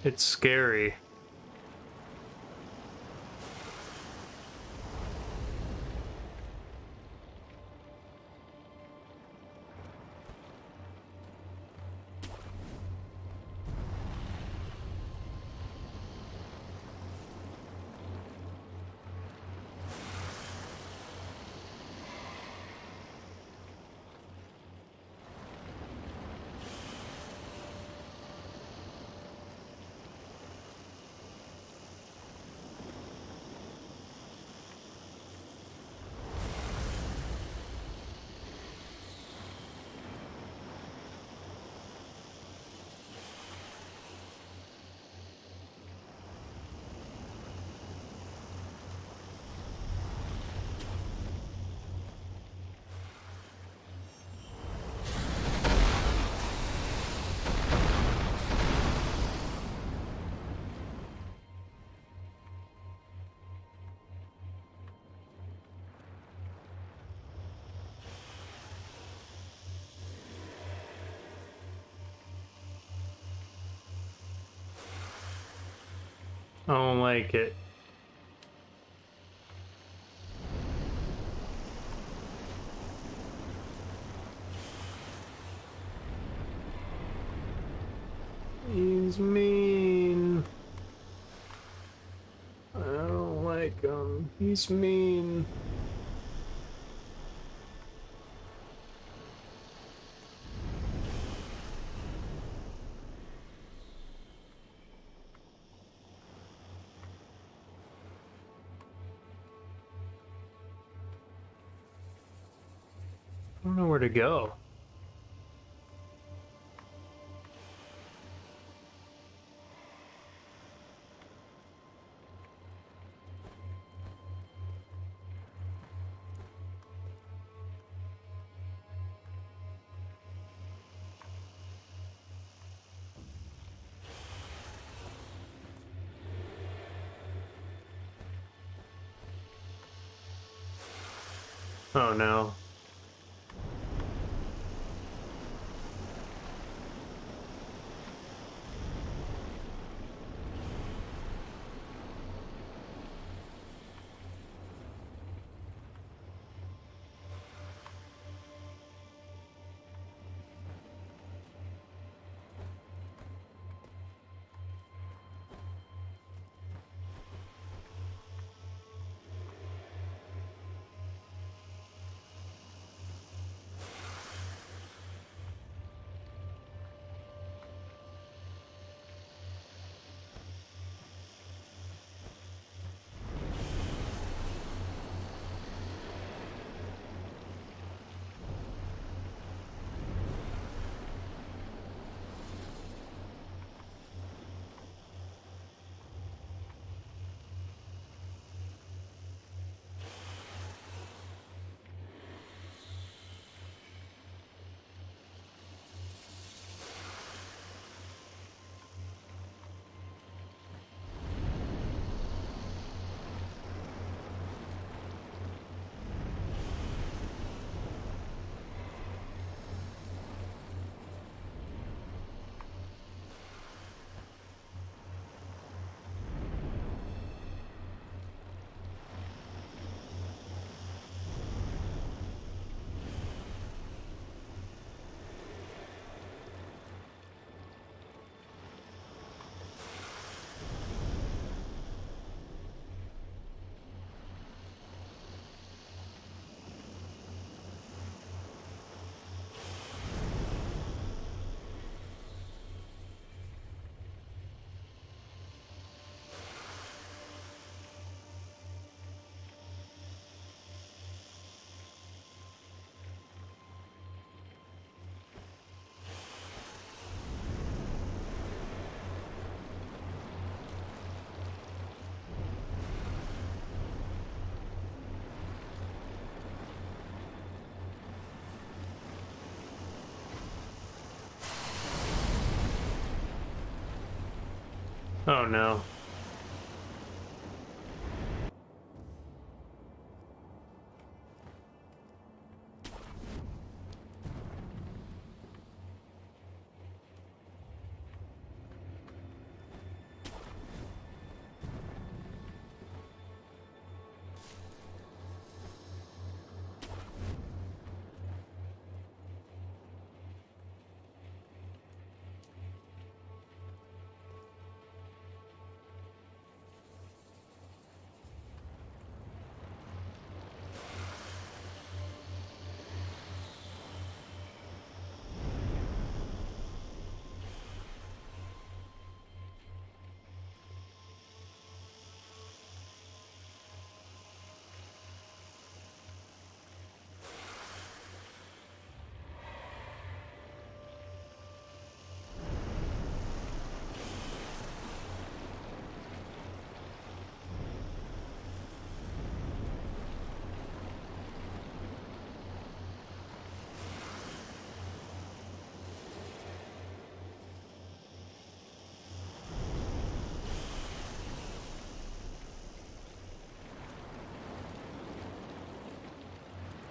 It's scary. I don't like it. He's mean. I don't like him. He's mean. I don't know where to go. Oh no. Oh no.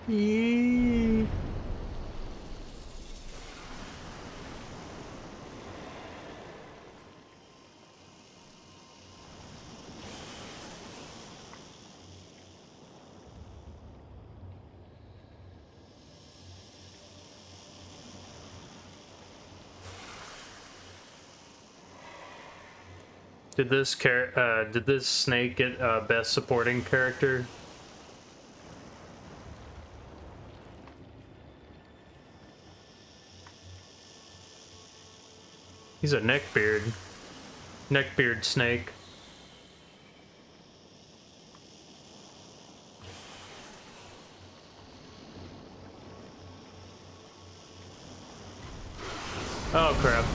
Yee. Did this snake get best supporting character? He's a neckbeard. Neckbeard snake. Oh crap.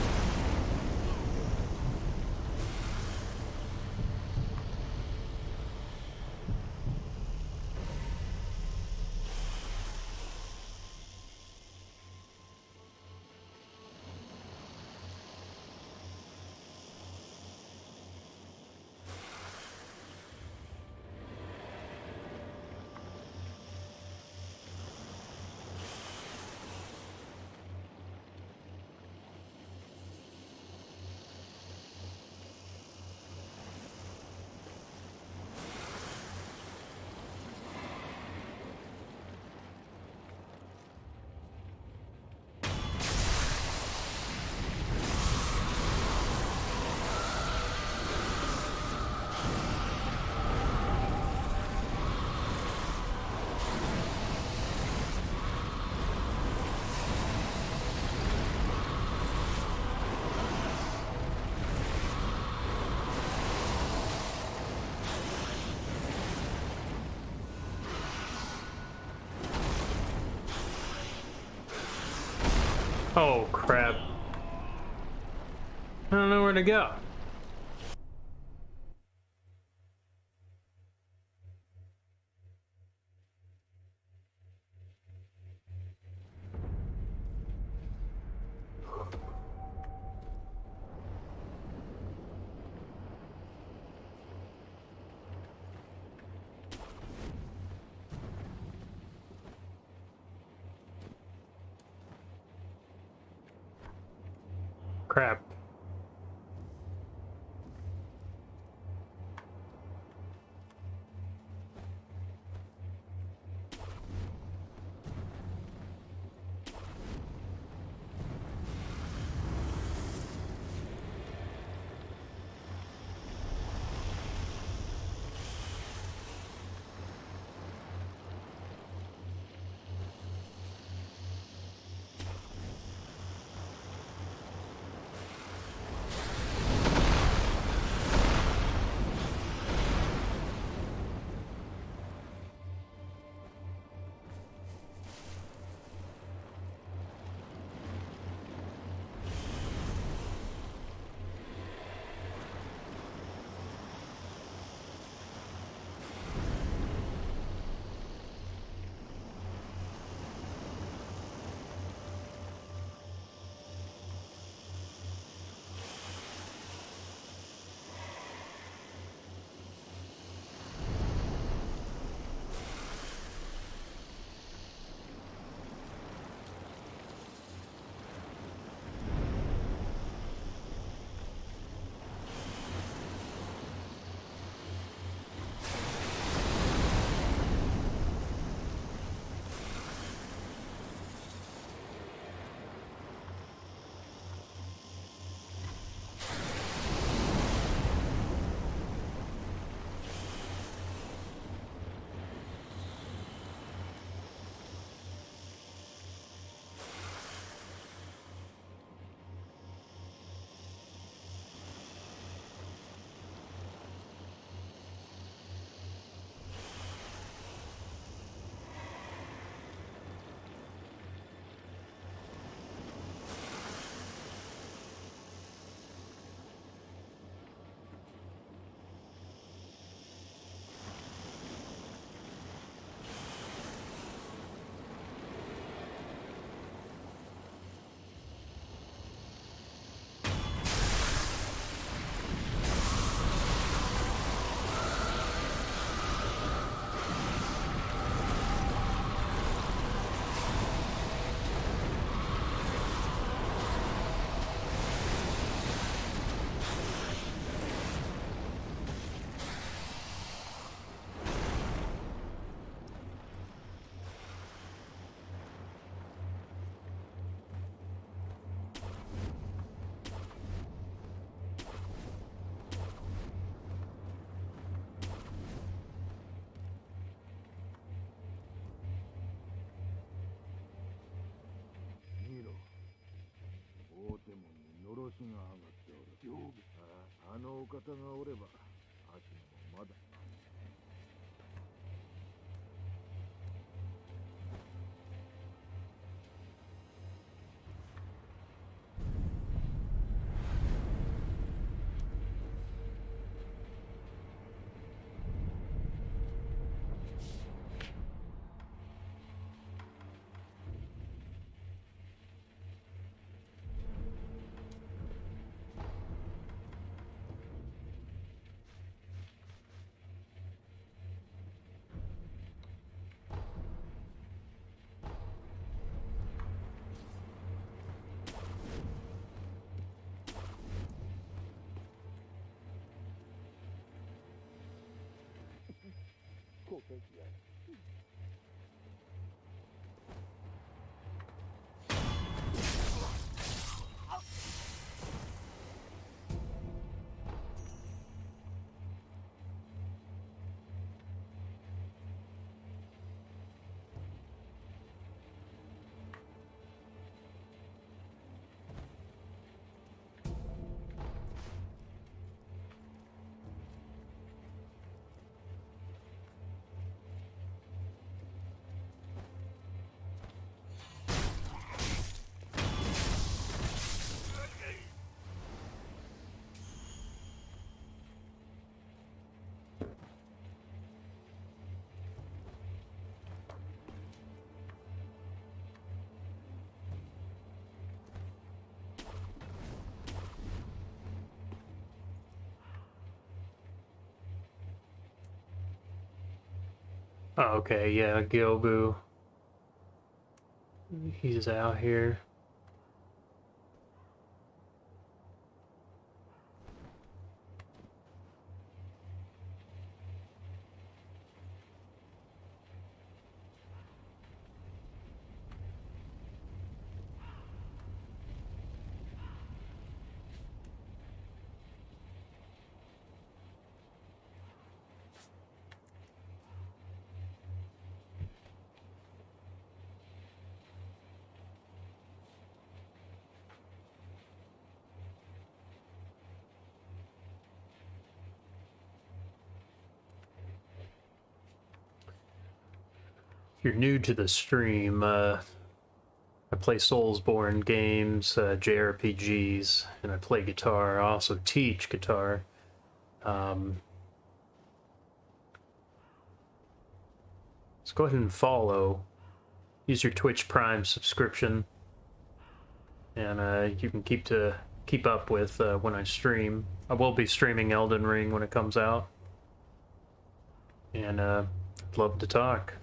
Oh crap. I don't know where to go. Crap. Oh, okay, yeah, Gilbu. He's out here. If you're new to the stream, I play Soulsborne games, JRPGs, and I play guitar. I also teach guitar. Let's go ahead and follow. Use your Twitch Prime subscription, and you can keep up with when I stream. I will be streaming Elden Ring when it comes out, and I'd love to talk.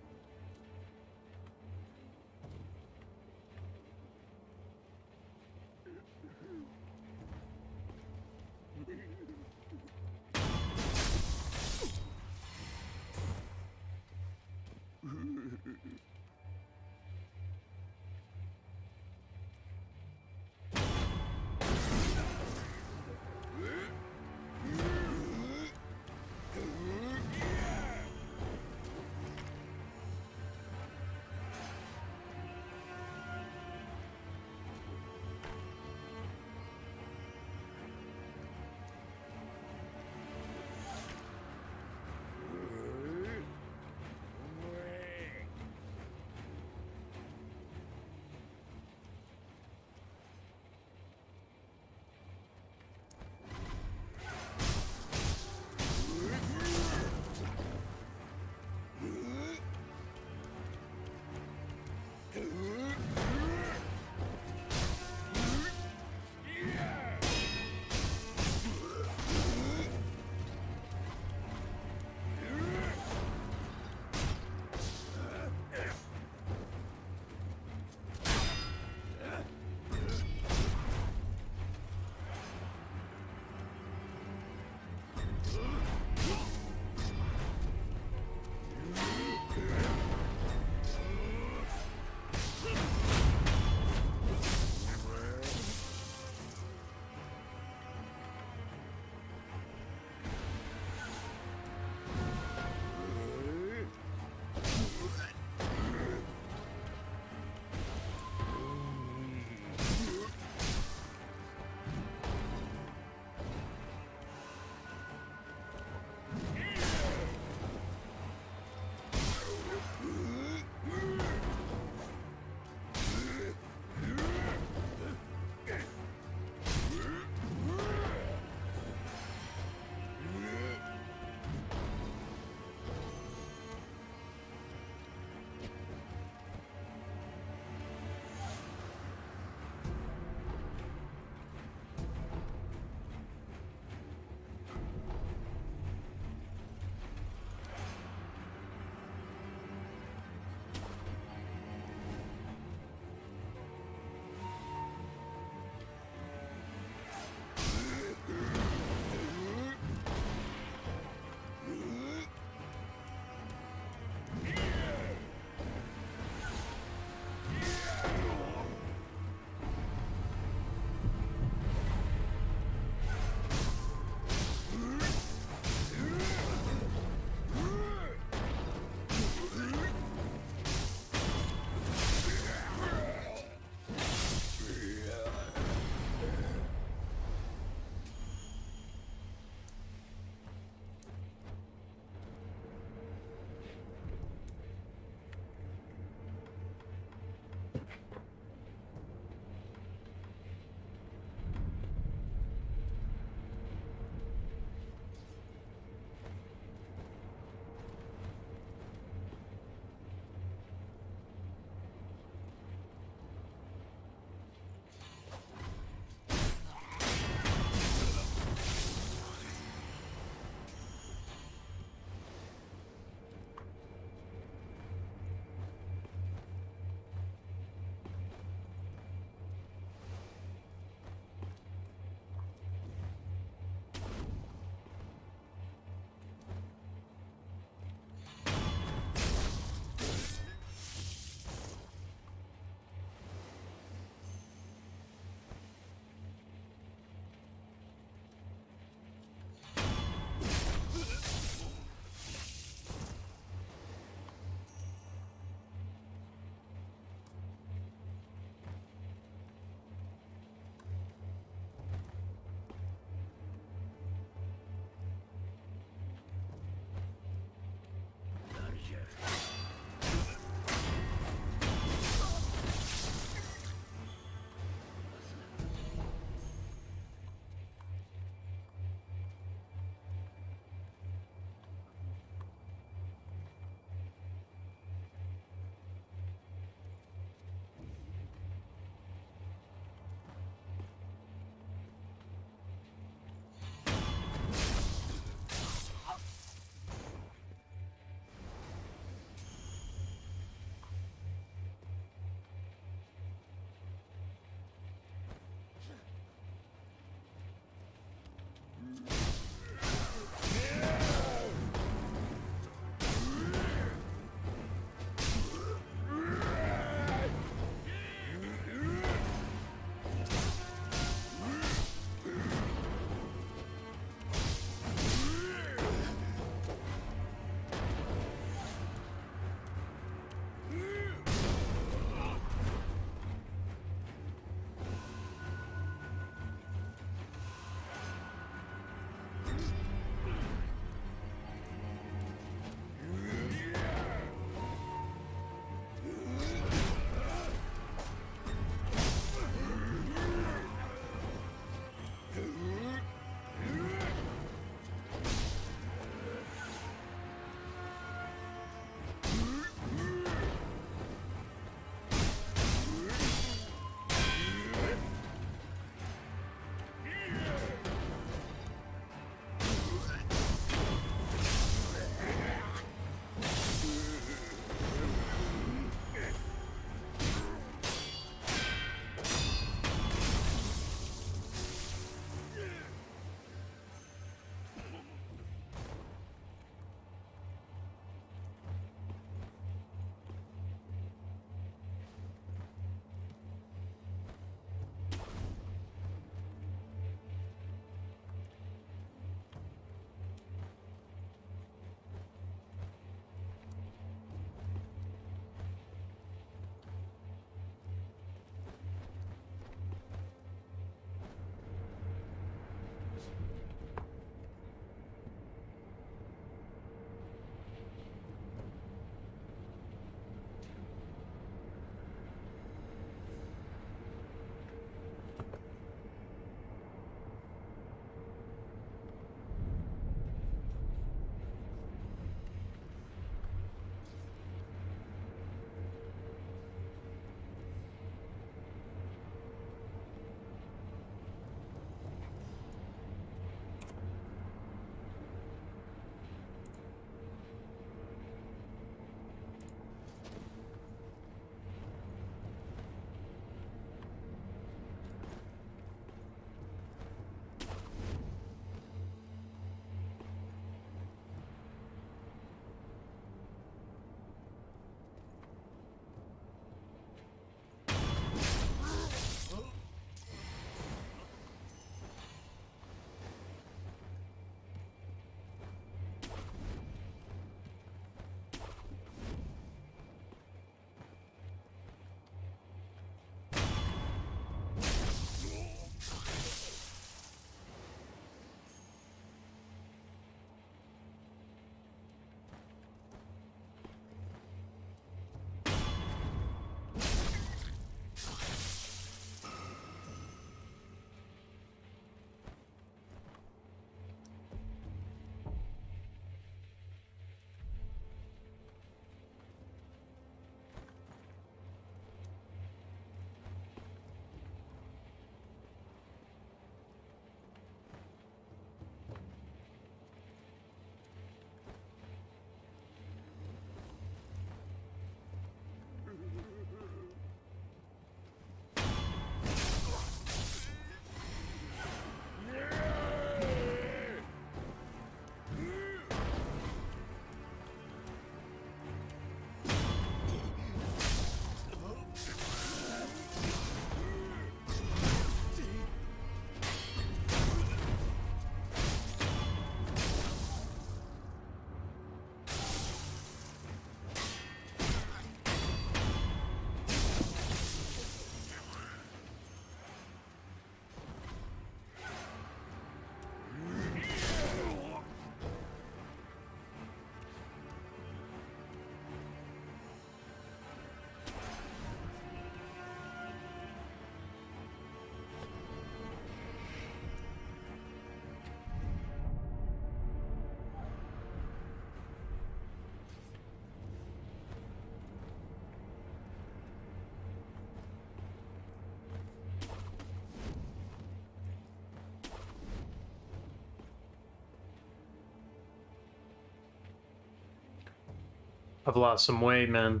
I've lost some weight, man.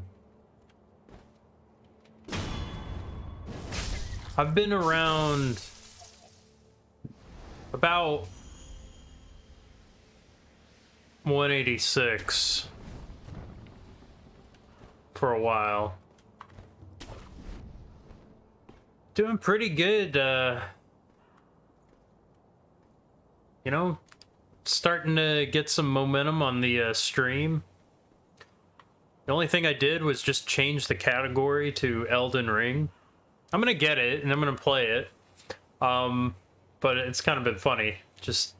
I've been around about 186 for a while. Doing pretty good, you know, starting to get some momentum on the stream. The only thing I did was just change the category to Elden Ring. I'm gonna get it and I'm gonna play it, but it's kind of been funny just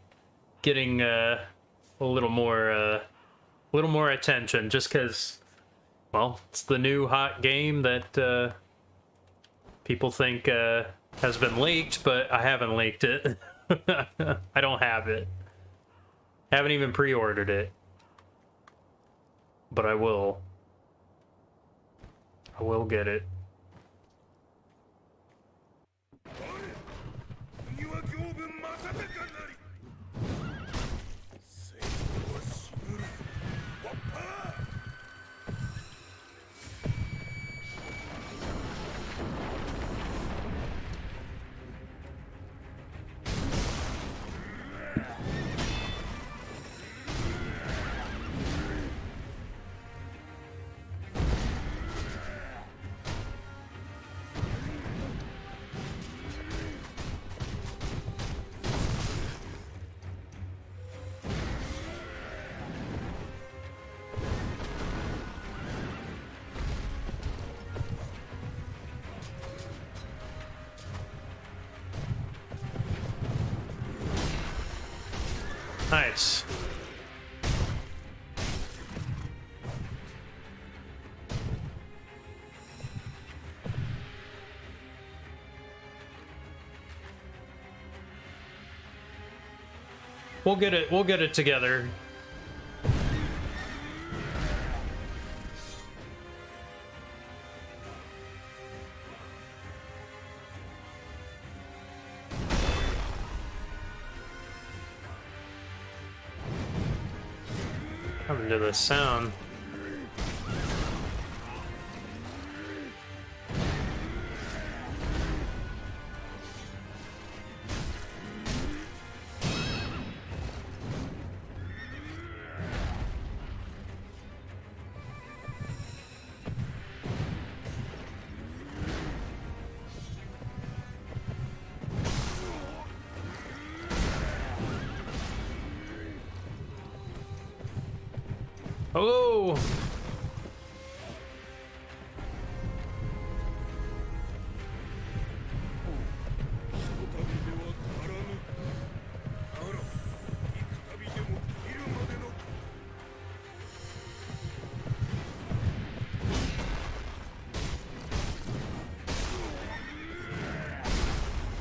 getting a little more attention, just because, well, it's the new hot game that people think has been leaked, but I haven't leaked it. I don't have it. Haven't even pre-ordered it, but I will. I will get it. Nice. We'll get it together. Coming to the sound. Oh!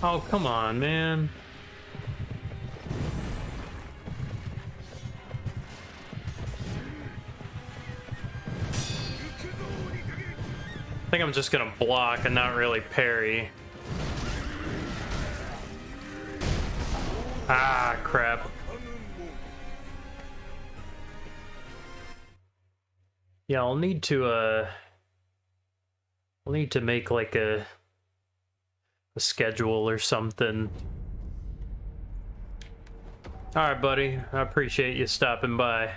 Oh, come on, man. I think I'm just gonna block and not really parry. Ah, crap. Yeah, I'll need to make like a schedule or something. All right, buddy. I appreciate you stopping by.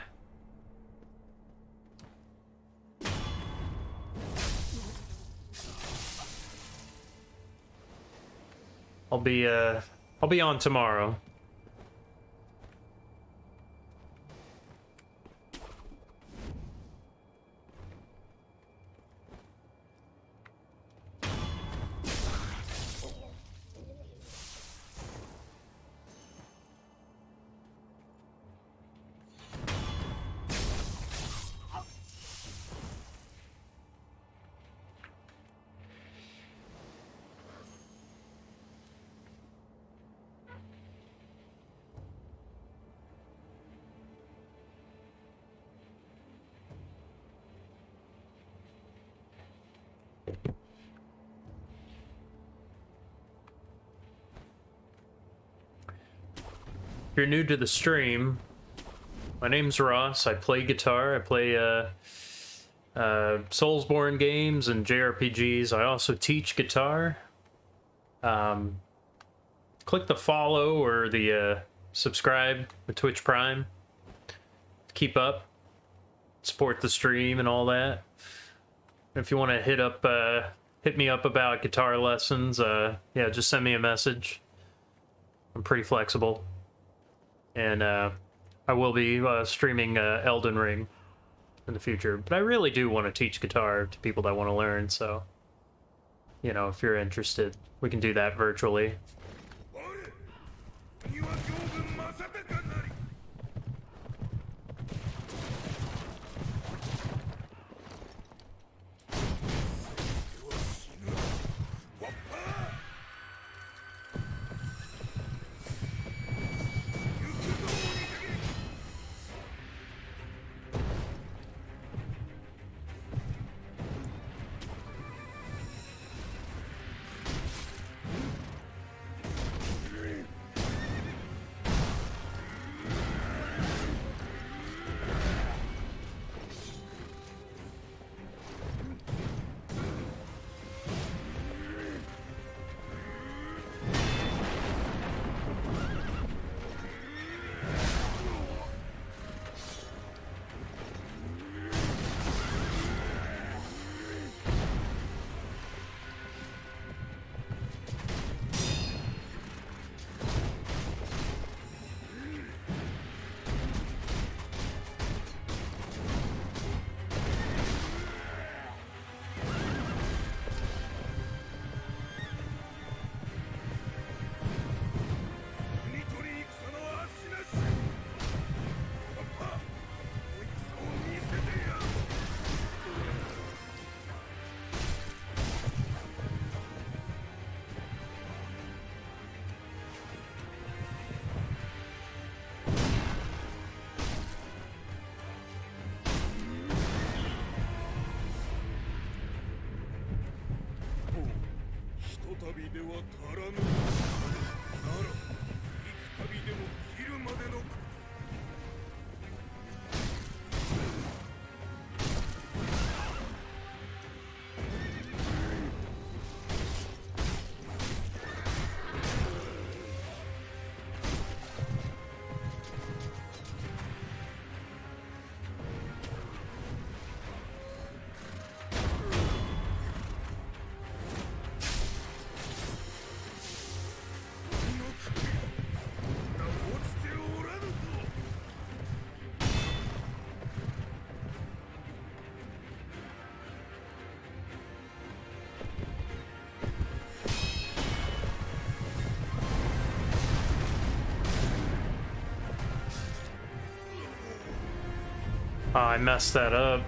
I'll be on tomorrow. If you're new to the stream, my name's Ross. I play guitar. I play Soulsborne games and JRPGs. I also teach guitar. Click the follow or the subscribe with Twitch Prime. Keep up, support the stream and all that. If you want to hit me up about guitar lessons, yeah, just send me a message. I'm pretty flexible, and I will be streaming Elden Ring in the future. But I really do want to teach guitar to people that want to learn. So, you know, if you're interested, we can do that virtually. Oh, I messed that up.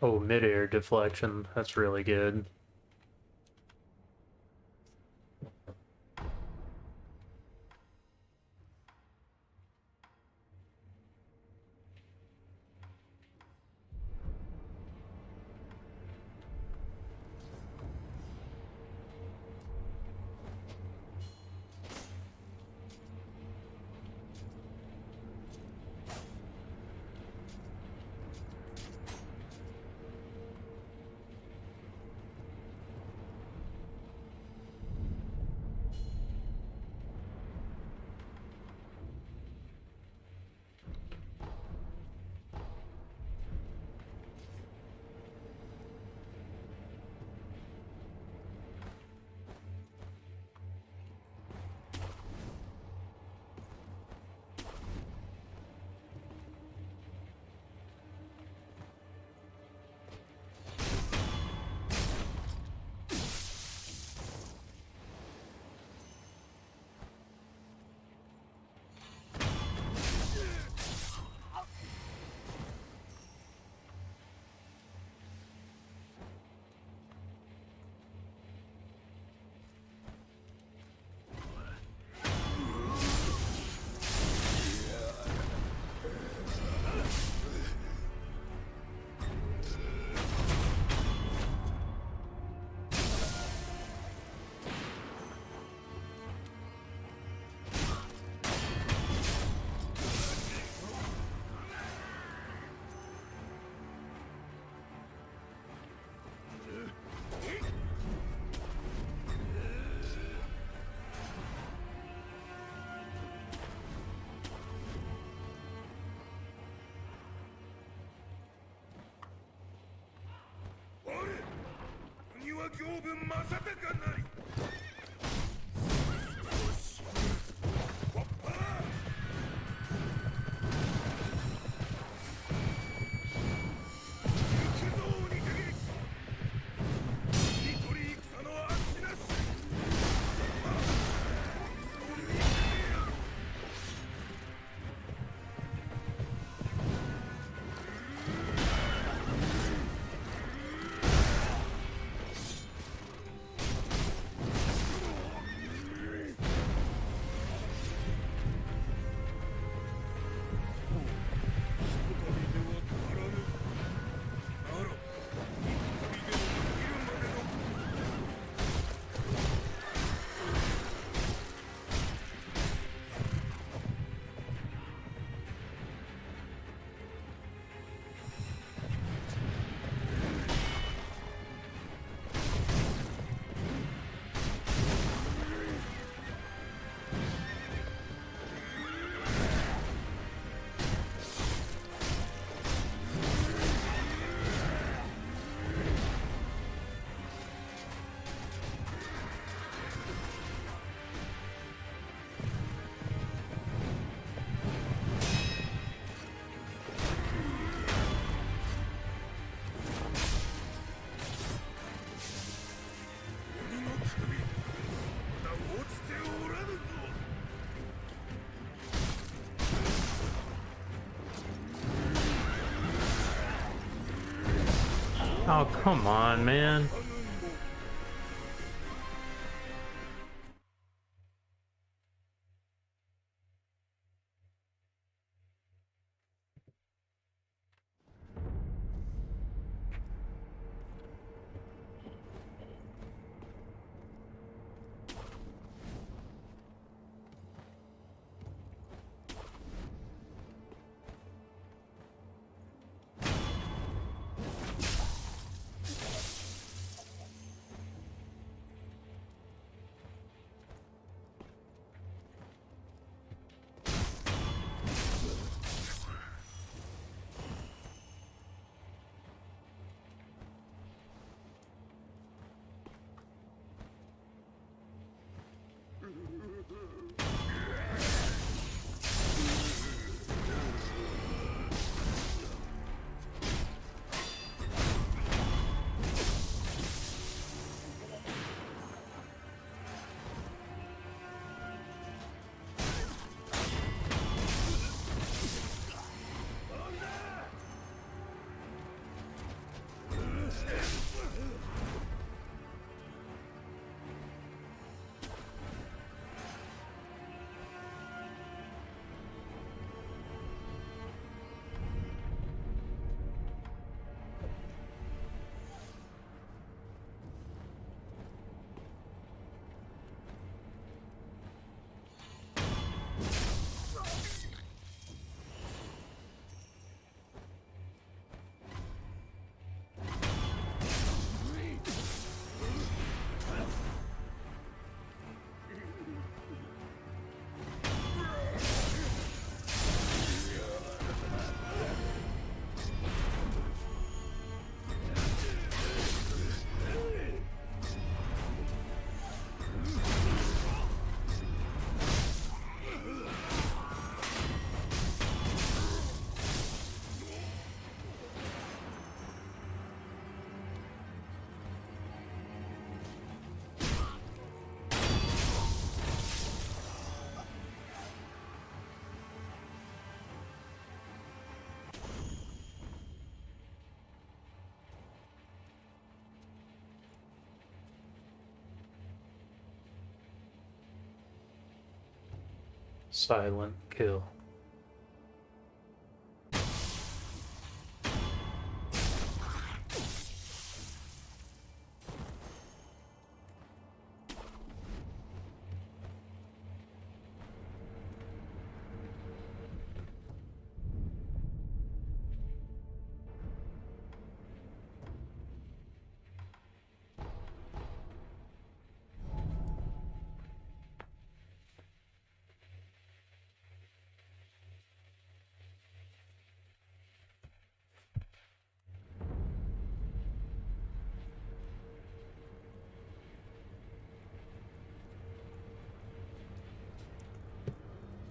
Oh, midair deflection. That's really good. Oh, come on, man. Silent kill.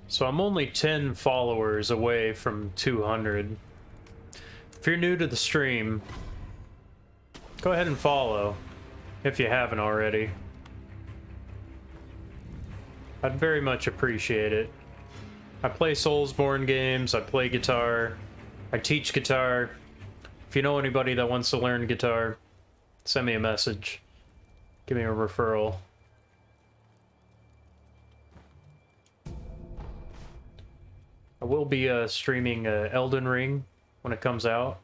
So I'm only 10 followers away from 200. If you're new to the stream, go ahead and follow if you haven't already. I'd very much appreciate it. I play Soulsborne games, I play guitar, I teach guitar. If you know anybody that wants to learn guitar, send me a message. Give me a referral. I will be streaming Elden Ring when it comes out.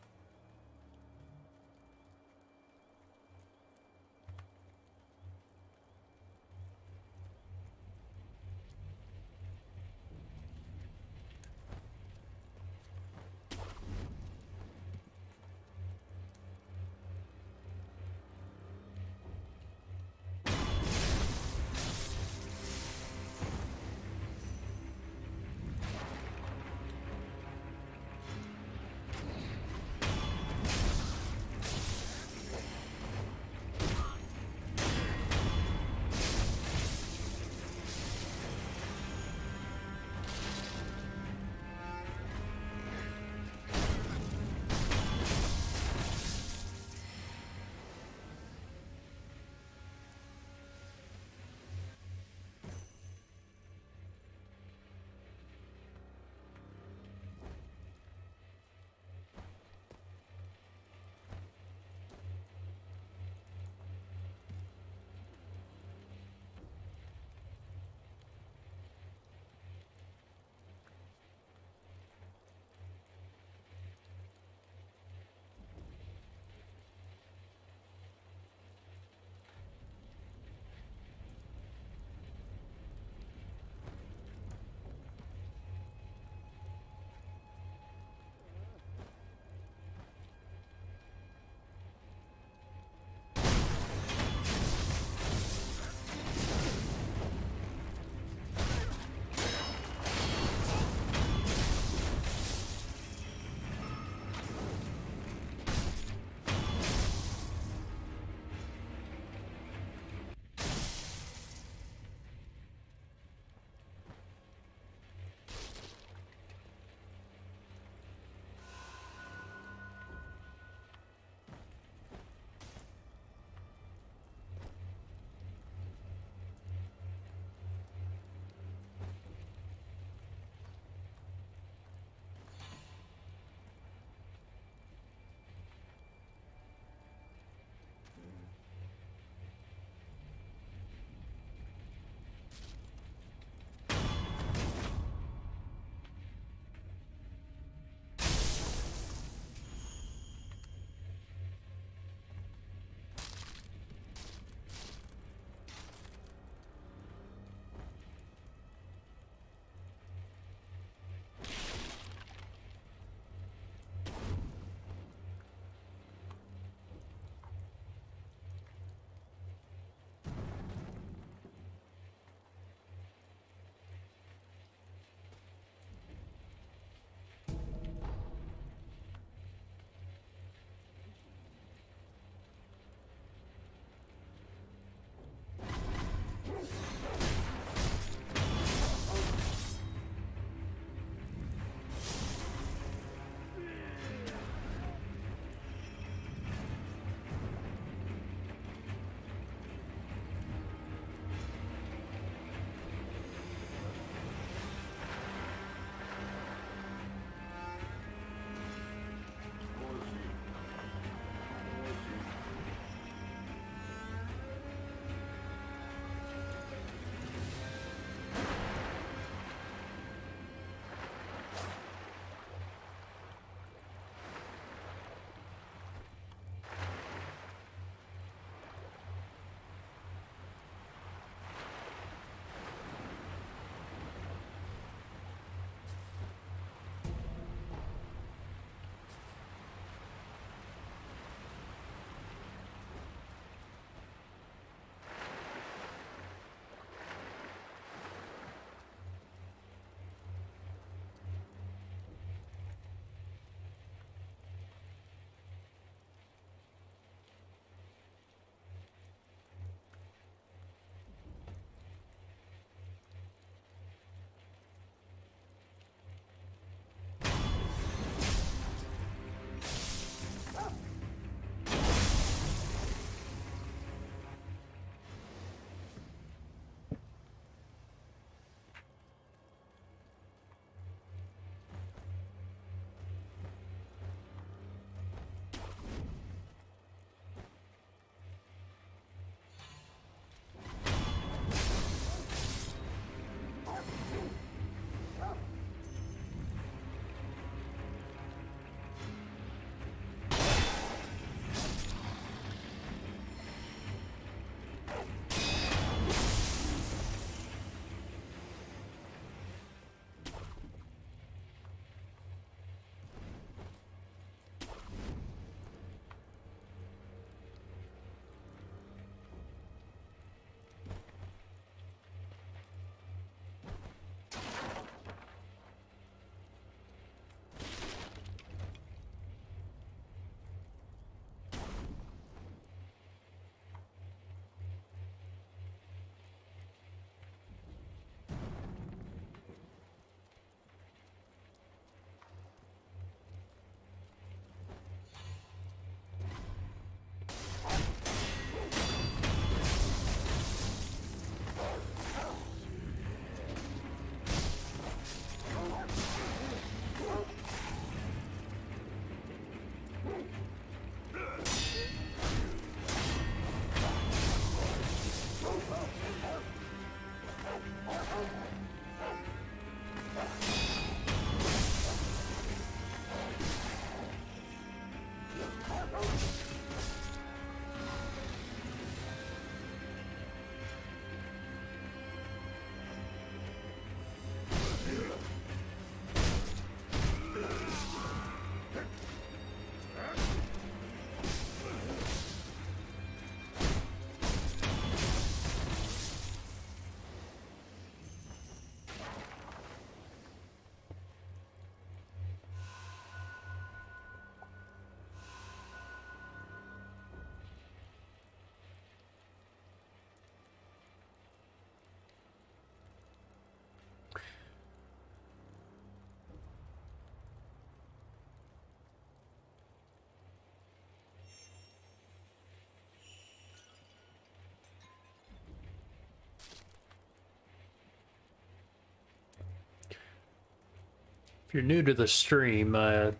If you're new to the stream, I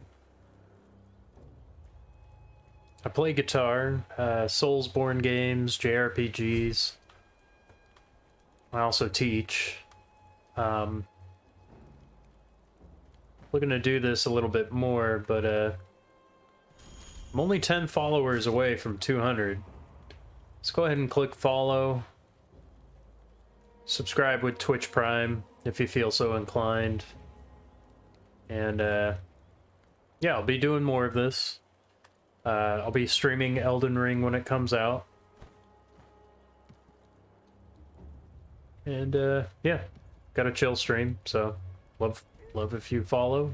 play guitar, Soulsborne games, JRPGs. I also teach. Looking to do this a little bit more, but I'm only 10 followers away from 200. Let's go ahead and click follow. Subscribe with Twitch Prime if you feel so inclined. And yeah, I'll be doing more of this. I'll be streaming Elden Ring when it comes out. And yeah, got a chill stream, so love if you follow.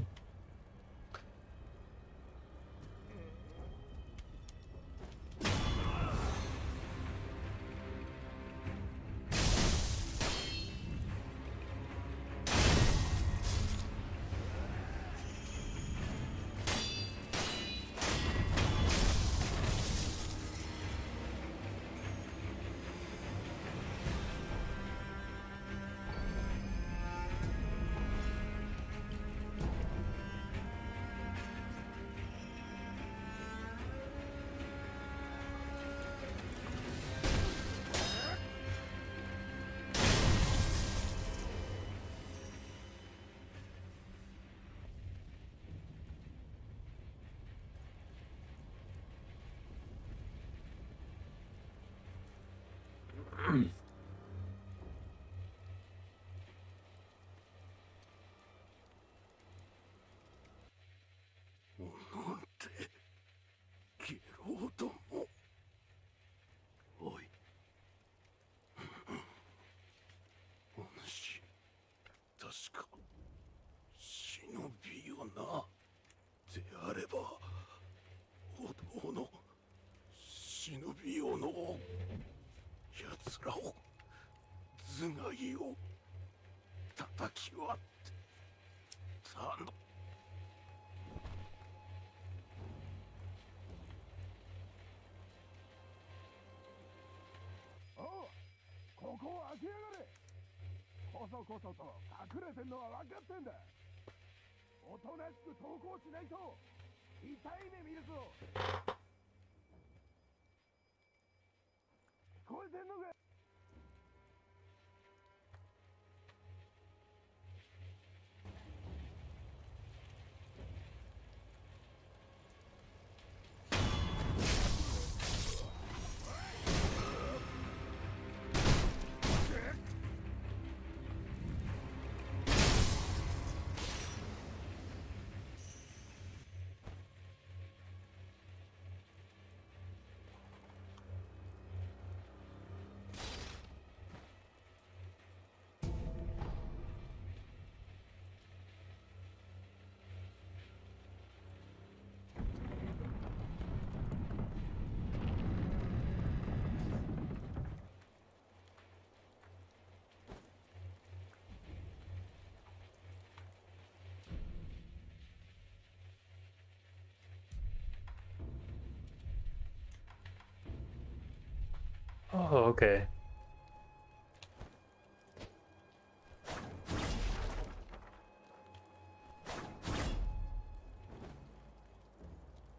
Oh, okay.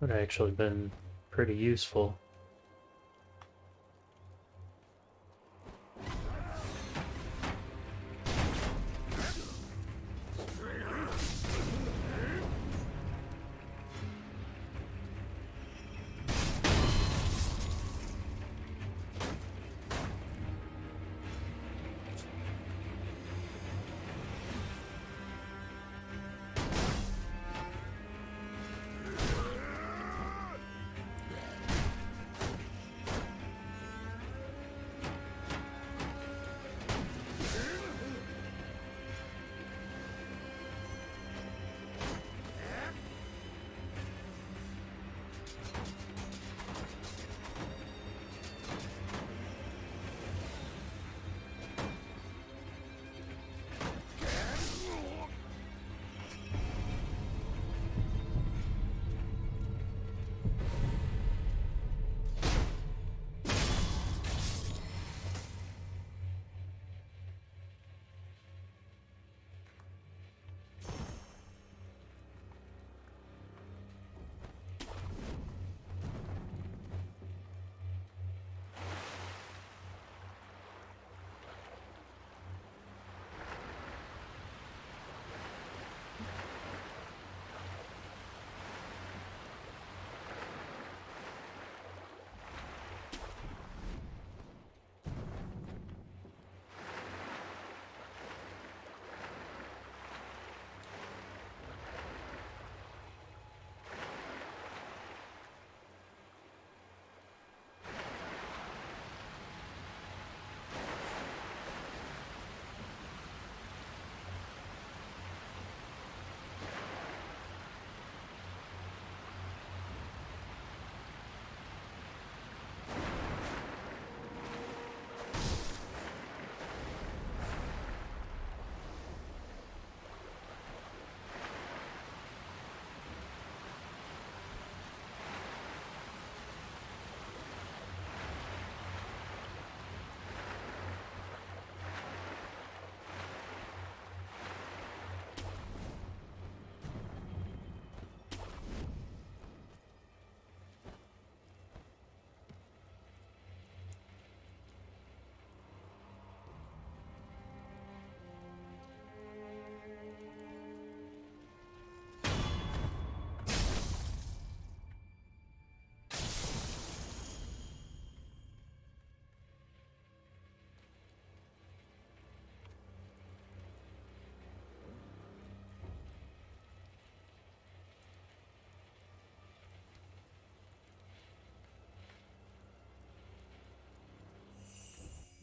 Would have actually been pretty useful.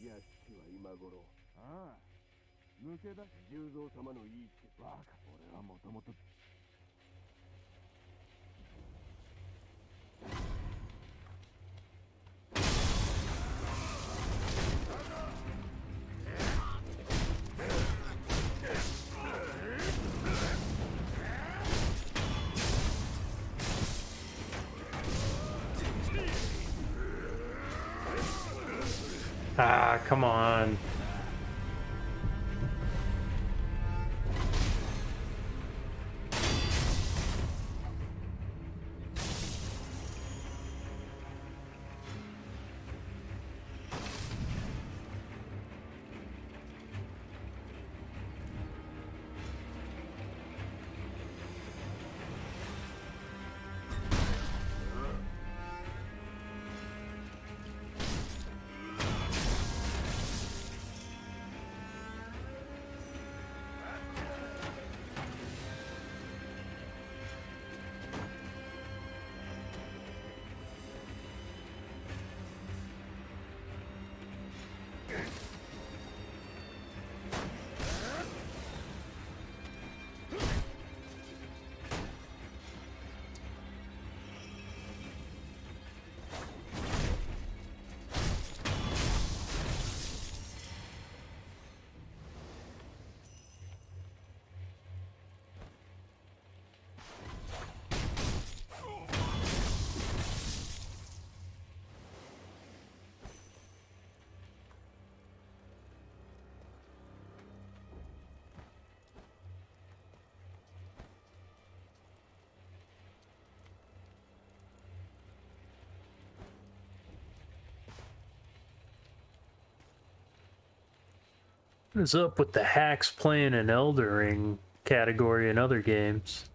屋敷は今頃。ああ、抜け出し十三様の言いつけ。バカ、俺はもともと。Ah, come on. What is up with the hacks playing an Elden Ring category in other games?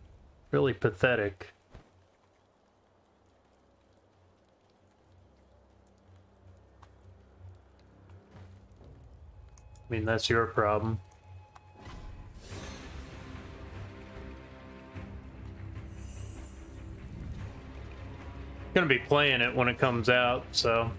Really pathetic. I mean, that's your problem. Gonna be playing it when it comes out, so.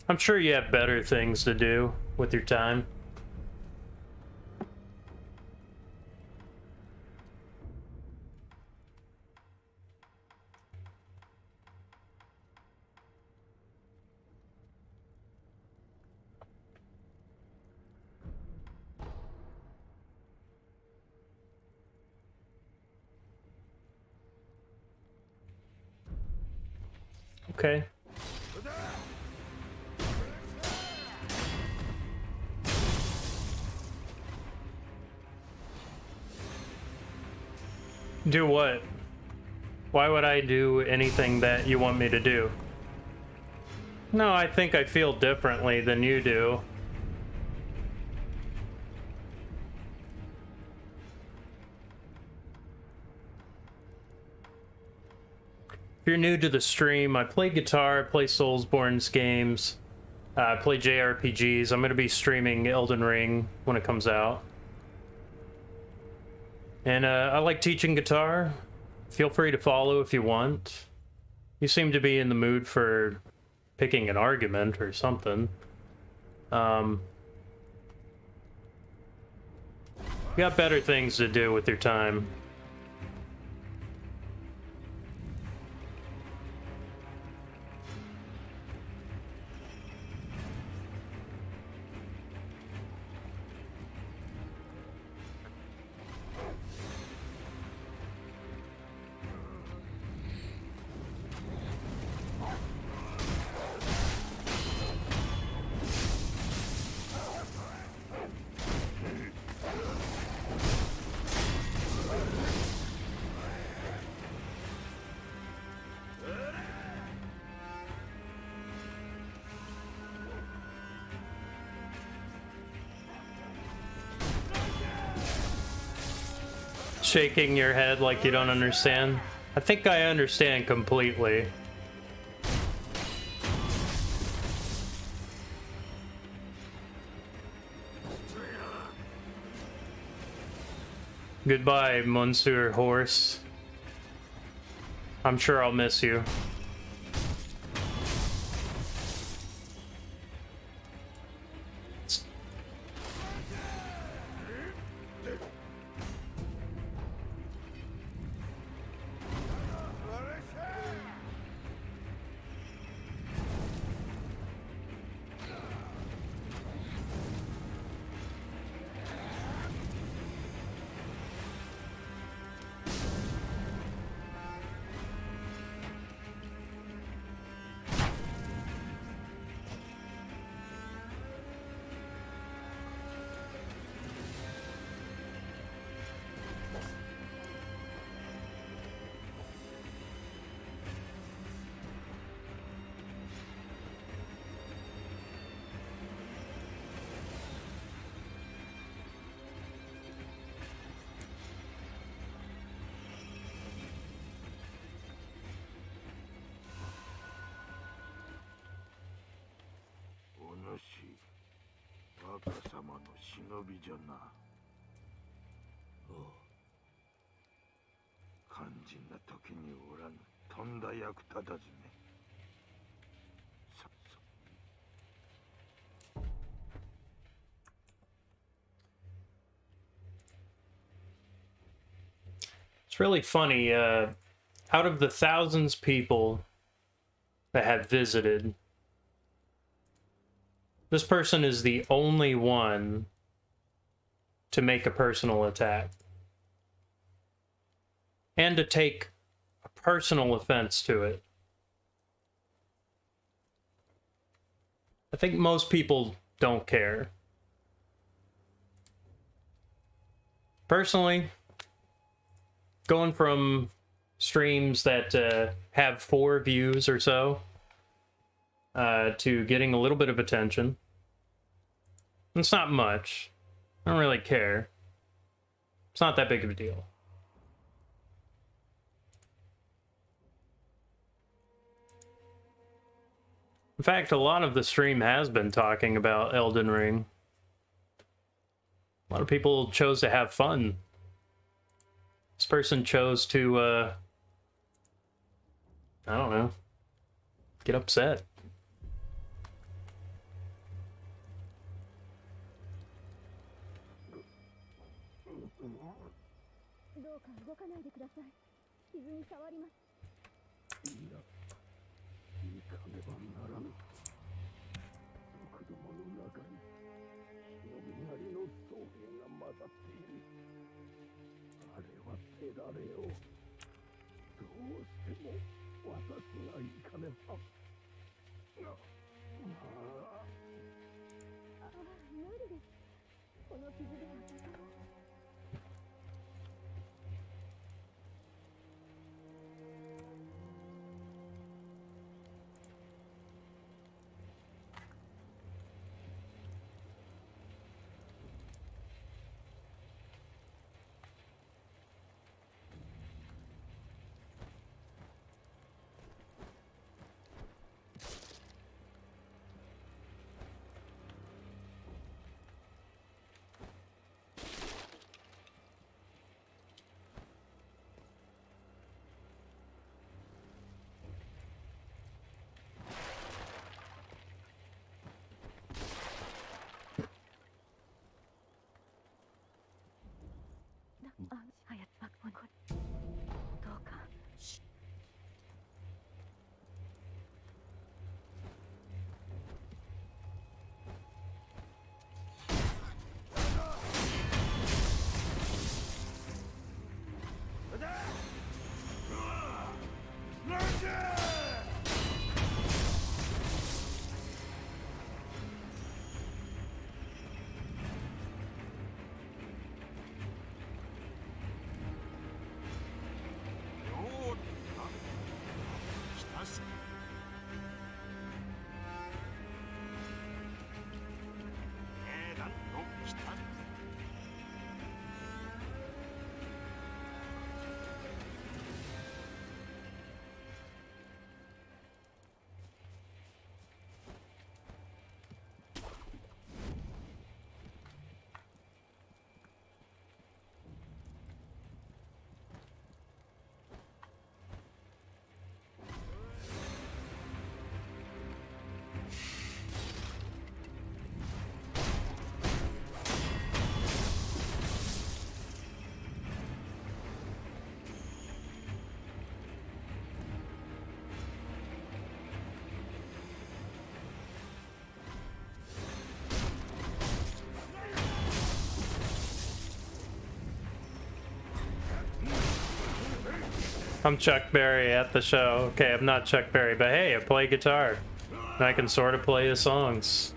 I'm sure you have better things to do with your time. Okay. Do what? Why would I do anything that you want me to do? No, I think I feel differently than you do. If you're new to the stream, I play guitar, I play Soulsborne's games, I play JRPGs. I'm going to be streaming Elden Ring when it comes out. And I like teaching guitar. Feel free to follow if you want. You seem to be in the mood for picking an argument or something. You got better things to do with your time. Shaking your head like you don't understand. I think I understand completely. Goodbye, Monsieur Horse. I'm sure I'll miss you. It's really funny. Out of the thousands of people that have visited, this person is the only one to make a personal attack. And to take a personal offense to it. I think most people don't care. Personally, going from streams that have 4 views or so to getting a little bit of attention. It's not much. I don't really care. It's not that big of a deal. In fact, a lot of the stream has been talking about Elden Ring. A lot of people chose to have fun. This person chose to, I don't know, get upset. I'm Chuck Berry at the show. Okay, I'm not Chuck Berry, but hey, I play guitar. And I can sort of play the songs.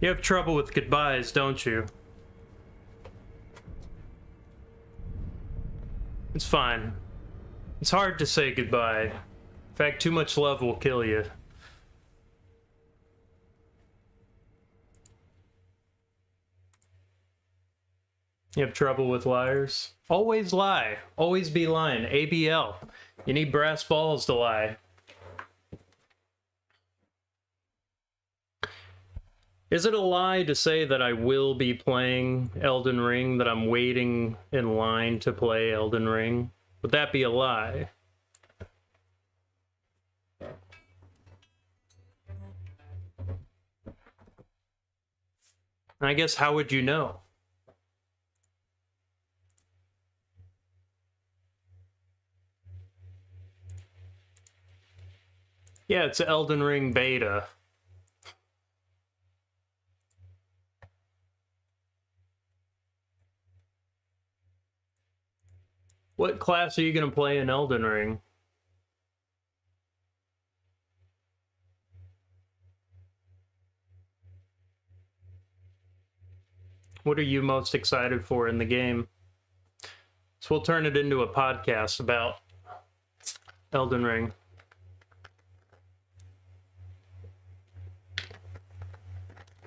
You have trouble with goodbyes, don't you? It's fine. It's hard to say goodbye. In fact, too much love will kill you. You have trouble with liars? Always lie. Always be lying. ABL. You need brass balls to lie. Is it a lie to say that I will be playing Elden Ring, that I'm waiting in line to play Elden Ring? Would that be a lie? I guess, how would you know? Yeah, it's Elden Ring beta. What class are you going to play in Elden Ring? What are you most excited for in the game? So we'll turn it into a podcast about Elden Ring.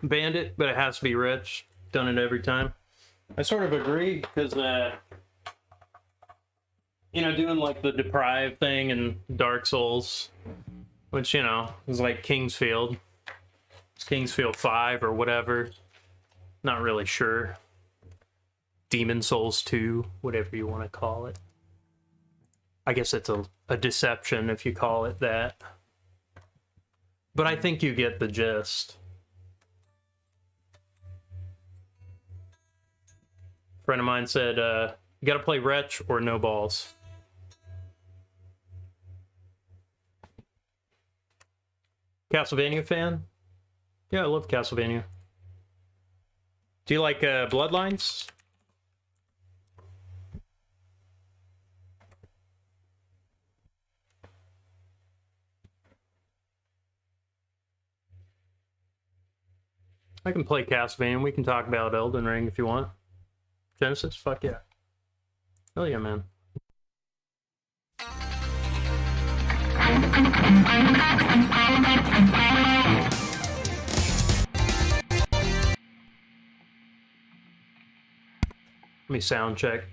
Bandit, but it has to be rich. Done it every time. I sort of agree, because, you know, doing like the Deprived thing and Dark Souls, which, you know, is like Kingsfield. It's Kingsfield 5 or whatever. Not really sure. Demon Souls 2, whatever you want to call it. I guess it's a deception if you call it that. But I think you get the gist. A friend of mine said, you gotta play Wretch or no balls. Castlevania fan? Yeah, I love Castlevania. Do you like Bloodlines? I can play Castlevania. We can talk about Elden Ring if you want. Genesis? Fuck yeah. Hell yeah, man. Let me sound check.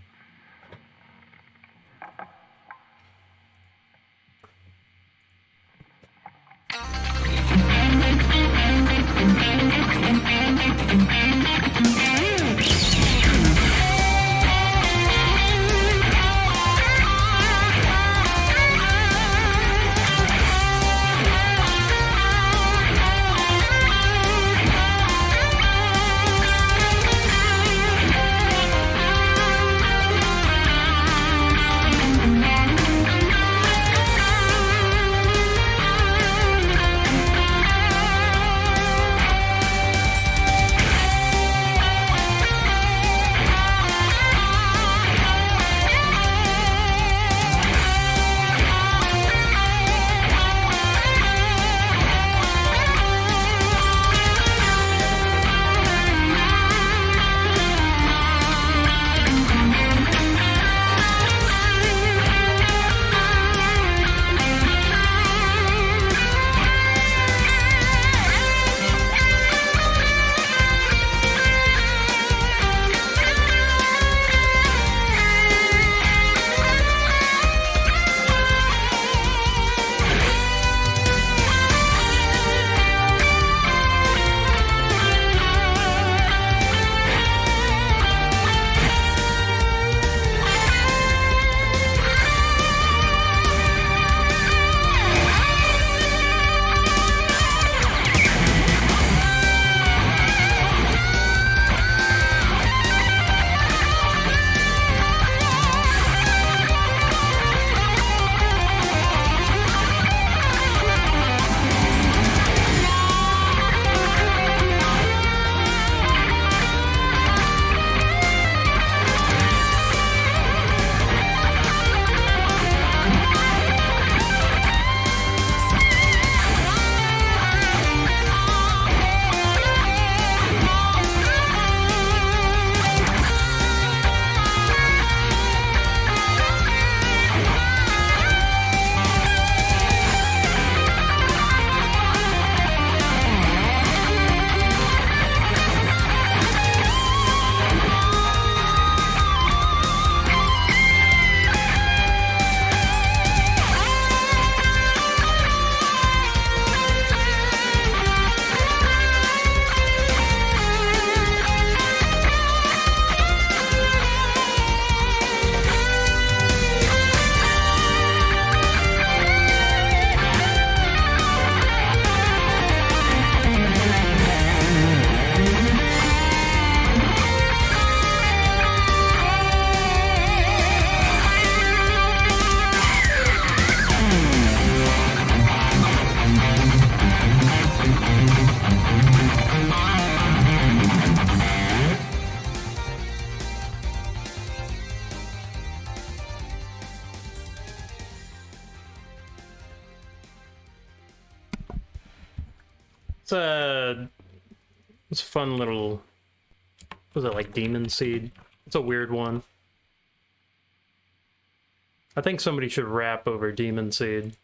It's a fun little. Was it like Demon Seed? It's a weird one. I think somebody should rap over Demon Seed.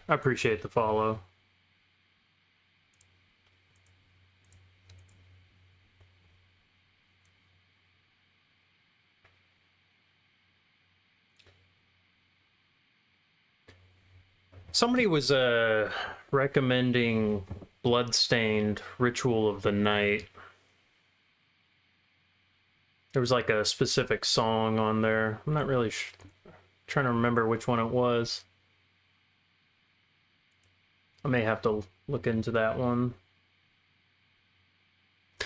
I appreciate the follow. Somebody was recommending Bloodstained Ritual of the Night. There was like a specific song on there. I'm not really trying to remember which one it was. I may have to look into that one.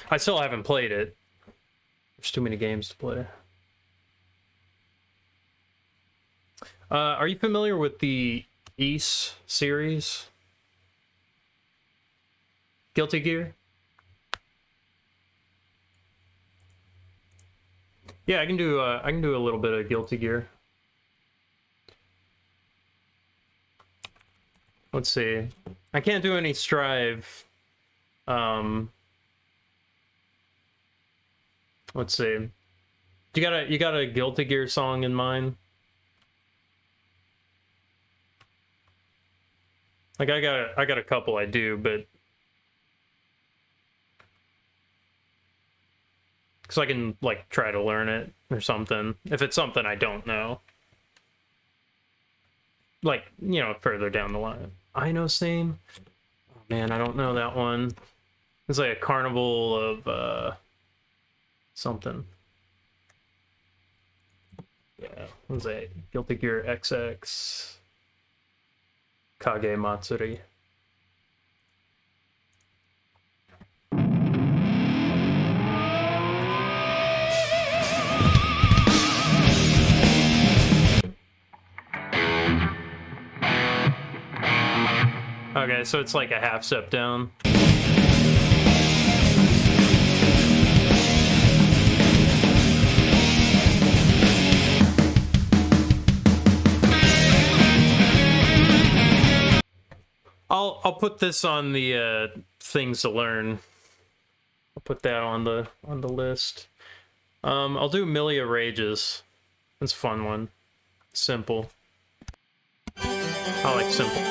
I still haven't played it. There's too many games to play. Are you familiar with the Ys series? Guilty Gear? Yeah, I can do a little bit of Guilty Gear. Let's see. I can't do any Strive. Let's see. You got a Guilty Gear song in mind? Like I got a couple I do, but because I can like try to learn it or something if it's something I don't know. Like, you know, further down the line. I know same. Oh man, I don't know that one. It's like a carnival of something. Yeah, what was that? Guilty Gear XX Kage Matsuri. Okay, so it's like a half step down. I'll put this on the things to learn. I'll put that on the list. I'll do Milia Rages. It's a fun one. Simple. I like simple.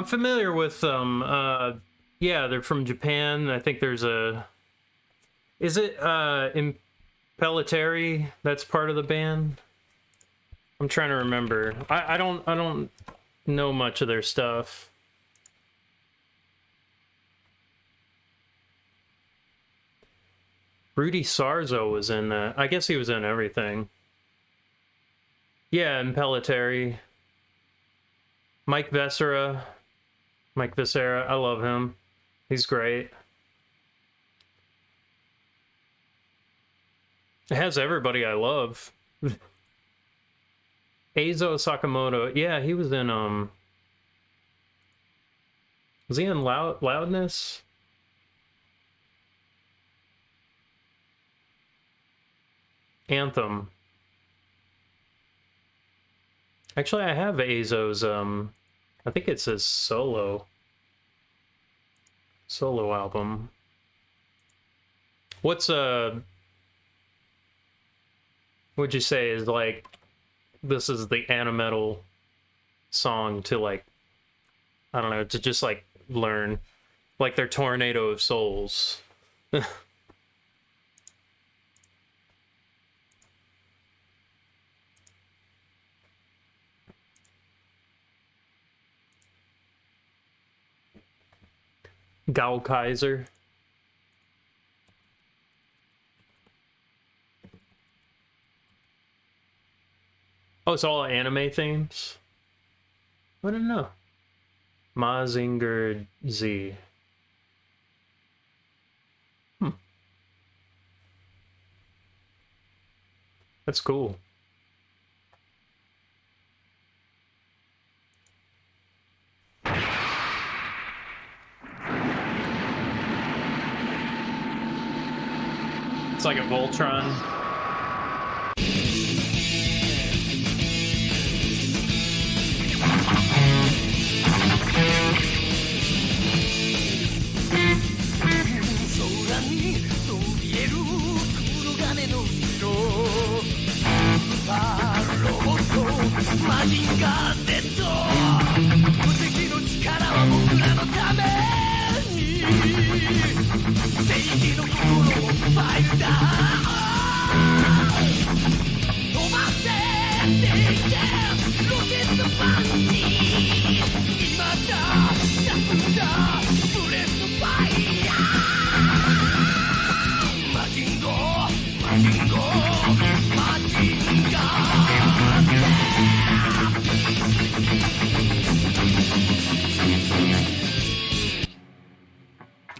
I'm familiar with them. Yeah, they're from Japan. I think there's a... Is it Impellitteri that's part of the band? I'm trying to remember. I don't know much of their stuff. Rudy Sarzo was in that. I guess he was in everything. Yeah, Impellitteri. Mike Viscera. I love him. He's great. It has everybody I love. Eizo Sakamoto. Yeah, he was in, was he in Loudness? Anthem. Actually, I have Eizo's, I think it's his solo album. What's, would you say is, like, this is the animetal song to, like, I don't know, to just, like, learn, like, their Tornado of Souls. Gao Kaiser. Oh, it's all anime themes? I don't know. Mazinger Z. That's cool. It's like a Voltron.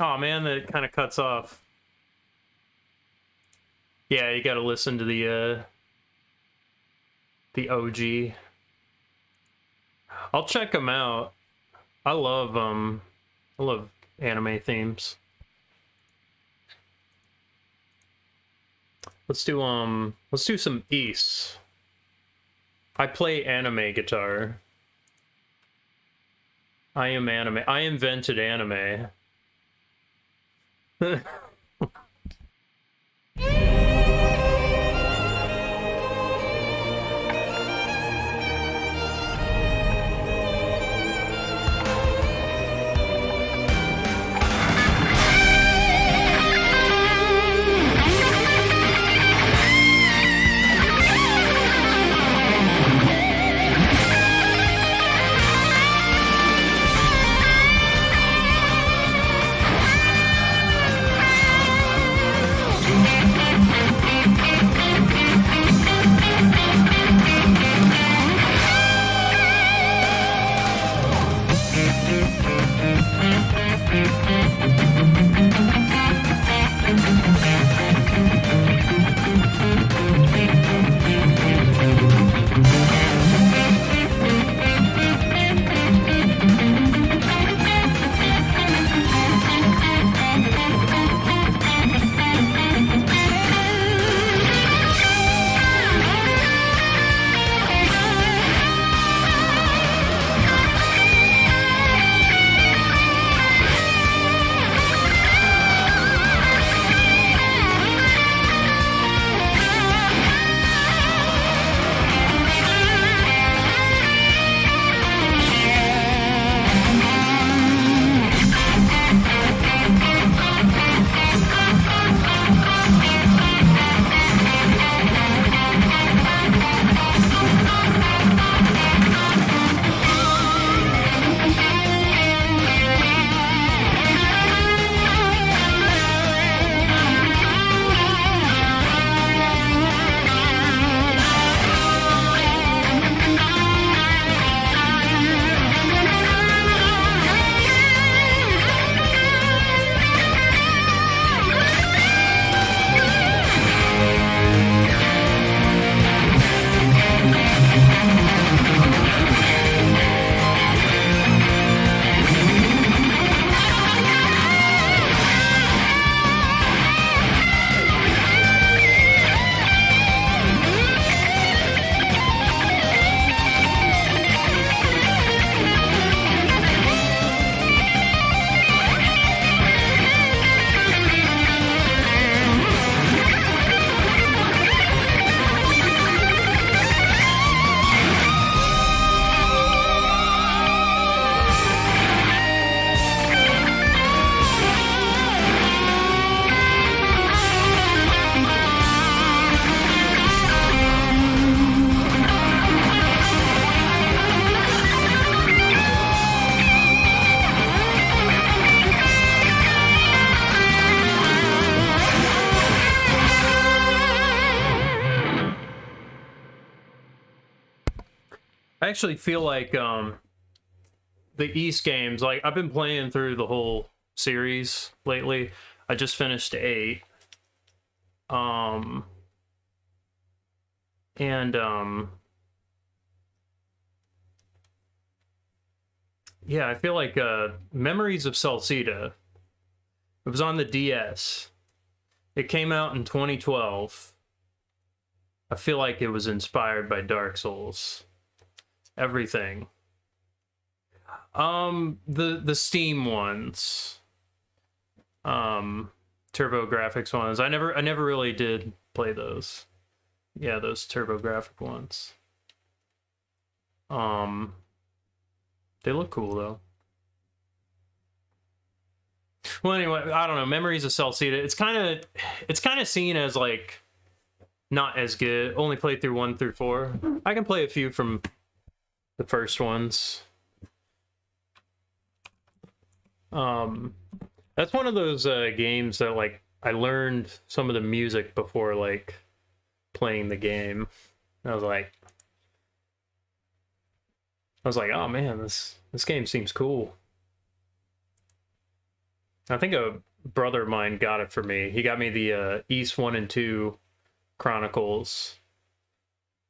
Oh man, that kind of cuts off. Yeah, you gotta listen to the OG. I'll check them out. I love anime themes. Let's do some Ys. I play anime guitar. I am anime. I invented anime. I actually feel like the East games, like I've been playing through the whole series lately. I just finished 8. Yeah, I feel like Memories of Salsita. It was on the DS. It came out in 2012. I feel like it was inspired by Dark Souls. Everything. The Steam ones. Turbo Graphics ones. I never really did play those. Yeah, those Turbo Graphic ones. They look cool though. Well, anyway, I don't know. Memories of Salsita. It's kind of seen as like not as good. Only played through 1 through 4. I can play a few from the first ones. That's one of those games that like I learned some of the music before like playing the game. I was like, oh man, this game seems cool. I think a brother of mine got it for me. He got me the East 1 and 2 Chronicles.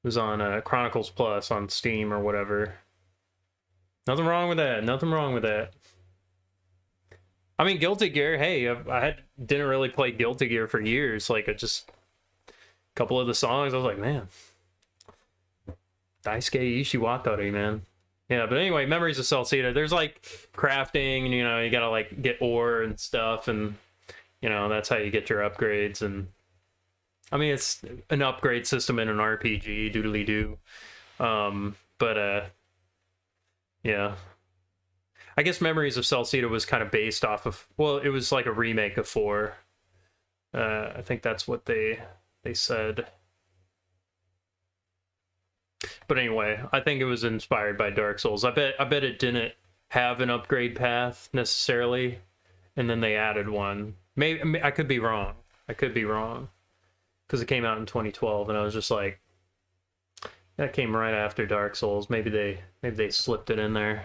It was on Chronicles Plus on Steam or whatever. Nothing wrong with that. Nothing wrong with that. I mean, Guilty Gear, hey, didn't really play Guilty Gear for years. Like, just a couple of the songs, I was like, man. Daisuke Ishiwatari, man. Yeah, but anyway, Memories of Salsita. There's like crafting, and you gotta like get ore and stuff, and that's how you get your upgrades. And I mean, it's an upgrade system in an RPG, doodly doo. Yeah. I guess Memories of Salsita was kind of based off of, well, it was like a remake of 4. I think that's what they said. But anyway, I think it was inspired by Dark Souls. I bet it didn't have an upgrade path necessarily, and then they added one. Maybe I could be wrong. Because it came out in 2012, and I was just like, that came right after Dark Souls. Maybe they slipped it in there.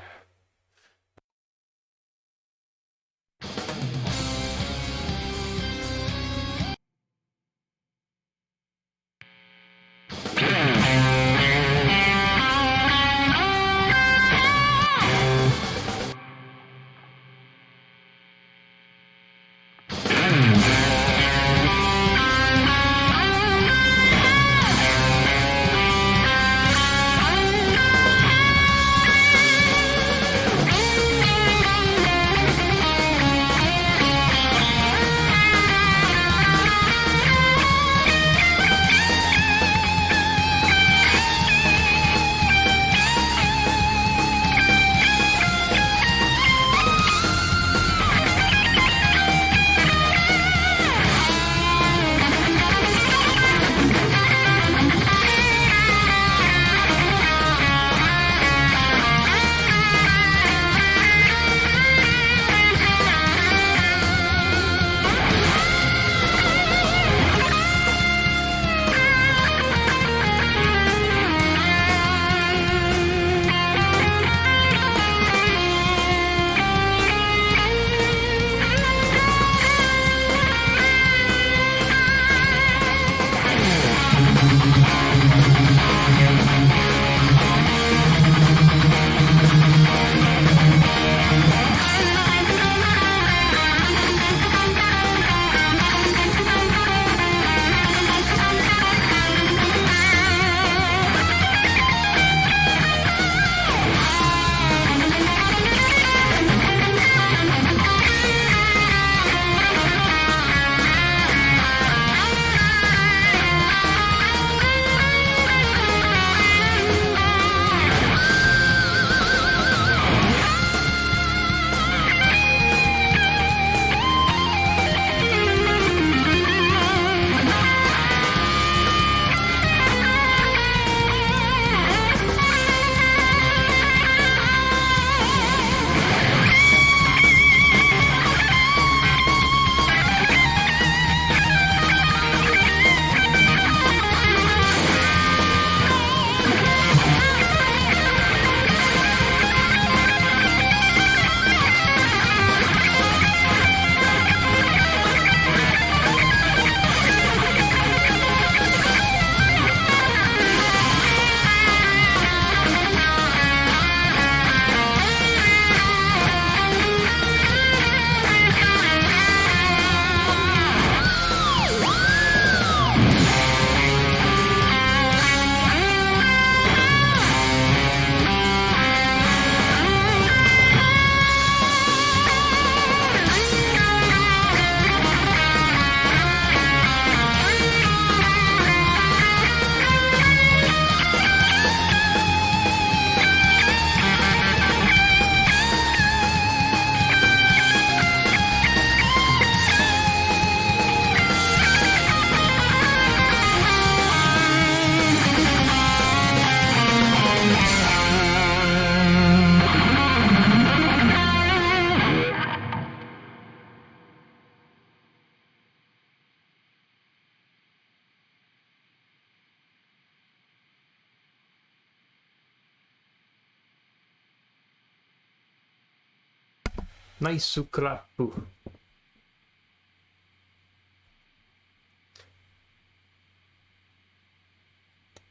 Nice clap.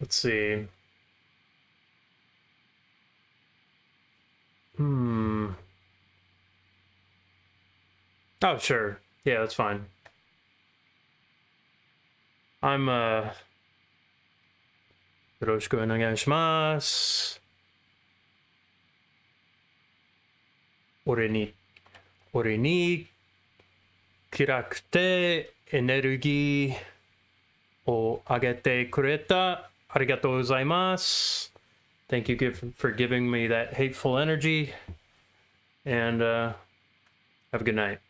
Let's see. Oh, sure. Yeah, that's fine. I'm, よろしくお願いします。俺に暗くてエネルギーをあげてくれた。ありがとうございます。Thank you for giving me that hateful energy. And have a good night.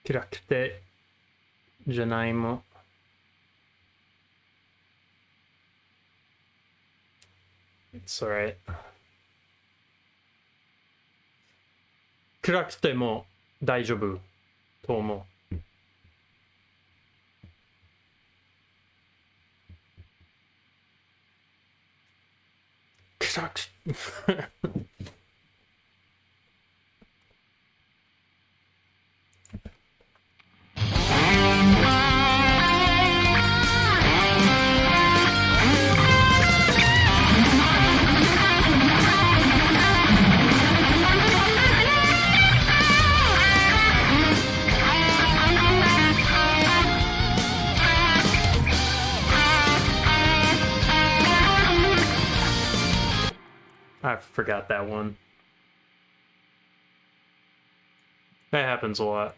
Kirakte Janaimo. It's alright. 暗くても大丈夫と思う。暗くI forgot that one. That happens a lot.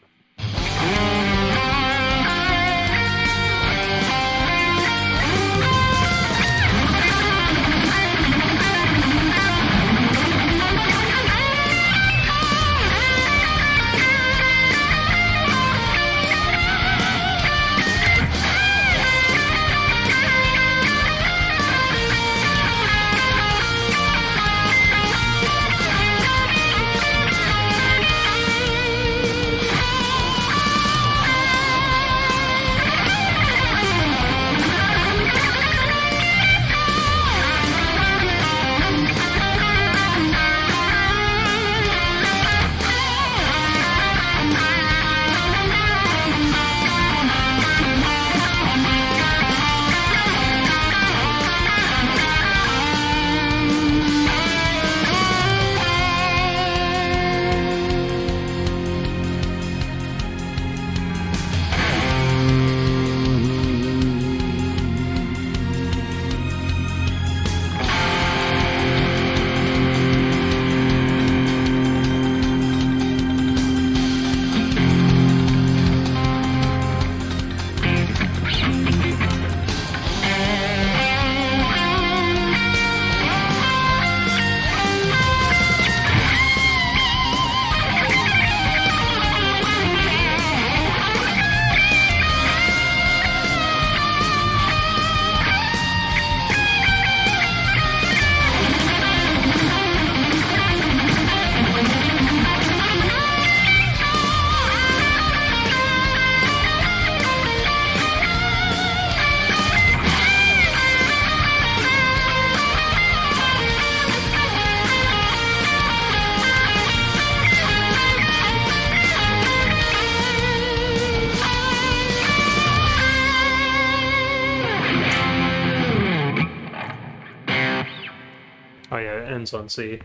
Oh yeah, it ends on C.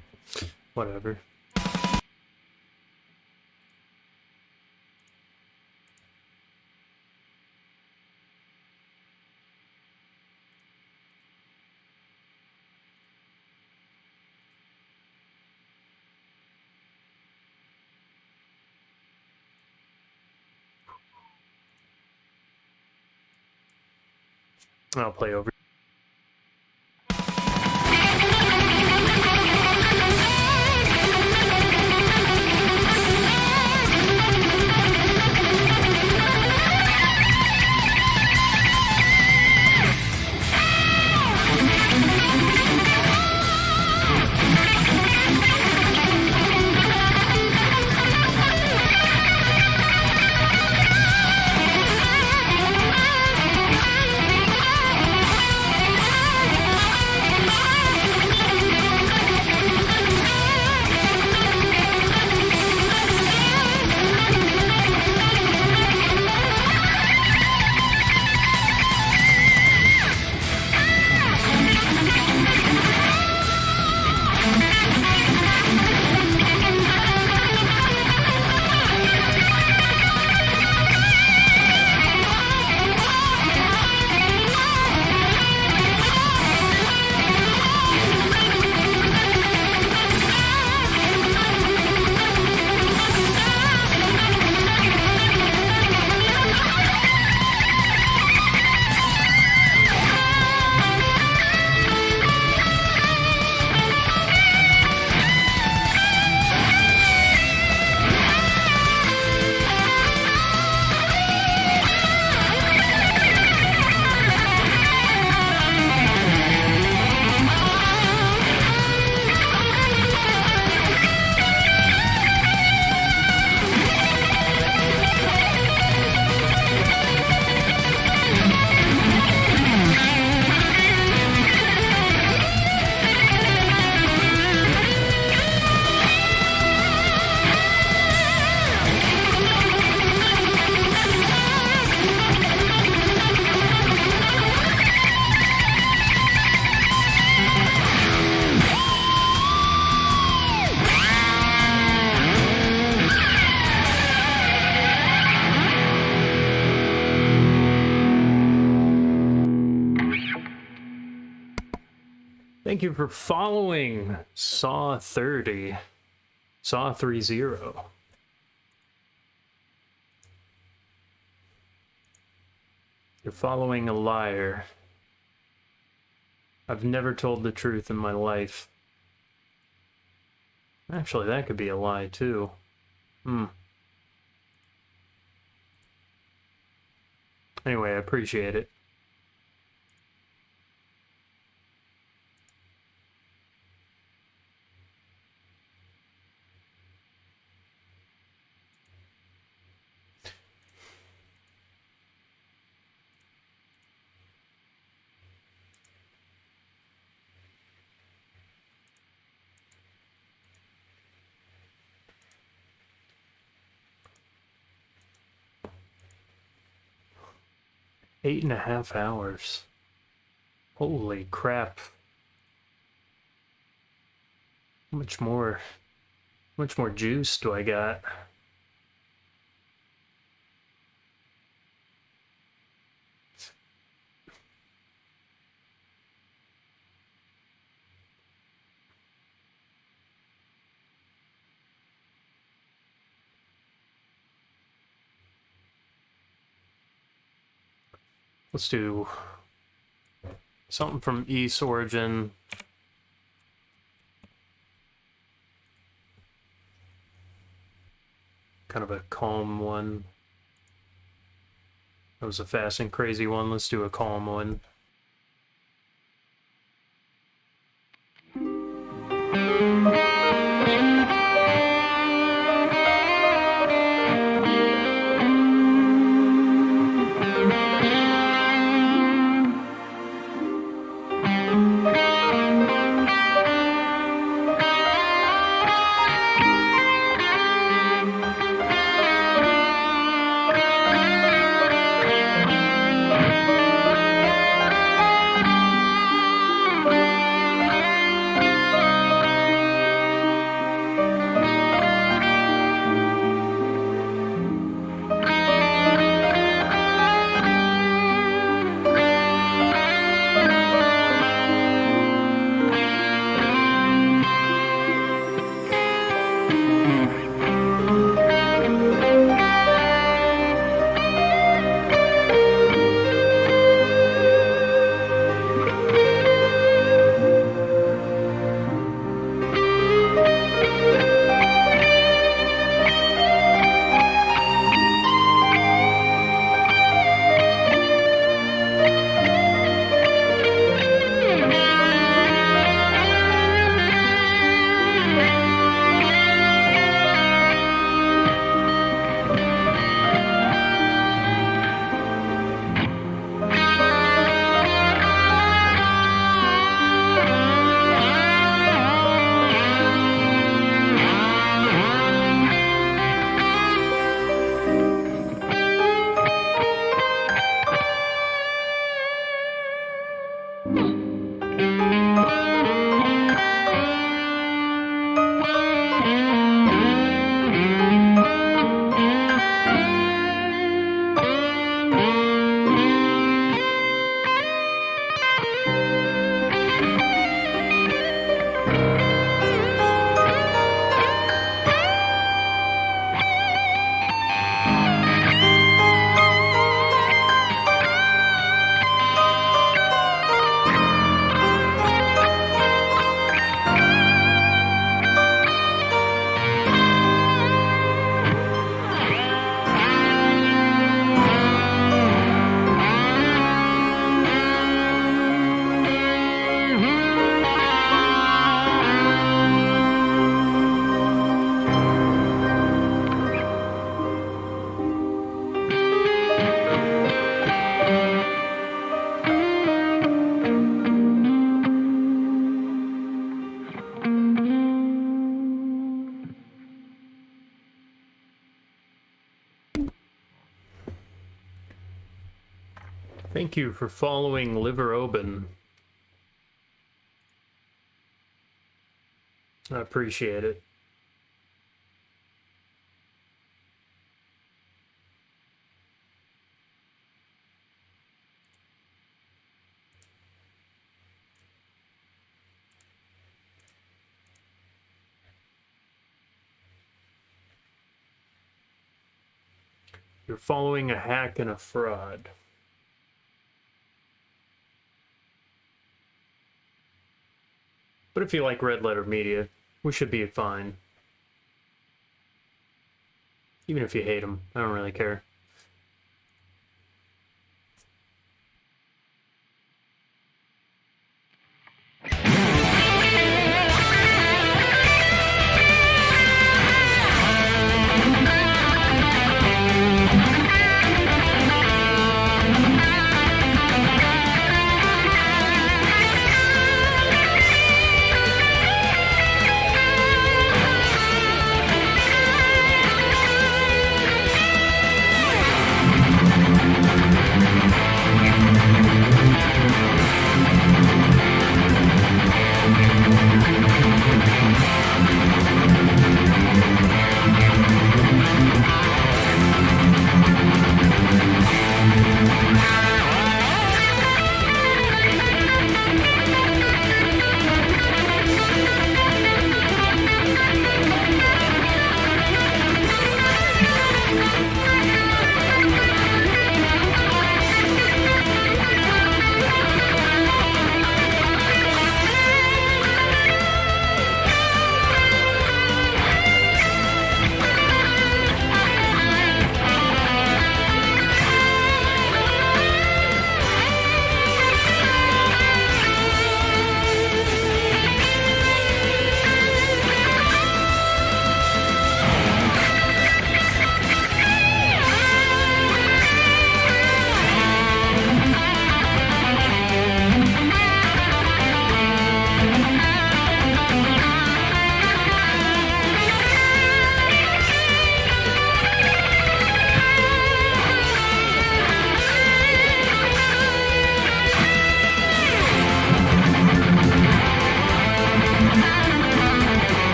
Whatever. I'll play over. Thank you for following Saw 30. Saw 30. You're following a liar. I've never told the truth in my life. Actually, that could be a lie, too. Anyway, I appreciate it. Eight and a half hours. Holy crap. How much more juice do I got? Let's do something from East Origin. Kind of a calm one. That was a fast and crazy one. Let's do a calm one. Thank you for following Liver Oben. I appreciate it. You're following a hack and a fraud. But if you like Red Letter Media, we should be fine. Even if you hate them, I don't really care.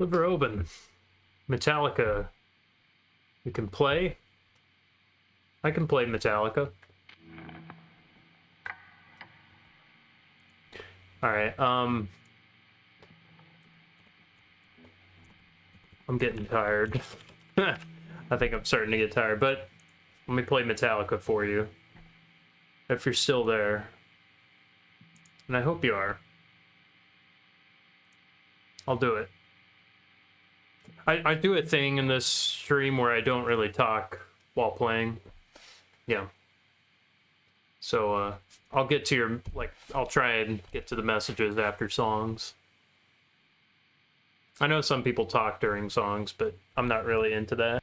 Liver open. Metallica. We can play. I can play Metallica. Alright, I'm getting tired. I think I'm starting to get tired, but let me play Metallica for you. If you're still there. And I hope you are. I'll do it. I do a thing in this stream where I don't really talk while playing. Yeah. So, I'll get to your, like, I'll try and get to the messages after songs. I know some people talk during songs, but I'm not really into that.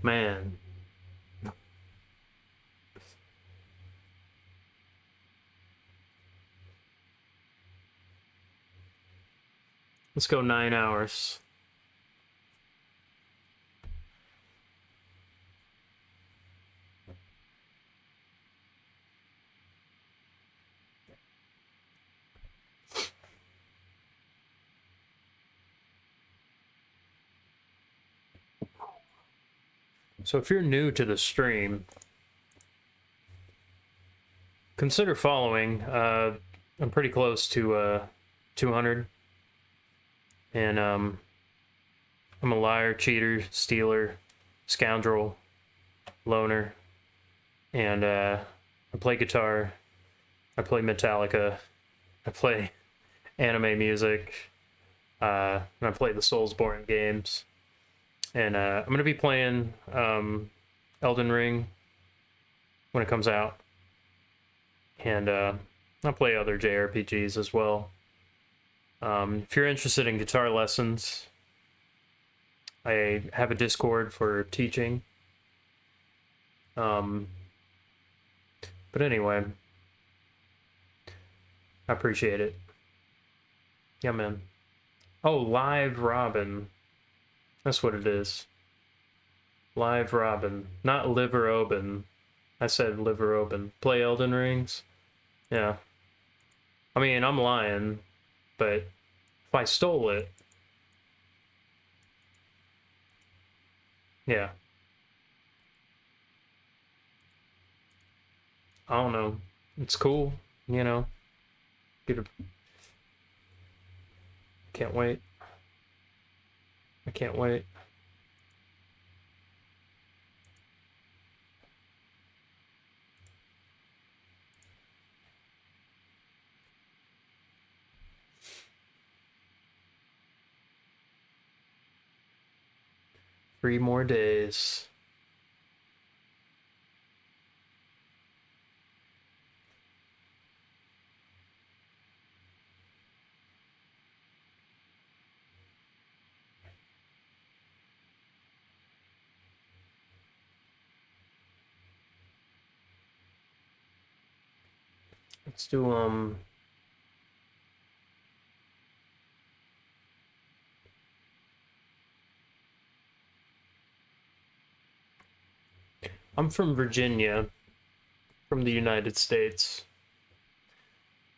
Man. Let's go 9 hours. So if you're new to the stream, consider following. I'm pretty close to 200. And I'm a liar, cheater, stealer, scoundrel, loner. And I play guitar. I play Metallica. I play anime music. And I play the Soulsborne games. And I'm going to be playing Elden Ring when it comes out. And I'll play other JRPGs as well. If you're interested in guitar lessons, I have a Discord for teaching. But anyway, I appreciate it. Yeah, man. Oh, Live Robin. That's what it is. Live Robin. Not Liver Oben. I said Liver Oben. Play Elden Rings? Yeah. I mean, I'm lying, but if I stole it... Yeah. I don't know. It's cool, you know. Can't wait. I can't wait. Three more days. Let's do, I'm from Virginia, from the United States.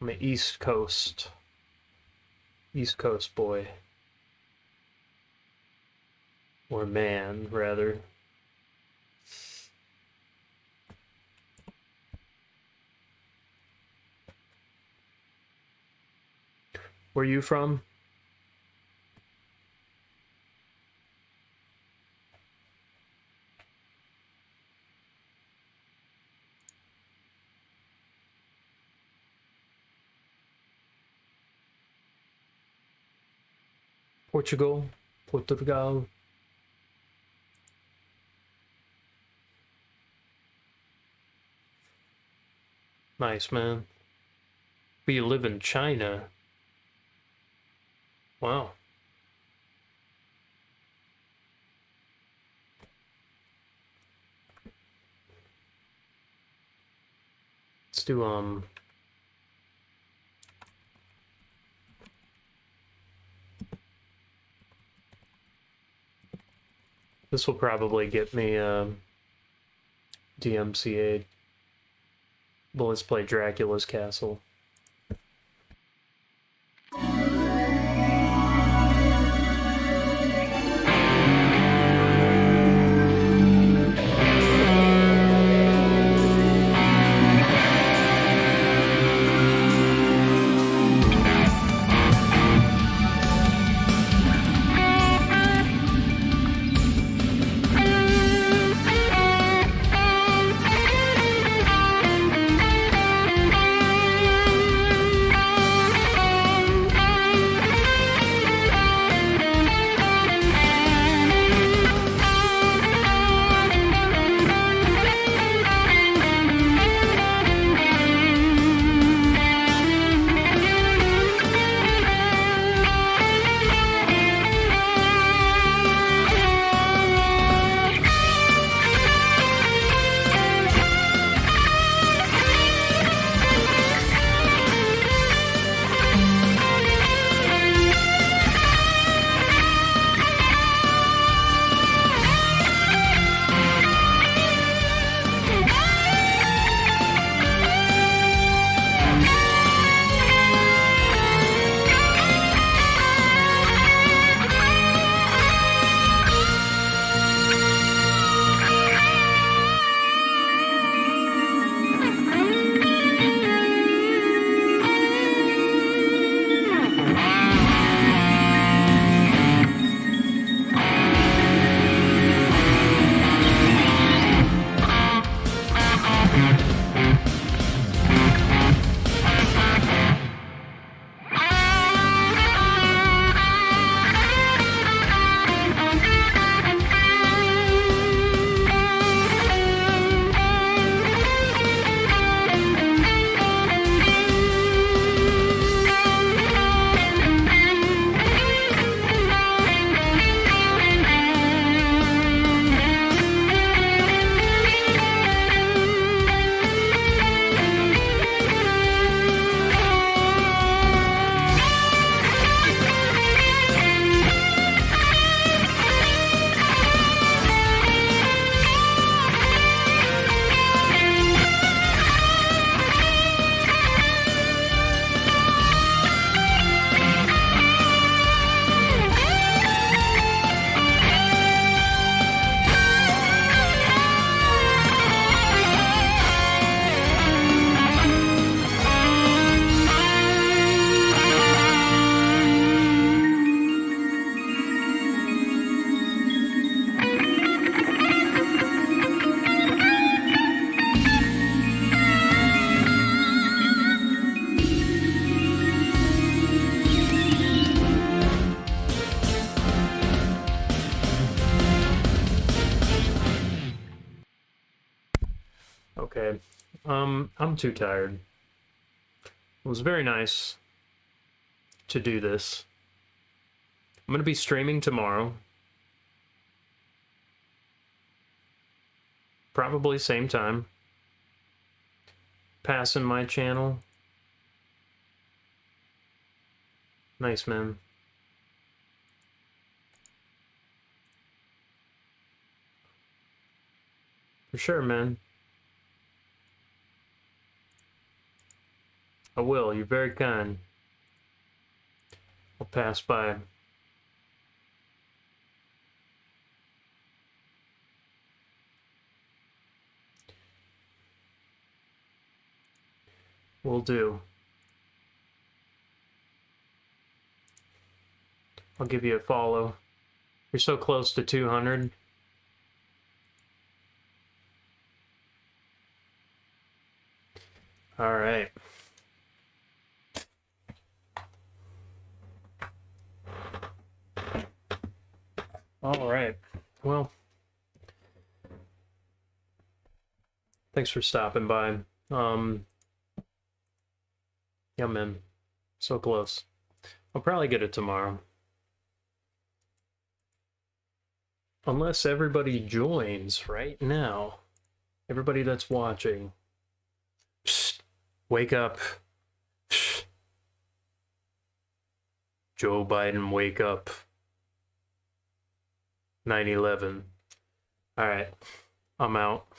I'm an East Coast boy. Or man, rather. Where are you from? Portugal? Portugal? Nice, man. But you live in China. Wow. Let's do, this will probably get me, DMCA'd. But let's play Dracula's Castle. I'm too tired. It was very nice to do this. I'm gonna be streaming tomorrow. Probably same time. Passing my channel. Nice, man. For sure, man. I will. You're very kind. I'll pass by. Will do. I'll give you a follow. You're so close to 200. All right. All right. Well, thanks for stopping by. Yeah, man. So close. I'll probably get it tomorrow. Unless everybody joins right now. Everybody that's watching. Psst, wake up. Psst. Joe Biden, wake up. 9/11. All right. I'm out.